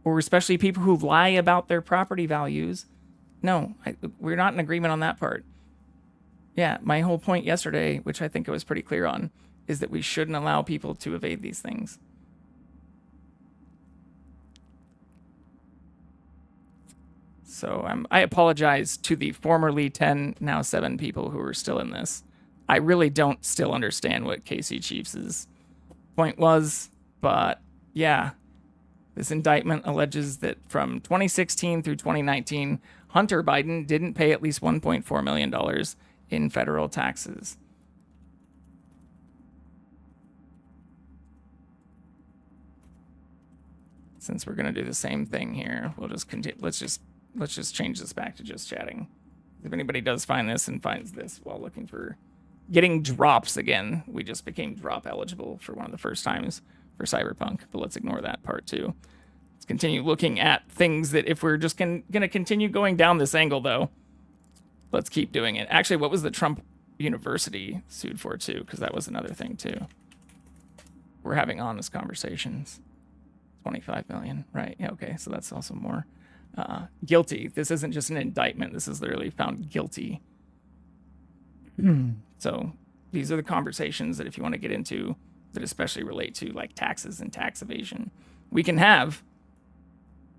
or especially people who lie about their property values, no, we're not in agreement on that part. Yeah, my whole point yesterday, which I think I was pretty clear on, is that we shouldn't allow people to evade these things. So I apologize to the formerly 10, now 7 people who are still in this. I really don't still understand what Casey Chiefs' point was, but yeah. This indictment alleges that from 2016 through 2019, Hunter Biden didn't pay at least $1.4 million in federal taxes. Since we're going to do the same thing here, we'll just continue. Let's just change this back to just chatting. If anybody does find this and finds this while looking for getting drops again, we just became drop eligible for one of the first times for Cyberpunk, but let's ignore that part too. Let's continue looking at things that if we're just going to continue going down this angle though, let's keep doing it. Actually, what was the Trump University sued for too? Because that was another thing too. We're having honest conversations. 25 million, right? Yeah, okay, so that's also more. Guilty. This isn't just an indictment. This is literally found guilty. So these are the conversations that if you want to get into that especially relate to like taxes and tax evasion, we can have.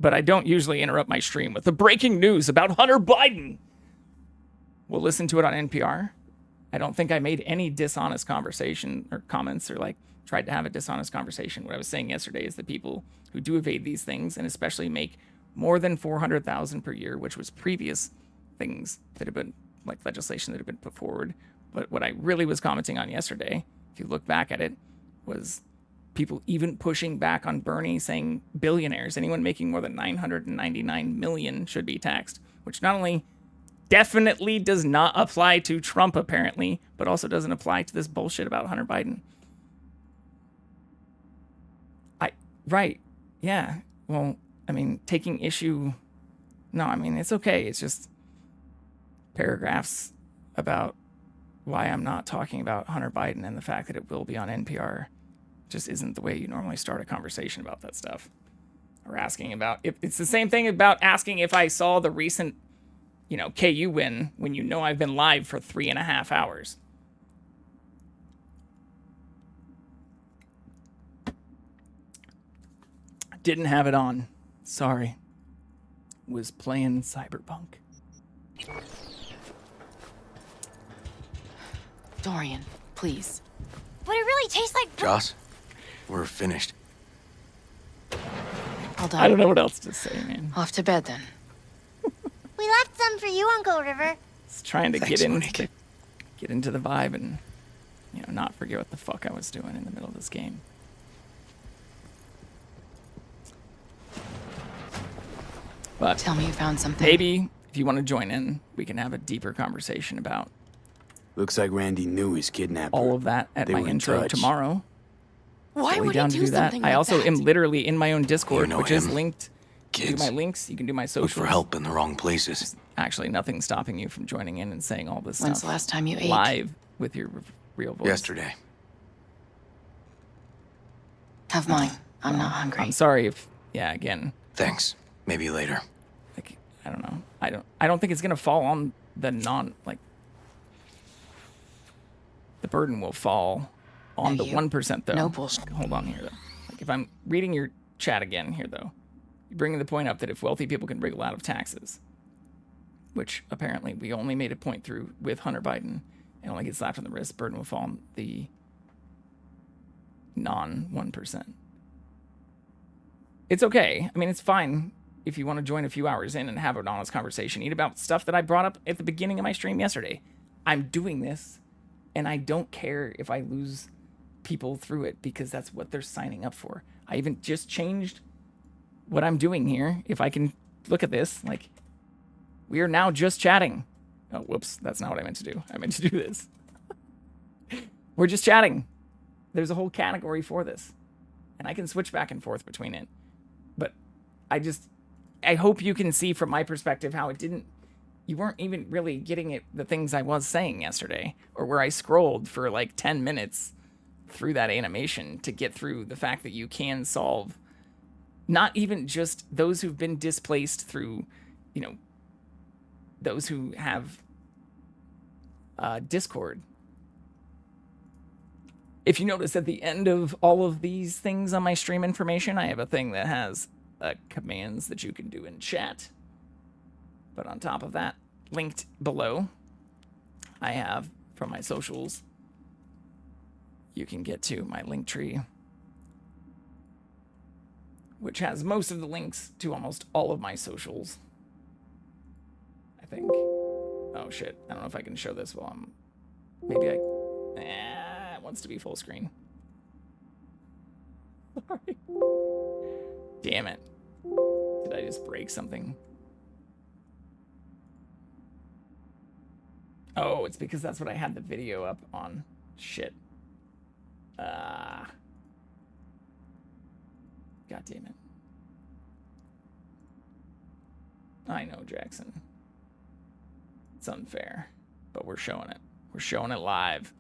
But I don't usually interrupt my stream with the breaking news about Hunter Biden. We'll listen to it on NPR. I don't think I made any dishonest conversation or comments or like tried to have a dishonest conversation. What I was saying yesterday is the people who do evade these things and especially make more than $400,000 per year, which was previous things that have been like legislation that have been put forward. But what I really was commenting on yesterday, if you look back at it, was people even pushing back on Bernie saying billionaires, anyone making more than $999 million should be taxed, which not only definitely does not apply to Trump apparently, but also doesn't apply to this bullshit about Hunter Biden. Right. Yeah. Well, I mean, taking issue... No, I mean, it's okay. It's just paragraphs about why I'm not talking about Hunter Biden and the fact that it will be on NPR just isn't the way you normally start a conversation about that stuff. Or asking about... It's the same thing about asking if I saw the recent, KU win when you know I've been live for 3.5 hours. Didn't have it on. Sorry. Was playing Cyberpunk. Dorian, please. But it really tastes like... Joss, we're finished. All done. I don't know what else to say, man. Off to bed then. We left some for you, Uncle River. Just trying to Thanks, get into the vibe and, not forget what the fuck I was doing in the middle of this game. But tell me you found something. Maybe if you want to join in, we can have a deeper conversation about. Looks like Randy knew his kidnapper. All of that at my intro tomorrow. Why would he do something like I also that? am literally in my own Discord, You know which is him. linked. Kids, do my links. You can do my look socials. for help in the wrong places. Actually, nothing's stopping you from joining in and saying all this When's stuff. the last time you ate? Live with your real voice. Yesterday. Have mine. I'm not hungry. I'm sorry if, again. Thanks. Maybe later. I don't know. I don't think it's gonna fall on the the burden will fall on the 1% though. No bullshit. Hold on here though. Like if I'm reading your chat again here though, you're bringing the point up that if wealthy people can wriggle out of taxes, which apparently we only made a point through with Hunter Biden, and only get slapped on the wrist, burden will fall on the non-1%. It's okay. I mean, it's fine if you want to join a few hours in and have an honest conversation, eat about stuff that I brought up at the beginning of my stream yesterday. I'm doing this, and I don't care if I lose people through it, because that's what they're signing up for. I even just changed what I'm doing here. If I can look at this, like, we are now just chatting. Oh, whoops, that's not what I meant to do. I meant to do this. We're just chatting. There's a whole category for this, and I can switch back and forth between it. But I hope you can see from my perspective how you weren't even really getting at the things I was saying yesterday, or where I scrolled for like 10 minutes through that animation to get through the fact that you can solve not even just those who've been displaced through, you know, those who have Discord. If you notice at the end of all of these things on my stream information, I have a thing that has commands that you can do in chat. But on top of that, linked below, I have from my socials, you can get to my link tree, which has most of the links to almost all of my socials, I think. Oh shit, I don't know if I can show this while I'm, maybe it wants to be full screen. Sorry. Damn it. Did I just break something? Oh, it's because that's what I had the video up on. Shit. God damn it. I know, Jackson. It's unfair, but we're showing it. We're showing it live.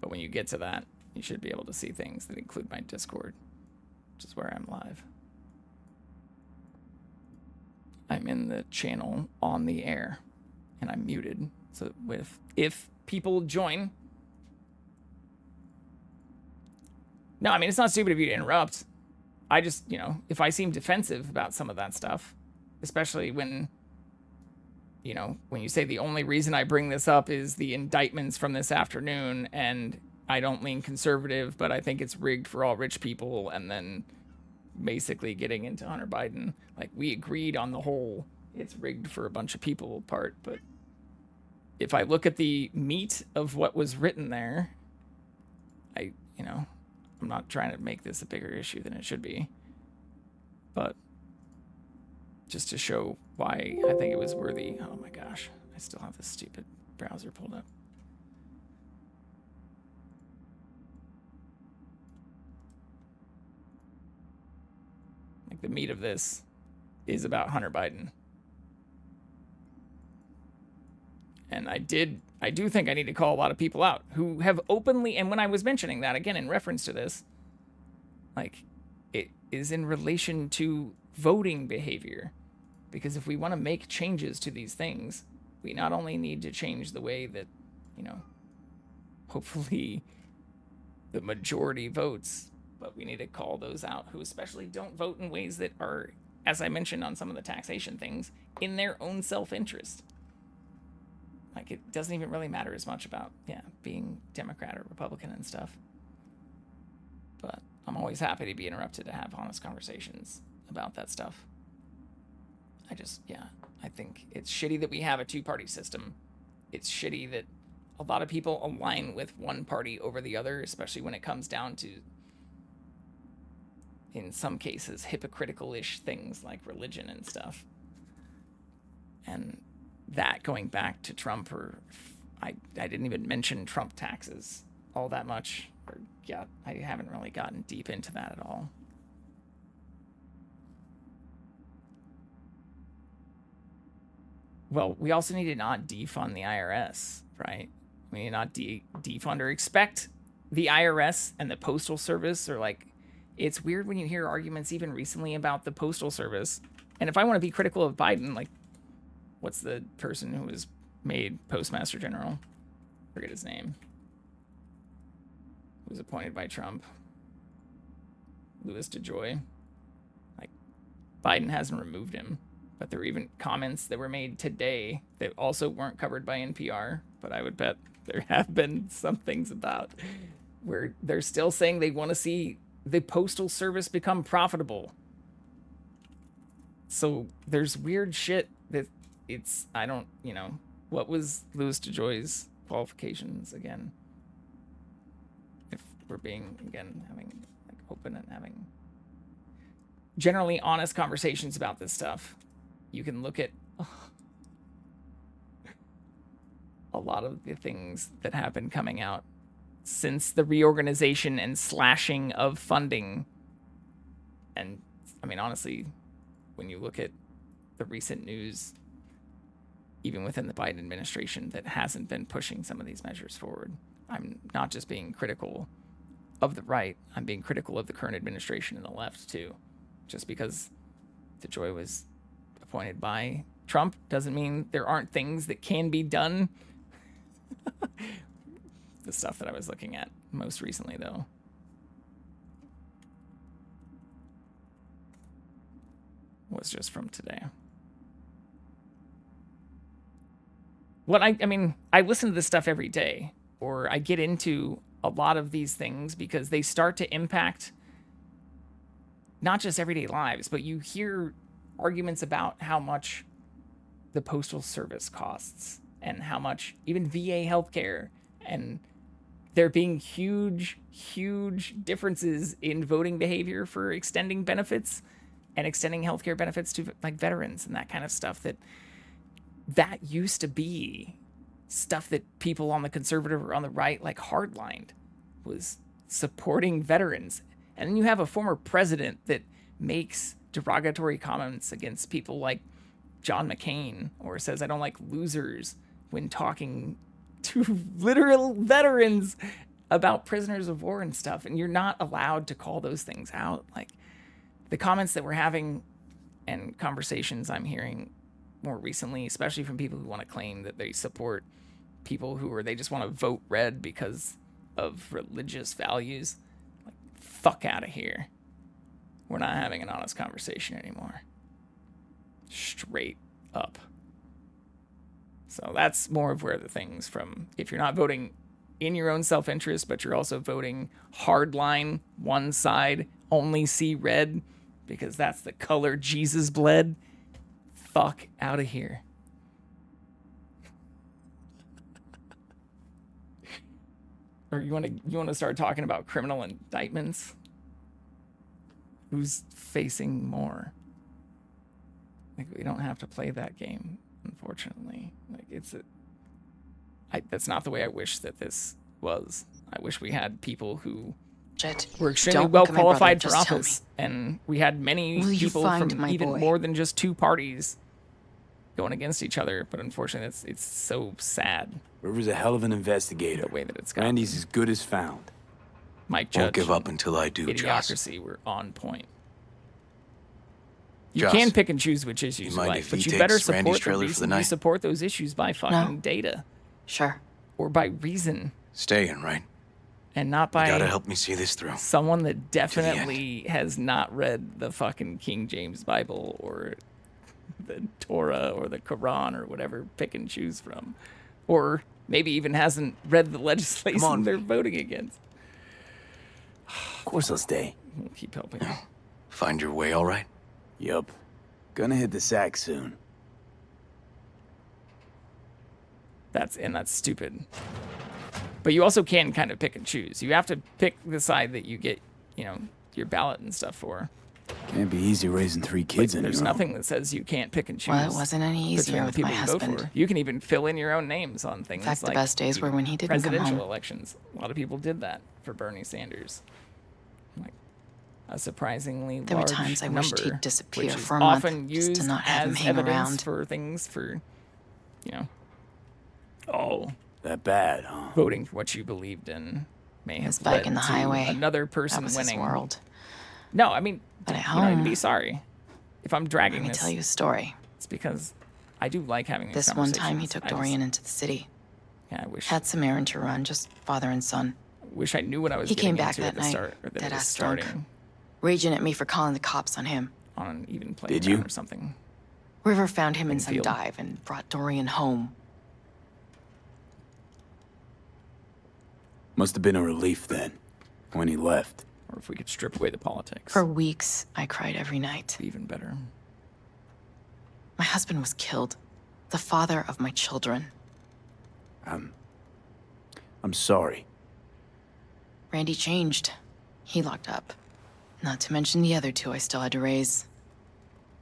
But when you get to that, you should be able to see things that include my Discord, which is where I'm live. I'm in the channel on the air, and I'm muted. So if people join... No, I mean, it's not stupid of you to interrupt. I just, you know, if I seem defensive about some of that stuff, especially when, you know, when you say the only reason I bring this up is the indictments from this afternoon, and I don't lean conservative, but I think it's rigged for all rich people, and then basically getting into Hunter Biden. Like, we agreed on the whole it's rigged for a bunch of people part, but if I look at the meat of what was written there, you know, I'm not trying to make this a bigger issue than it should be, but just to show why I think it was worthy. Oh my gosh, I still have this stupid browser pulled up. Like, the meat of this is about Hunter Biden. And I do think I need to call a lot of people out who have openly, and when I was mentioning that, again, in reference to this, like, it is in relation to voting behavior. Because if we want to make changes to these things, we not only need to change the way that, you know, hopefully the majority votes, but we need to call those out who especially don't vote in ways that are, as I mentioned on some of the taxation things, in their own self-interest. Like, it doesn't even really matter as much about, being Democrat or Republican and stuff. But I'm always happy to be interrupted to have honest conversations about that stuff. I think it's shitty that we have a two-party system. It's shitty that a lot of people align with one party over the other, especially when it comes down to, in some cases, hypocritical-ish things like religion and stuff. And that going back to Trump, or I didn't even mention Trump taxes all that much. I haven't really gotten deep into that at all. Well, we also need to not defund the IRS, right? We need to not defund or expect the IRS and the Postal Service, or like, it's weird when you hear arguments even recently about the Postal Service. And if I want to be critical of Biden, like, what's the person who was made Postmaster General? Forget his name. Who was appointed by Trump. Louis DeJoy. Like, Biden hasn't removed him. But there were even comments that were made today that also weren't covered by NPR. But I would bet there have been some things about where they're still saying they want to see the Postal Service become profitable. So there's weird shit that it's, I don't, you know, what was Louis DeJoy's qualifications again? If we're being, again, having like open and having generally honest conversations about this stuff, you can look at a lot of the things that have been coming out since the reorganization and slashing of funding. And I mean, honestly, when you look at the recent news, even within the Biden administration, that hasn't been pushing some of these measures forward. I'm not just being critical of the right, I'm being critical of the current administration and the left too. Just because DeJoy was appointed by Trump doesn't mean there aren't things that can be done. The stuff that I was looking at most recently, though, was just from today. What I mean, I listen to this stuff every day, or I get into a lot of these things because they start to impact not just everyday lives, but you hear arguments about how much the Postal Service costs and how much even VA healthcare, and there being huge, huge differences in voting behavior for extending benefits and extending healthcare benefits to like veterans and that kind of stuff. That used to be stuff that people on the conservative or on the right like hardlined, was supporting veterans. And then you have a former president that makes derogatory comments against people like John McCain, or says I don't like losers when talking to literal veterans about prisoners of war and stuff. And you're not allowed to call those things out. Like the comments that we're having and conversations I'm hearing more recently, especially from people who want to claim that they support people who, or they just want to vote red because of religious values. Like, fuck out of here. We're not having an honest conversation anymore. Straight up. So that's more of where the things from, if you're not voting in your own self-interest, but you're also voting hardline, one side, only see red, because that's the color Jesus bled, fuck out of here. Or you want to start talking about criminal indictments? Who's facing more? Like, we don't have to play that game, unfortunately. Like, that's not the way I wish that this was. I wish we had people who were extremely well qualified for office, and we had many people from even more than just two parties going against each other. But unfortunately, it's so sad. River's a hell of an investigator. The way that it's gone. Randy's as good as found. Mike Judge. Won't give up until I do, Joss. Idiocracy were on point. You can pick and choose which issues you like, but you better support the reason you support those issues by fucking data. Sure. Or by reason. Staying, right? And not by... You gotta help me see this through. Someone that definitely has not read the fucking King James Bible or the Torah or the Quran or whatever, pick and choose from. Or maybe even hasn't read the legislation they're voting against. Of course I'll stay. We'll keep helping. Find your way, all right? Yup. Gonna hit the sack soon. That's stupid. But you also can kind of pick and choose. You have to pick the side that you get, your ballot and stuff for. Can't be easy raising 3 kids anymore. There's nothing that says you can't pick and choose. Well, it wasn't any easier with my husband. You can even fill in your own names on things. In fact, like the best days were when he didn't come presidential home. elections. A lot of people did that for Bernie Sanders. Like a surprisingly There large were times I number, wished he'd disappear which is for a month often just used to not have him as hang evidence around. for things for, that bad, huh? Voting for what you believed in may have back led in the to highway. another person That was winning. his world. No, I mean, But at you don't need to home, be sorry. If I'm dragging let me this, tell you a story. it's because I do like having these This one conversations. time he took Dorian into the city. Yeah, I wish. Had some errand to run, just father and son. Wish I knew what I was He getting came back into that at the night, start, or that it was dead-ass drunk, starting raging at me for calling the cops on him. on an even Did playing you? ground or something. River found him in some Field. dive and brought Dorian home. Must have been a relief then, when he left. Or if we could strip away the politics. For weeks, I cried every night. Even better. My husband was killed. The father of my children. I'm sorry. Randy changed. He locked up. Not to mention the other two I still had to raise.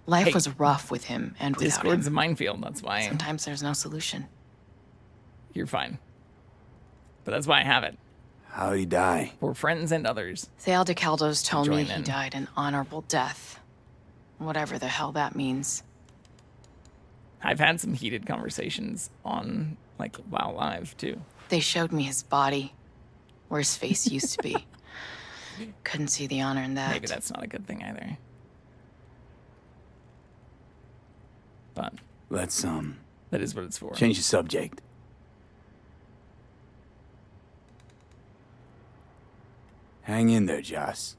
Life Hey, was rough with him and without Discord's a him. minefield, that's why. Sometimes there's no solution. You're fine. But that's why I have it. How'd he die? For friends and others. Thale de Caldos told me Join he in. died an honorable death. Whatever the hell that means. I've had some heated conversations on, like, WoW Live, too. They showed me his body, where his face used to be. Couldn't see the honor in that. Maybe that's not a good thing either. But Let's, that is what it's for. change the subject. Hang in there, Joss.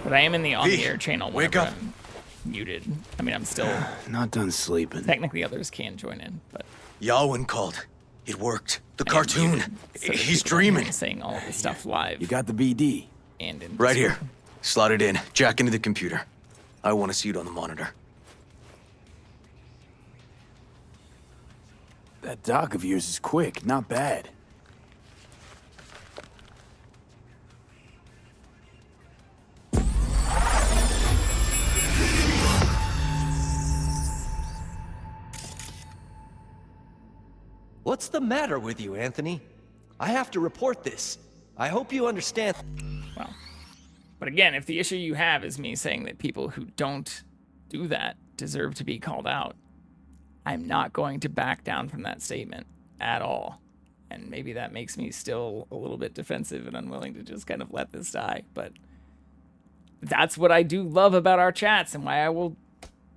But I am in the on-the-air channel. wake whenever up. I'm muted. I mean, I'm still... Not done sleeping. Technically, others can join in, but... Yalwyn called. It worked. The I am cartoon. muted, so that He's people don't hear dreaming. me saying all of the stuff live. You got the BD. And in Right Discord. here. Slot it in. Jack into the computer. I want to see it on the monitor. That doc of yours is quick, not bad. What's the matter with you, Anthony? I have to report this. I hope you understand. Well, but again, if the issue you have is me saying that people who don't do that deserve to be called out, I'm not going to back down from that statement at all. And maybe that makes me still a little bit defensive and unwilling to just kind of let this die. But that's what I do love about our chats and why I will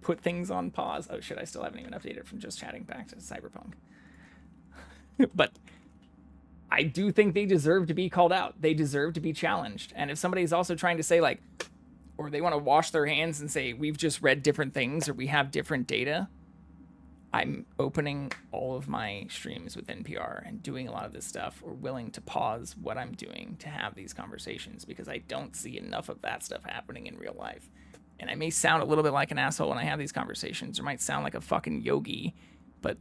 put things on pause. Oh shit, I still haven't even updated from just chatting back to Cyberpunk. But I do think they deserve to be called out. They deserve to be challenged. And if somebody's also trying to say, like, or they want to wash their hands and say, we've just read different things or we have different data, I'm opening all of my streams with NPR and doing a lot of this stuff, or willing to pause what I'm doing to have these conversations, because I don't see enough of that stuff happening in real life. And I may sound a little bit like an asshole when I have these conversations, or might sound like a fucking yogi, but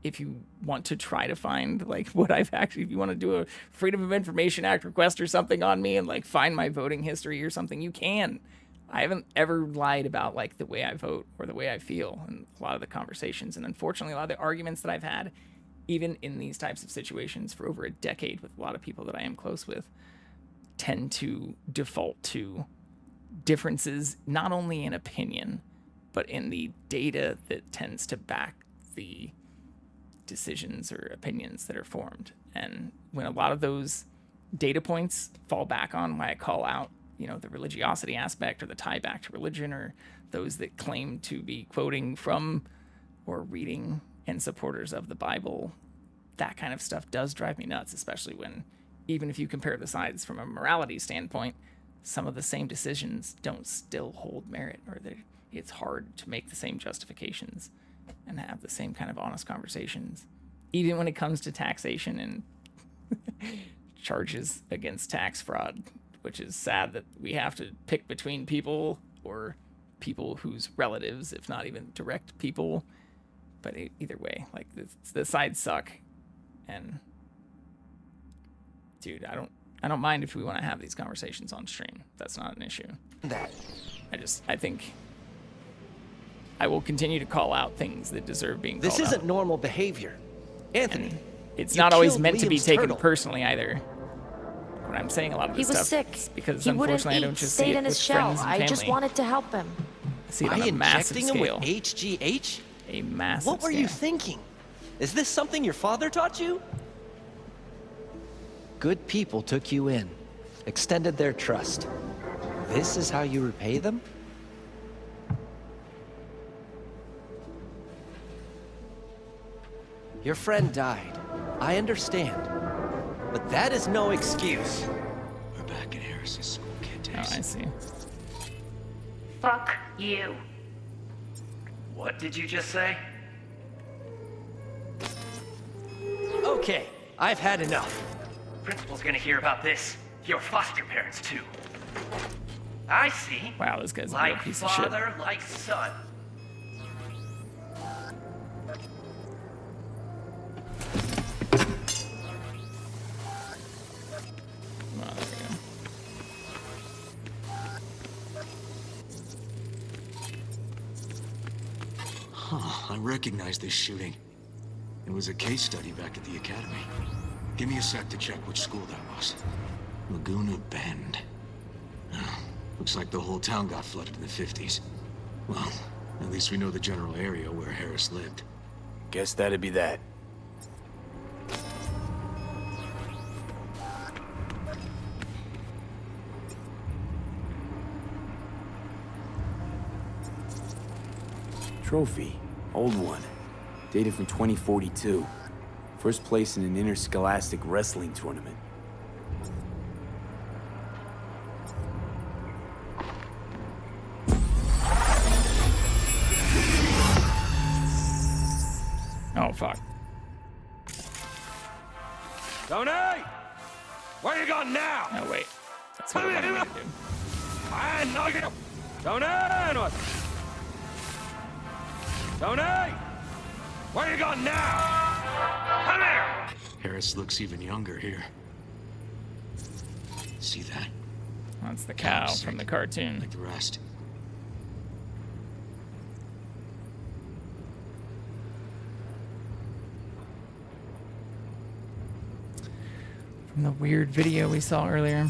if you want to try to find, like, what I've actually, if you want to do a Freedom of Information Act request or something on me and, like, find my voting history or something, you can. I haven't ever lied about, like, the way I vote or the way I feel in a lot of the conversations. And unfortunately, a lot of the arguments that I've had, even in these types of situations for over a decade with a lot of people that I am close with, tend to default to differences, not only in opinion, but in the data that tends to back the decisions or opinions that are formed. And when a lot of those data points fall back on why I call out, you know, the religiosity aspect or the tie back to religion, or those that claim to be quoting from or reading and supporters of the Bible, that kind of stuff does drive me nuts, especially when, even if you compare the sides from a morality standpoint, some of the same decisions don't still hold merit, or it's hard to make the same justifications and have the same kind of honest conversations, even when it comes to taxation and charges against tax fraud, which is sad that we have to pick between people, or people whose relatives, if not even direct people. But either way, like, the sides suck. And dude, I don't mind if we want to have these conversations on stream. That's not an issue. I think I will continue to call out things that deserve being called out. This isn't normal behavior. Anthony, And it's you not always killed meant to be Liam's taken turtle. personally either. When I'm saying a lot of He this was stuff, sick. it's because He wouldn't unfortunately I eat, don't just see stayed it in his with shell. friends and I just family. wanted to help him. I see it By on a massive injecting him scale. with HGH? A massive What were you scale. thinking? Is this something your father taught you? Good people took you in, extended their trust. This is how you repay them? Your friend died. I understand. But that is no excuse. We're back in Harris's school kid days. Oh, I see. Fuck you. What did you just say? Okay, I've had enough. Principal's gonna hear about this. Your foster parents, too. I see. Wow, this guy's a real Like piece of shit. father, like son. Oh, there we go. Huh, I recognize this shooting. It was a case study back at the academy. Give me a sec to check which school that was. Laguna Bend. Oh, looks like the whole town got flooded in the 50s. Well, at least we know the general area where Harris lived. Guess that'd be that. Trophy. Old one. Dated from 2042. First place in an interscholastic wrestling tournament. Oh, fuck. Tony! Where you going now? Oh, wait. That's what I wanted me to do. I know you. Tony! Tony! Where you going now? Come here! Harris looks even younger here. See that? That's the cow from the cartoon. Like the rest. From the weird video we saw earlier.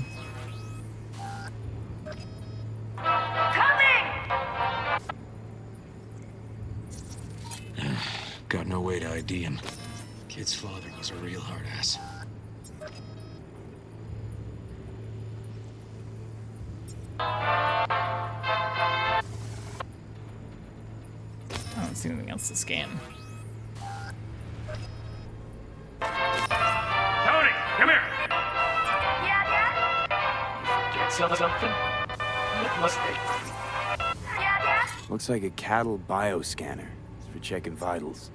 Got no way to ID him. Kid's father was a real hard ass. I don't see anything else to scan. Tony, come here! Yeah, Dad? Get something? What must they? Yeah, Dad? Looks like a cattle bioscanner. It's for checking vitals.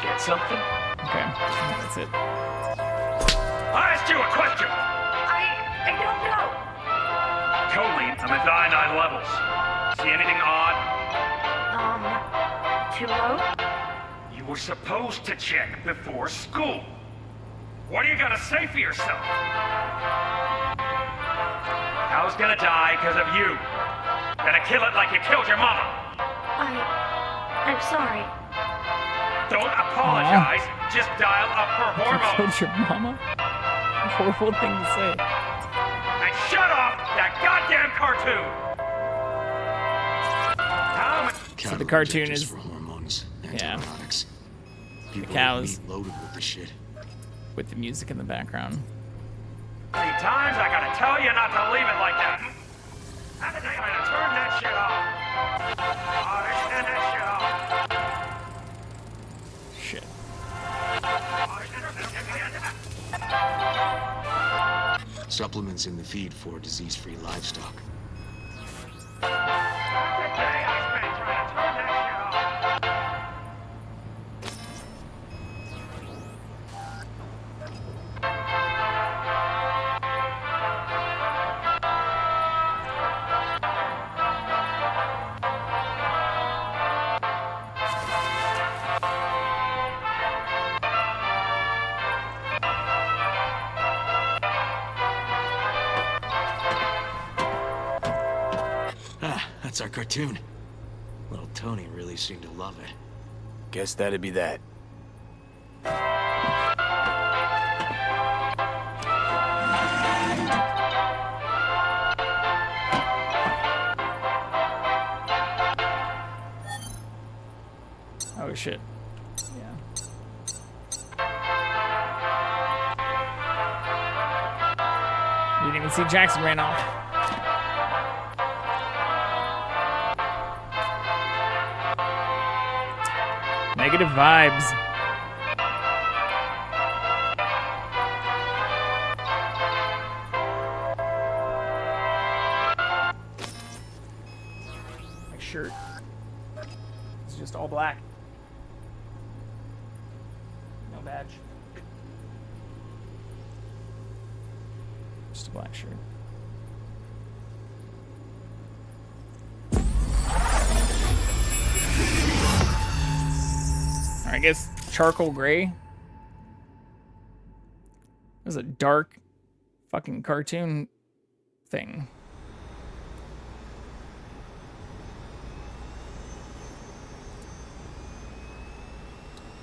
Get something? Okay, that's it. I asked you a question! I don't know. Totally, I'm at 99 levels. See anything odd? Too low? You were supposed to check before school. What do you gotta say for yourself? I was gonna die because of you. Gonna kill it like you killed your mama. I'm sorry. Don't apologize. Just dial up her You hormones. killed your mama? A horrible thing to say. And shut off that goddamn cartoon. So the cartoon is, For hormones, yeah, antibiotics. the People cows eat loaded with the shit. with the music in the background. How many times I gotta tell you not to leave it like that? How did I trying to turn that shit off? Oh, turn that shit off. Shit. Supplements in the feed for disease-free livestock. That's our cartoon. Little Tony really seemed to love it. Guess that'd be that. Oh shit. Yeah. You didn't even see Jackson ran off. Negative vibes. My shirt is just all black. No badge. Just a black shirt. I guess charcoal gray. It was a dark fucking cartoon thing.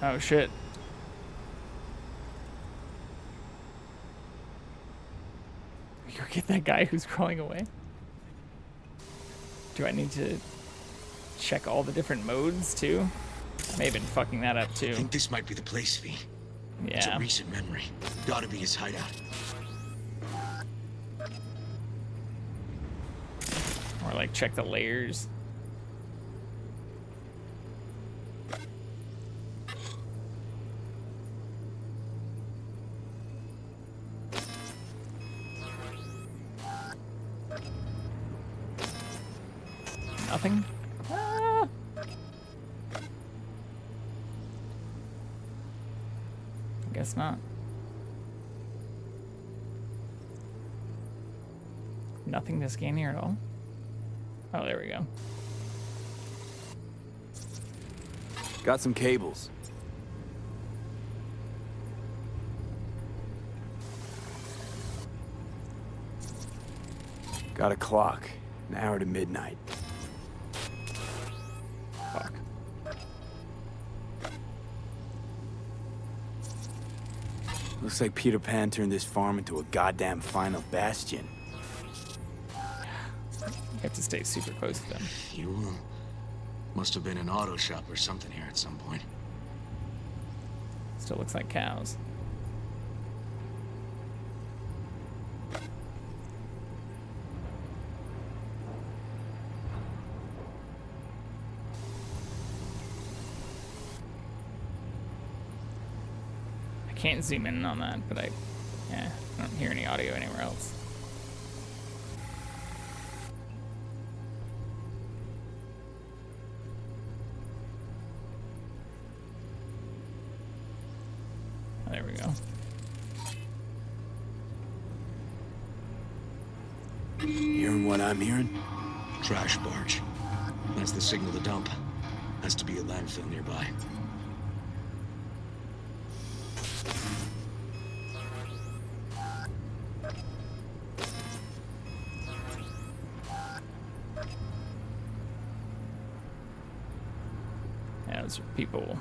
Oh shit. You get that guy who's crawling away? Do I need to check all the different modes too? I may have been fucking that up too. I think this might be the place, V. Yeah. It's a recent memory. Gotta be his hideout. Or like check the layers. Nothing? Ah. I guess not. Nothing to scan here at all? Oh, there we go. Got some cables. Got a clock. An hour to midnight. Fuck. Looks like Peter Pan turned this farm into a goddamn final bastion. You have to stay super close to them. You must have been an auto shop or something here at some point. Still looks like cows. I can't zoom in on that, but I don't hear any audio anywhere else. Oh, there we go. Hearing what I'm hearing? Trash barge. That's the signal to dump. Has to be a landfill nearby. Yeah, those are people.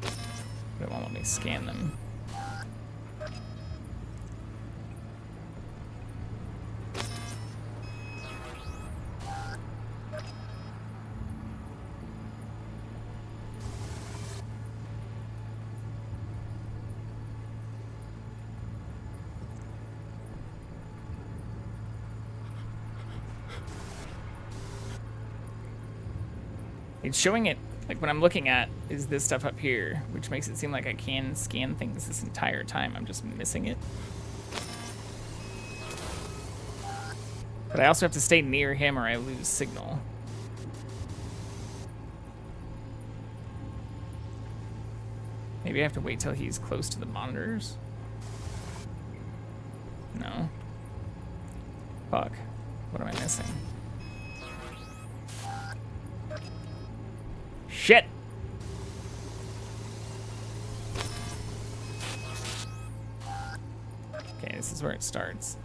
But it won't let me scan them. It's showing it, like when I'm looking at, is this stuff up here, which makes it seem like I can scan things this entire time. I'm just missing it. But I also have to stay near him or I lose signal. Maybe I have to wait till he's close to the monitors? No. Fuck. What am I missing? Shit! Okay, this is where it starts.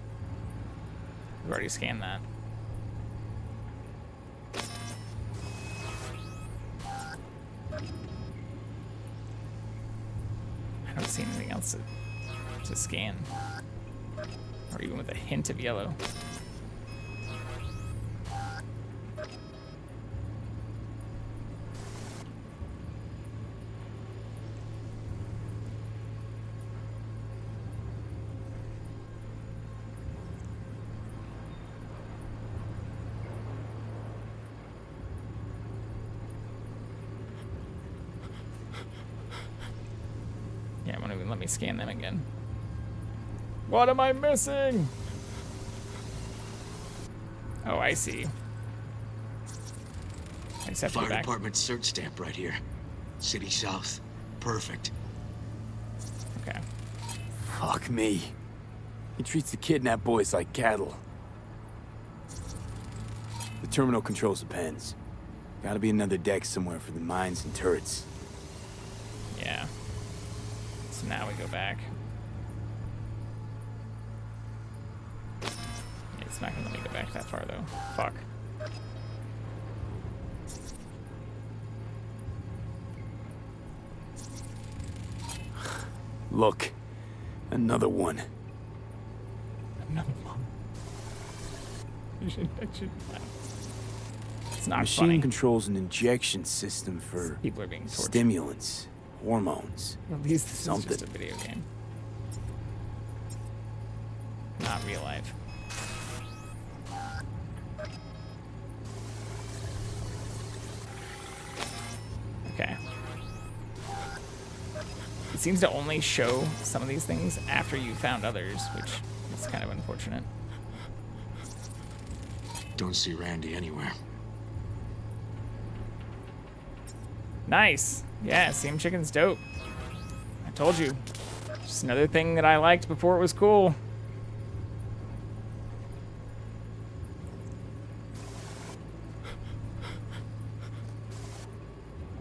We've already scanned that. I don't see anything else to scan. Or even with a hint of yellow. even let me scan them again. What am I missing? Oh, I see. I just have to go Fire back. department search stamp right here. City South. Perfect. Okay. Fuck me. He treats the kidnapped boys like cattle. The terminal controls the pens. Gotta be another deck somewhere for the mines and turrets. Yeah. So now we go back. It's not gonna let me go back that far though. Fuck. Look. Another one. Another one. It's not Machine funny. controls an injection system for People are being tortured. stimulants, hormones, At least this something. is just a video game. Not real life. Okay. It seems to only show some of these things after you found others, which is kind of unfortunate. Don't see Randy anywhere. Nice. Yeah, Steam Chicken's dope. I told you. Just another thing that I liked before it was cool.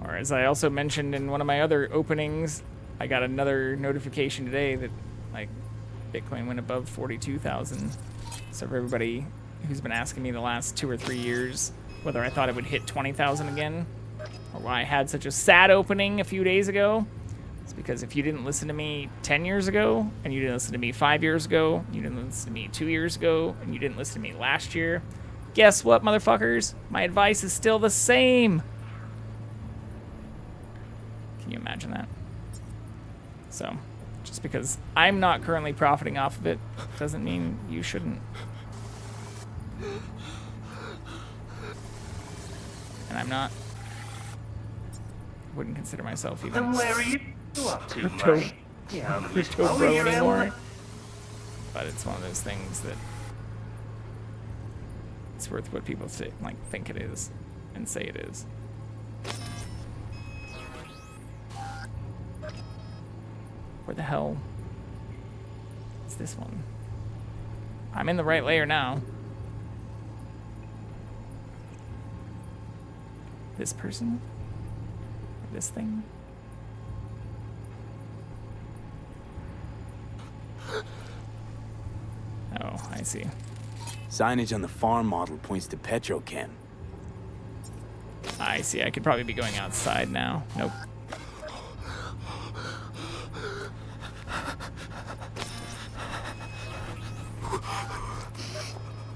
Or as I also mentioned in one of my other openings, I got another notification today that like Bitcoin went above 42,000. So for everybody who's been asking me the last 2 or 3 years whether I thought it would hit 20,000 again, or why I had such a sad opening a few days ago, it's because if you didn't listen to me 10 years ago, and you didn't listen to me 5 years ago, you didn't listen to me 2 years ago, and you didn't listen to me last year, guess what, motherfuckers? My advice is still the same. Can you imagine that? So, just because I'm not currently profiting off of it doesn't mean you shouldn't. And I'm not. Wouldn't consider myself even. Then where are you up to, crypto, mate? Yeah, I'm just crypto bro following you anymore. around. But it's one of those things that it's worth what people say, like think it is and say it is. Where the hell is this one? I'm in the right layer now. This person? This thing? Oh, I see. Signage on the farm model points to petrochem. I see. I could probably be going outside now. Nope.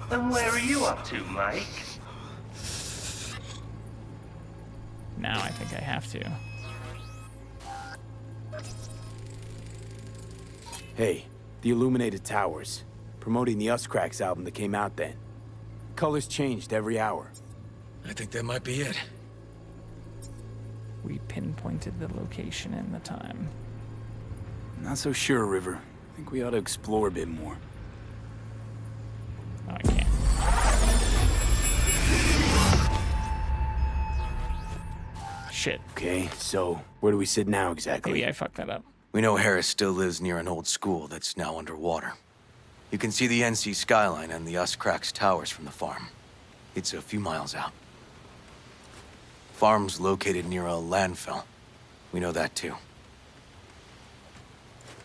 Then where are you up to, Mike? Now I think I have to. Hey, the Illuminated Towers. Promoting the Us Cracks album that came out then. Colors changed every hour. I think that might be it. We pinpointed the location and the time. Not so sure, River. I think we ought to explore a bit more. Oh, I can't. Shit. Okay, so where do we sit now exactly? Maybe I fucked that up. We know Harris still lives near an old school that's now underwater. You can see the NC skyline and the Us Cracks towers from the farm. It's a few miles out. Farm's located near a landfill. We know that too.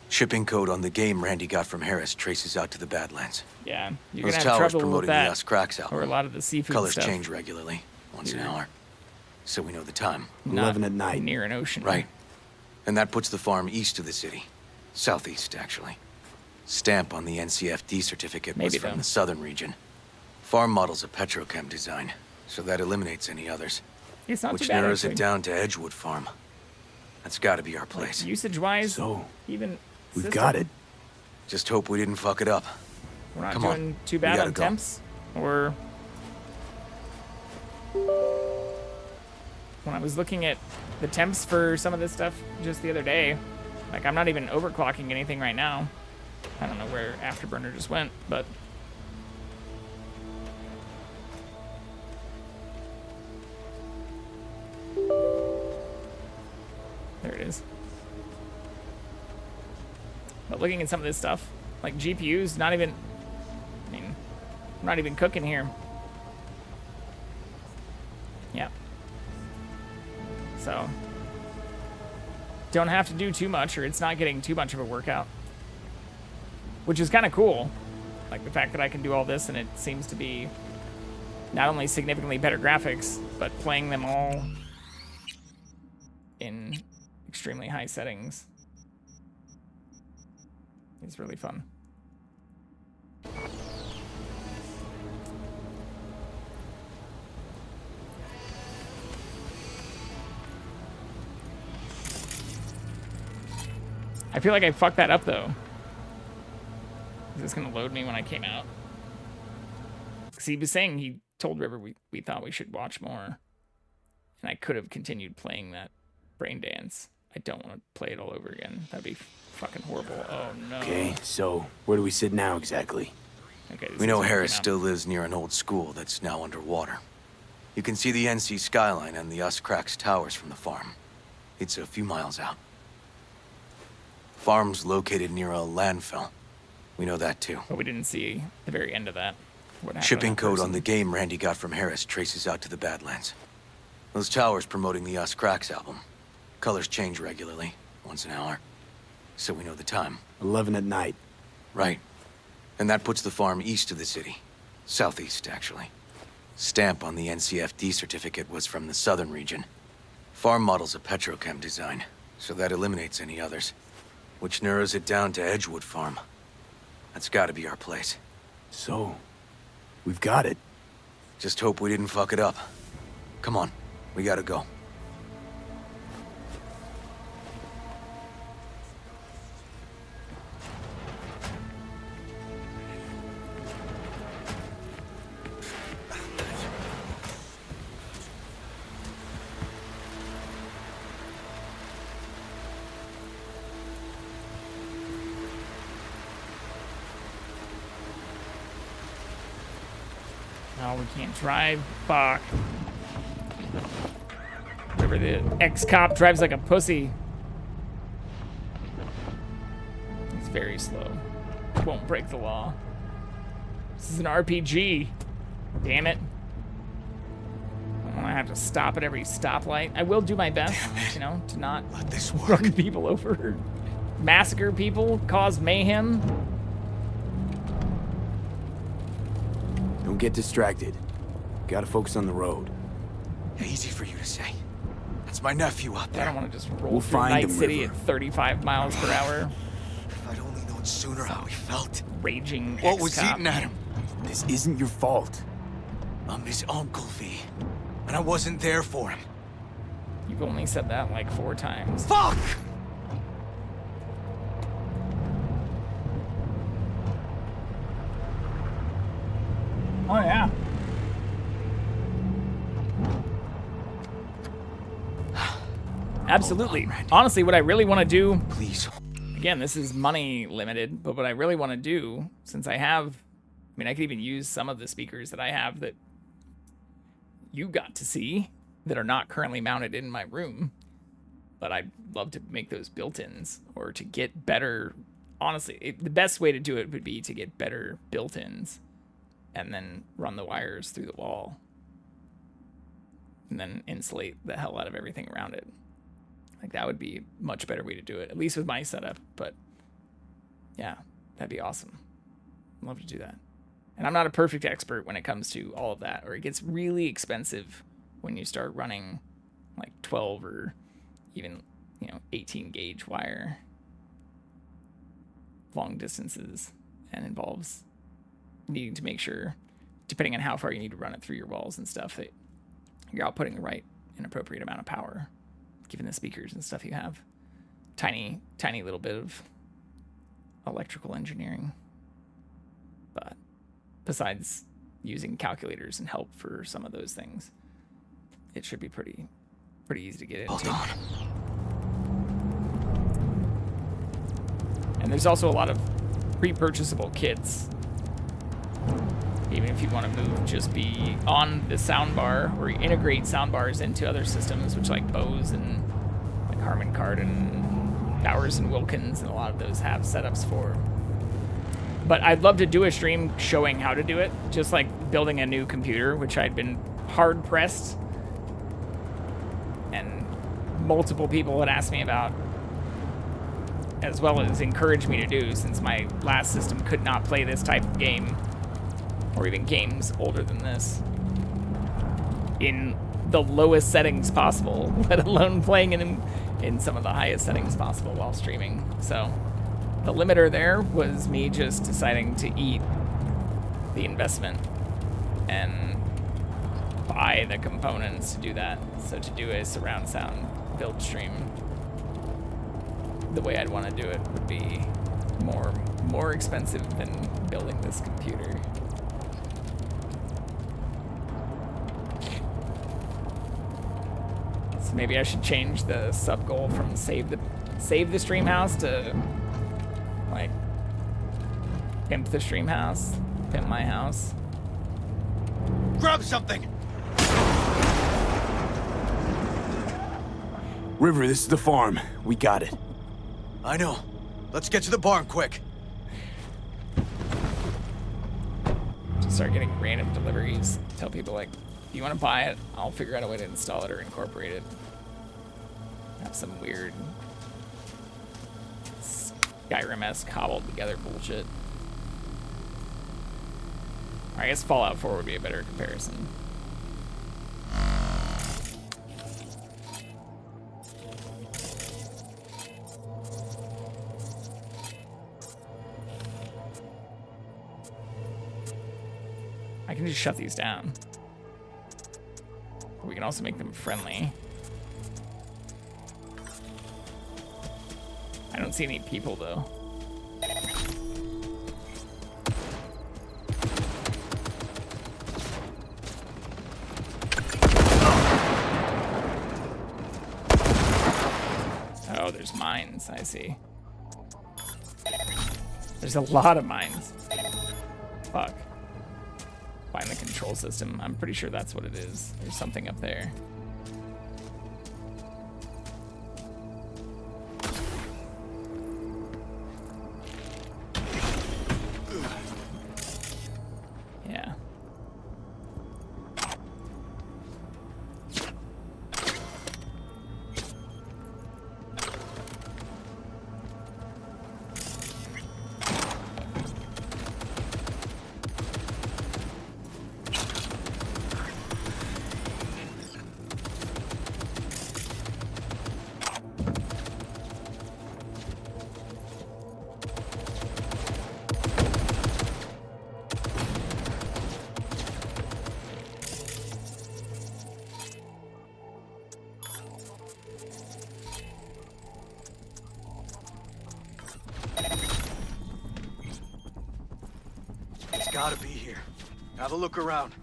Shipping code on the game Randy got from Harris traces out to the Badlands. Yeah, you're Those gonna have towers trouble with promoting that. the Us Cracks album. Or a lot of the seafood Colors stuff. change regularly, once an hour. So we know the time. 11 at night. Near an ocean. Right. And that puts the farm east of the city. Southeast, actually. Stamp on the NCFD certificate was Maybe from though. the southern region. Farm model's a petrochem design, so that eliminates any others. It's not which too bad, narrows actually. it down to Edgewood Farm. That's gotta be our place. Like, usage-wise, So, even we've system, got it. Just hope we didn't fuck it up. We're not Come doing on. too We bad gotta on go. temps. Or when I was looking at the temps for some of this stuff just the other day, Like, I'm not even overclocking anything right now. I don't know where Afterburner just went, but... There it is. But looking at some of this stuff, like GPUs, not even... I mean, I'm not even cooking here. Yeah. So... don't have to do too much, or it's not getting too much of a workout. Which is kind of cool. Like the fact that I can do all this and it seems to be not only significantly better graphics, but playing them all in extremely high settings is really fun. I feel like I fucked that up though. Is this gonna load me when I came out? Because he was saying he told River we thought we should watch more. And I could have continued playing that brain dance. I don't want to play it all over again. That'd be fucking horrible. Oh no. Okay, so where do we sit now exactly? Okay, We know Harris still lives near an old school that's now underwater. You can see the NC skyline and the Uscrax towers from the farm. It's a few miles out. Farm's located near a landfill. We know that too. But we didn't see the very end of that. What happened Shipping to that code person? on the game Randy got from Harris traces out to the Badlands. Those towers promoting the Uscrax album. Colors change regularly, once an hour. So we know the time. 11 at night. Right. And that puts the farm east of the city. Southeast, actually. Stamp on the NCFD certificate was from the southern region. Farm model's a petrochem design, so that eliminates any others. Which narrows it down to Edgewood Farm. That's gotta be our place. So, we've got it. Just hope we didn't fuck it up. Come on, we gotta go. No, we can't drive. Fuck. Whatever, the ex-cop drives like a pussy. He's very slow. Won't break the law. This is an RPG. Damn it. I have to stop at every stoplight. I will do my best, you know, to not let this work. Run people over, massacre people, cause mayhem. Don't get distracted. Gotta focus on the road. Easy for you to say. That's my nephew out there. I don't want to just roll through Night City at 35 miles per hour. If I'd only known sooner how he felt. Raging What was ex-cop. eating at him? This isn't your fault. I'm his uncle, V. And I wasn't there for him. You've only said that like 4 times. Fuck! Oh, yeah. Absolutely. Honestly, what I really want to do... Please. Again, this is money limited, but what I really want to do, since I have... I mean, I could even use some of the speakers that I have that you got to see that are not currently mounted in my room. But I'd love to make those built-ins or to get better... Honestly, the best way to do it would be to get better built-ins and then run the wires through the wall and then insulate the hell out of everything around it. Like, that would be a much better way to do it, at least with my setup. But yeah, that'd be awesome. I'd love to do that. And I'm not a perfect expert when it comes to all of that, or it gets really expensive when you start running like 12 or even, 18 gauge wire long distances, and involves needing to make sure, depending on how far you need to run it through your walls and stuff, that you're outputting the right and appropriate amount of power, given the speakers and stuff you have. Tiny little bit of electrical engineering. But besides using calculators and help for some of those things, it should be pretty easy to get into. Hold on. And there's also a lot of pre-purchasable kits. Even if you want to move, just be on the soundbar or integrate soundbars into other systems, which like Bose and like Harman Kardon, Bowers and Wilkins, and a lot of those have setups for. But I'd love to do a stream showing how to do it, just like building a new computer, which I'd been hard pressed, and multiple people had asked me about, as well as encouraged me to do, since my last system could not play this type of game, or even games older than this, in the lowest settings possible, let alone playing in some of the highest settings possible while streaming. So the limiter there was me just deciding to eat the investment and buy the components to do that. So to do a surround sound build stream, the way I'd want to do it would be more expensive than building this computer. So maybe I should change the sub goal from save the stream house to like pimp the stream house, pimp my house. Grab something! River, this is the farm. We got it. I know. Let's get to the barn quick. Just start getting random deliveries. Tell people like, if you want to buy it, I'll figure out a way to install it or incorporate it. Have some weird Skyrim-esque cobbled together bullshit. Or I guess Fallout 4 would be a better comparison. I can just shut these down. We can also make them friendly. I don't see any people though. Oh, there's mines, I see. There's a lot of mines. Fuck. Find the control system. I'm pretty sure that's what it is. There's something up there. Yeah. Gotta be here. Have a look around.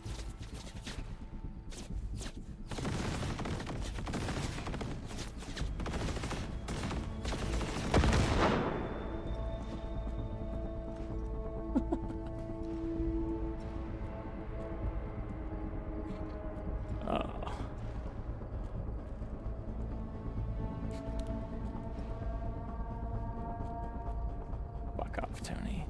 Fuck off, Tony.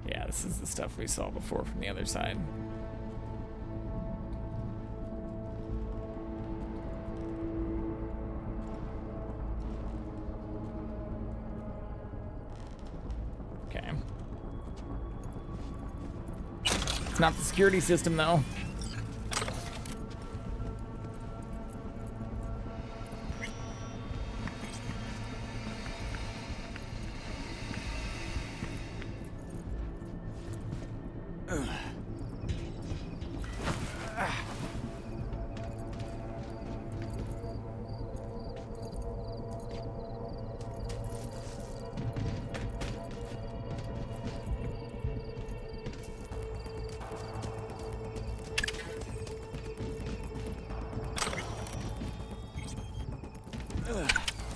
Yeah, this is the stuff we saw before from the other side. Okay. It's not the security system, though.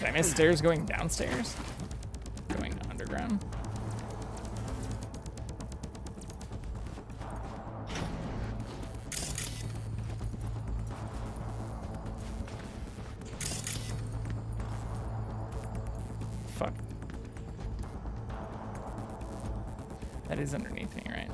Did I miss stairs going downstairs? Going underground? Fuck. That is underneath me, right?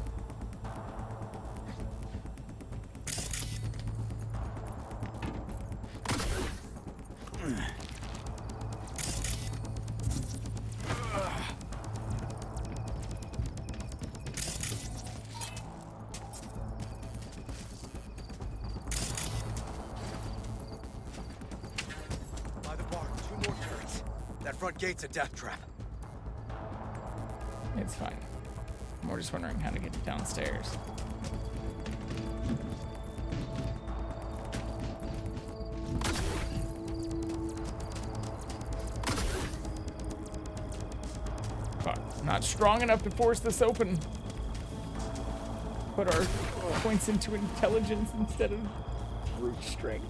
By the bar, 2 more turrets. That front gate's a death trap. It's fine. I'm more just wondering how to get downstairs. Fuck, not strong enough to force this open. Put our points into intelligence instead of brute strength.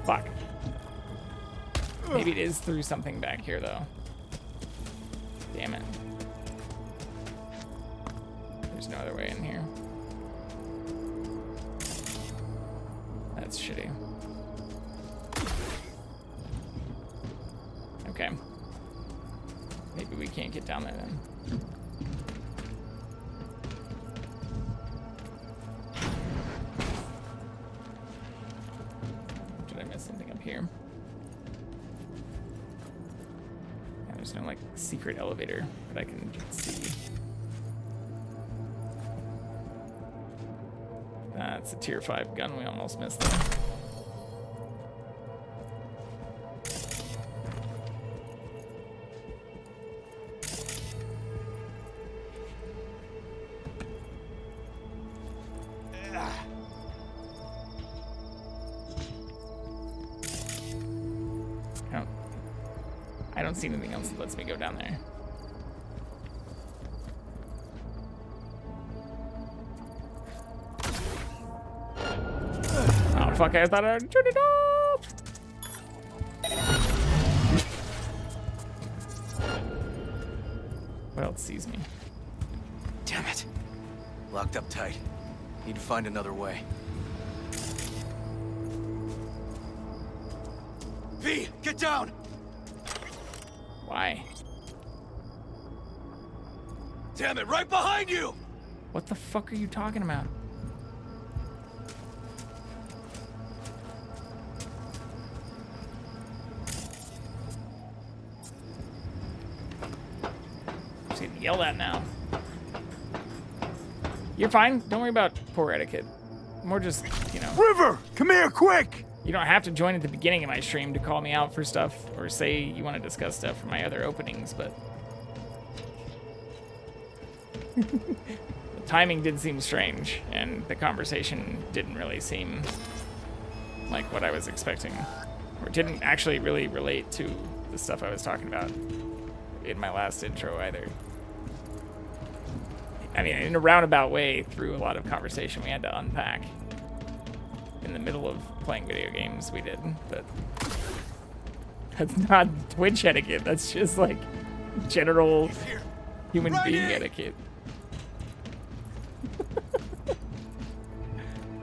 Fuck. Maybe it is through something back here, though. Damn it. There's no other way in here. That's shitty. Okay. Maybe we can't get down there then. Did I miss something up here? Yeah, there's no like secret elevator that I can see. That's a tier 5 gun we almost missed there. I don't see anything else that lets me go down there. Oh fuck, I thought I turned it off! What else sees me? Damn it. Locked up tight. Need to find another way. V, get down! Why? Damn it, right behind you! What the fuck are you talking about? Just getting yelled at now. You're fine. Don't worry about poor etiquette. More just, you know. River, come here, quick! You don't have to join at the beginning of my stream to call me out for stuff or say you want to discuss stuff from my other openings, but the timing did seem strange, and the conversation didn't really seem like what I was expecting, or didn't actually really relate to the stuff I was talking about in my last intro either. I mean, in a roundabout way, through a lot of conversation we had to unpack. In the middle of playing video games, we did, but that's not Twitch etiquette. That's just like general human being etiquette.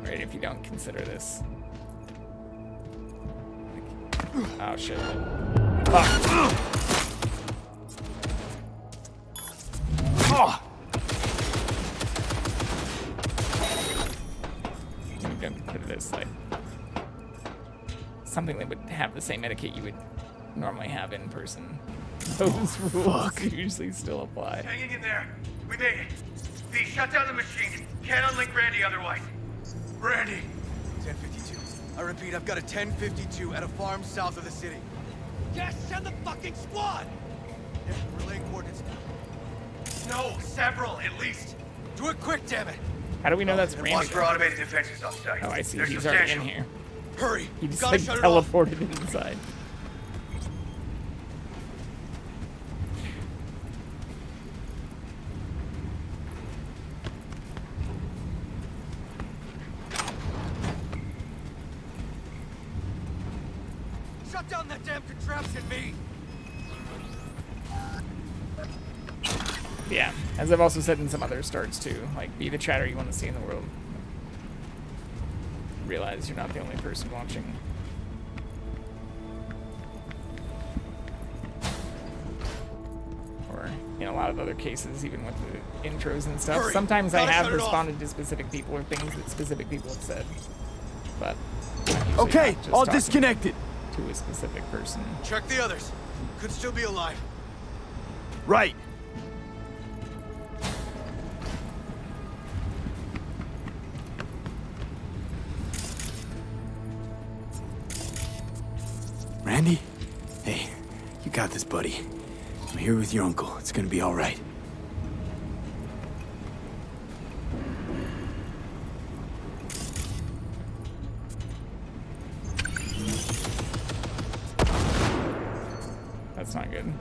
Right, if you don't consider this. Oh shit. Oh. I'm gonna put it as like something that would have the same etiquette you would normally have in person. Those rules usually still apply. Hanging in there. We made it. V, shut down the machine. Can't unlink Randy otherwise. Randy. 1052. I repeat, I've got a 1052 at a farm south of the city. Yes, send the fucking squad! Yeah, relaying coordinates now. No, several, at least. Do it quick, damn it! How do we know that's Randy? Watch for automated defenses on site. Oh, I see. They're He's already in substantial. here. Hurry! He just Gotta like shut it off. teleported inside. Shut down that damn contraption, V! Yeah, as I've also said in some other starts too, like, be the chatter you want to see in the world. Realize you're not the only person watching. Or in a lot of other cases, even with the intros and stuff, sometimes I have responded to specific people or things that specific people have said. But okay, all disconnected. To a specific person. Check the others. Could still be alive. Right. Randy? Hey, you got this, buddy. I'm here with your uncle. It's gonna be all right. That's not good.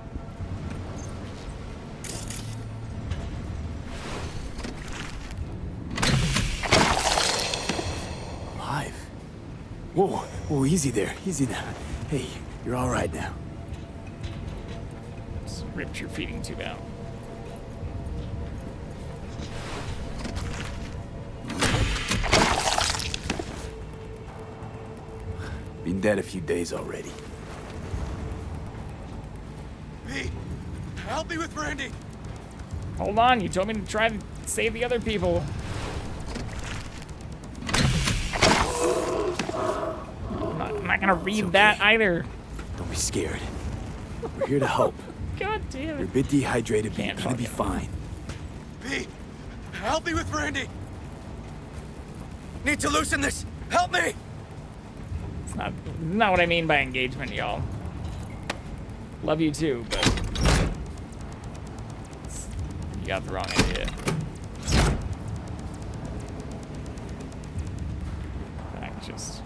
Alive? Whoa, whoa, easy there. Easy now. Hey, you're all right now. Just ripped your feeding tube out. Been dead a few days already. V, help me with Randy. Hold on, you told me to try to save the other people. I'm not gonna read that either. Don't be scared. We're here to help. God damn it. You're a bit dehydrated, but you're gonna be fine. V, help me with Randy. Need to loosen this. Help me. It's not what I mean by engagement, y'all. Love you too, but you got the wrong idea. I just.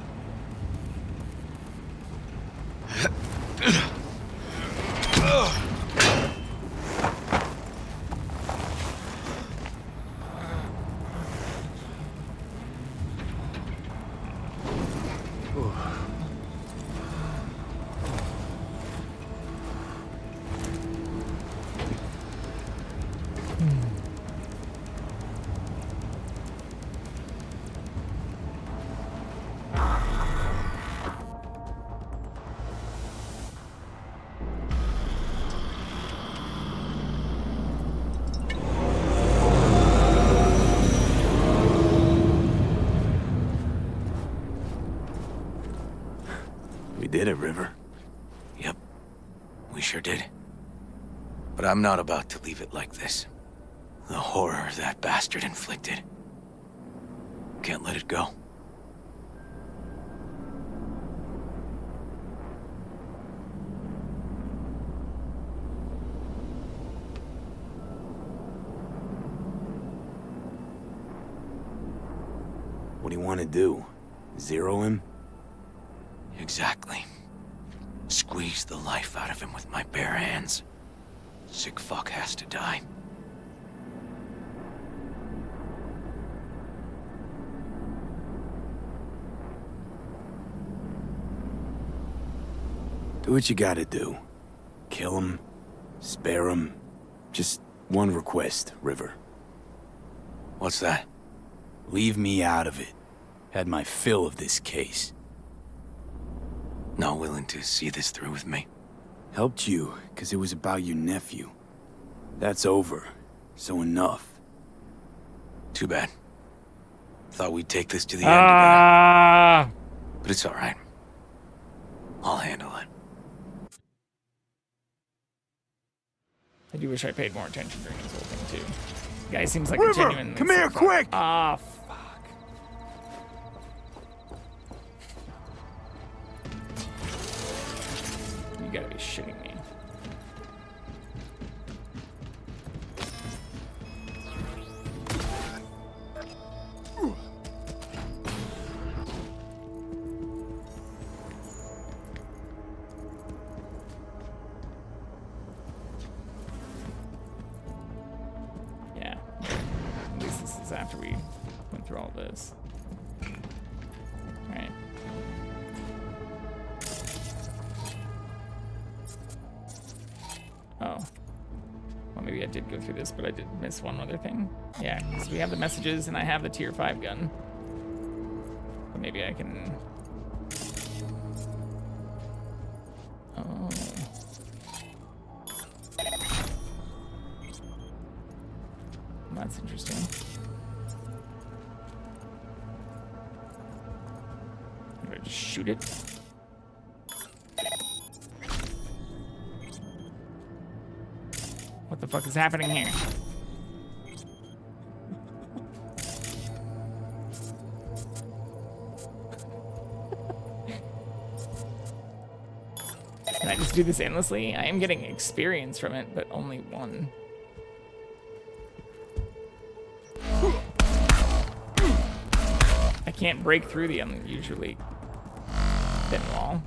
We did it, River. Yep, we sure did. But I'm not about to leave it like this. The horror that bastard inflicted. Can't let it go. What do you want to do? Zero him? Exactly. Squeeze the life out of him with my bare hands. Sick fuck has to die. Do what you gotta do. Kill him, spare him. Just one request, River. What's that? Leave me out of it. Had my fill of this case. Not willing to see this through with me? Helped you, because it was about your nephew. That's over. So enough. Too bad. Thought we'd take this to the end together. But it's all right. I'll handle it. I do wish I paid more attention during this whole thing, too. The guy seems like River, a genuine... come here, quick! Ah, fuck. You gotta be shitting me. Yeah. At least this is after we went through all this. Alright. Oh. Well, maybe I did go through this, but I did miss one other thing. Yeah, so we have the messages, and I have the tier 5 gun. But maybe I can... Oh. That's interesting. I'm gonna just shoot it. What the fuck is happening here? Can I just do this endlessly? I am getting experience from it, but only 1. I can't break through the unusually thin wall.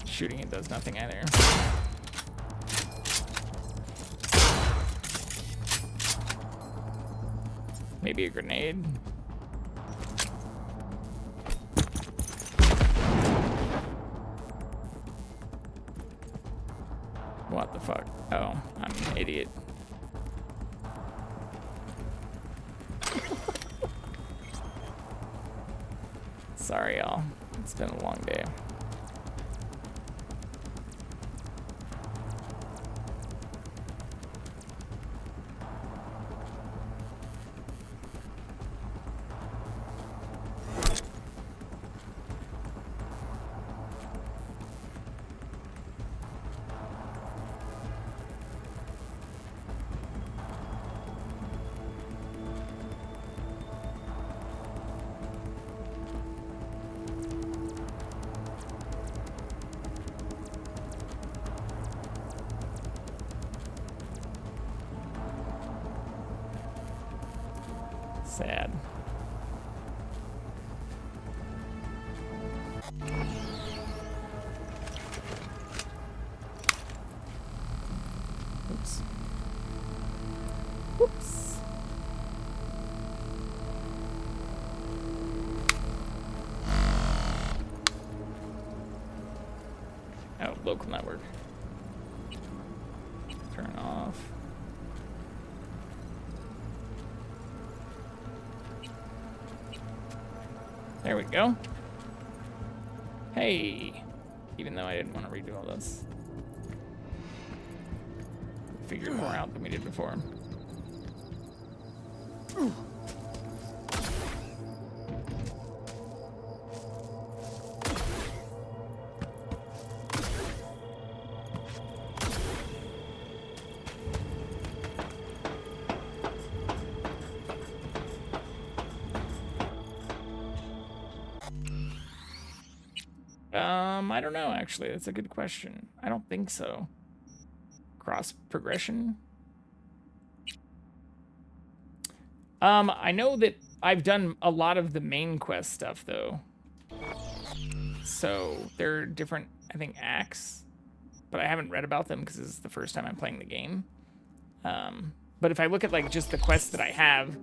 Shooting it does nothing either. Maybe a grenade. What the fuck? Oh, I'm an idiot. Sorry, y'all. It's been a long day. Sad. Oops. Whoops. Oh, local network. Turn off. There we go. Hey, even though I didn't want to redo all this. Figured more out than we did before. I don't know, actually. That's a good question. I don't think so. Cross progression? I know that I've done a lot of the main quest stuff, though. So, there are different, I think, acts. But I haven't read about them because this is the first time I'm playing the game. But if I look at, like, just the quests that I have,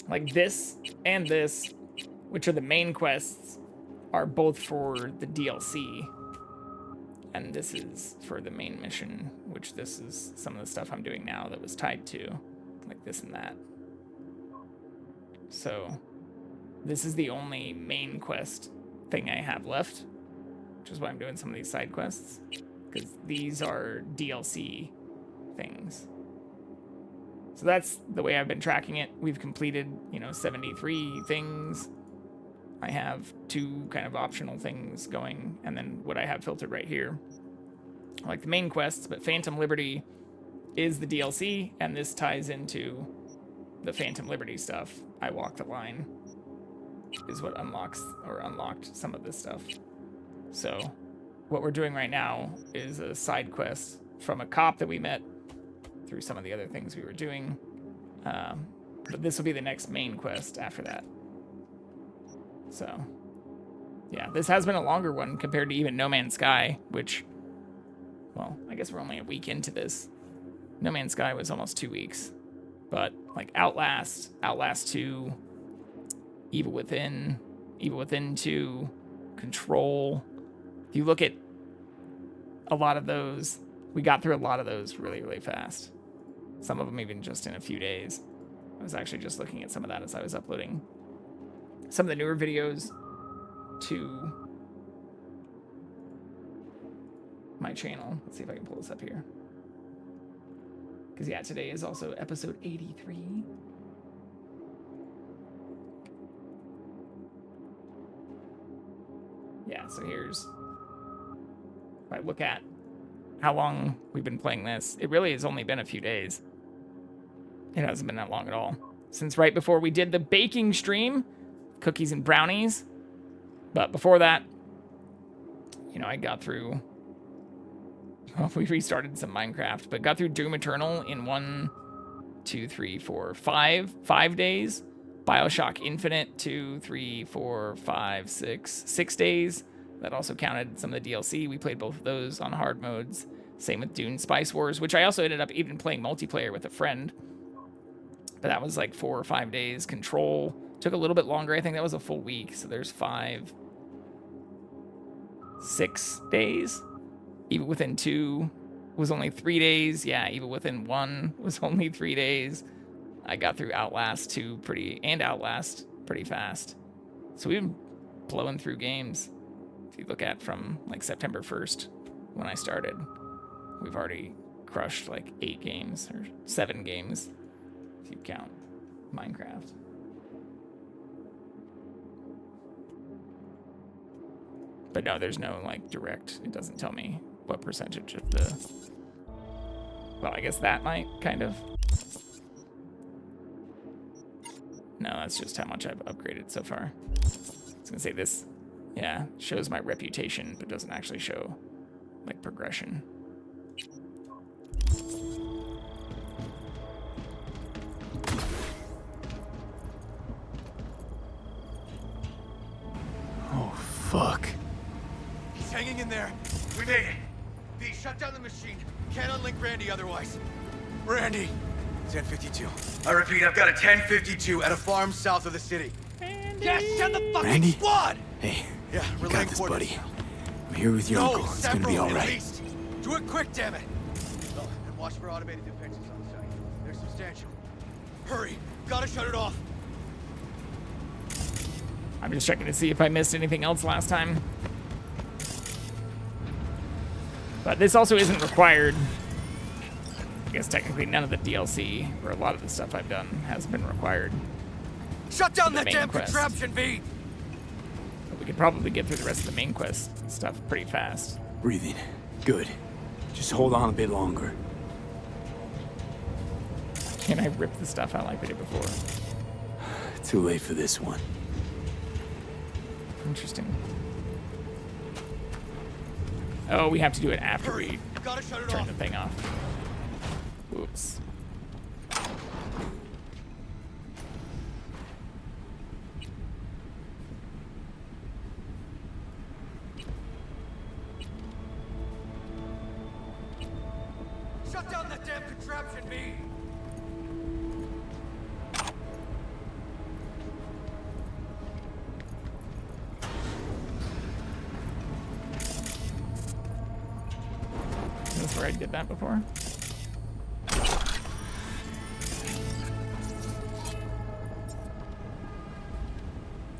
like this and this, which are the main quests, are both for the DLC. And this is for the main mission, which this is some of the stuff I'm doing now that was tied to, like this and that. So, this is the only main quest thing I have left, which is why I'm doing some of these side quests, because these are DLC things. So that's the way I've been tracking it. We've completed, 73 things. I have 2 kind of optional things going, and then what I have filtered right here, like the main quests, but Phantom Liberty is the DLC, and this ties into the Phantom Liberty stuff. I Walk the Line is what unlocked some of this stuff. So what we're doing right now is a side quest from a cop that we met through some of the other things we were doing. But this will be the next main quest after that. So, yeah, this has been a longer one compared to even No Man's Sky, which, well, I guess we're only a week into this. No Man's Sky was almost 2 weeks. But, like, Outlast 2, Evil Within 2, Control. If you look at a lot of those. We got through a lot of those really, really fast. Some of them even just in a few days. I was actually just looking at some of that as I was uploading some of the newer videos to my channel. Let's see if I can pull this up here. Because, yeah, today is also episode 83. Yeah, so here's, if I look at how long we've been playing this, it really has only been a few days. It hasn't been that long at all. Since right before we did the baking stream, cookies and brownies. But before that, you know, I got through, well, we restarted some Minecraft, but got through Doom Eternal in 5 days. BioShock Infinite, 6 days. That also counted some of the DLC. We played both of those on hard modes. Same with Dune Spice Wars, which I also ended up even playing multiplayer with a friend. But that was like 4 or 5 days. Control took a little bit longer. I think that was a full week. So there's 6 days. Even within 2 was only 3 days. Yeah, even within 1 was only 3 days. I got through Outlast 2 Outlast pretty fast. So we've been blowing through games. If you look at from like September 1st when I started, we've already crushed like 8 games or 7 games if you count Minecraft. But no, there's no like direct, it doesn't tell me what percentage of the, well, I guess that might kind of. No, that's just how much I've upgraded so far. I was gonna say this, yeah, shows my reputation, but doesn't actually show like progression. Oh, fuck. He's hanging in there. We made it. V, shut down the machine. Can't unlink Randy otherwise. Randy. 1052. I repeat, I've got a 1052 at a farm south of the city. Yes, send the fucking Randy? squad! Hey, Yeah, you relaying got this, coordinates buddy. now. I'm here with your uncle. It's gonna be all at right. least. Do it quick, damn it. Oh, and watch for automated defenses on site. They're substantial. Hurry, gotta shut it off. I'm just checking to see if I missed anything else last time. But this also isn't required. I guess technically none of the DLC, or a lot of the stuff I've done, has been required. Shut down that main damn quest. contraption, V! But we could probably get through the rest of the main quest stuff pretty fast. Breathing. Good. Just hold on a bit longer. Can I rip the stuff out like we did before? Too late for this one. Interesting. Oh, we have to do it after we Gotta shut it turn off. the thing off. Oops. Shut down that damn contraption, V! That's where I did that before.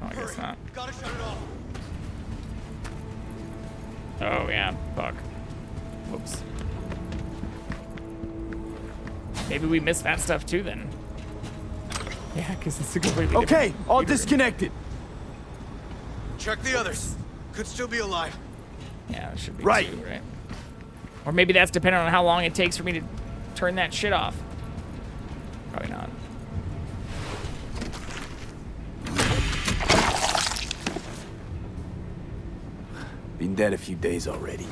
Oh, I guess not. Gotta shut it off. Oh, yeah. Fuck. Whoops. Maybe we missed that stuff too then. Yeah, because it's a completely Okay, different all computer. disconnected. Check the others. Could still be alive. Yeah, it should be Right. 2, right? Or maybe that's dependent on how long it takes for me to turn that shit off. Probably not. Been dead a few days already.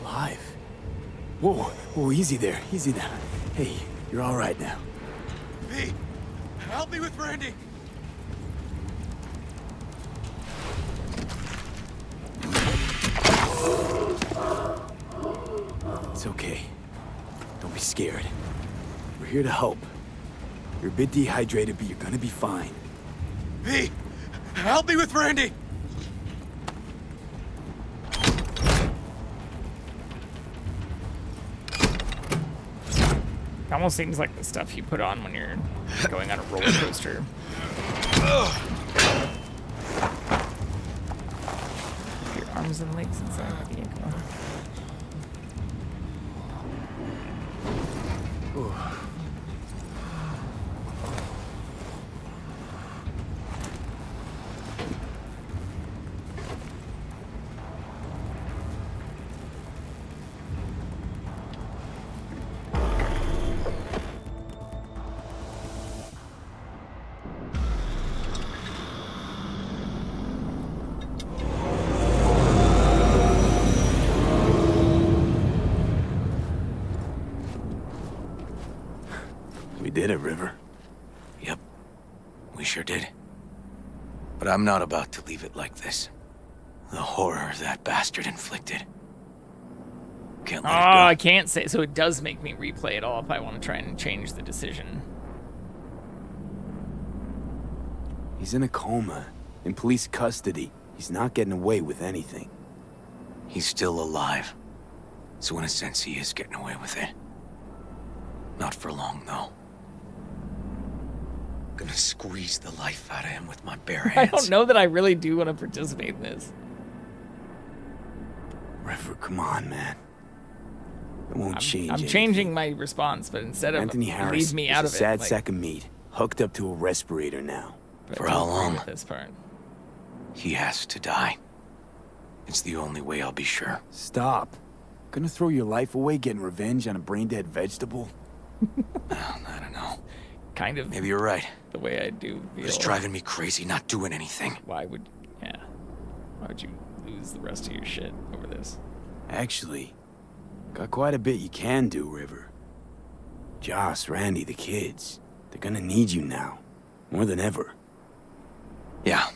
Alive. Whoa, whoa, easy there, easy now. Hey, you're all right now. V, help me with Randy. It's okay. Don't be scared. We're here to help. You're a bit dehydrated, but you're gonna be fine. V, help me with Randy! It almost seems like the stuff you put on when you're going on a roller coaster. Your arms and legs inside the vehicle. We did it, River. Yep, we sure did. But I'm not about to leave it like this. The horror that bastard inflicted. Can't let it go. I can't say. So it does make me replay it all if I want to try and change the decision. He's in a coma, in police custody. He's not getting away with anything. He's still alive. So in a sense, he is getting away with it. Not for long, though. Gonna squeeze the life out of him with my bare hands. I don't know that I really do want to participate in this. River, come on, man. It won't change. I'm changing my response, but instead of Anthony Harris leave me out is of a sad it, like, sack of meat, hooked up to a respirator now. For how long? with this part. He has to die. It's the only way I'll be sure. Stop. Gonna throw your life away getting revenge on a brain-dead vegetable? I don't know. Kind of. Maybe you're right. The way I do feel. It's driving me crazy not doing anything. Why would you lose the rest of your shit over this? Actually, got quite a bit you can do, River. Joss, Randy, the kids. They're gonna need you now. More than ever. Yeah.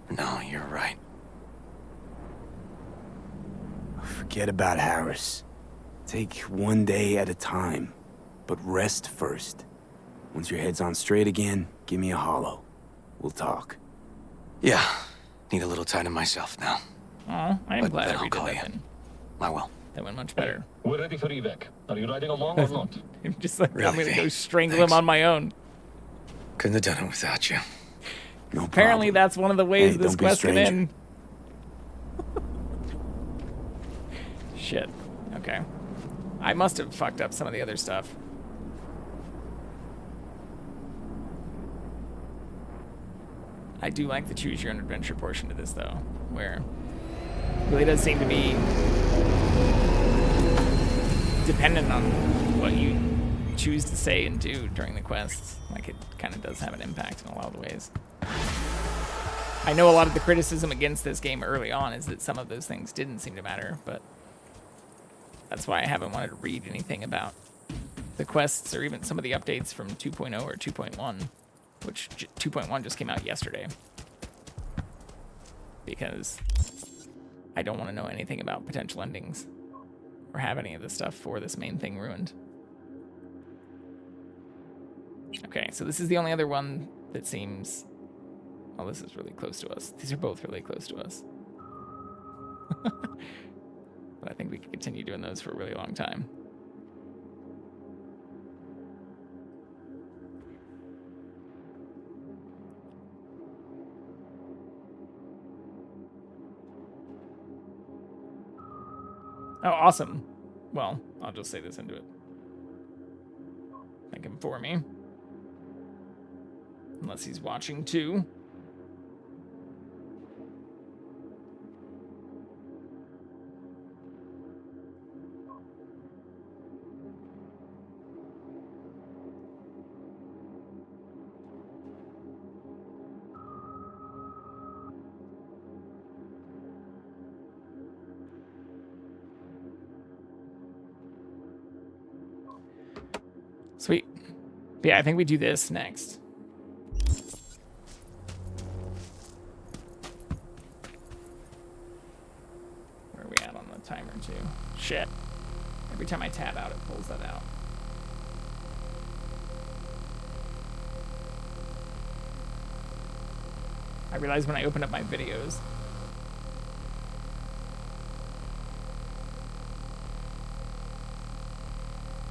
No, you're right. Forget about Harris. Take one day at a time, but rest first. Once your head's on straight again, give me a hollow. We'll talk. Yeah. Need a little time to myself now. Oh, I am glad I I'll redid call that you. then. I will. That went much better. We're ready for evac. Are you riding along or not? I'm just like, Really, I'm gonna V? go strangle him on my own. Couldn't have done it without you. No Apparently problem. that's one of the ways Hey, this don't be a quest can stranger. end. Shit. Okay. I must have fucked up some of the other stuff. I do like the choose your own adventure portion to this though, where it really does seem to be dependent on what you choose to say and do during the quests. Like it kind of does have an impact in a lot of the ways. I know a lot of the criticism against this game early on is that some of those things didn't seem to matter, but that's why I haven't wanted to read anything about the quests or even some of the updates from 2.0 or 2.1, which 2.1 just came out yesterday. Because I don't want to know anything about potential endings or have any of this stuff for this main thing ruined. Okay, so this is the only other one that seems... Oh, this is really close to us. These are both really close to us. But I think we can continue doing those for a really long time. Oh, awesome. Well, I'll just say this into it. Thank him for me. Unless he's watching too. Sweet. But yeah, I think we do this next. Where are we at on the timer too? Shit. Every time I tab out, it pulls that out. I realized when I opened up my videos.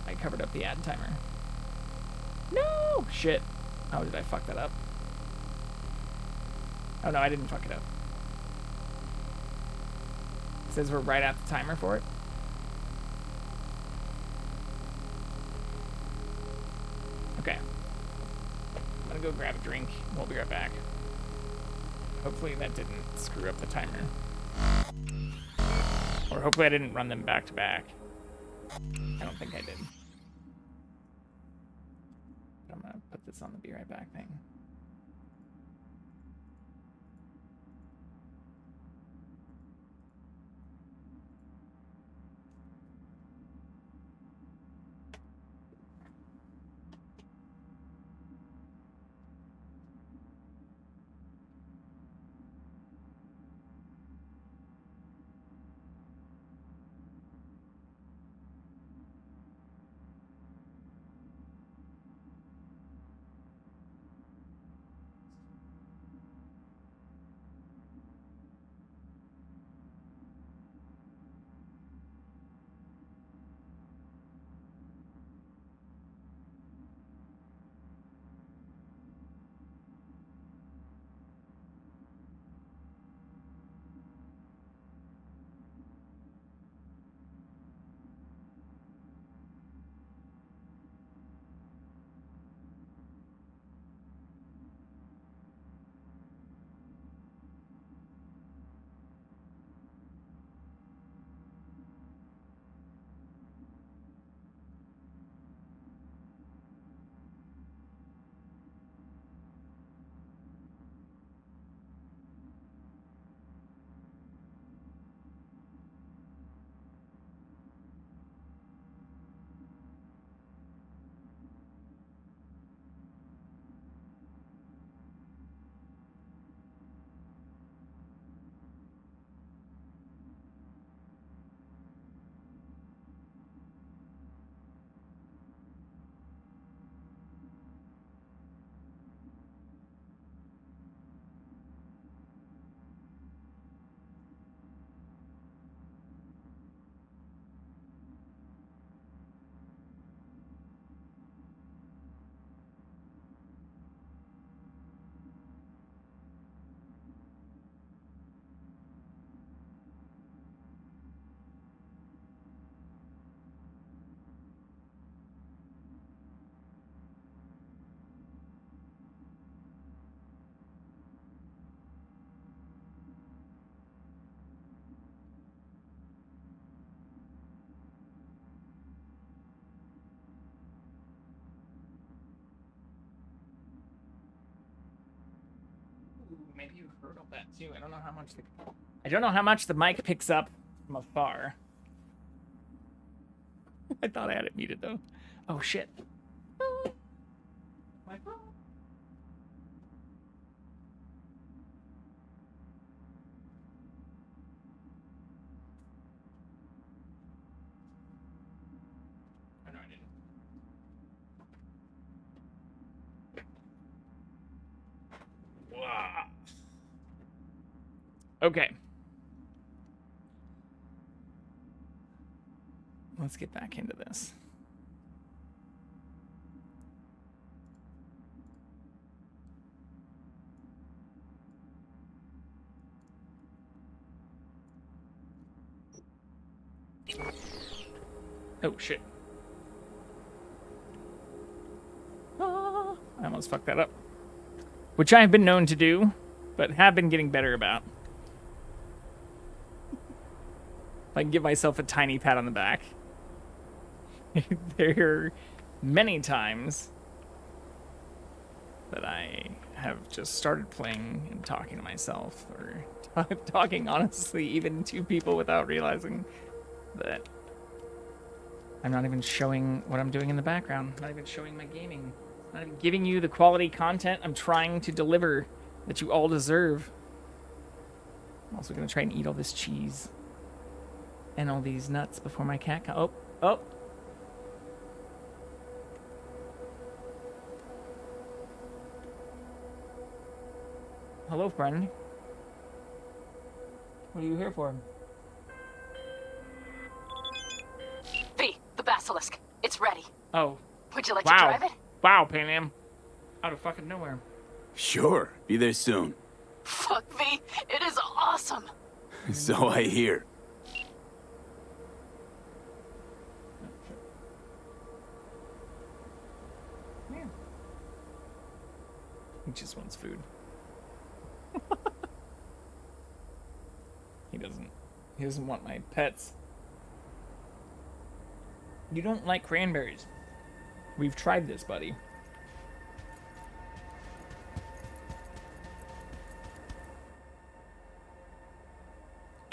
I covered up the ad timer. No! Shit. Oh, did I fuck that up? Oh no, I didn't fuck it up. It says we're right at the timer for it. Okay. I'm gonna go grab a drink. We'll be right back. Hopefully that didn't screw up the timer. Or hopefully I didn't run them back to back. I don't think I did. But I'm gonna put this on the be right back thing. Maybe you heard all that too. I don't know how much the mic picks up from afar. I thought I had it muted though. Oh shit. My phone. Oh no, I didn't. Wah. Okay. Let's get back into this. Oh shit. Ah, I almost fucked that up. Which I have been known to do, but have been getting better about. I can give myself a tiny pat on the back. There are many times that I have just started playing and talking to myself, or talking honestly even to people without realizing that I'm not even showing what I'm doing in the background. Not even showing my gaming. Not even giving you the quality content I'm trying to deliver that you all deserve. I'm also going to try and eat all this cheese and all these nuts before my cat comes. Oh. hello, friend. What are you here for? V, the basilisk. It's ready. Oh. Would you like Wow. to drive it? Wow, Pan Am. Out of fucking nowhere. Sure. Be there soon. Fuck V, it is awesome. So I hear. Yeah. He just wants food. He doesn't want my pets. You don't like cranberries. We've tried this, buddy.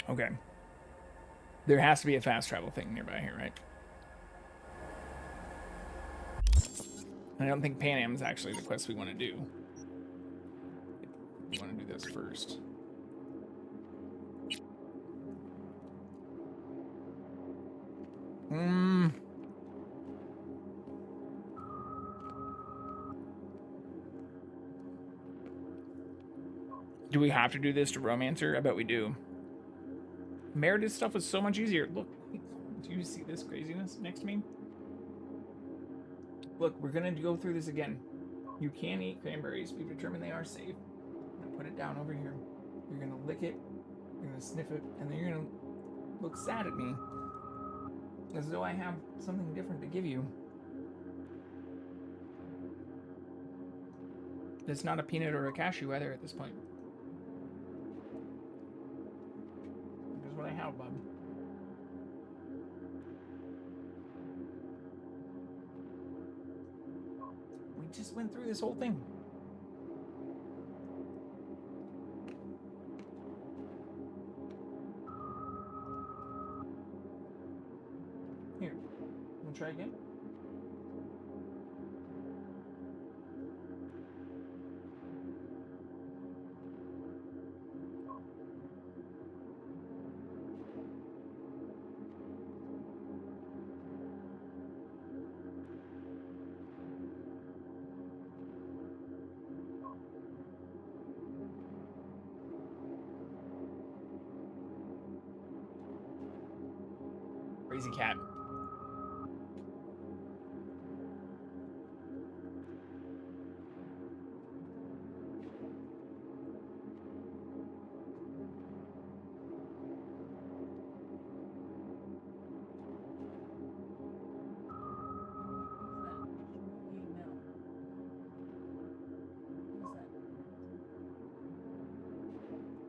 Okay. There has to be a fast travel thing nearby here, right? I don't think Pan Am is actually the quest we want to do. We want to do this first. Do we have to do this to Romancer? I bet we do. Meredith's stuff was so much easier. Look, do you see this craziness next to me? Look, we're gonna go through this again. You can eat cranberries. We've determined they are safe. I'm gonna put it down over here. You're gonna lick it, you're gonna sniff it, and then you're gonna look sad at me. As though I have something different to give you. It's not a peanut or a cashew either at this point. Here's what I have, bub. We just went through this whole thing. Here, wanna try again? Crazy cat.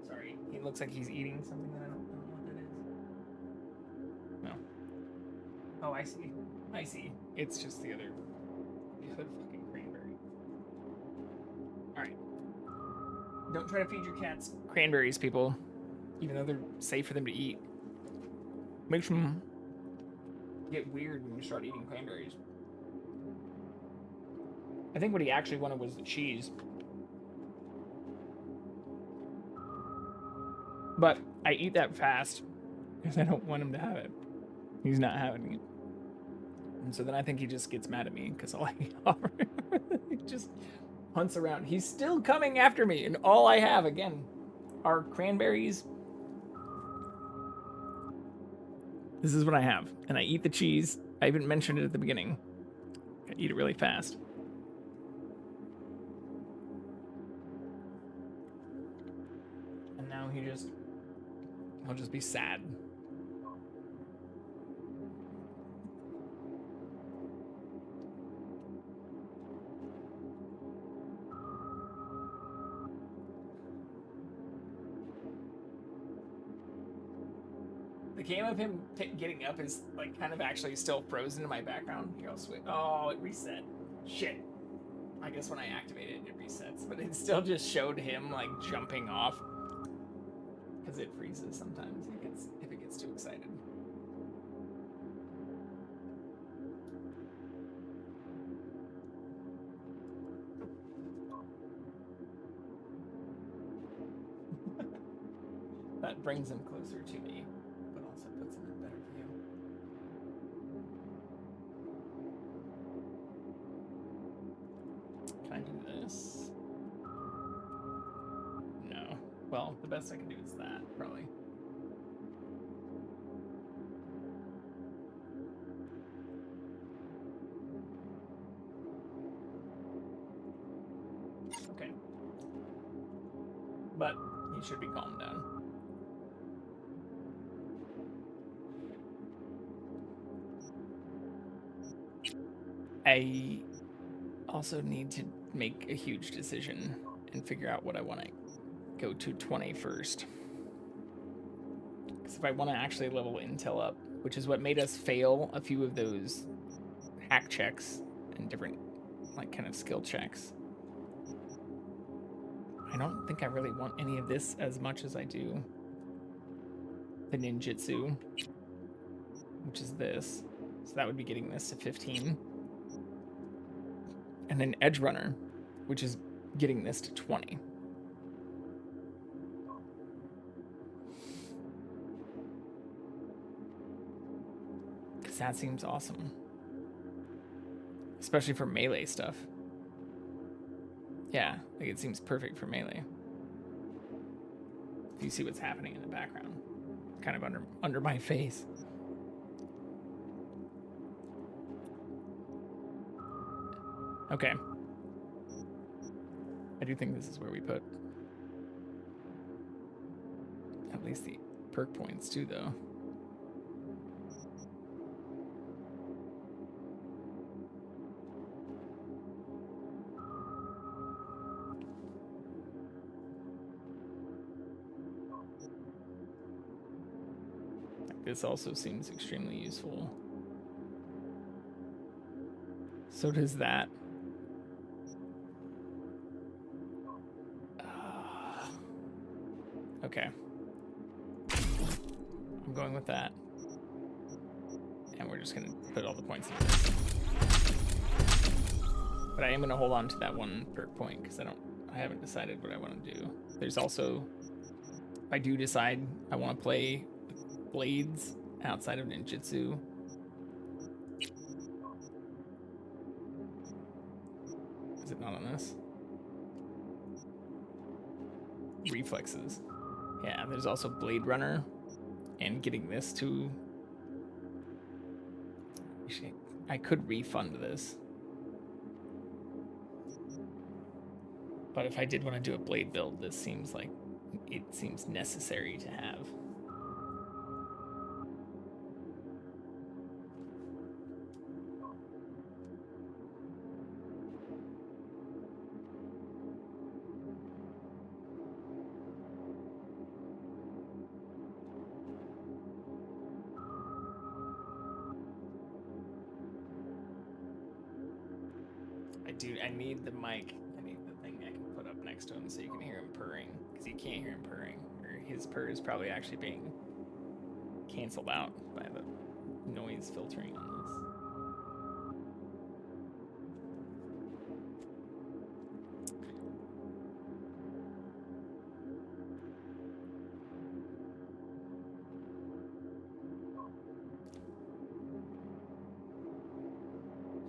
Sorry, he looks like he's eating something that I don't know what that is. No. Oh, I see. I see. It's just the other fucking cranberry. Alright. Don't try to feed your cats cranberries, people. Even though they're safe for them to eat. Makes them get weird when you start eating cranberries. I think what he actually wanted was the cheese. But I eat that fast because I don't want him to have it. He's not having it. And so then I think he just gets mad at me because all I offer him, he just hunts around. He's still coming after me, and all I have, again, are cranberries. This is what I have. And I eat the cheese. I even mentioned it at the beginning. I eat it really fast. And now he'll just be sad. The game of him getting up is like kind of actually still frozen in my background. Here, I'll switch. Oh, it reset. Shit. I guess when I activate it, it resets. But it still just showed him like jumping off. Because it freezes sometimes if it gets too excited. That brings him closer to me, but also puts him in a better view. Can I do this? Well, the best I can do is that, probably. Okay. But he should be calmed down. I also need to make a huge decision and figure out what I want to go to 20 first. Because if I want to actually level Intel up, which is what made us fail a few of those hack checks and different, like, kind of skill checks, I don't think I really want any of this as much as I do the ninjutsu, which is this. So that would be getting this to 15. And then edge runner, which is getting this to 20. Because that seems awesome. Especially for melee stuff. Yeah, like it seems perfect for melee. If you see what's happening in the background. Kind of under my face. Okay. I do think this is where we put at least the perk points too, though. This also seems extremely useful. So does that. Okay. I'm going with that. And we're just gonna put all the points in this. But I am gonna hold on to that one perk point because I haven't decided what I want to do. There's also, if I do decide I want to play blades outside of ninjutsu, is it not on this? Reflexes. Yeah, there's also Blade Runner, and getting this to... Actually, I could refund this. But if I did want to do a blade build, this seems like it seems necessary to have. I need the mic. I need the thing I can put up next to him so you can hear him purring. Because you can't hear him purring. Or his purr is probably actually being canceled out by the noise filtering on this.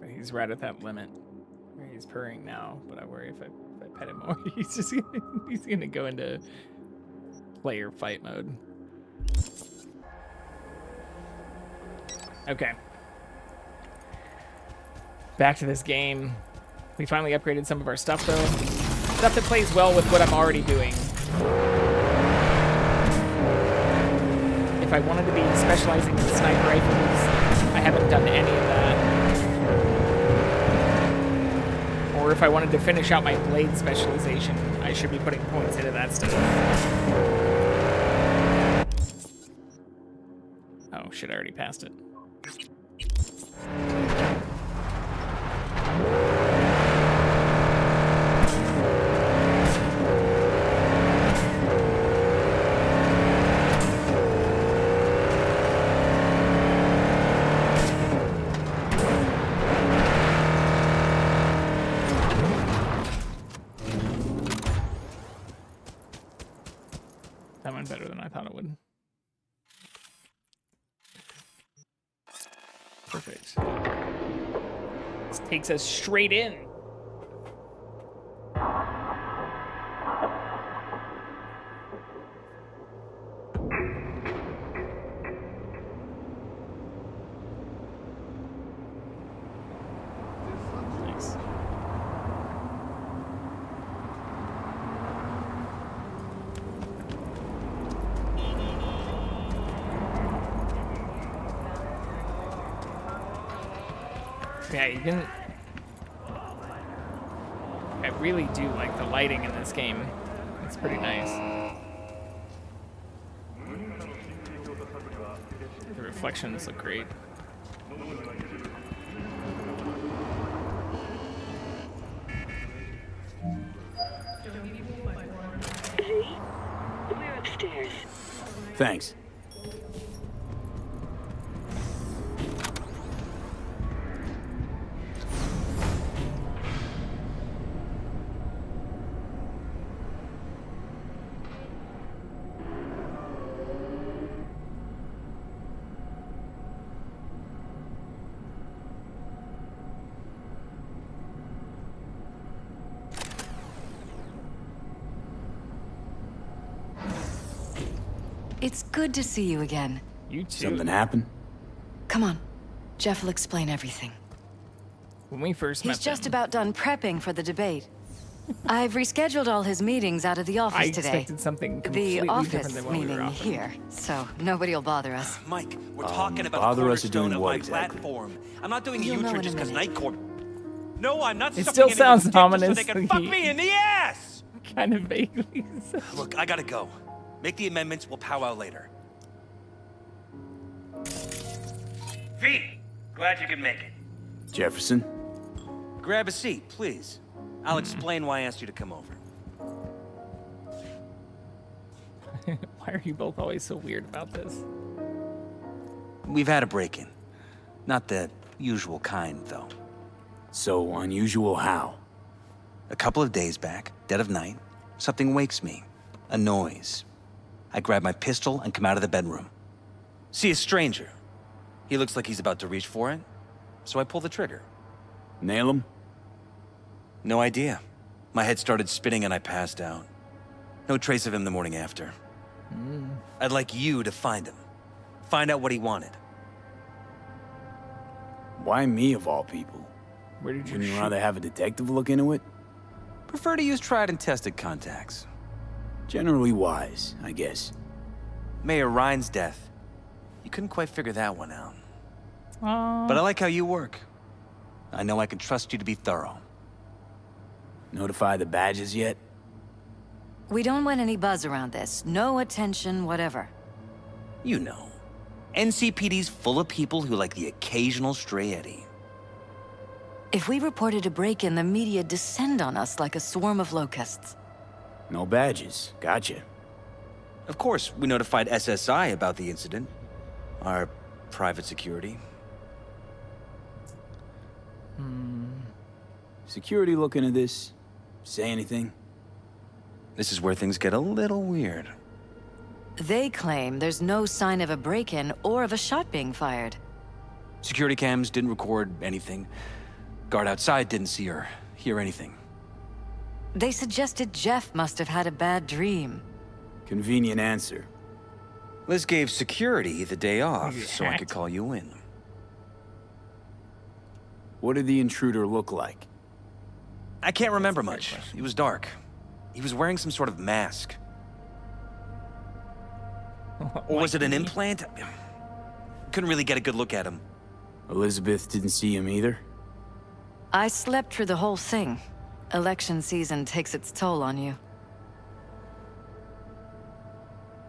But he's right at that limit. He's purring now, but I worry if I pet him more, he's gonna go into player fight mode. Okay. Back to this game. We finally upgraded some of our stuff though. Stuff that plays well with what I'm already doing. If I wanted to be specializing in sniper rifles, I haven't done any of that. Or if I wanted to finish out my blade specialization, I should be putting points into that stuff. Oh shit, I already passed it. That went better than I thought it would. Perfect. This takes us straight in. Yeah, you can. I really do like the lighting in this game. It's pretty nice. The reflections look great. We're upstairs. Thanks. It's good to see you again. You too. Something happened? Come on. Jeff will explain everything. When we first met He's just them, about done prepping for the debate. I've rescheduled all his meetings out of the office I today. expected something completely The different office than what we were meaning offering. here, so nobody will bother us. Mike, we're talking about bother the us or doing cornerstone of what my exactly? platform. I'm not doing a You'll know U-turn in a just because minute. Night Court. No, I'm not It stuffing still it sounds in with ominous. so they can fuck me in the ass! Kind of vaguely. Look, I gotta go. Make the amendments, we'll powwow later. V, glad you could make it. Jefferson? Grab a seat, please. I'll explain why I asked you to come over. Why are you both always so weird about this? We've had a break-in. Not the usual kind, though. So unusual how? A couple of days back, dead of night, something wakes me. A noise. I grab my pistol and come out of the bedroom. See a stranger. He looks like he's about to reach for it, so I pull the trigger. Nail him? No idea. My head started spinning and I passed out. No trace of him the morning after. I'd like you to find him. Find out what he wanted. Why me of all people? Where did you Wouldn't you shoot? rather have a detective look into it? Prefer to use tried and tested contacts. Generally wise, I guess. Mayor Ryan's death. You couldn't quite figure that one out. Aw. But I like how you work. I know I can trust you to be thorough. Notify the badges yet? We don't want any buzz around this. No attention, whatever. You know. NCPD's full of people who like the occasional stray eddy. If we reported a break-in, the media descend on us like a swarm of locusts. No badges. Gotcha. Of course, we notified SSI about the incident. Our private security. Security looking at this? Say anything? This is where things get a little weird. They claim there's no sign of a break-in or of a shot being fired. Security cams didn't record anything. Guard outside didn't see or hear anything. They suggested Jeff must have had a bad dream. Convenient answer. Liz gave security the day off You so I hacked. could call you in. What did the intruder look like? I can't remember much. It was dark. He was wearing some sort of mask. Or was it an implant? Couldn't really get a good look at him. Elizabeth didn't see him either? I slept through the whole thing. Election season takes its toll on you.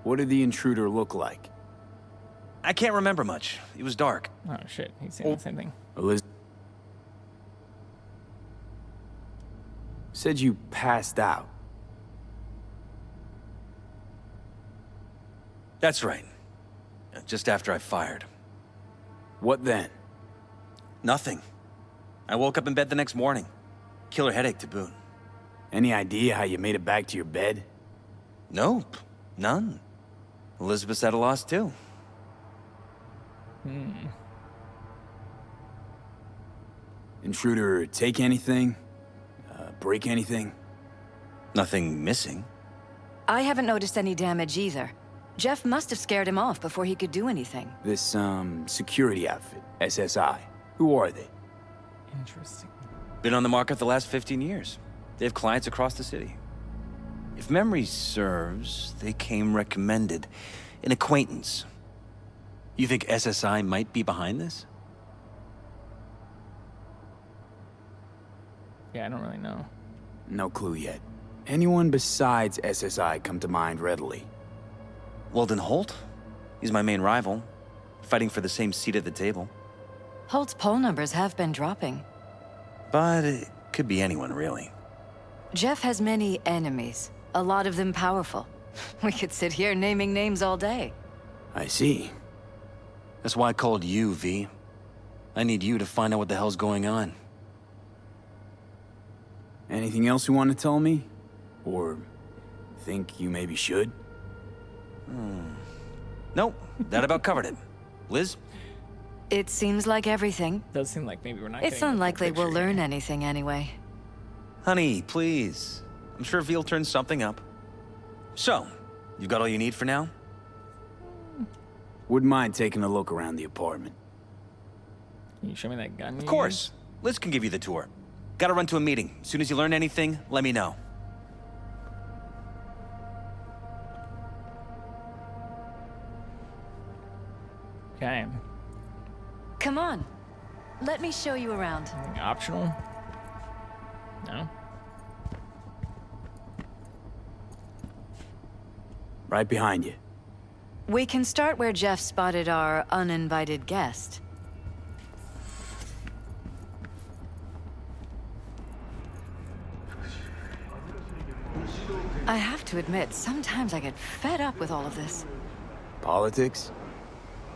What did the intruder look like? I can't remember much. It was dark. Oh shit, he's saying the same thing. Elizabeth said you passed out. That's right. Just after I fired. What then? Nothing. I woke up in bed the next morning. Killer headache to boot. Any idea how you made it back to your bed? Nope. None. Elizabeth's at a loss too. Intruder take anything? Break anything? Nothing missing. I haven't noticed any damage either. Jeff must have scared him off before he could do anything. This, security outfit, SSI. Who are they? Interesting. Been on the market the last 15 years. They have clients across the city. If memory serves, they came recommended. An acquaintance. You think SSI might be behind this? Yeah, I don't really know. No clue yet. Anyone besides SSI come to mind readily? Weldon Holt? He's my main rival, fighting for the same seat at the table. Holt's poll numbers have been dropping. But it could be anyone, really. Jeff has many enemies, a lot of them powerful. We could sit here naming names all day. I see. That's why I called you, V. I need you to find out what the hell's going on. Anything else you want to tell me? Or think you maybe should? Nope, that about covered it. Liz? It seems like everything. Does seem like maybe we're not. It's unlikely we'll learn anything anyway. Honey, please. I'm sure V'll turn something up. So, you got all you need for now? Wouldn't mind taking a look around the apartment. Can you show me that gun? Of course. Liz can give you the tour. Gotta run to a meeting. As soon as you learn anything, let me know. Okay. Come on. Let me show you around. Anything optional? No? Right behind you. We can start where Jeff spotted our uninvited guest. I have to admit, sometimes I get fed up with all of this. Politics?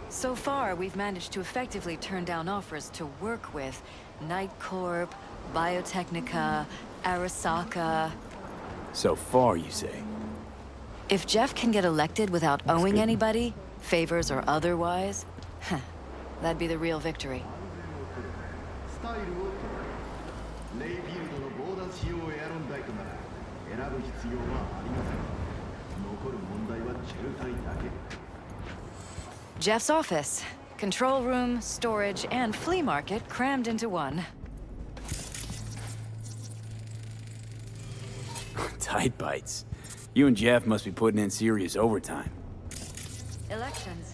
So far, we've managed to effectively turn down offers to work with Night Corp, Biotechnica, Arasaka. So far, you say? If Jeff can get elected without owing anybody, favors or otherwise, that'd be the real victory. Jeff's office. Control room, storage, and flea market crammed into one. Tight bites. You and Jeff must be putting in serious overtime. Elections.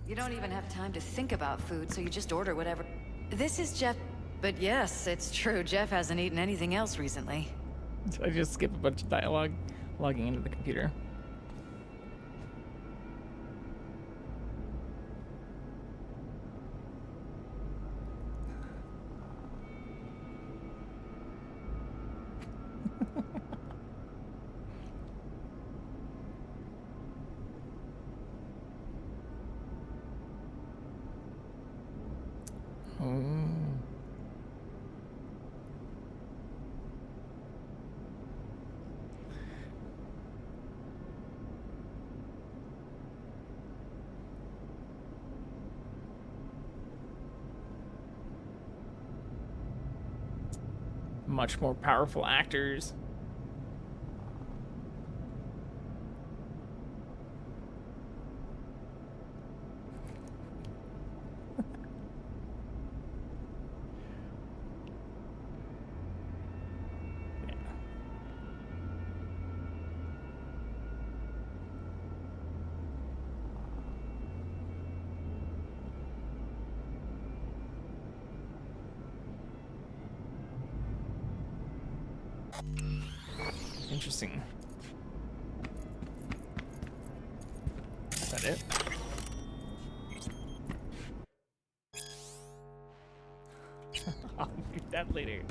You don't even have time to think about food, so you just order whatever. This is Jeff... But yes, it's true, Jeff hasn't eaten anything else recently. So I just skip a bunch of dialogue, logging into the computer. Much more powerful actors. Interesting. Is that it? I'll do that later.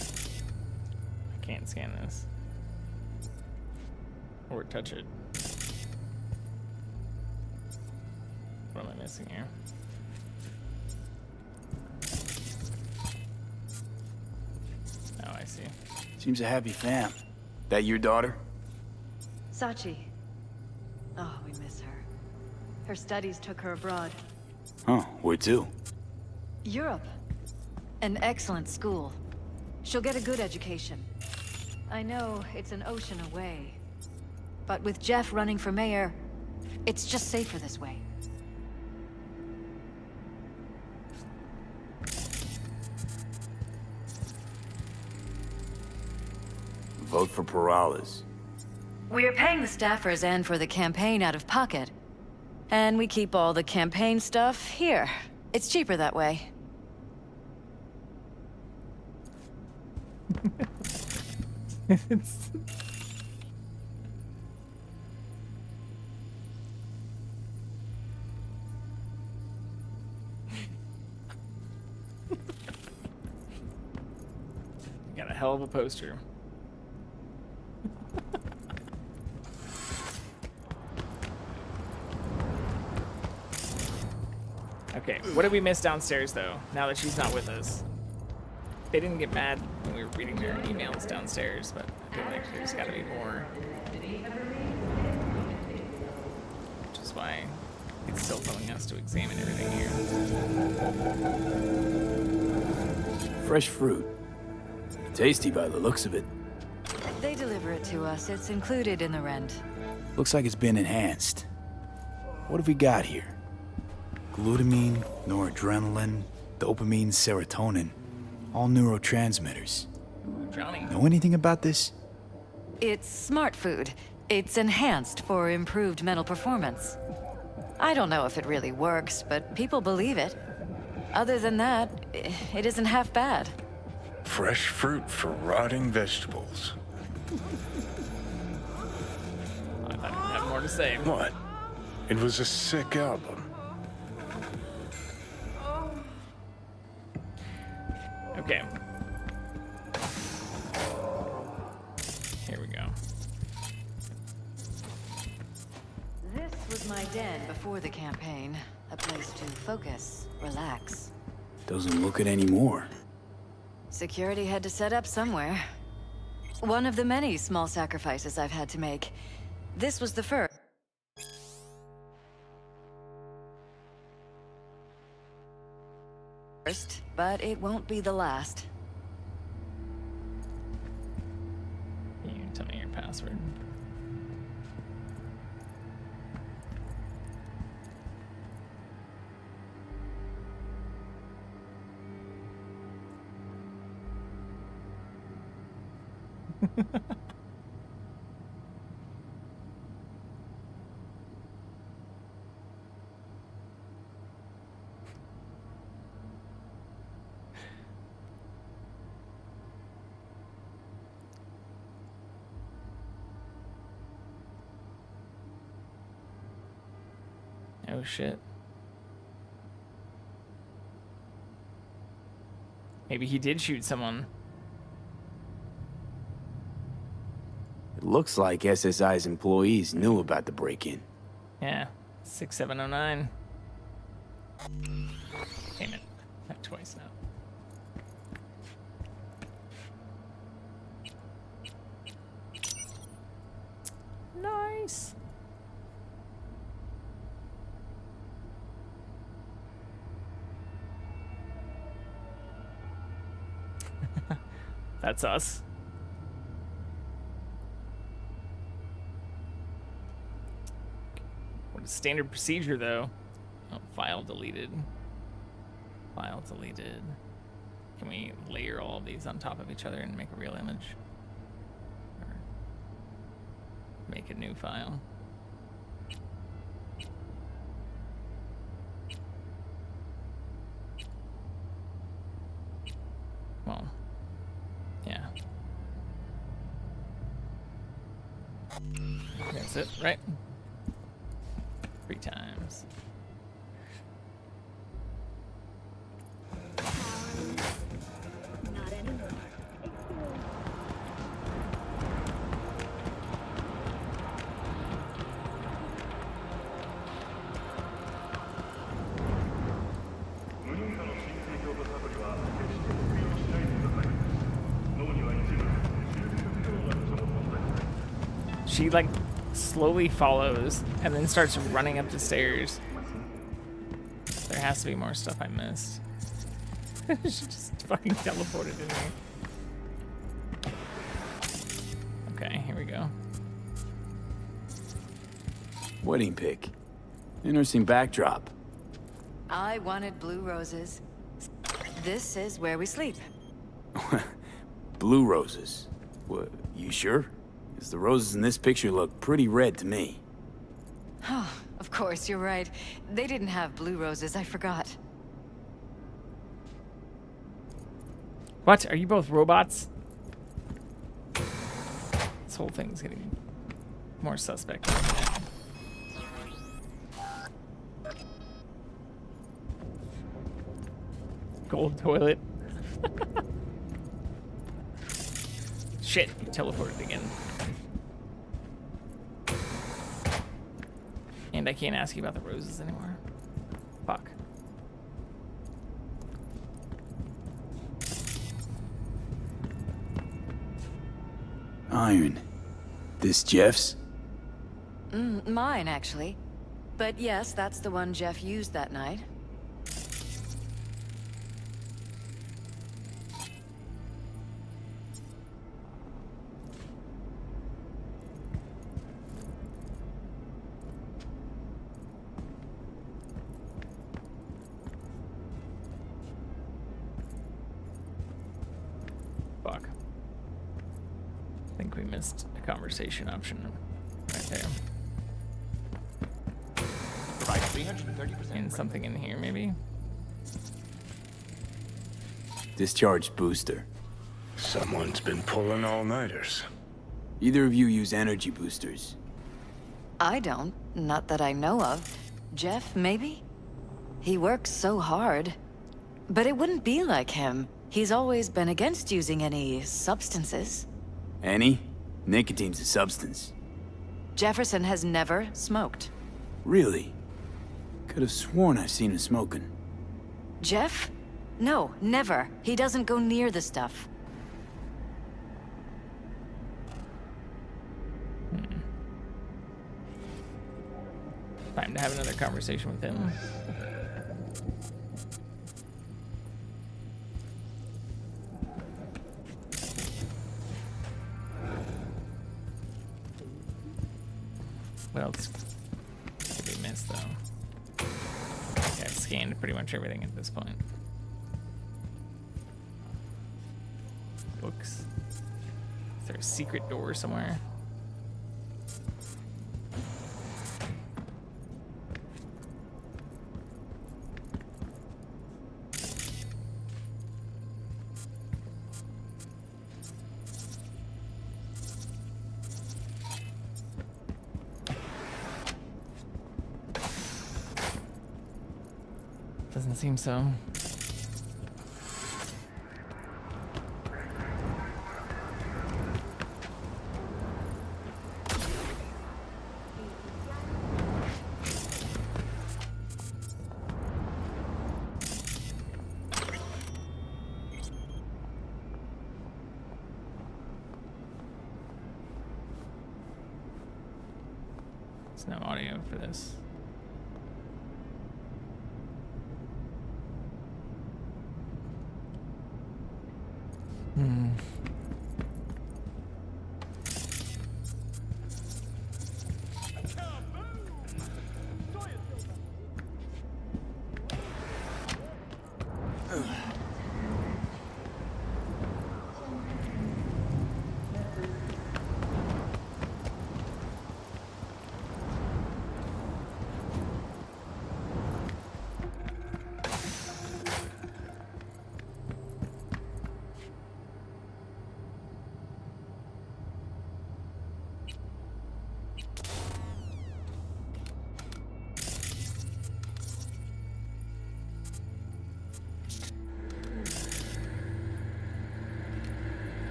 I can't scan this. Or touch it. What am I missing here? Oh, I see. Seems a happy fam. That your daughter? Sachi. Oh, we miss her. Her studies took her abroad. Huh, where to? Europe. An excellent school. She'll get a good education. I know it's an ocean away. But with Jeff running for mayor, it's just safer this way. Vote for Perales. We're paying the staffers and for the campaign out of pocket. And we keep all the campaign stuff here. It's cheaper that way. Got a hell of a poster. Okay, what did we miss downstairs though, now that she's not with us? They didn't get mad when we were reading their emails downstairs, but I feel like there's gotta be more. Which is why it's still telling us to examine everything here. Fresh fruit. Tasty by the looks of it. They deliver it to us. It's included in the rent. Looks like it's been enhanced. What have we got here? Glutamine, noradrenaline, dopamine, serotonin. All neurotransmitters. Johnny. Know anything about this? It's smart food. It's enhanced for improved mental performance. I don't know if it really works, but people believe it. Other than that, it isn't half bad. Fresh fruit for rotting vegetables. I thought you'd have more to say. What? It was a sick album. Okay. Here we go. This was my den before the campaign. A place to focus, relax. Doesn't look it anymore. Security had to set up somewhere. One of the many small sacrifices I've had to make. This was the first. But it won't be the last. You can tell me your password. Oh shit. Maybe he did shoot someone. It looks like SSI's employees knew about the break-in. Yeah, 6709. Damn it. Not twice now. Nice. That's us. What is standard procedure though? Oh, file deleted. File deleted. Can we layer all of these on top of each other and make a real image? Or make a new file? Well, yeah. That's it, right? 3 times. Not anymore. She like slowly follows and then starts running up the stairs. There has to be more stuff I missed. She just fucking teleported in here. Okay, here we go. Wedding pic. Interesting backdrop. I wanted blue roses. This is where we sleep. Blue roses. What, you sure? Because the roses in this picture look pretty red to me. Of course, you're right. They didn't have blue roses, I forgot. What? Are you both robots? This whole thing's getting more suspect. Gold toilet. Shit, you teleported again. And I can't ask you about the roses anymore. Fuck. Iron. This Jeff's? Mine, actually. But yes, that's the one Jeff used that night. Fuck. I think we missed a conversation option right there. Provide 330%. And something in here, maybe? Discharge booster. Someone's been pulling all-nighters. Either of you use energy boosters? I don't. Not that I know of. Jeff, maybe? He works so hard. But it wouldn't be like him. He's always been against using any substances. Any? Nicotine's a substance. Jefferson has never smoked. Really? Could have sworn I've seen him smoking. Jeff? No, never. He doesn't go near the stuff. Time to have another conversation with him. What else did we miss, though? Okay, I've scanned pretty much everything at this point. Books. Is there a secret door somewhere? Doesn't seem so. There's no audio for this.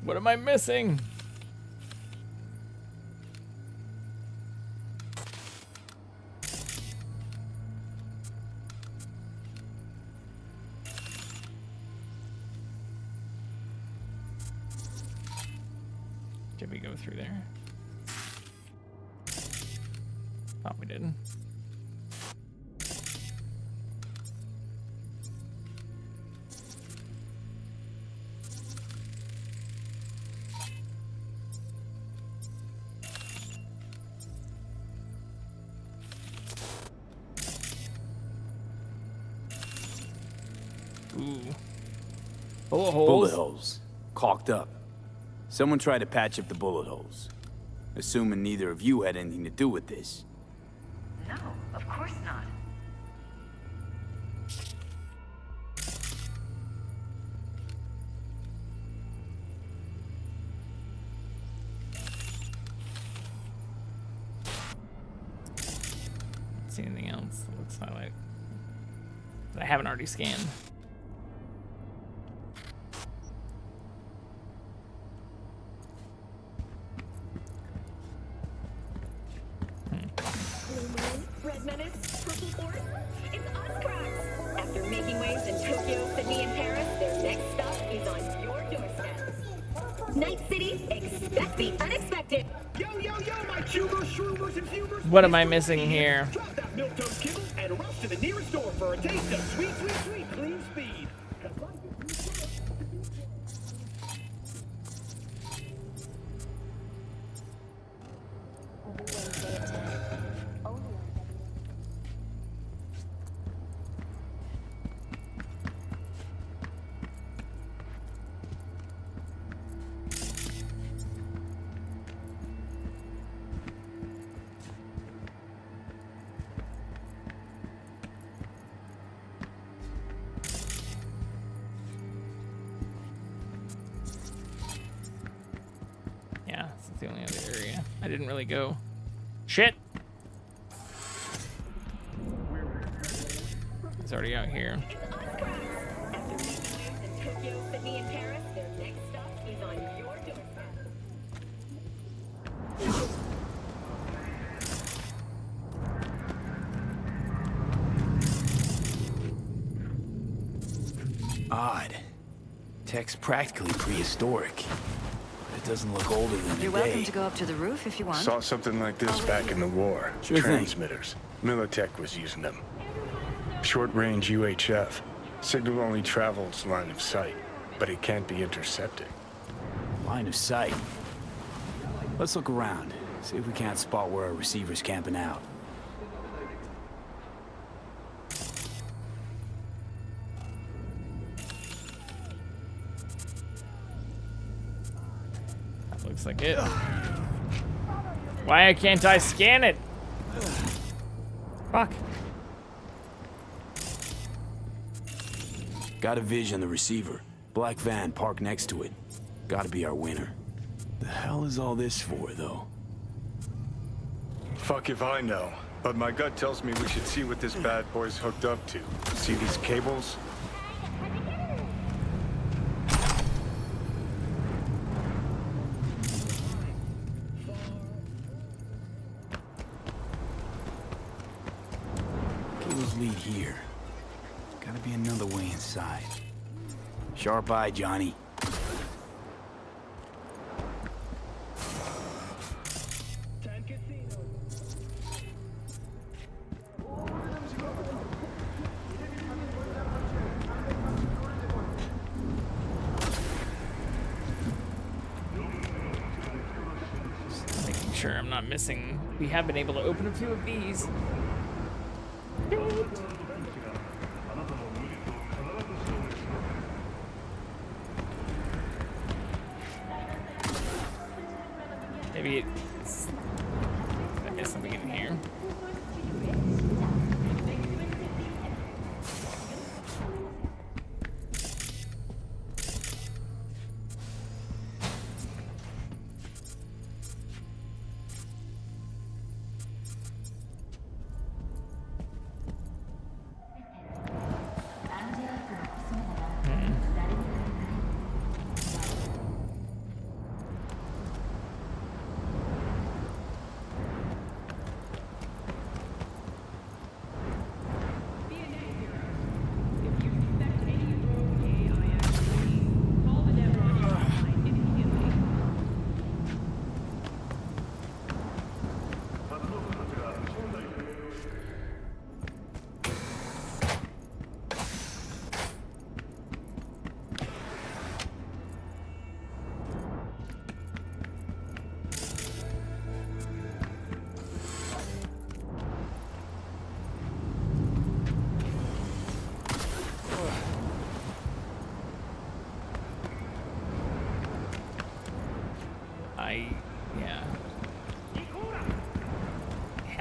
What am I missing? Did we go through there? Thought we did. Ooh. Bullet holes. Bullet holes. Caulked up. Someone tried to patch up the bullet holes. Assuming neither of you had anything to do with this. No, of course not. See anything else that looks like that I haven't already scanned? Red Menace, Purple Force, it's us cracks. After making waves in Tokyo, Sydney, and Paris, their next stop is on your doorstep. Night City, expect the unexpected. Yo, my tubers, shroomers, and fumers. What am I missing here? Drop that milk-toast kibble and rush to the nearest store for a taste of sweet, clean speed. Yeah, that's the only other area. I didn't really go. Shit! He's already out here. Tokyo, Sydney, and Paris, their next stop is on your doorstep. Odd. Tech's practically prehistoric. But it doesn't look older than You're a day. welcome to go up to the roof if you want. Saw something like this back in the war. Sure thing. Transmitters. Militech was using them. Short-range UHF. Signal only travels line of sight, but it can't be intercepted. Line of sight. Let's look around. See if we can't spot where our receiver's camping out. That looks like it. Why can't I scan it? Fuck. Got a vision on the receiver. Black van parked next to it. Gotta be our winner. The hell is all this for, though? Fuck if I know. But my gut tells me we should see what this bad boy's hooked up to. See these cables? Cables lead here. Gotta be another way inside. Sharp eye, Johnny. Just making sure I'm not missing. We have been able to open a few of these. Maybe it's... I missed something in here.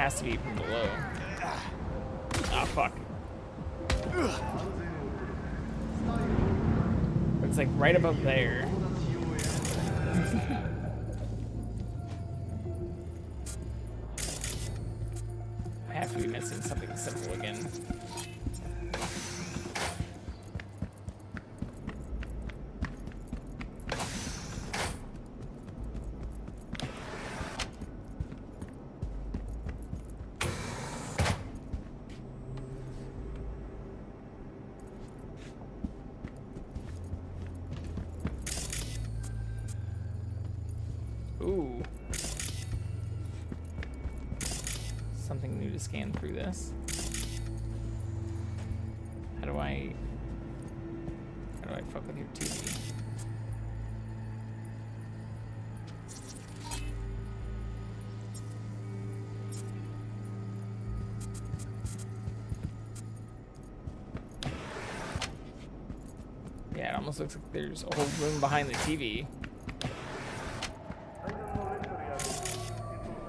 has to be from below. Ah, fuck. But it's like right above there. I have to be missing something simple again. Ooh. Something new to scan through this. How do I fuck with your TV? Yeah, it almost looks like there's a whole room behind the TV.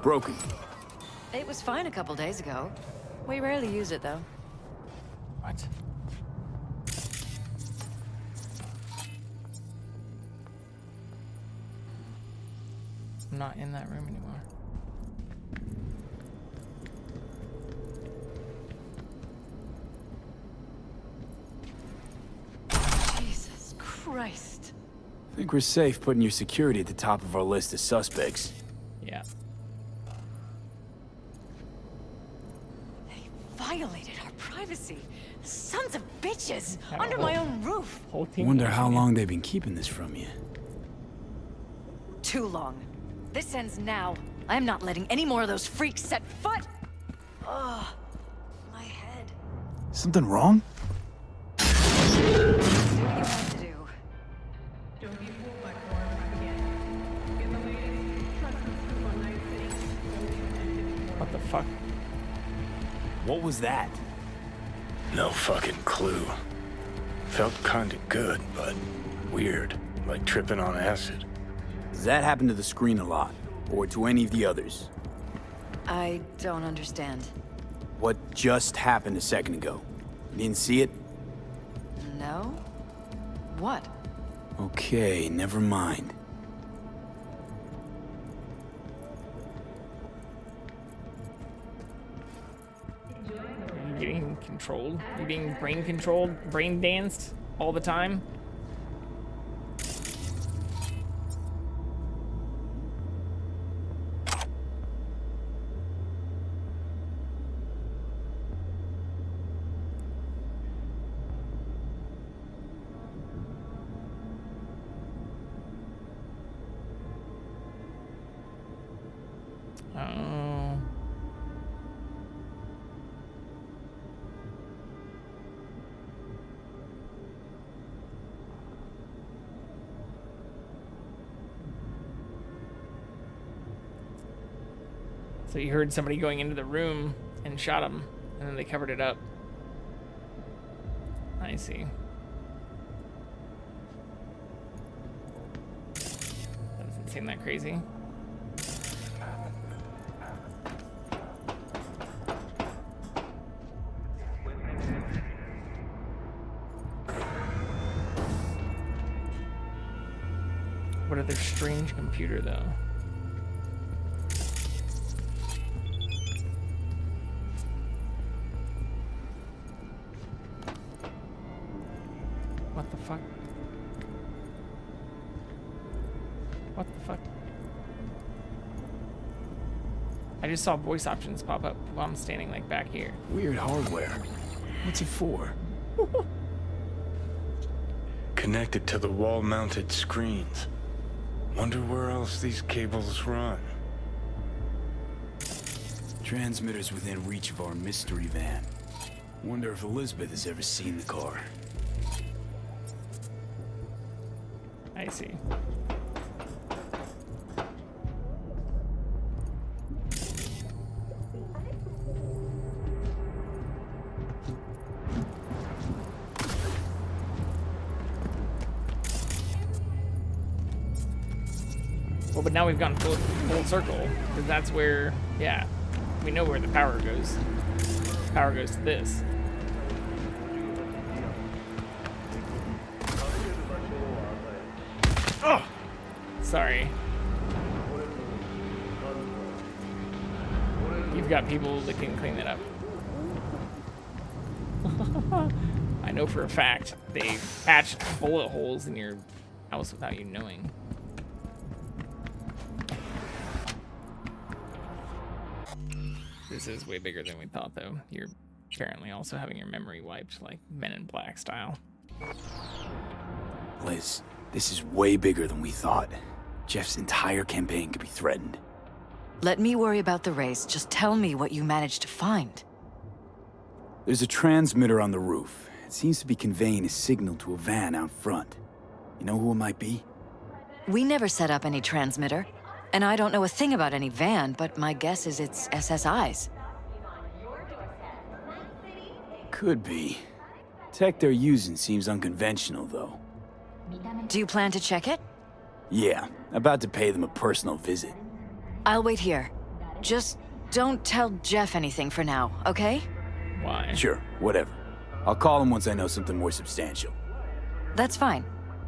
Broken. It was fine a couple days ago. We rarely use it, though. What? I'm not in that room anymore. Jesus Christ. I think we're safe putting your security at the top of our list of suspects. Yeah. Violated our privacy. Sons of bitches! Under my own roof! Wonder how long they've been keeping this from you. Too long. This ends now. I am not letting any more of those freaks set foot! Ugh. My head. Something wrong? Do what you have to do. What the fuck? What was that? No fucking clue. Felt kinda good, but weird. Like tripping on acid. Does that happen to the screen a lot? Or to any of the others? I don't understand. What just happened a second ago? You didn't see it? No? What? Okay, never mind. Are you getting controlled? Are you being brain controlled? Brain danced all the time? Oh. So you heard somebody going into the room and shot him, and then they covered it up. I see. That doesn't seem that crazy. What other strange computer, though? What the fuck? What the fuck? I just saw voice options pop up while I'm standing like back here. Weird hardware. What's it for? Connected to the wall-mounted screens. Wonder where else these cables run. Transmitters within reach of our mystery van. Wonder if Elizabeth has ever seen the car. I see. Well, but now we've gone full circle, because that's where, yeah. We know where the power goes. Power goes to this. Oh! Sorry. You've got people that can clean that up. I know for a fact they patched bullet holes in your house without you knowing. This is way bigger than we thought, though. You're apparently also having your memory wiped, like Men in Black style. Liz, this is way bigger than we thought. Jeff's entire campaign could be threatened. Let me worry about the race. Just tell me what you managed to find. There's a transmitter on the roof. It seems to be conveying a signal to a van out front. You know who it might be? We never set up any transmitter. And I don't know a thing about any van, but my guess is it's SSI's. Could be. Tech they're using seems unconventional, though. Do you plan to check it? Yeah, about to pay them a personal visit. I'll wait here. Just don't tell Jeff anything for now, okay? Why? Sure, whatever. I'll call him once I know something more substantial. That's fine.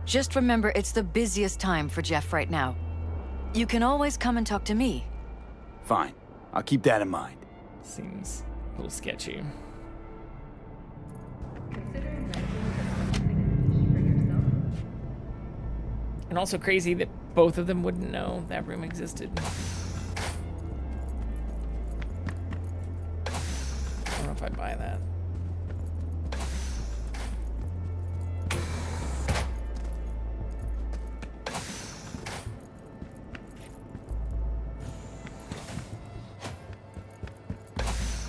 Just remember it's the busiest time for Jeff right now. You can always come and talk to me. Fine. I'll keep that in mind. Seems a little sketchy. And also crazy that both of them wouldn't know that room existed. I don't know if I buy that.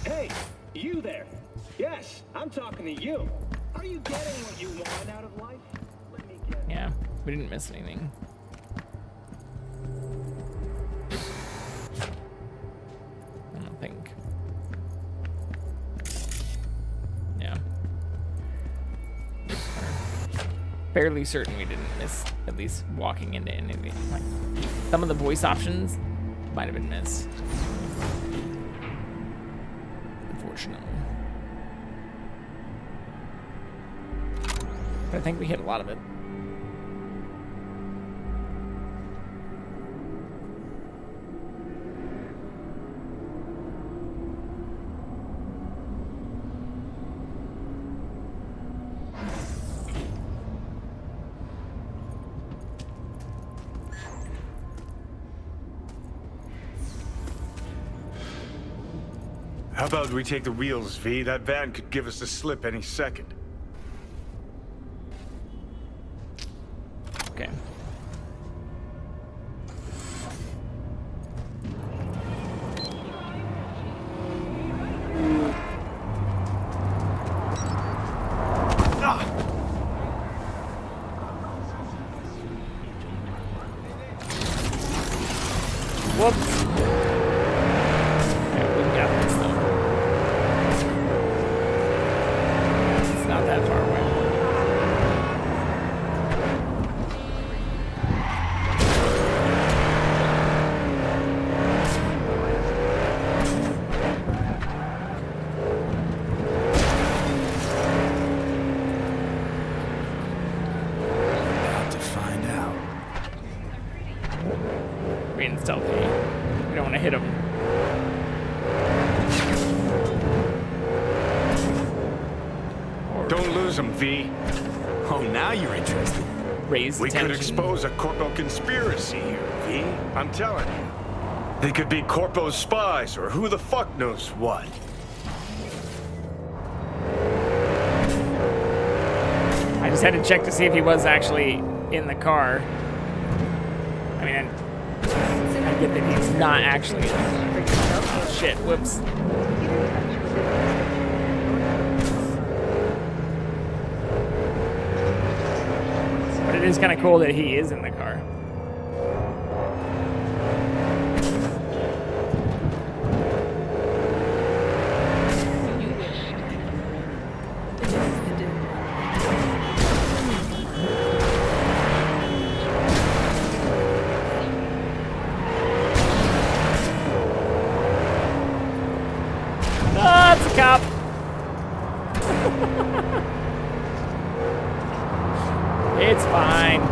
Hey, you there. Yes, I'm talking to you. Are you getting what you want out of life? Let me get Yeah, we didn't miss anything. I don't think. Yeah. Fairly certain we didn't miss at least walking into anything. Like, some of the voice options might have been missed. Unfortunately. But I think we hit a lot of it. How about we take the wheels, V? That van could give us the slip any second. Okay. Whoops. Okay, we got this though. It's not that far away. About to find out. Being stealthy. We don't want to hit him. Don't lose them, V. Oh, now you're interested. Raise We could attention. expose a Corpo conspiracy here, V. I'm telling you. They could be Corpo's spies, or who the fuck knows what. I just had to check to see if he was actually in the car. I mean, I get that he's not actually in the car. Oh, shit, whoops. But it is kind of cool that he is in the car. It's fine.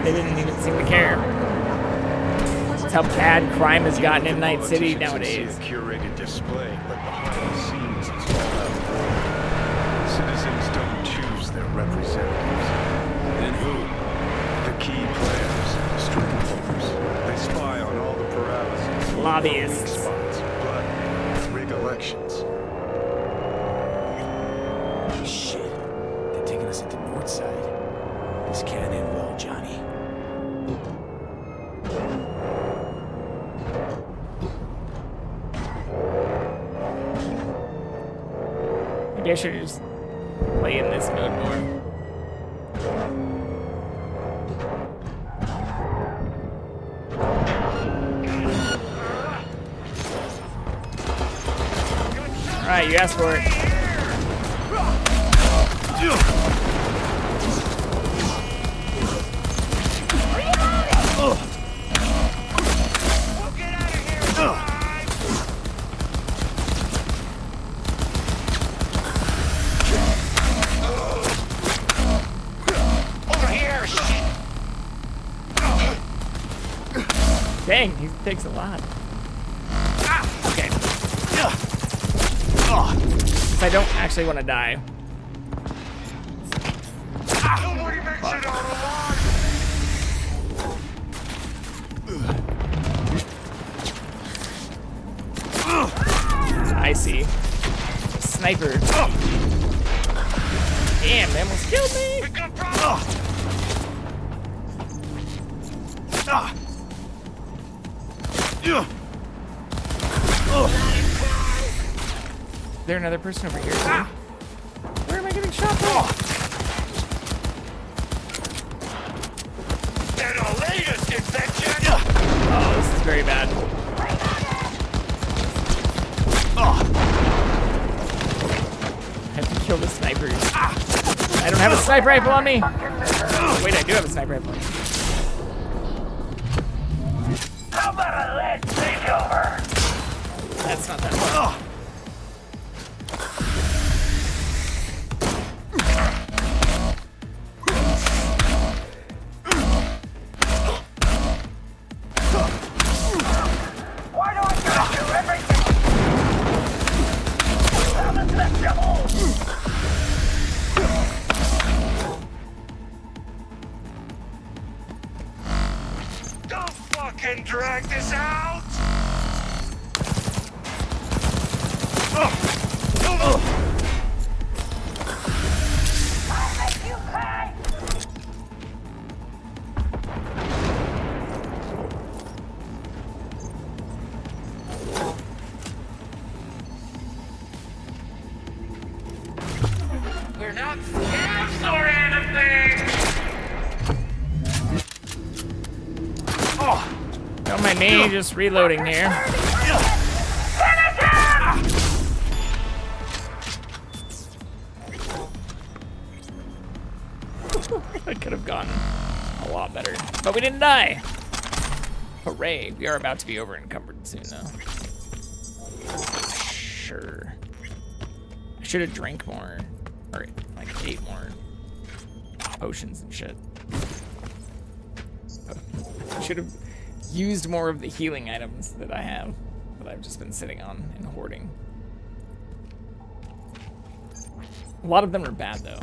They didn't even seem to care. That's how bad crime has gotten in Night City nowadays. A curated display, but behind the scenes it's all out there. Citizens don't choose their representatives. Then who? The key players, strongholders. They spy on all the paralysis, lobbyists, weak spots, blood, rig elections. Shit. They're taking us into Northside. This can't end well, Johnny. Maybe I should just play in this mode more. Alright, you asked for it. Dang, he takes a lot. Okay. Because I don't actually want to die. I see. Sniper. Damn, they almost killed me. Is there another person over here? Where am I getting shot from? And the latest invention! Oh, this is very bad. I have to kill the snipers. I don't have a sniper rifle on me. Wait, I do have a sniper rifle on me. How about a lead takeover? That's not that far. Why do I gotta do everything? Unacceptable! Don't fucking drag this out! I'll make you pay! We're not scared or anything! Don't mind me, just reloading here. I could have gone a lot better, but we didn't die. Hooray, we are about to be over encumbered soon though. Sure. I should have drank more, or like ate more potions and shit. I should have used more of the healing items that I have, that I've just been sitting on and hoarding. A lot of them are bad though.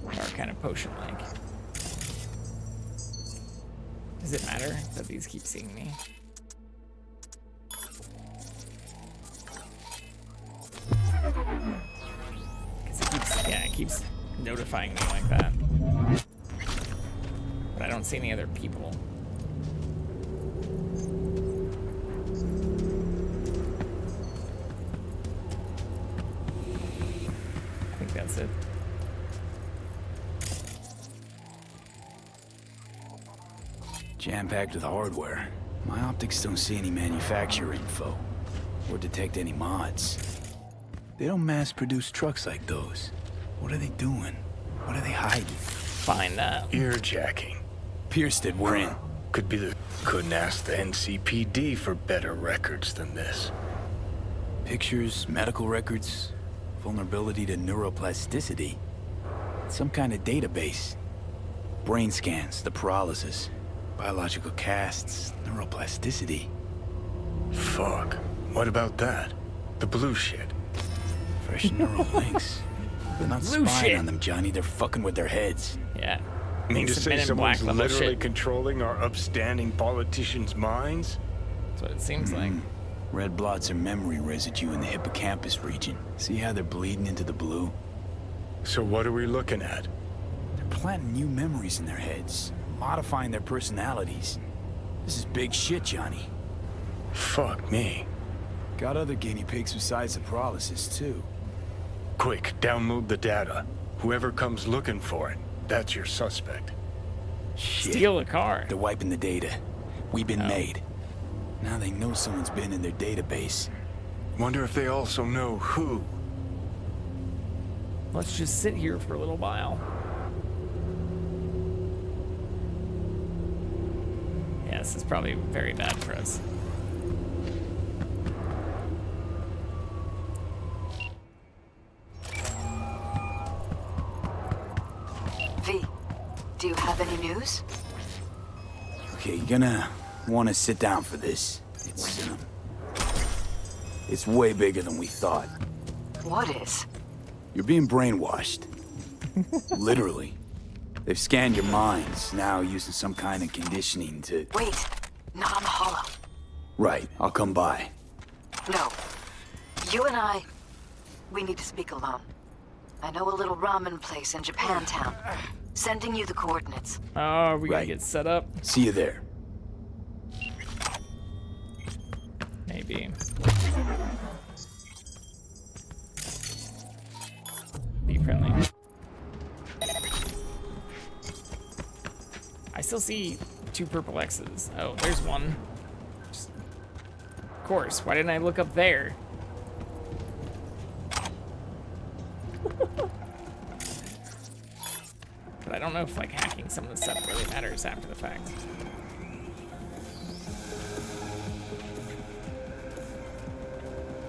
Are kind of potion-like. Does it matter that these keep seeing me? Because it keeps, yeah, it keeps notifying me like that. But I don't see any other people. I think that's it. Jam-packed with hardware. My optics don't see any manufacturer info or detect any mods. They don't mass-produce trucks like those. What are they doing? What are they hiding? Find out. Earjacking. Pierced, we're in. Could be the... Couldn't ask the NCPD for better records than this. Pictures, medical records, Vulnerability to neuroplasticity. Some kind of database. Brain scans, the paralysis, biological casts, neuroplasticity. Fuck. What about that? The blue shit. Fresh neural links. They're not Blue spying shit. on them, Johnny. They're fucking with their heads. Yeah. Mean to Some say Men in someone's Black level literally shit. controlling our upstanding politicians' minds? That's what it seems like. Red blots are memory residue in the hippocampus region. See how they're bleeding into the blue? So what are we looking at? They're planting new memories in their heads, modifying their personalities. This is big shit, Johnny. Fuck me. Got other guinea pigs besides the paralysis, too. Quick, download the data. Whoever comes looking for it, that's your suspect. Shit. Steal a car. They're wiping the data. We've been made. Now they know someone's been in their database. Wonder if they also know who. Let's just sit here for a little while. Yeah, this is probably very bad for us. V, do you have any news? Okay, you're gonna want to sit down for this. It's way bigger than we thought. What is? You're being brainwashed. Literally. They've scanned your minds, now using some kind of conditioning to... Wait, not on the hollow. Right, I'll come by. No. You and I, we need to speak alone. I know a little ramen place in Japantown. Sending you the coordinates. Oh, we gotta get set up. See you there. Maybe. Be friendly. I still see 2 purple X's. Oh, there's one. Of course, why didn't I look up there? But I don't know if like hacking some of the stuff really matters after the fact.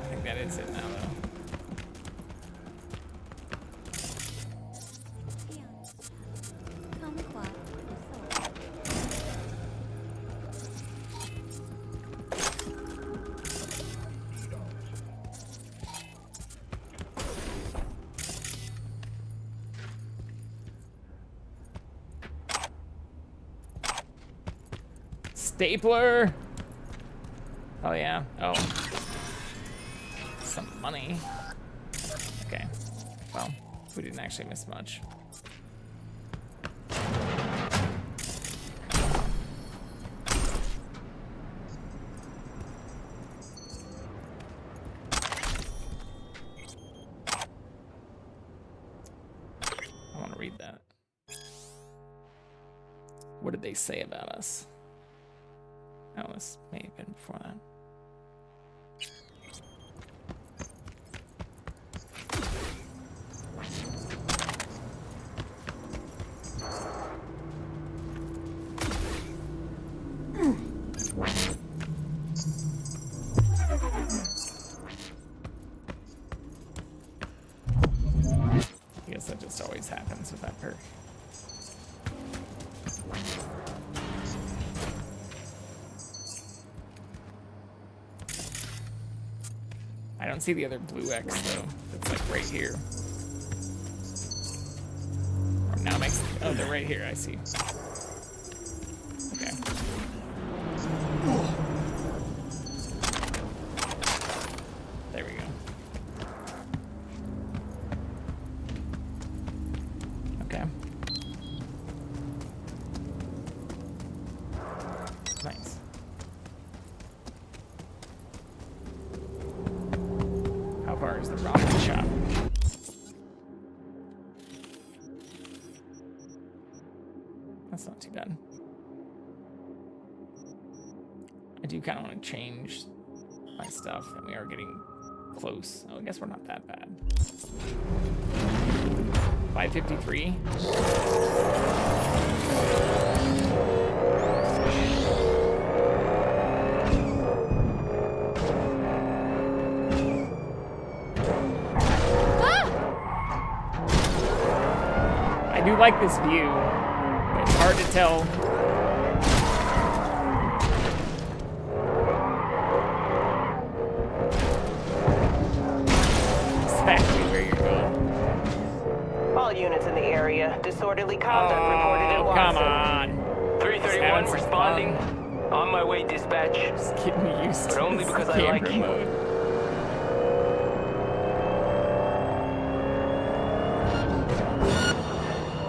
I think that is it now though. Stapler. Oh yeah. Oh. Some money. Okay. Well, we didn't actually miss much. I want to read that. What did they say about us? Oh, this may have been before that. I guess that just always happens with that perk. I don't see the other blue X though. It's like right here. Or now it makes. Oh, they're right here. I see. Okay. There we go. Okay. Nice. How far is the ramen shop? That's not too bad. I do kind of want to change my stuff, and we are getting close. Oh, I guess we're not that bad. 553. I do like this view, but it's hard to tell. Exactly where you're going. All units in the area. Disorderly conduct reported in Watson. Come on. 331 responding. On my way, dispatch. Just getting me used to but only this because I like you. mode.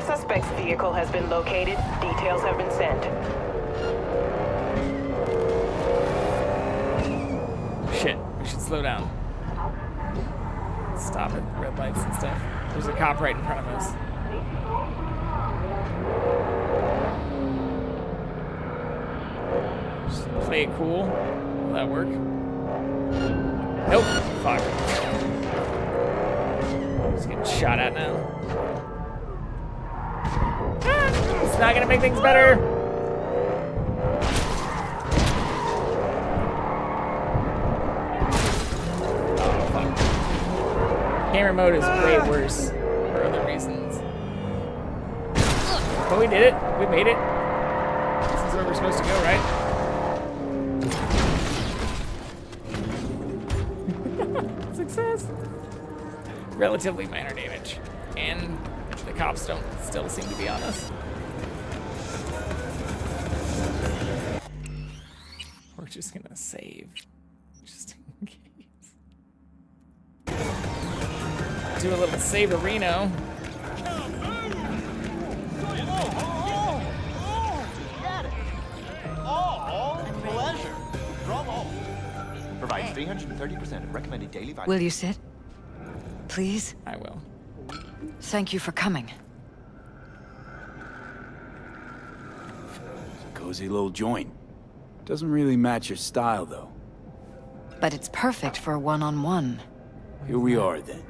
Suspect's vehicle has been located. Details have been sent. Shit, we should slow down. Stop at red lights and stuff. There's a cop right in front of us. Just play it cool. Will that work? Nope. Fuck. Just getting shot at now. It's not gonna make things better. Oh, fuck. Camera mode is way worse for other reasons. But we did it. We made it. This is where we're supposed to go, right? Success. Relatively minor damage. And the cops don't still seem to be on us. We're just gonna save. Just in case. Do a little save-a-reno. Pleasure. Bravo. Provides 330% of recommended daily value. Will you sit? Please? I will. Thank you for coming. Cozy little joint. Doesn't really match your style, though. But it's perfect for a one-on-one. Here we are, then.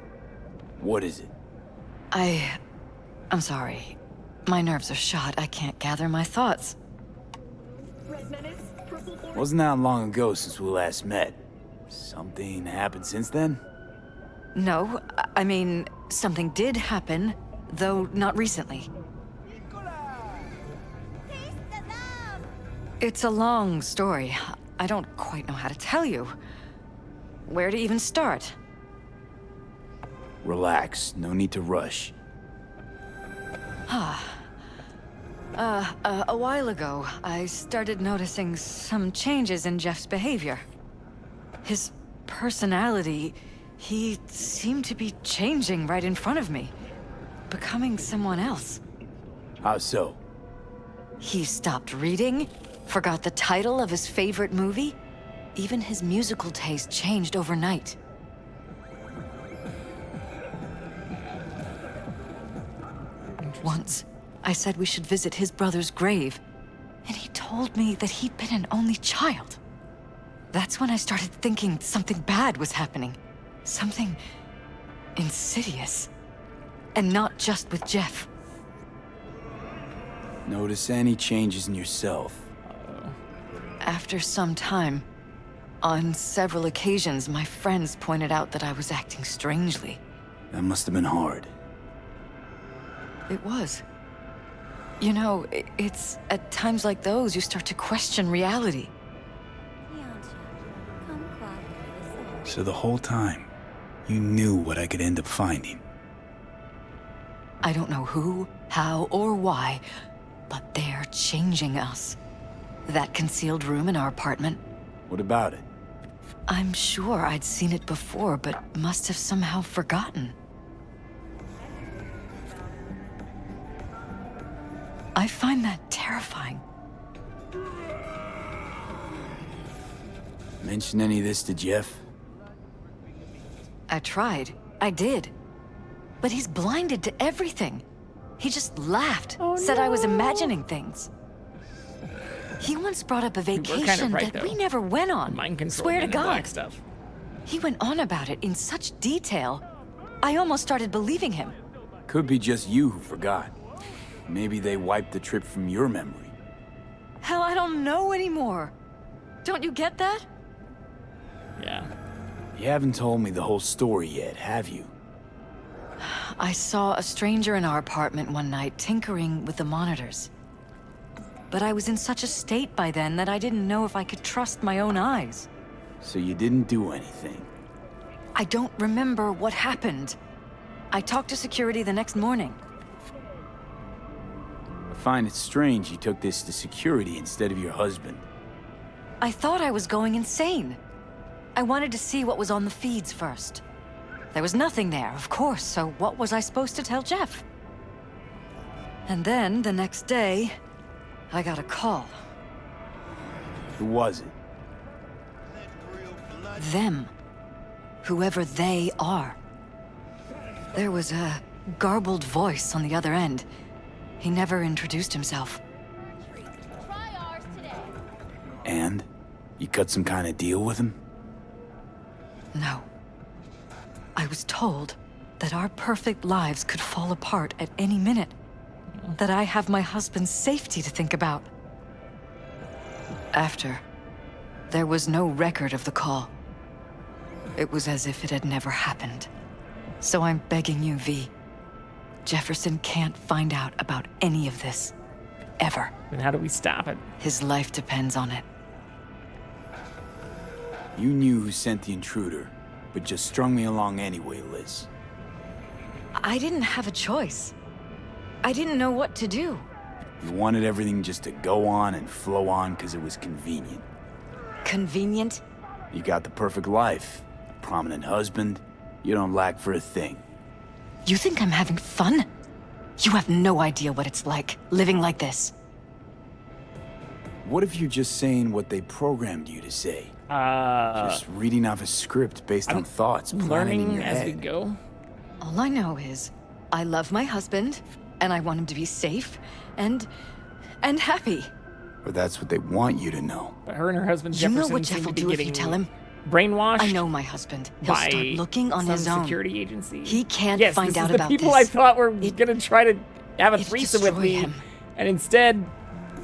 What is it? I'm sorry. My nerves are shot. I can't gather my thoughts. Wasn't that long ago since we last met? Something happened since then? No, I mean, something did happen, though not recently. It's a long story. I don't quite know how to tell you. Where to even start? Relax. No need to rush. A while ago, I started noticing some changes in Jeff's behavior. His personality, he seemed to be changing right in front of me. Becoming someone else. How so? He stopped reading, forgot the title of his favorite movie. Even his musical taste changed overnight. Once, I said we should visit his brother's grave, and he told me that he'd been an only child. That's when I started thinking something bad was happening. Something insidious. And not just with Jeff. Notice any changes in yourself? After some time, on several occasions, my friends pointed out that I was acting strangely. That must have been hard. It was. You know, it's at times like those you start to question reality. So the whole time, you knew what I could end up finding. I don't know who, how, or why, but they're changing us. That concealed room in our apartment. What about it? I'm sure I'd seen it before, but must have somehow forgotten. I find that terrifying. Mention any of this to Jeff? I tried. I did. But he's blinded to everything. He just laughed, said I was imagining things. He once brought up a vacation that we never went on. Swear to God. Stuff. He went on about it in such detail, I almost started believing him. Could be just you who forgot. Maybe they wiped the trip from your memory. Hell, I don't know anymore. Don't you get that? Yeah. You haven't told me the whole story yet, have you? I saw a stranger in our apartment one night tinkering with the monitors. But I was in such a state by then that I didn't know if I could trust my own eyes. So you didn't do anything? I don't remember what happened. I talked to security the next morning. I find it strange you took this to security instead of your husband. I thought I was going insane. I wanted to see what was on the feeds first. There was nothing there, of course, so what was I supposed to tell Jeff? And then, the next day, I got a call. Who was it? Them. Whoever they are. There was a garbled voice on the other end. He never introduced himself. And? You cut some kind of deal with him? No. I was told that our perfect lives could fall apart at any minute. That I have my husband's safety to think about. After, there was no record of the call. It was as if it had never happened. So I'm begging you, V. Jefferson can't find out about any of this. Ever. Then how do we stop it? His life depends on it. You knew who sent the intruder, but just strung me along anyway, Liz. I didn't have a choice. I didn't know what to do. You wanted everything just to go on and flow on because it was convenient. Convenient? You got the perfect life. A prominent husband. You don't lack for a thing. You think I'm having fun? You have no idea what it's like, living like this. What if you're just saying what they programmed you to say? Just reading off a script based on thoughts planning in your head. Learning as we go. All I know is, I love my husband, and I want him to be safe, and happy. Or that's what they want you to know. But her and her husband You know Jefferson what seem Jeff to will be do if getting you tell him? brainwashed. I know my husband. He'll by start looking on some his own. security agency. He can't yes, find this out is the about people this. I thought were gonna try to have a threesome with me, him. and instead,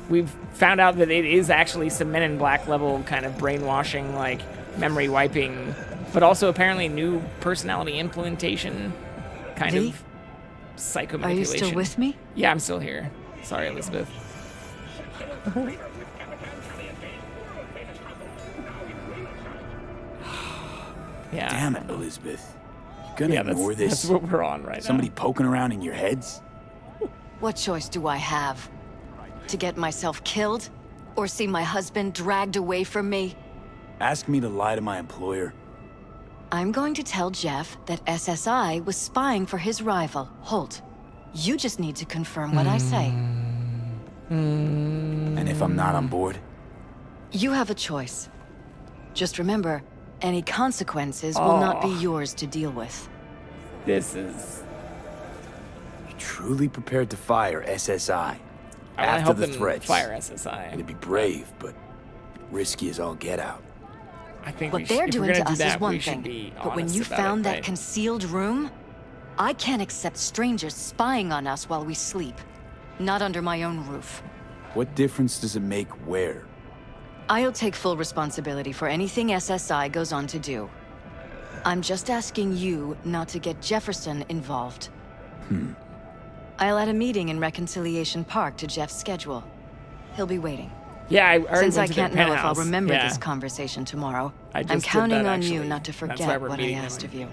we've found out that it is actually some Men in Black level kind of brainwashing, like memory wiping, but also apparently new personality implementation, kind V? of psychomanipulation. Are you still with me? Yeah, I'm still here. Sorry, Elizabeth. Yeah. Damn it, Elizabeth. You gonna ignore this? That's what we're on right Somebody now. poking around in your heads? What choice do I have? To get myself killed? Or see my husband dragged away from me? Ask me to lie to my employer. I'm going to tell Jeff that SSI was spying for his rival, Holt. You just need to confirm what I say. And if I'm not on board? You have a choice. Just remember, any consequences will not be yours to deal with. This is... You're truly prepared to fire SSI I after hope the them threats. fire SSI. It'd be brave, but risky as all get out. I think What they're doing to us is one thing, but when you found that right? concealed room, I can't accept strangers spying on us while we sleep. Not under my own roof. What difference does it make where? I'll take full responsibility for anything SSI goes on to do. I'm just asking you not to get Jefferson involved. I'll add a meeting in Reconciliation Park to Jeff's schedule. He'll be waiting. Yeah, I already Since I went to their can't know if I'll penthouse. remember Yeah. this conversation tomorrow, I just I'm did counting that, on you actually. not to That's why forget we're what I meeting asked him. of you.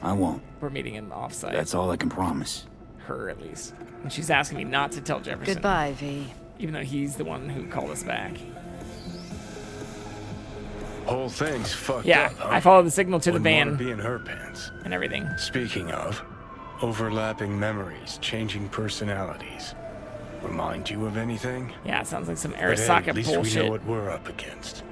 I won't. We're meeting in offsite. That's all I can promise. Her, at least. And she's asking me not to tell Jefferson. Goodbye, V. Even though he's the one who called us back. Whole thing's fucked Yeah, up, huh? I followed the signal to the Wouldn't wanna van. be in her pants. And everything. Speaking of, overlapping memories, changing personalities. Remind you of anything? Yeah, it sounds like some But hey, Arasaka at least bullshit. we know what we're up against.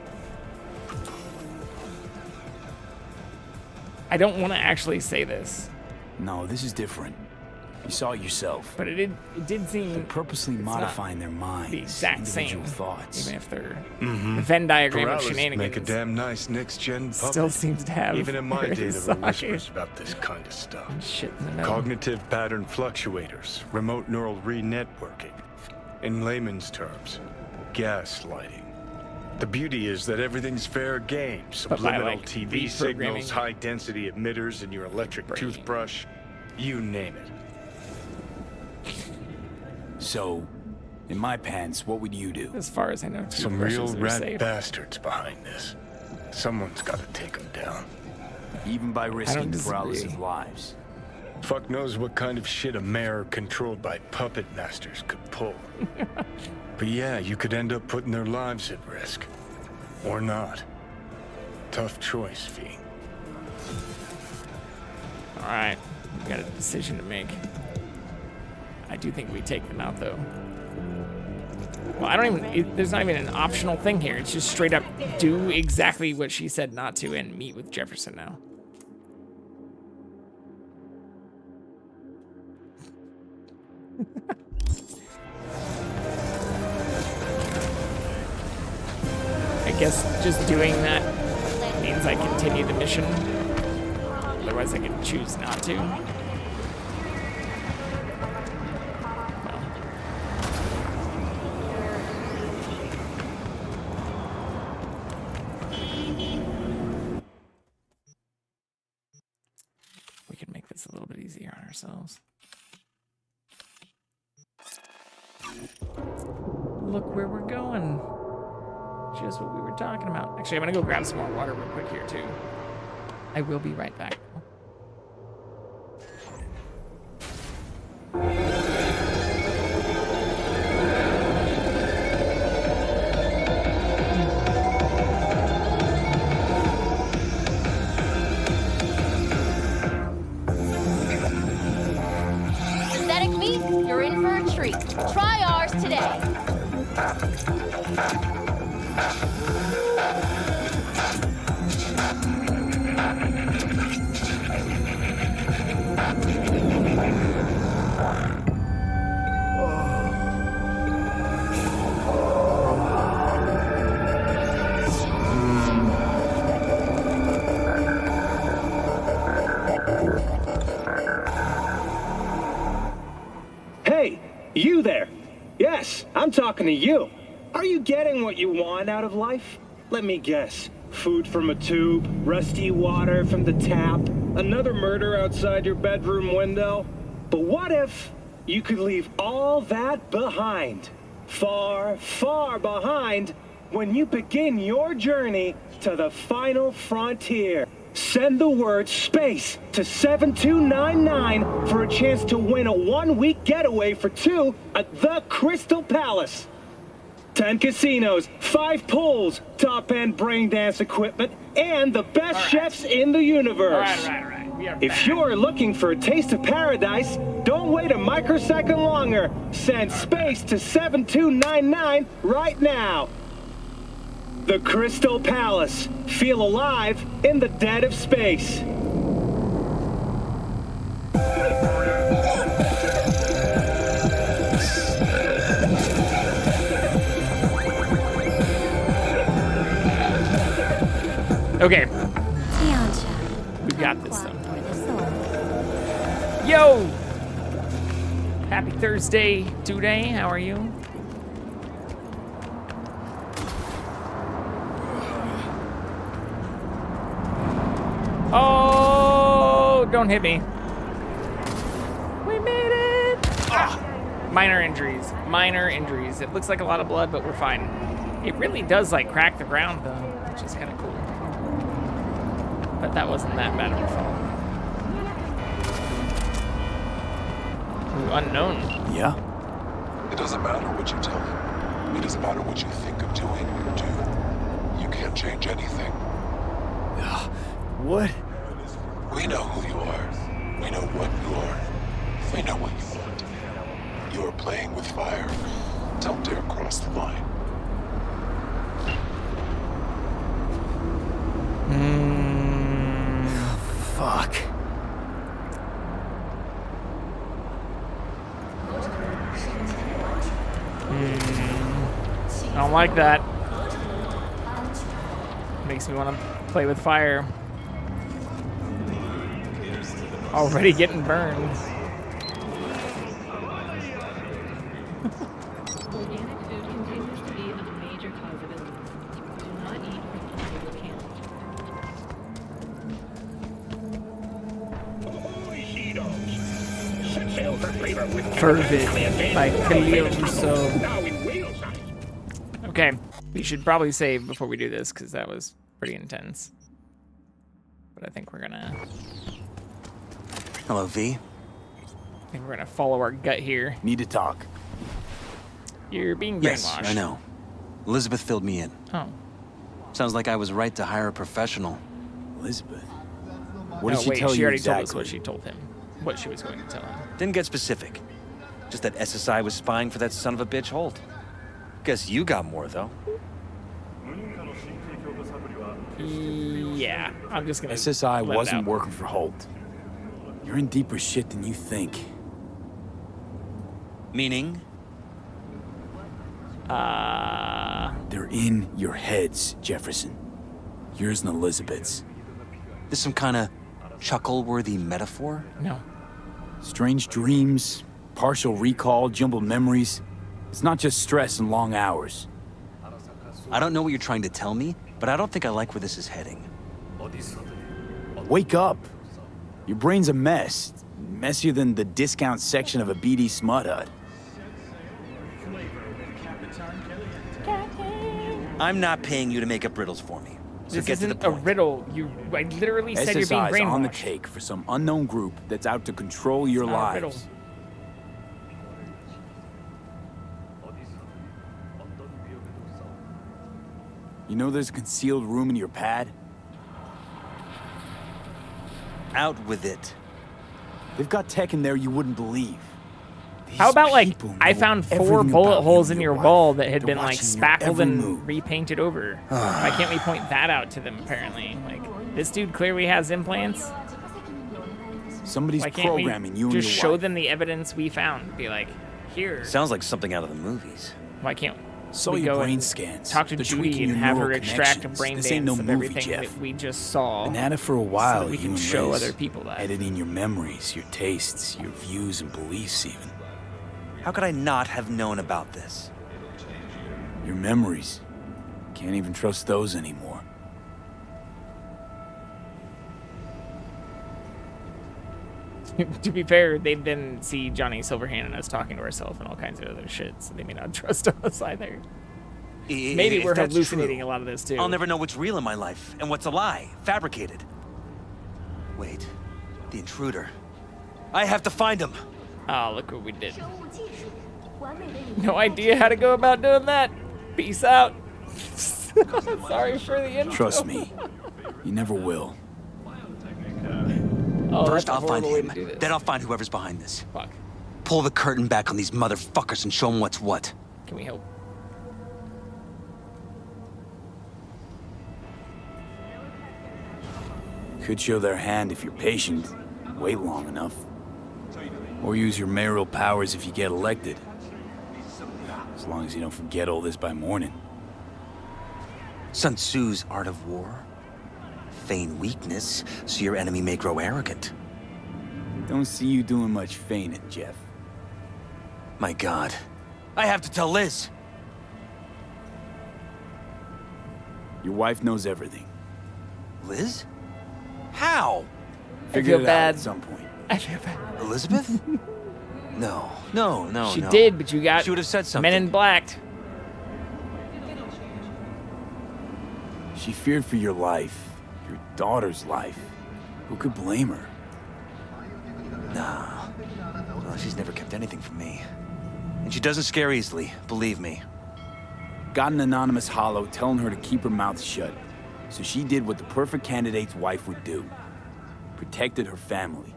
I don't want to actually say this, No, this is different. You saw it yourself. but it did seem They're purposely it's modifying their not minds, the exact individual same thoughts. even if they're Mm-hmm. the Venn diagram of Corrales shenanigans. make a damn nice next-gen puppet. Still seems to have Even in my day, there were Arasaka. whispers about this kind of stuff. Shit in the middle. Cognitive pattern fluctuators, remote neural re-networking. In layman's terms, gaslighting. The beauty is that everything's fair game. But by, Subliminal like, TV reprogramming signals, high-density emitters in your electric toothbrush. You name it. So, in my pants, what would you do? As far as I know, Some real toothbrushes are rat safe. bastards behind this. Someone's got to take them down. Even by risking the browse disagree. of lives. Fuck knows what kind of shit a mayor controlled by puppet masters could pull. But yeah, you could end up putting their lives at risk. Or not. Tough choice, V. Alright, we got a decision to make. I do think we take them out, though. Well, I don't even... there's not even an optional thing here. It's just straight up do exactly what she said not to and meet with Jefferson now. I guess just doing that means I continue the mission. Otherwise, I can choose not to. We can make this a little bit easier on ourselves. Look where we're going. Just what we were talking about. Actually, I'm gonna go grab some more water real quick here, too. I will be right back. Synthetic meat, you're in for a treat. Try ours today. Hey, you there. Yes, I'm talking to you. Are you getting what you want out of life? Let me guess. Food from a tube, rusty water from the tap, another murder outside your bedroom window. But what if you could leave all that behind? Far, far behind when you begin your journey to the final frontier. Send the word SPACE to 7299 for a chance to win a one-week getaway for two at the Crystal Palace. 10 casinos, 5 pools, top-end brain dance equipment, and the best chefs in the universe. All right. If you're looking for a taste of paradise, don't wait a microsecond longer. Send SPACE to 7299 right now. The Crystal Palace. Feel alive in the dead of space. Okay. We got this, though. Yo! Happy Thursday, today. How are you? Oh, don't hit me. We made it. Minor injuries. Minor injuries. It looks like a lot of blood, but we're fine. It really does, like, crack the ground, though, which is kind of cool. But that wasn't that bad of a fall. Ooh, unknown. Yeah? It doesn't matter what you tell him. It doesn't matter what you think of doing or do. You can't change anything. What? We know who you are. We know what you are. We know what you want. You are playing with fire. Don't dare cross the line. Fuck. I don't like that. Makes me want to play with fire. Already getting burned. Organic food continues to be a major cause of illness. Do not eat from unlabeled cans. Fervid by Khalil Rousseau. Okay, we should probably save before we do this because that was pretty intense. But I think we're gonna. Hello, V. I think we're gonna follow our gut here. Need to talk. You're being brainwashed. Yes, I know. Elizabeth filled me in. Oh. Sounds like I was right to hire a professional. Elizabeth? What did she tell she you already exactly? told us what she told him. What she was going to tell him. Didn't get specific. Just that SSI was spying for that son of a bitch Holt. Guess you got more, though. Yeah, I'm just gonna. SSI wasn't working for Holt. You're in deeper shit than you think. Meaning? They're in your heads, Jefferson. Yours and Elizabeth's. This some kind of chuckle-worthy metaphor? No. Strange dreams, partial recall, jumbled memories. It's not just stress and long hours. I don't know what you're trying to tell me, but I don't think I like where this is heading. Wake up. Your brain's a mess. Messier than the discount section of a BD smut hut. I'm not paying you to make up riddles for me. So This get to the isn't a point. riddle. I literally said you're being SSI's on the brainwashed. take for some unknown group that's out to control your It's not a riddle. lives. You know there's a concealed room in your pad? Out with it. They've got tech in there you wouldn't believe. How about like people I know found 4 everything bullet about holes you in and your your wall wife. that had They're been like watching your spackled every and move. repainted over. Why can't we point that out to them? Apparently, like this dude clearly has implants. Somebody's Why can't programming we you and just your show wife. them the evidence we found? Be like, here. Sounds like something out of the movies. Why can't Saw we your go brain and scans. talk to They're Judy tweaking and your have her neural extract a connections. brain This dance ain't no of movie, everything Jeff. that we just saw? Been at it for a while. so that we you can and show Liz. other people that. Editing your memories, your tastes, your views and beliefs even. How could I not have known about this? Your memories. Can't even trust those anymore. To be fair, they've been see Johnny Silverhand and us talking to ourselves and all kinds of other shit, so they may not trust us either. Maybe If we're that's hallucinating true, a lot of this too. I'll never know what's real in my life and what's a lie, fabricated. Wait, the intruder. I have to find him. Oh, look what we did. No idea how to go about doing that. Peace out. Sorry for the intro. Trust me. You never will. Oh, First, that's a I'll find horrible way him. to do this. Then I'll find whoever's behind this. Fuck. Pull the curtain back on these motherfuckers and show them what's what. Can we help? Could show their hand if you're patient. Wait long enough. Or use your mayoral powers if you get elected. As long as you don't forget all this by morning. Sun Tzu's art of war. Feign weakness, so your enemy may grow arrogant. Don't see you doing much feigning, Jeff. My God. I have to tell Liz. Your wife knows everything. Liz? How? Figured it out bad. at some point. I feel bad. Elizabeth? No. She no. did, but you got She would have said something. Men in Black. She feared for your life. Your daughter's life. Who could blame her? Nah. Well, she's never kept anything from me. And she doesn't scare easily, believe me. Got an anonymous hollow telling her to keep her mouth shut. So she did what the perfect candidate's wife would do. Protected her family.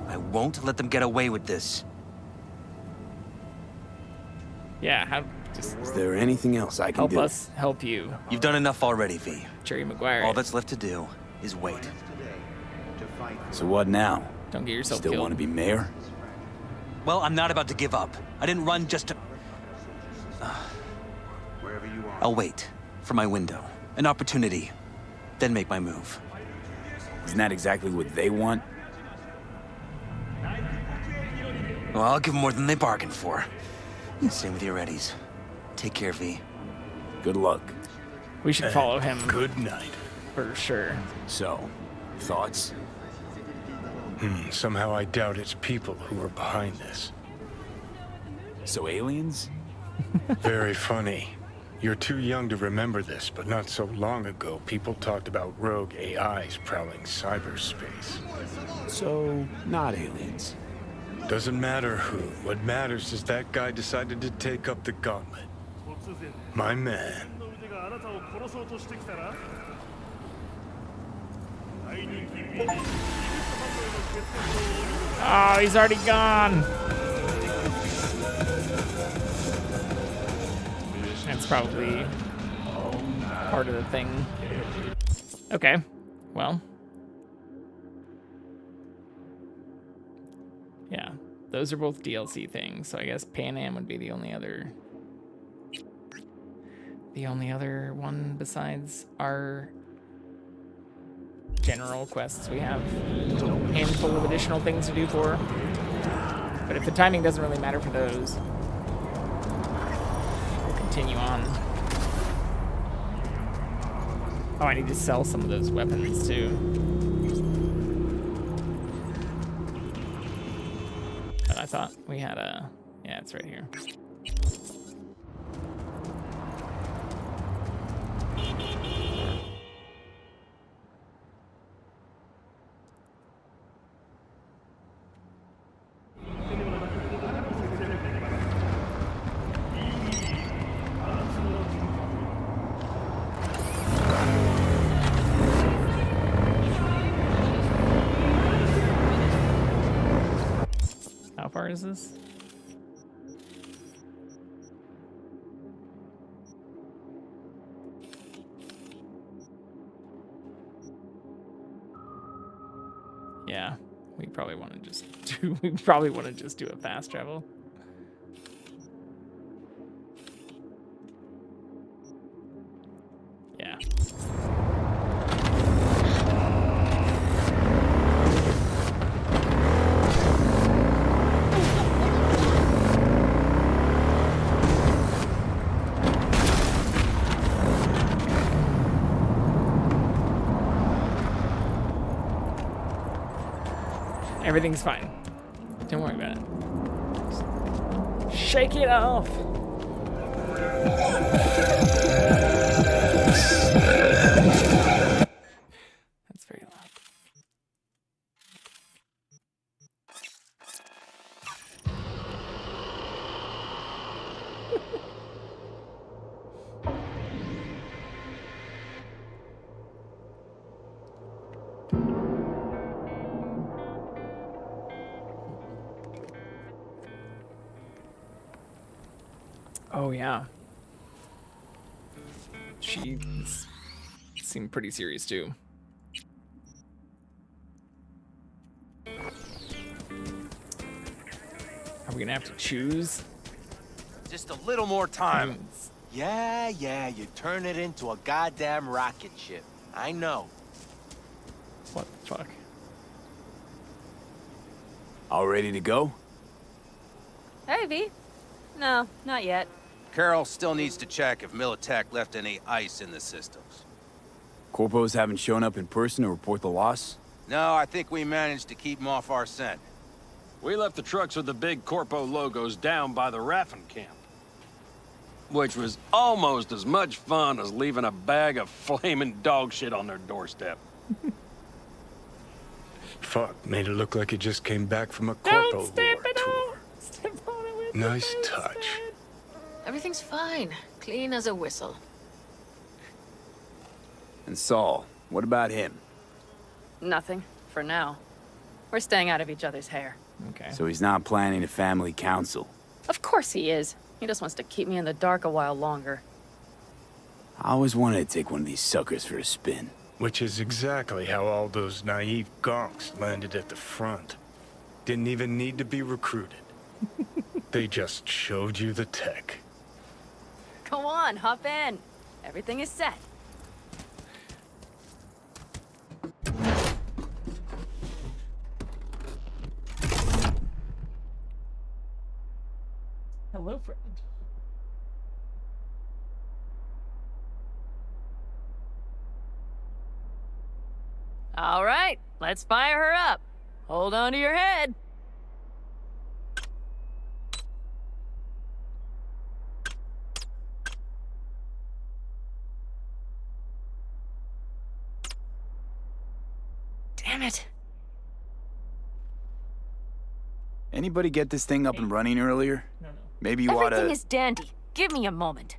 I won't let them get away with this. Yeah, how just Is there anything else I can help do? us help you. You've done enough already, V. Jerry Maguire. All that's left to do is wait. So what now? Don't get yourself Still killed. want to be mayor? Well, I'm not about to give up. I didn't run just to... I'll wait for my window, an opportunity, then make my move. Isn't that exactly what they want? Well, I'll give them more than they bargained for. Same with your Eddies. Take care, V. Good luck. We should follow him Good night. for sure. So, thoughts? Somehow I doubt it's people who are behind this. So aliens? Very funny. You're too young to remember this, but not so long ago, people talked about rogue AIs prowling cyberspace. So, not aliens. Doesn't matter who. What matters is that guy decided to take up the gauntlet. My man. Oh, he's already gone. That's probably part of the thing. Okay, well. Yeah, those are both DLC things, so I guess Pan Am would be the only other one besides our general quests. We have a handful of additional things to do for. But if the timing doesn't really matter for those, we'll continue on. Oh, I need to sell some of those weapons too. But I thought we had a... Yeah, it's right here. How far is this? Yeah, we probably want to just do a fast travel. Yeah. Everything's fine. Don't worry about it. Shake it off. That's very loud. Oh, yeah. She seemed pretty serious, too. Are we gonna have to choose? Just a little more time. Yeah, you turn it into a goddamn rocket ship. I know. What the fuck? All ready to go? Hey, V. No, not yet. Carol still needs to check if Militech left any ice in the systems. Corpos haven't shown up in person to report the loss? No, I think we managed to keep them off our scent. We left the trucks with the big Corpo logos down by the Raffen camp. Which was almost as much fun as leaving a bag of flaming dog shit on their doorstep. Fuck, made it look like it just came back from a Corpo War tour. Nice touch. Everything's fine. Clean as a whistle. And Saul, what about him? Nothing, for now. We're staying out of each other's hair. Okay. So he's not planning a family council? Of course he is. He just wants to keep me in the dark a while longer. I always wanted to take one of these suckers for a spin. Which is exactly how all those naive gonks landed at the front. Didn't even need to be recruited. They just showed you the tech. Go on, hop in. Everything is set. Hello, friend. All right, let's fire her up. Hold on to your head. Damn it. Anybody get this thing up and running earlier? No. Maybe you Everything oughta... is dandy. Give me a moment.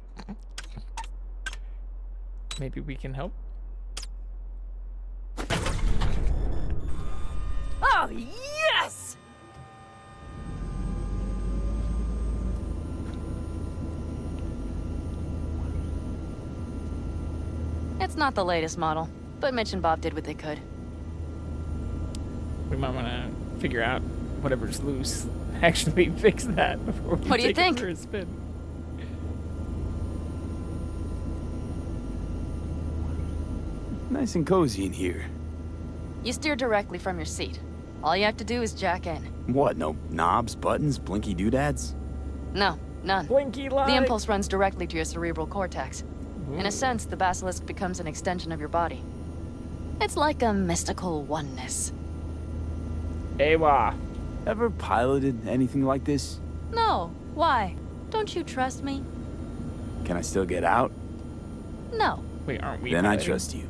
Maybe we can help. Oh, yes! It's not the latest model, but Mitch and Bob did what they could. We might want to figure out whatever's loose. Actually fix that before we What do you take think? it for a spin. Nice and cozy in here. You steer directly from your seat. All you have to do is jack in. What, no knobs, buttons, blinky doodads? No, none. Blinky light. The impulse runs directly to your cerebral cortex. In a sense, the basilisk becomes an extension of your body. It's like a mystical oneness. Ewa. Ever piloted anything like this? No, why? Don't you trust me? Can I still get out? No. Wait, aren't we Then I piloting? trust you.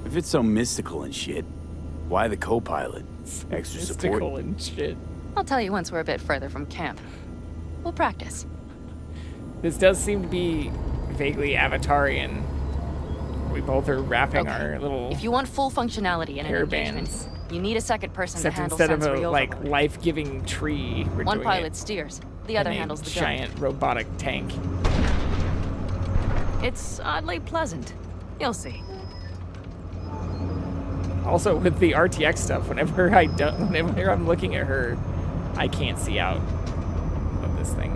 If it's so mystical and shit, why the co-pilot? Extra Mystical support? and shit. I'll tell you once we're a bit further from camp. We'll practice. This does seem to be vaguely Avatarian. We both are wrapping our little If you want full functionality in an hair engagement, bands. you need a second person Except to handle instead of sensory a overload. life-giving tree, we're One doing pilot it steers, the in other a handles the gun. giant robotic tank. It's oddly pleasant. You'll see. Also, with the RTX stuff, whenever I'm looking at her, I can't see out of this thing.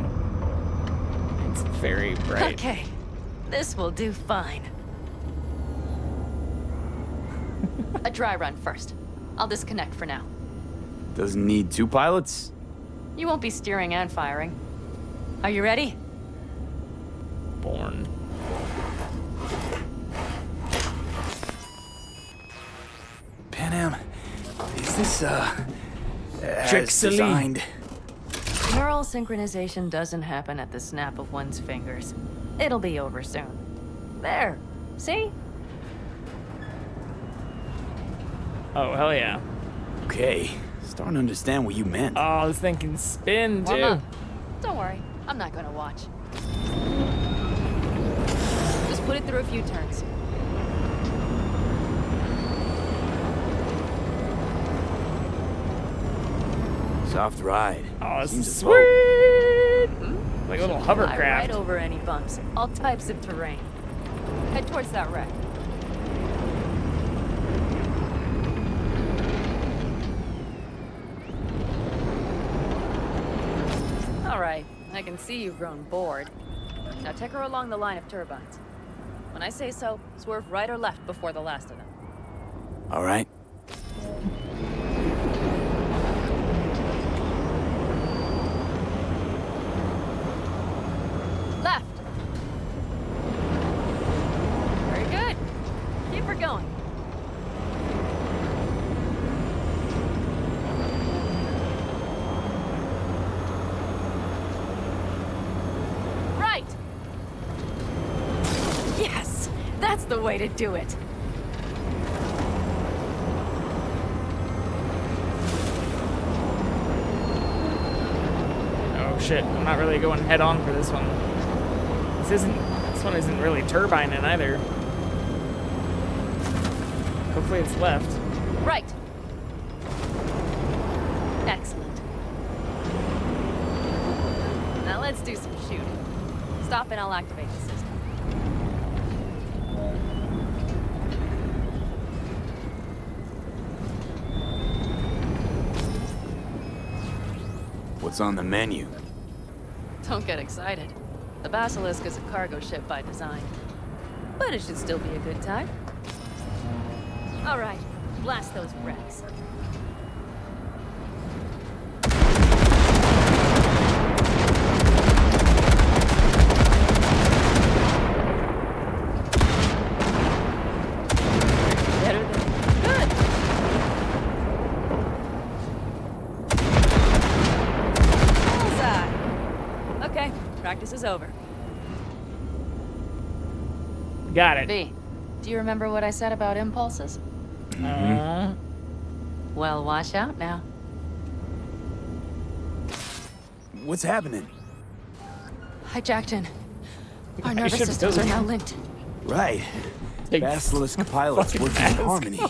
It's very bright. Okay, this will do fine. A dry run first. I'll disconnect for now. Doesn't need two pilots? You won't be steering and firing. Are you ready? Born. Panam, is this, as Trixie. designed? Neural synchronization doesn't happen at the snap of one's fingers. It'll be over soon. There. See? Oh, hell yeah. Okay, starting to understand what you meant. Oh, I was thinking spin, Well, too. no. Don't worry. I'm not gonna watch. Just put it through a few turns. Soft ride. Oh, this Seems is a boat. sweet! Like a little Fly hovercraft. right over any bumps. All types of terrain. Head towards that wreck. All right. I can see you've grown bored. Now take her along the line of turbines. When I say so, swerve right or left before the last of them. All right. Left. Very good. Keep her going. Right. Yes, that's the way to do it. Oh shit, I'm not really going head on for this one. This one isn't really turbining either. Hopefully it's left. Right. Excellent. Now let's do some shooting. Stop and I'll activate the system. What's on the menu? Don't get excited. The Basilisk is a cargo ship by design. But it should still be a good time. All right, blast those wrecks. Better than good. This is over. Got it. V, do you remember what I said about impulses? Well, watch out now. What's happening? Hi, Jackton. Our I nervous should've systems are told you. now linked. Right. Basilisk pilots fucking working in mask. harmony.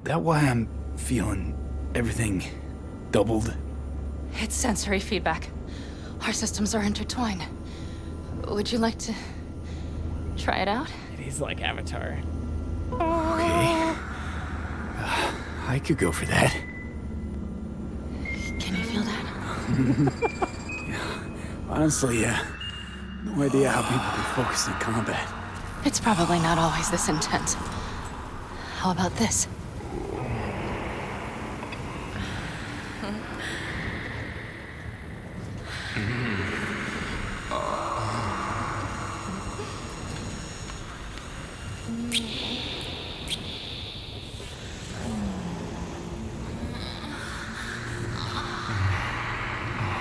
That why I'm feeling everything doubled? It's sensory feedback. Our systems are intertwined. Would you like to try it out? He's like Avatar. Okay. I could go for that. Can you feel that? Honestly, no idea how people can focus in combat. It's probably not always this intense. How about this?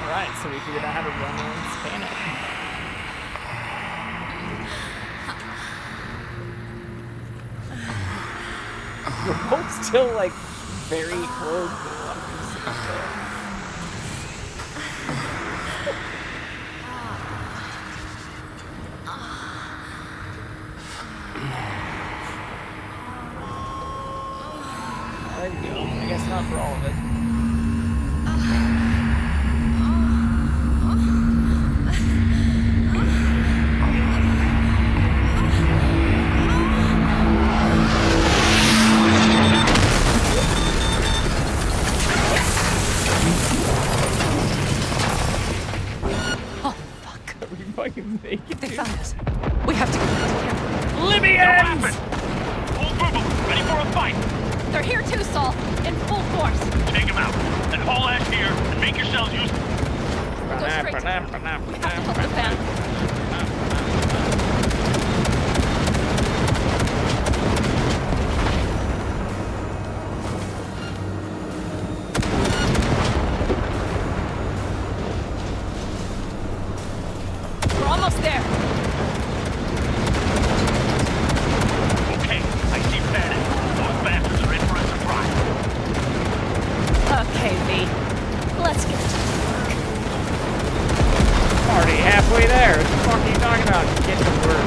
Alright, so we figured out how to run and span it. We're both still like very clothed. There you go. I guess not for all of it. They found us. We have to go back to camp. Libyans! Hold Booble, ready for a fight. They're here too, Saul. In full force. Take them out. Then haul ass here and make yourselves useful. Go straight to them. We have to help the family. We're almost there. Okay, I see Bannon. Those bastards are in for a surprise. Okay, V. Let's get to Already halfway there. What the fuck are you talking about? Get to work.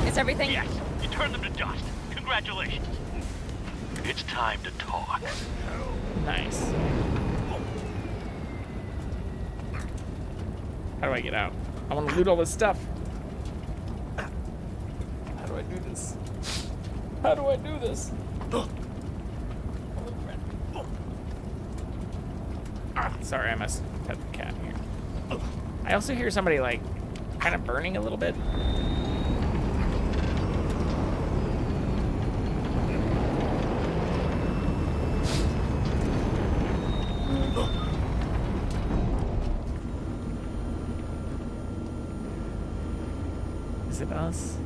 Is everything? Yes, you turned them to dust. Congratulations. It's time to talk. Nice. How do I get out? I want to loot all this stuff. How do I do this? How do I do this? Sorry, I must pet the cat here. I also hear somebody like kind of burning a little bit. Is it us?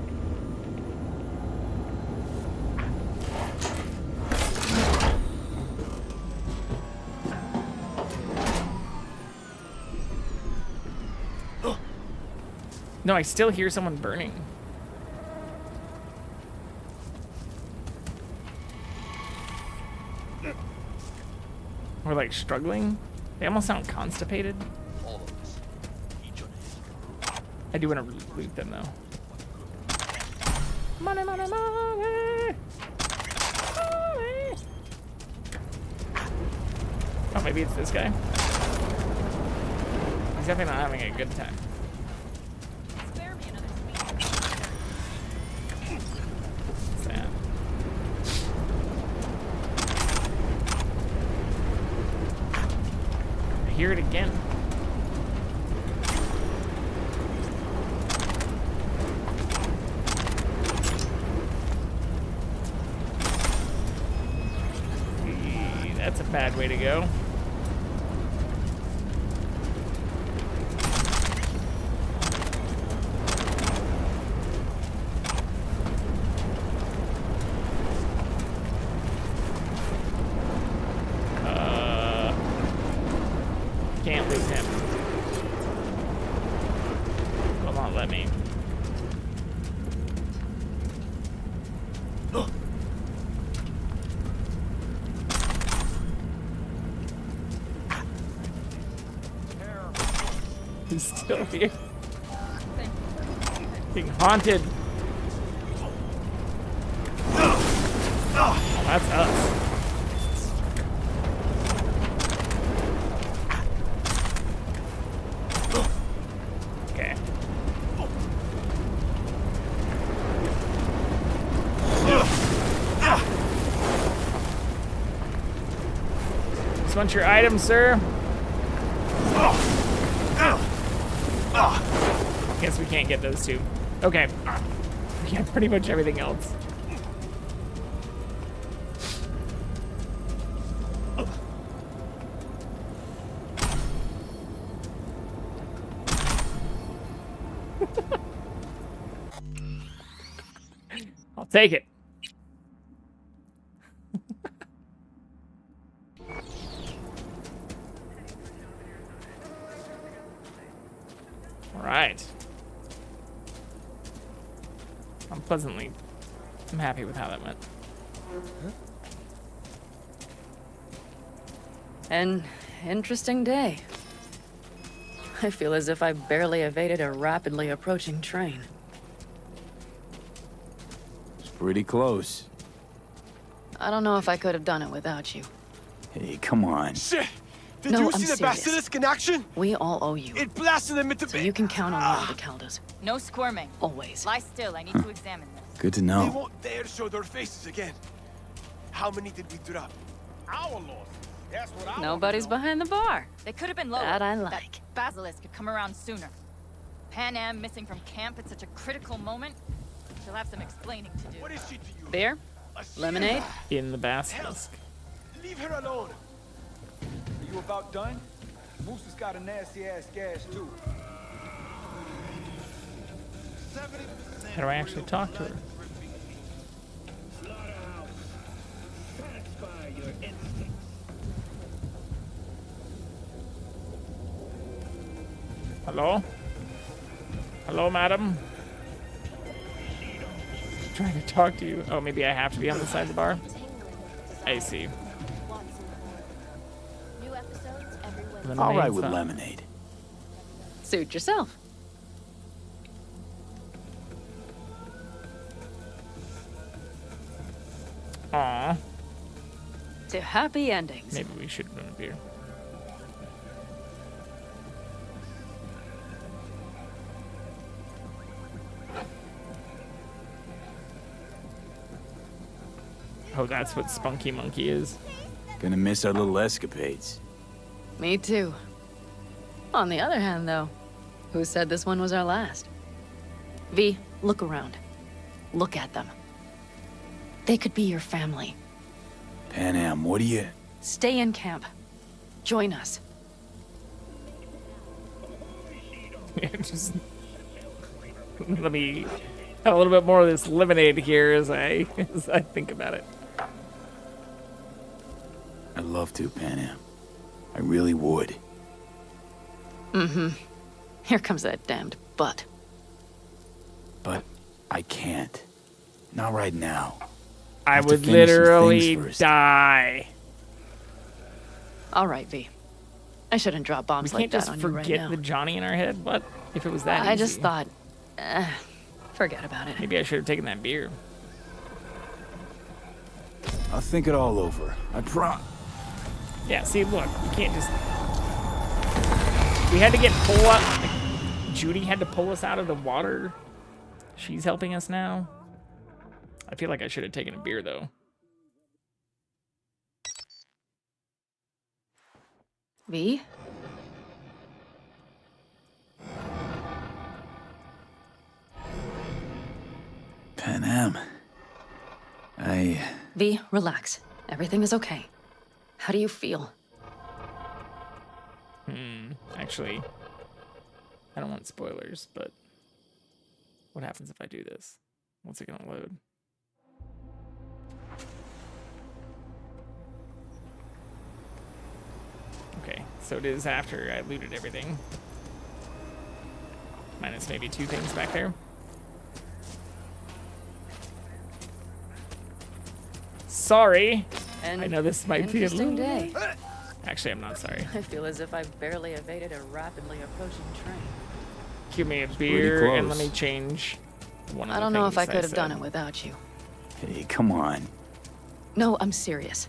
No, I still hear someone burning. Or like struggling. They almost sound constipated. I do want to loot them though. Money, money, money! Money! Oh, maybe it's this guy. He's definitely not having a good time. What's that? I hear it again. That's a bad way to go. is still here. Being haunted. Oh, that's us. Okay. Just want your items, sir. Guess we can't get those two. Okay. We got pretty much everything else. I'll take it. All right. I'm happy with how that went. An interesting day. I feel as if I barely evaded a rapidly approaching train. It's pretty close. I don't know if I could have done it without you. Hey, come on. Shit! Did No, you I'm see the serious. basilisk in action? We all owe you. It blasted them into So you can count on me, the Caldas. No squirming. Always. Lie still. I need to examine this. Good to They know. won't dare show their faces again. How many did we drop? Our loss. That's what I Nobody's behind the bar. They could have been lower. That I That like. basilisk could come around sooner. Pan Am missing from camp at such a critical moment. She'll have some explaining to do. What is she to you? Beer? Lemonade? In the basilisk. Leave her alone. Are you about done? Moose has got a nasty ass gash too. How do I actually talk to her? Hello? Hello, madam? I'm trying to talk to you. Oh, maybe I have to be on the side of the bar? I see. All right with Lemonade's lemonade. Suit yourself. Aw. To happy endings. Maybe we should have done a beer. Oh, that's what Spunky Monkey is. Gonna miss our little escapades. Me too. On the other hand, though, who said this one was our last? V, look around. Look at them. They could be your family. Pan Am, what do you... Stay in camp. Join us. Just let me have a little bit more of this lemonade here as I think about it. I'd love to, Pan Am. I really would. Mm-hmm. Here comes that damned butt. But I can't. Not right now. I have to would finish some things literally first. die. All right, V. I shouldn't drop bombs We like can't that just on you right forget now. the Johnny in our head. What if it was that I easy? just thought, forget about it. Maybe I should have taken that beer. I'll think it all over. I promise. Yeah, see, look, you can't just... We had to get pulled up. Like, Judy had to pull us out of the water. She's helping us now. I feel like I should have taken a beer, though. V? Pan Am. V, relax. Everything is okay. How do you feel? Actually, I don't want spoilers, but what happens if I do this? What's it gonna load? Okay, so it is after I looted everything. Minus maybe 2 things back there. Sorry. I know this might be a Interesting little... day. Actually, I'm not sorry. I feel as if I've barely evaded a rapidly approaching train. Give me a beer and let me change one of the I don't know if I things could have done said. it without you. Hey, come on. No, I'm serious.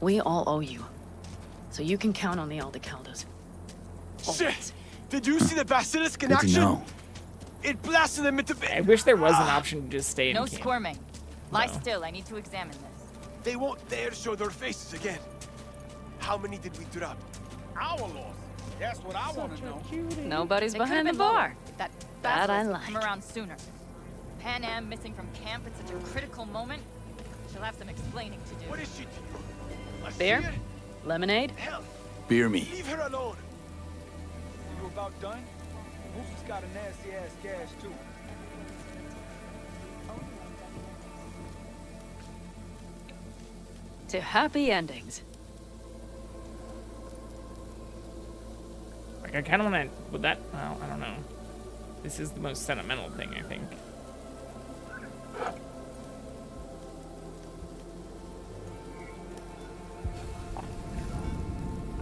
We all owe you. So you can count on the Aldecaldos. Shit! Did you see the basilisk in Good to action? know. It blasted them into. I wish there was an option to just stay in No camp. squirming. Lie No. still. I need to examine this. They won't dare show their faces again. How many did we drop? Our loss. That's what I want to know. Nobody's They could've behind the been lower bar. if that That I basilisk had come like. around sooner. Pan Am missing from camp at such a critical moment. She'll have some explaining to do. What is she to you? A Beer? seer? Lemonade? Hell, Beer me. leave her alone. You about done? Moose has got a nasty ass gash too. To happy endings. Like I kind of want to. Would that? Well, I don't know. This is the most sentimental thing, I think.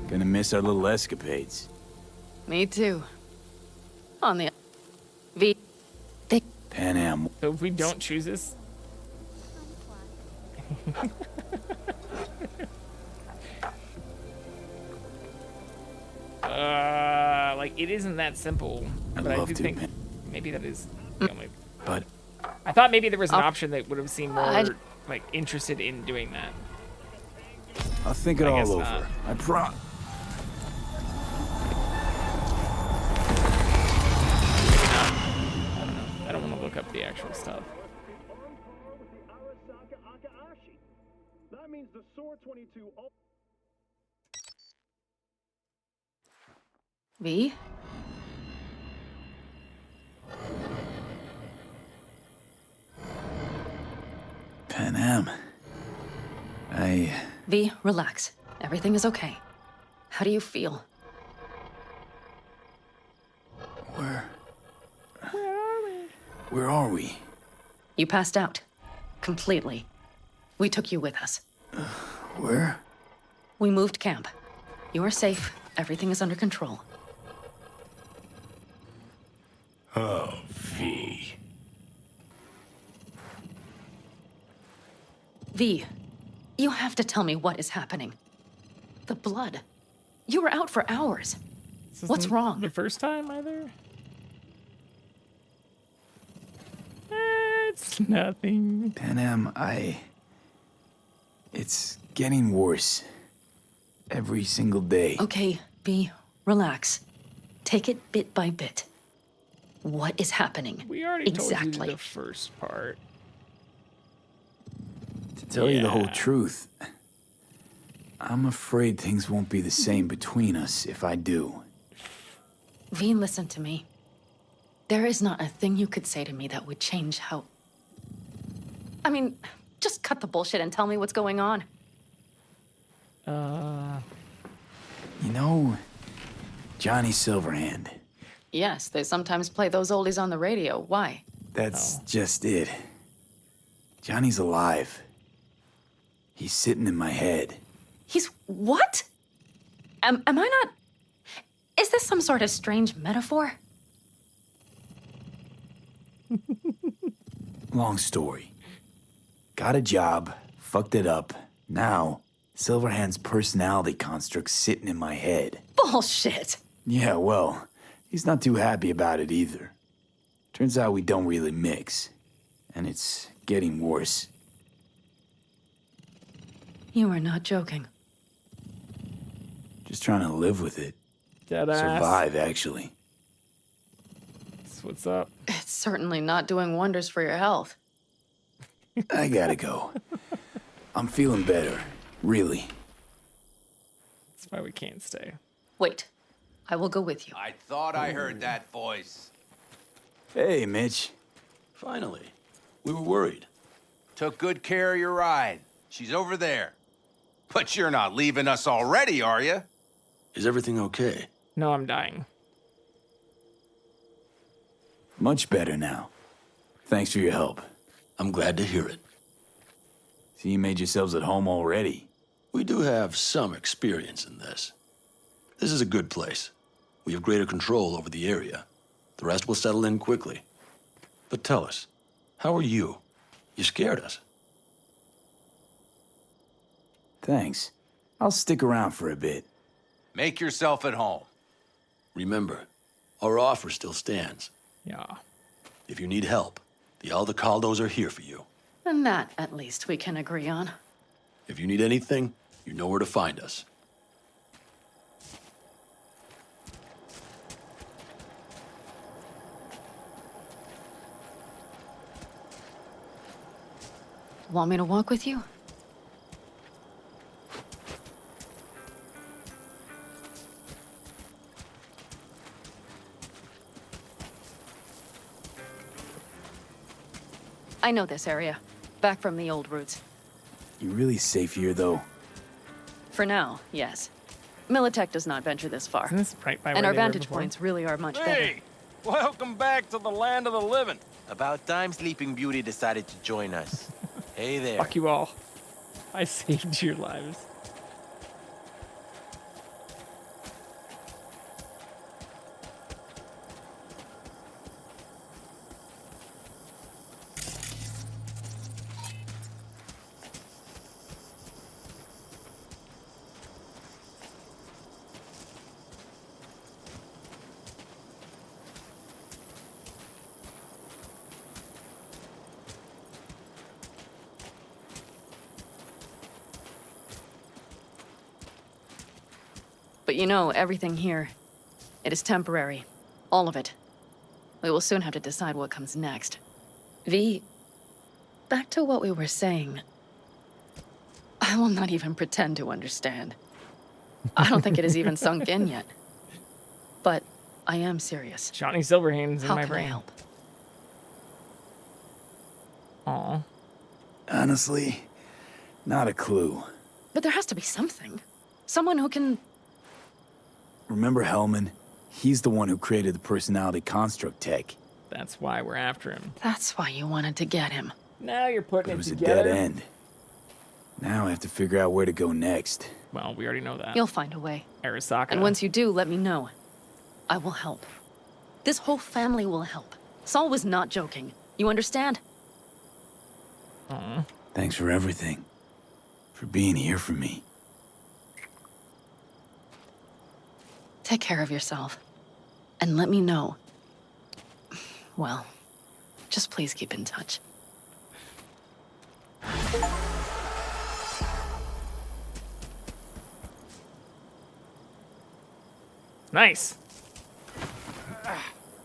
Gonna miss our little escapades. Me too. On the V. They Pan Am. So if we don't choose this, like it isn't that simple. I'd But I love do to, think man. maybe that is the only. But I thought maybe there was an option that would have seemed more I- like interested in doing that. I'll think it I all guess over. not. I prom. I don't want to look up the actual stuff. That means the SOAR 22. V. Pan Am. V, relax. Everything is okay. How do you feel? Where are we? You passed out. Completely. We took you with us. Where? We moved camp. You are safe. Everything is under control. Oh, V. V, you have to tell me what is happening. The blood. You were out for hours. This What's isn't wrong? The first time either. It's nothing. Pan Am, it's getting worse. Every single day. Okay, V, relax. Take it bit by bit. What is happening? We already told exactly. you the first part. To tell you the whole truth, I'm afraid things won't be the same between us if I do. V, listen to me. There is not a thing you could say to me that would change how... I mean, just cut the bullshit and tell me what's going on. You know, Johnny Silverhand. Yes, they sometimes play those oldies on the radio. Why? That's just it. Johnny's alive. He's sitting in my head. He's what? Am I not... Is this some sort of strange metaphor? Long story. Got a job, fucked it up. Now, Silverhand's personality construct's sitting in my head. Bullshit. Yeah, well, he's not too happy about it either. Turns out we don't really mix. And it's getting worse. You are not joking. Just trying to live with it. Deadass. Survive, actually. That's what's up. It's certainly not doing wonders for your health. I gotta go. I'm feeling better. Really. That's why we can't stay. Wait. I will go with you. I thought I heard that voice. Hey, Mitch. Finally. We were worried. Took good care of your ride. She's over there. But you're not leaving us already, are you? Is everything okay? No, I'm dying. Much better now. Thanks for your help. I'm glad to hear it. So you made yourselves at home already. We do have some experience in this. This is a good place. We have greater control over the area. The rest will settle in quickly. But tell us, how are you? You scared us. Thanks. I'll stick around for a bit. Make yourself at home. Remember, our offer still stands. Yeah. If you need help, the Aldecaldos are here for you. And that, at least, we can agree on. If you need anything, you know where to find us. Want me to walk with you? I know this area. Back from the old routes. You really safe here, though? For now, yes. Militech does not venture this far. Isn't this right by and where our they were vantage before? points really are much better. Hey! Welcome back to the land of the living. About time Sleeping Beauty decided to join us. Hey there. Fuck you all. I saved your lives. But you know, everything here, it is temporary. All of it. We will soon have to decide what comes next. V, back to what we were saying. I will not even pretend to understand. I don't think it has even sunk in yet. But I am serious. Johnny Silverhane's in How my can I brain. help? Aw. Honestly, not a clue. But there has to be something. Someone who can... Remember Hellman? He's the one who created the personality construct tech. That's why we're after him. That's why you wanted to get him. Now you're putting It it was a together. dead end. Now I have to figure out where to go next. Well, we already know that. You'll find a way. Arasaka. And once you do, let me know. I will help. This whole family will help. Saul was not joking. You understand? Thanks for everything. For being here for me. Take care of yourself. And let me know. Well, just please keep in touch. Nice.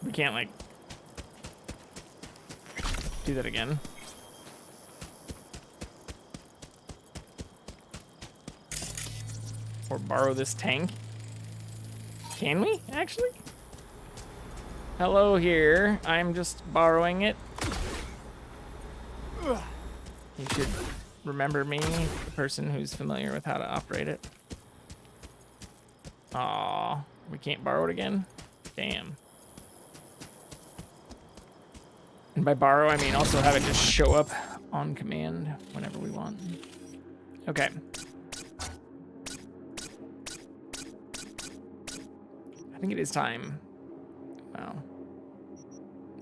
We can't, like, do that again. Or borrow this tank. Can we, actually? Hello here. I'm just borrowing it. You should remember me, the person who's familiar with how to operate it. Aw, we can't borrow it again? Damn. And by borrow, I mean also have it just show up on command whenever we want. Okay. I think it is time. Wow.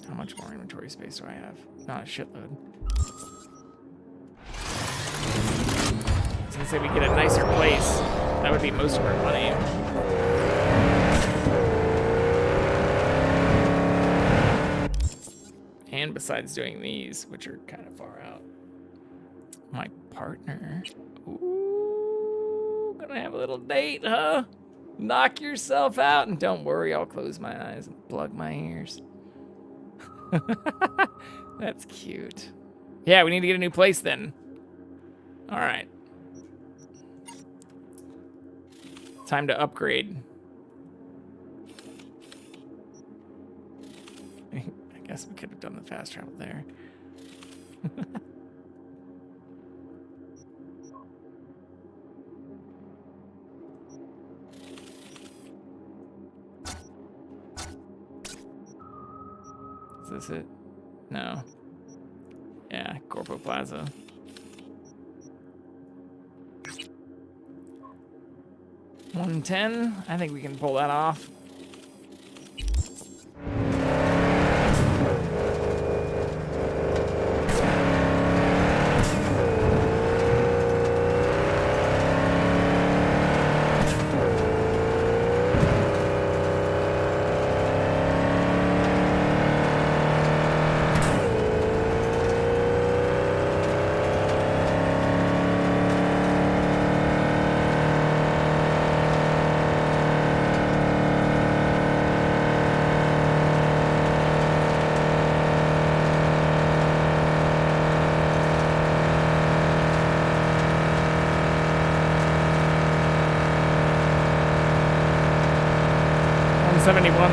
How much more inventory space do I have? Not a shitload. I was gonna say we get a nicer place. That would be most of our money. And besides doing these, which are kind of far out. My partner. Ooh, gonna have a little date, huh? Knock yourself out, and don't worry, I'll close my eyes and plug my ears. That's cute. Yeah, we need to get a new place then. All right. Time to upgrade. I guess we could have done the fast travel there. Is this it? No. Yeah, Corpo Plaza. 110. I think we can pull that off.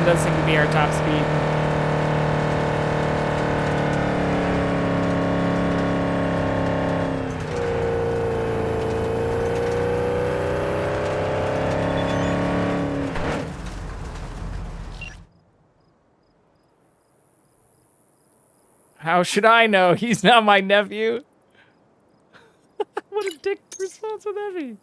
Does seem to be our top speed. How should I know? He's not my nephew. What a dick response would that be?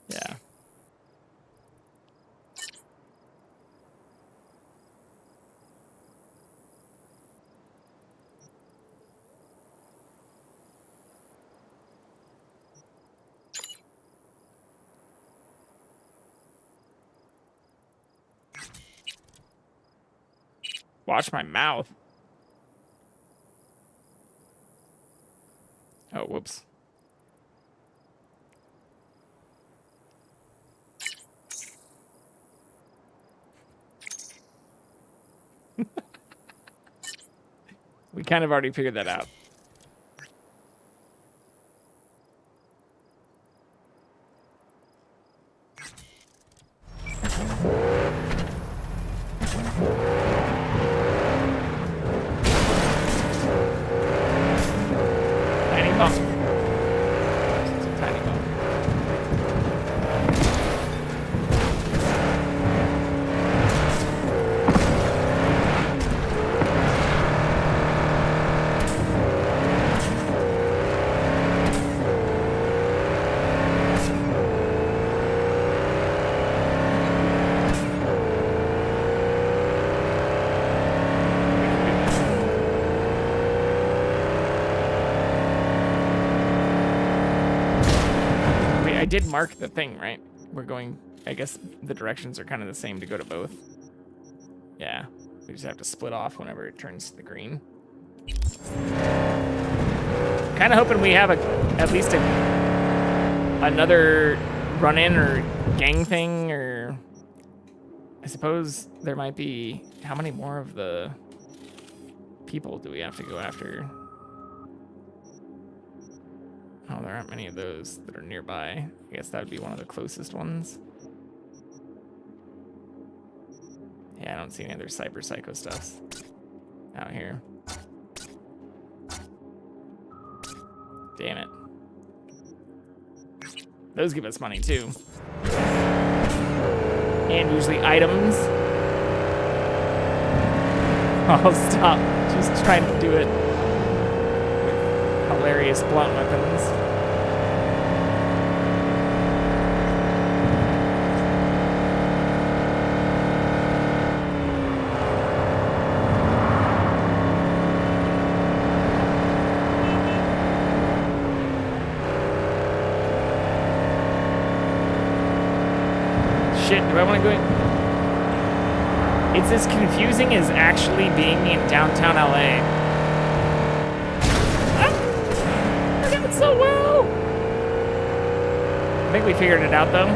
Yeah. Watch my mouth. Oh, whoops. We kind of already figured that out. Tiny bump. It's a tiny bump. I did mark the thing, right? We're going, I guess the directions are kind of the same to go to both. Yeah, we just have to split off whenever it turns to the green. Kind of hoping we have at least another run-in or gang thing, or I suppose there might be, how many more of the people do we have to go after? Oh, there aren't many of those that are nearby. I guess that would be one of the closest ones. Yeah, I don't see any other cyber psycho stuffs out here. Damn it. Those give us money too. And usually items. I'll stop just trying to do it. Hilarious blunt weapons. Shit, do I want to go in? It's as confusing as actually being in downtown LA. So well. I think we figured it out though.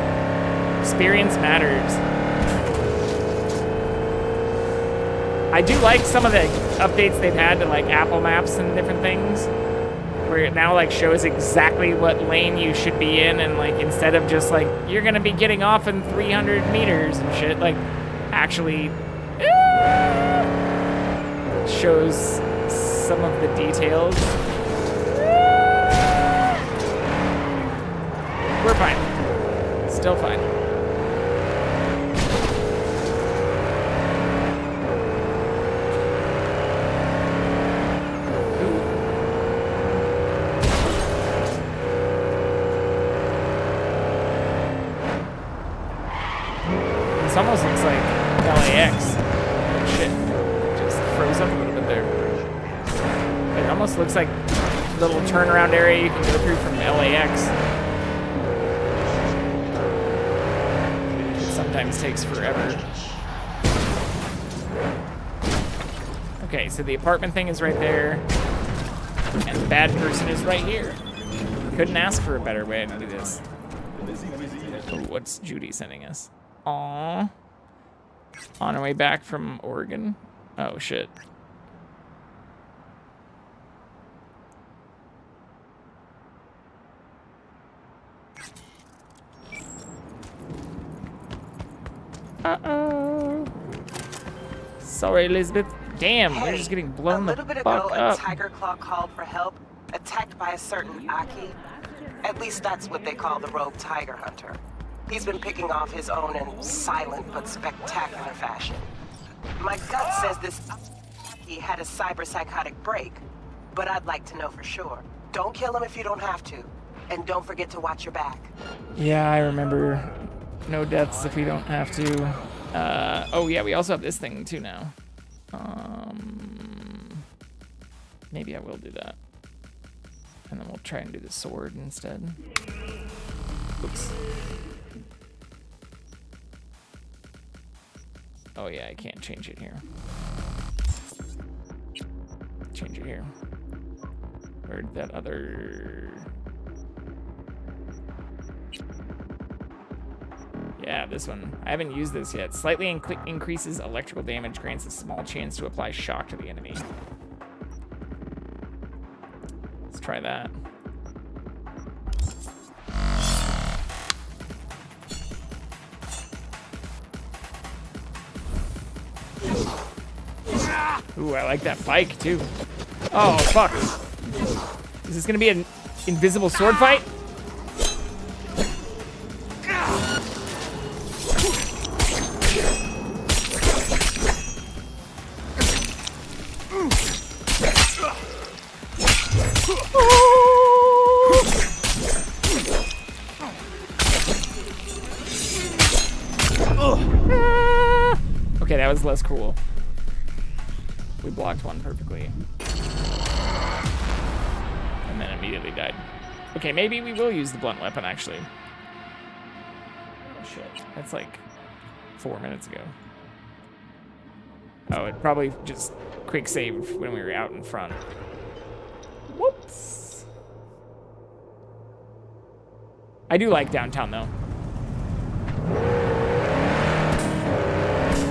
Experience matters. I do like some of the updates they've had to like Apple Maps and different things, where it now like shows exactly what lane you should be in, and like instead of just like you're gonna be getting off in 300 meters and shit, like actually shows some of the details. We're fine. Still fine. This almost looks like LAX. Oh, shit. Just froze up a little bit there. It almost looks like a little turnaround area you can go through from LAX. It sometimes takes forever. Okay, so the apartment thing is right there. And the bad person is right here. Couldn't ask for a better way to do this. Oh, what's Judy sending us? Aww. On our way back from Oregon? Oh, shit. Uh-oh. Sorry, Elizabeth. Damn, we're just getting blown the fuck up. A little bit ago, a Tiger Claw called for help, attacked by a certain Aki. At least that's what they call the rogue tiger hunter. He's been picking off his own in silent but spectacular fashion. My gut says this Aki had a cyber-psychotic break, but I'd like to know for sure. Don't kill him if you don't have to, and don't forget to watch your back. Yeah, I remember. No deaths if we don't have to. Oh yeah, we also have this thing too now. Maybe I will do that. And then we'll try and do the sword instead. Oops. Oh yeah, I can't change it here. Change it here. Where'd that other... Yeah, this one. I haven't used this yet. Slightly increases electrical damage, grants a small chance to apply shock to the enemy. Let's try that. Ooh, I like that bike too. Oh, fuck. Is this gonna be an invisible sword fight? Okay, that was less cool. We blocked one perfectly. And then immediately died. Okay, maybe we will use the blunt weapon, actually. Oh, shit. That's like 4 minutes ago. Oh, it probably just quick saved when we were out in front. Whoops. I do like downtown, though.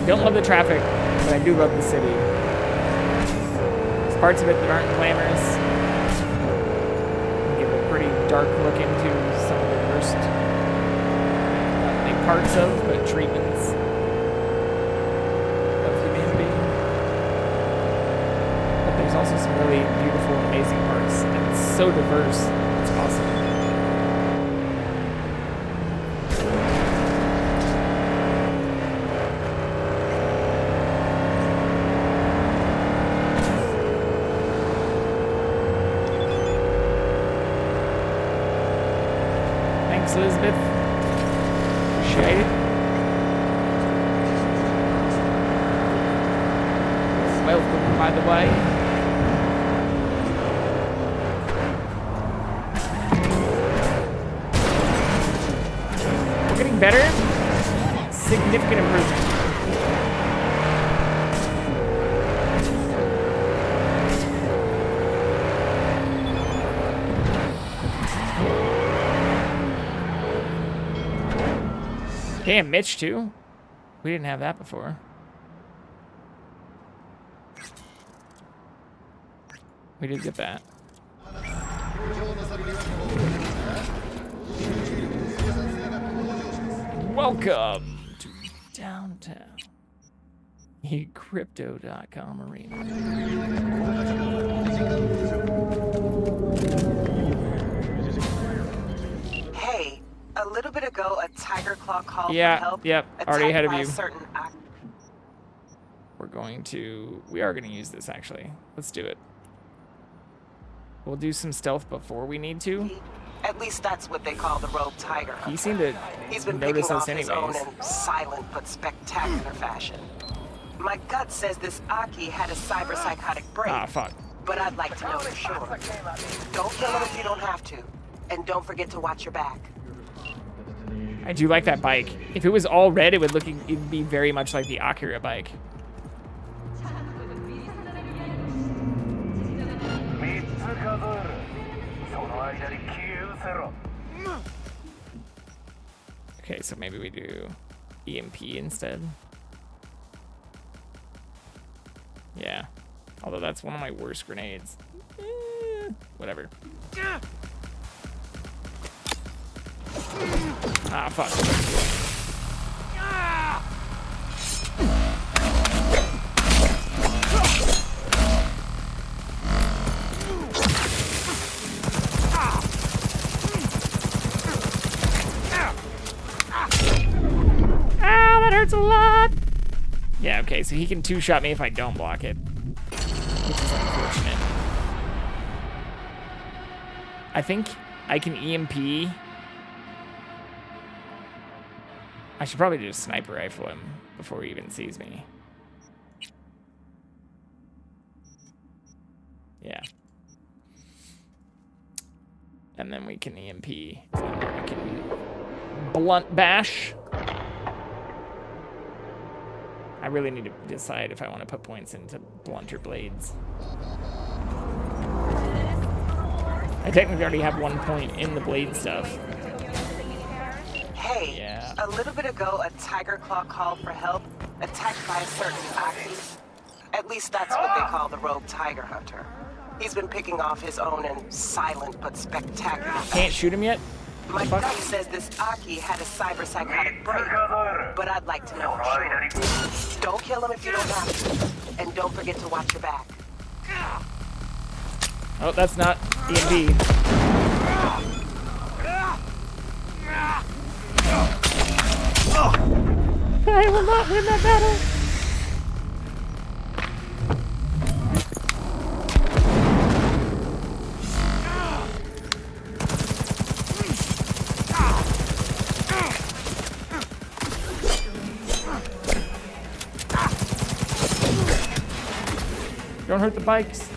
Don't love the traffic, but I do love the city. There's parts of it that aren't glamorous. Give a pretty dark look into some of the worst, not only parts of, but treatments of humanity. But there's also some really beautiful, amazing parts, and it's so diverse. It's awesome. Elizabeth. Appreciate it. Welcome, by the way. We're getting better. Significant improvement. Damn, Mitch too. We didn't have that before. We did get that. Welcome to downtown. Crypto.com arena. Hey, clock called Yeah, for help. yep, already attacked ahead of by a you. certain We are gonna use this actually. Let's do it. We'll do some stealth before we need to. At least that's what they call the rogue tiger. He seemed to He's been notice picking us off his own anyways. in silent but spectacular fashion. My gut says this Aki had a cyberpsychotic break. Ah, fuck. But I'd like to know for sure. Don't kill him if you don't have to. And don't forget to watch your back. I do like that bike. If it was all red, it'd be very much like the Akira bike. Okay, so maybe we do EMP instead. Yeah. Although that's one of my worst grenades. Whatever. Ah, fuck. Ow, that hurts a lot. Yeah, okay, so he can two-shot me if I don't block it, which is unfortunate. I think I can EMP. I should probably just sniper rifle him before he even sees me. Yeah. And then we can EMP. And then we can blunt bash. I really need to decide if I want to put points into blunter blades. I technically already have 1 point in the blade stuff. Hey, yeah. A little bit ago, a tiger claw called for help, attacked by a certain Aki. At least that's what they call the rogue tiger hunter. He's been picking off his own in silent but spectacular fashion. Can't shoot him yet? My gut says this Aki had a cyberpsychotic break, but I'd like to know for sure. Don't kill him if you don't have to, and don't forget to watch your back. Oh, that's not EMP. I will not win that battle. Don't hurt the bikes.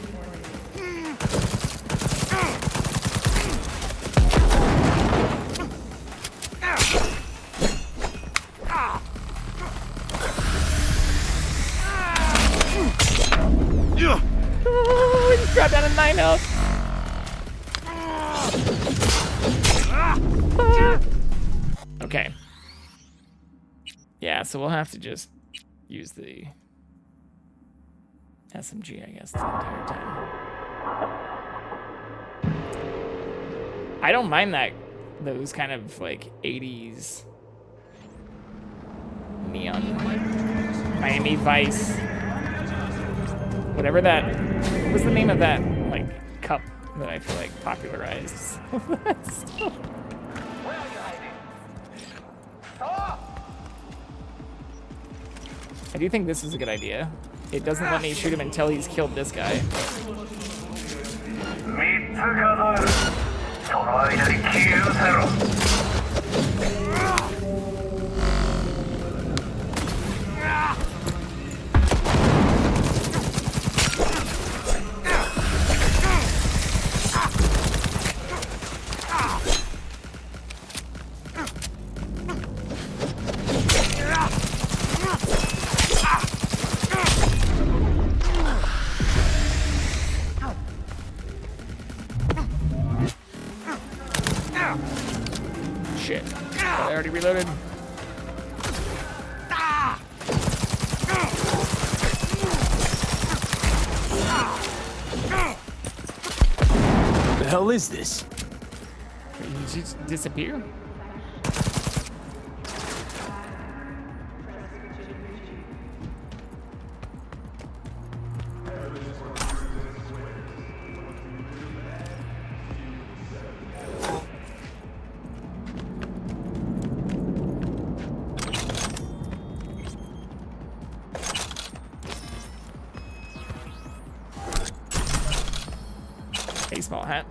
Oh, he grabbed down a 9 health. Okay. Yeah, so we'll have to just use the SMG, I guess, the entire time. I don't mind those kind of like 80s neon Miami Vice. Whatever that, what was the name of that like cup that I feel like popularized that stuff? I do think this is a good idea. It doesn't let me shoot him until he's killed this guy. Shit. I already reloaded. The hell is this? Did he just disappear? Baseball hat.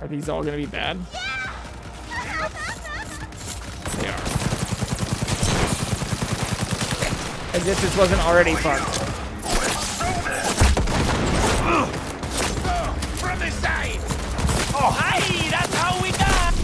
Are these all gonna be bad? They are. As if this wasn't already fucked. From this side! Oh, hey, that's how we die!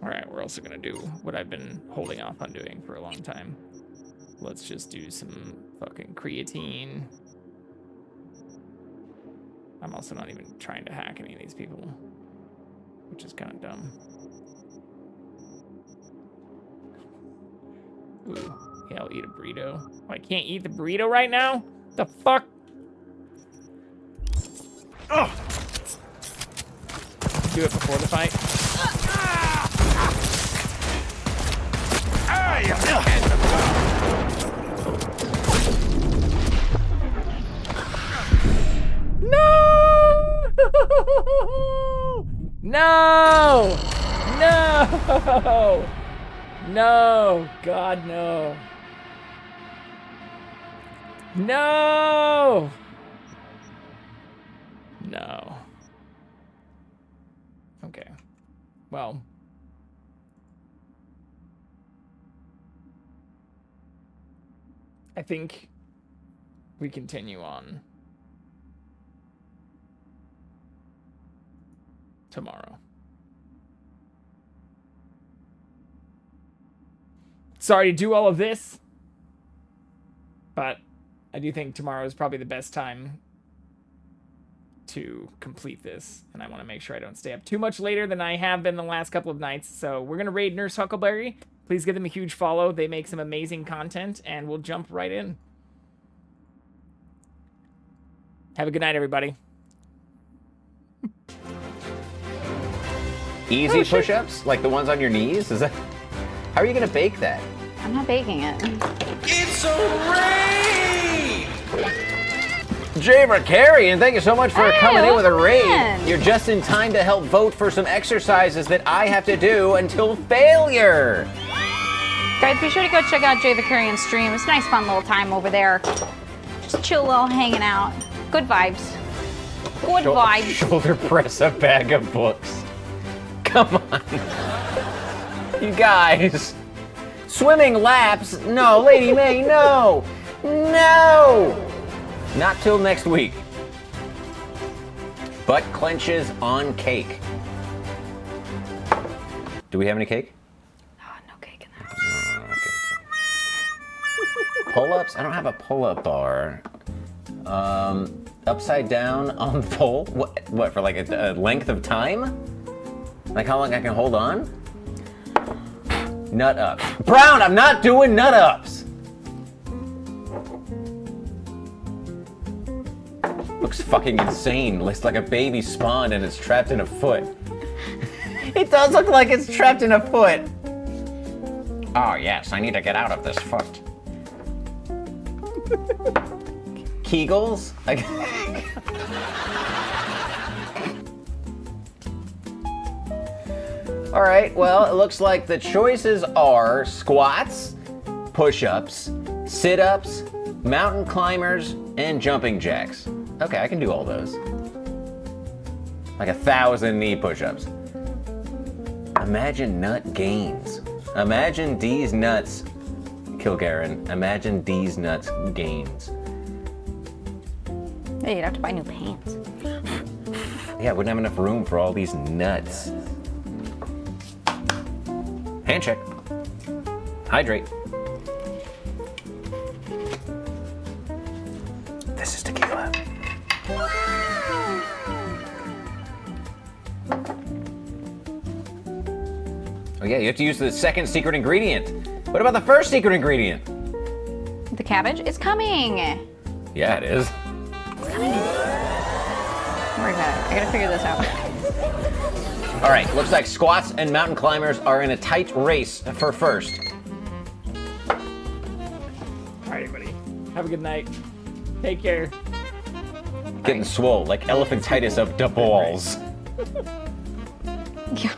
Alright, we're also gonna do what I've been holding off on doing for a long time. Let's just do some fucking creatine. I'm also not even trying to hack any of these people, which is kind of dumb. Ooh, yeah, I'll eat a burrito. Oh, I can't eat the burrito right now? The fuck? Oh! Do it before the fight. No! No! No! No! God, no. No! No. Okay. Well. I think we continue on tomorrow. Sorry to do all of this, but I do think tomorrow is probably the best time to complete this, and I want to make sure I don't stay up too much later than I have been the last couple of nights. So we're going to raid Nurse Huckleberry. Please give them a huge follow. They make some amazing content, and we'll jump right in. Have a good night, everybody. Easy push-ups? Like the ones on your knees? Is that... How are you going to bake that? I'm not baking it. It's a raid! Jay Carey, and thank you so much for coming in with a raid. You're just in time to help vote for some exercises that I have to do until failure. Guys, be sure to go check out Jay Vicarian's stream. It's a nice, fun little time over there. Just chill, little hanging out. Good vibes. Good vibes. Shoulder press a bag of books. Come on. You guys. Swimming laps? No, Lady May, no. No. Not till next week. Butt clenches on cake. Do we have any cake? No cake in there. Pull-ups? I don't have a pull-up bar. Upside down on the pole? What for like a length of time? Like how long I can hold on? Nut ups. Brown, I'm not doing nut ups. Looks fucking insane. Looks like a baby spawned and it's trapped in a foot. It does look like it's trapped in a foot. Oh yes, I need to get out of this foot. Kegels? All right, well, it looks like the choices are squats, push-ups, sit-ups, mountain climbers, and jumping jacks. Okay, I can do all those. Like 1,000 knee push-ups. Imagine nut gains. Imagine D's nuts, Kilgaren. Imagine D's nuts gains. Hey, you'd have to buy new pants. Yeah, I wouldn't have enough room for all these nuts. Hand check. Hydrate. This is tequila. Oh yeah, you have to use the second secret ingredient. What about the first secret ingredient? The cabbage is coming. Yeah, it is. Where's that? I gotta figure this out. All right, looks like squats and mountain climbers are in a tight race for first. All right, everybody. Have a good night. Take care. Getting swole like elephantitis of the balls. Yeah.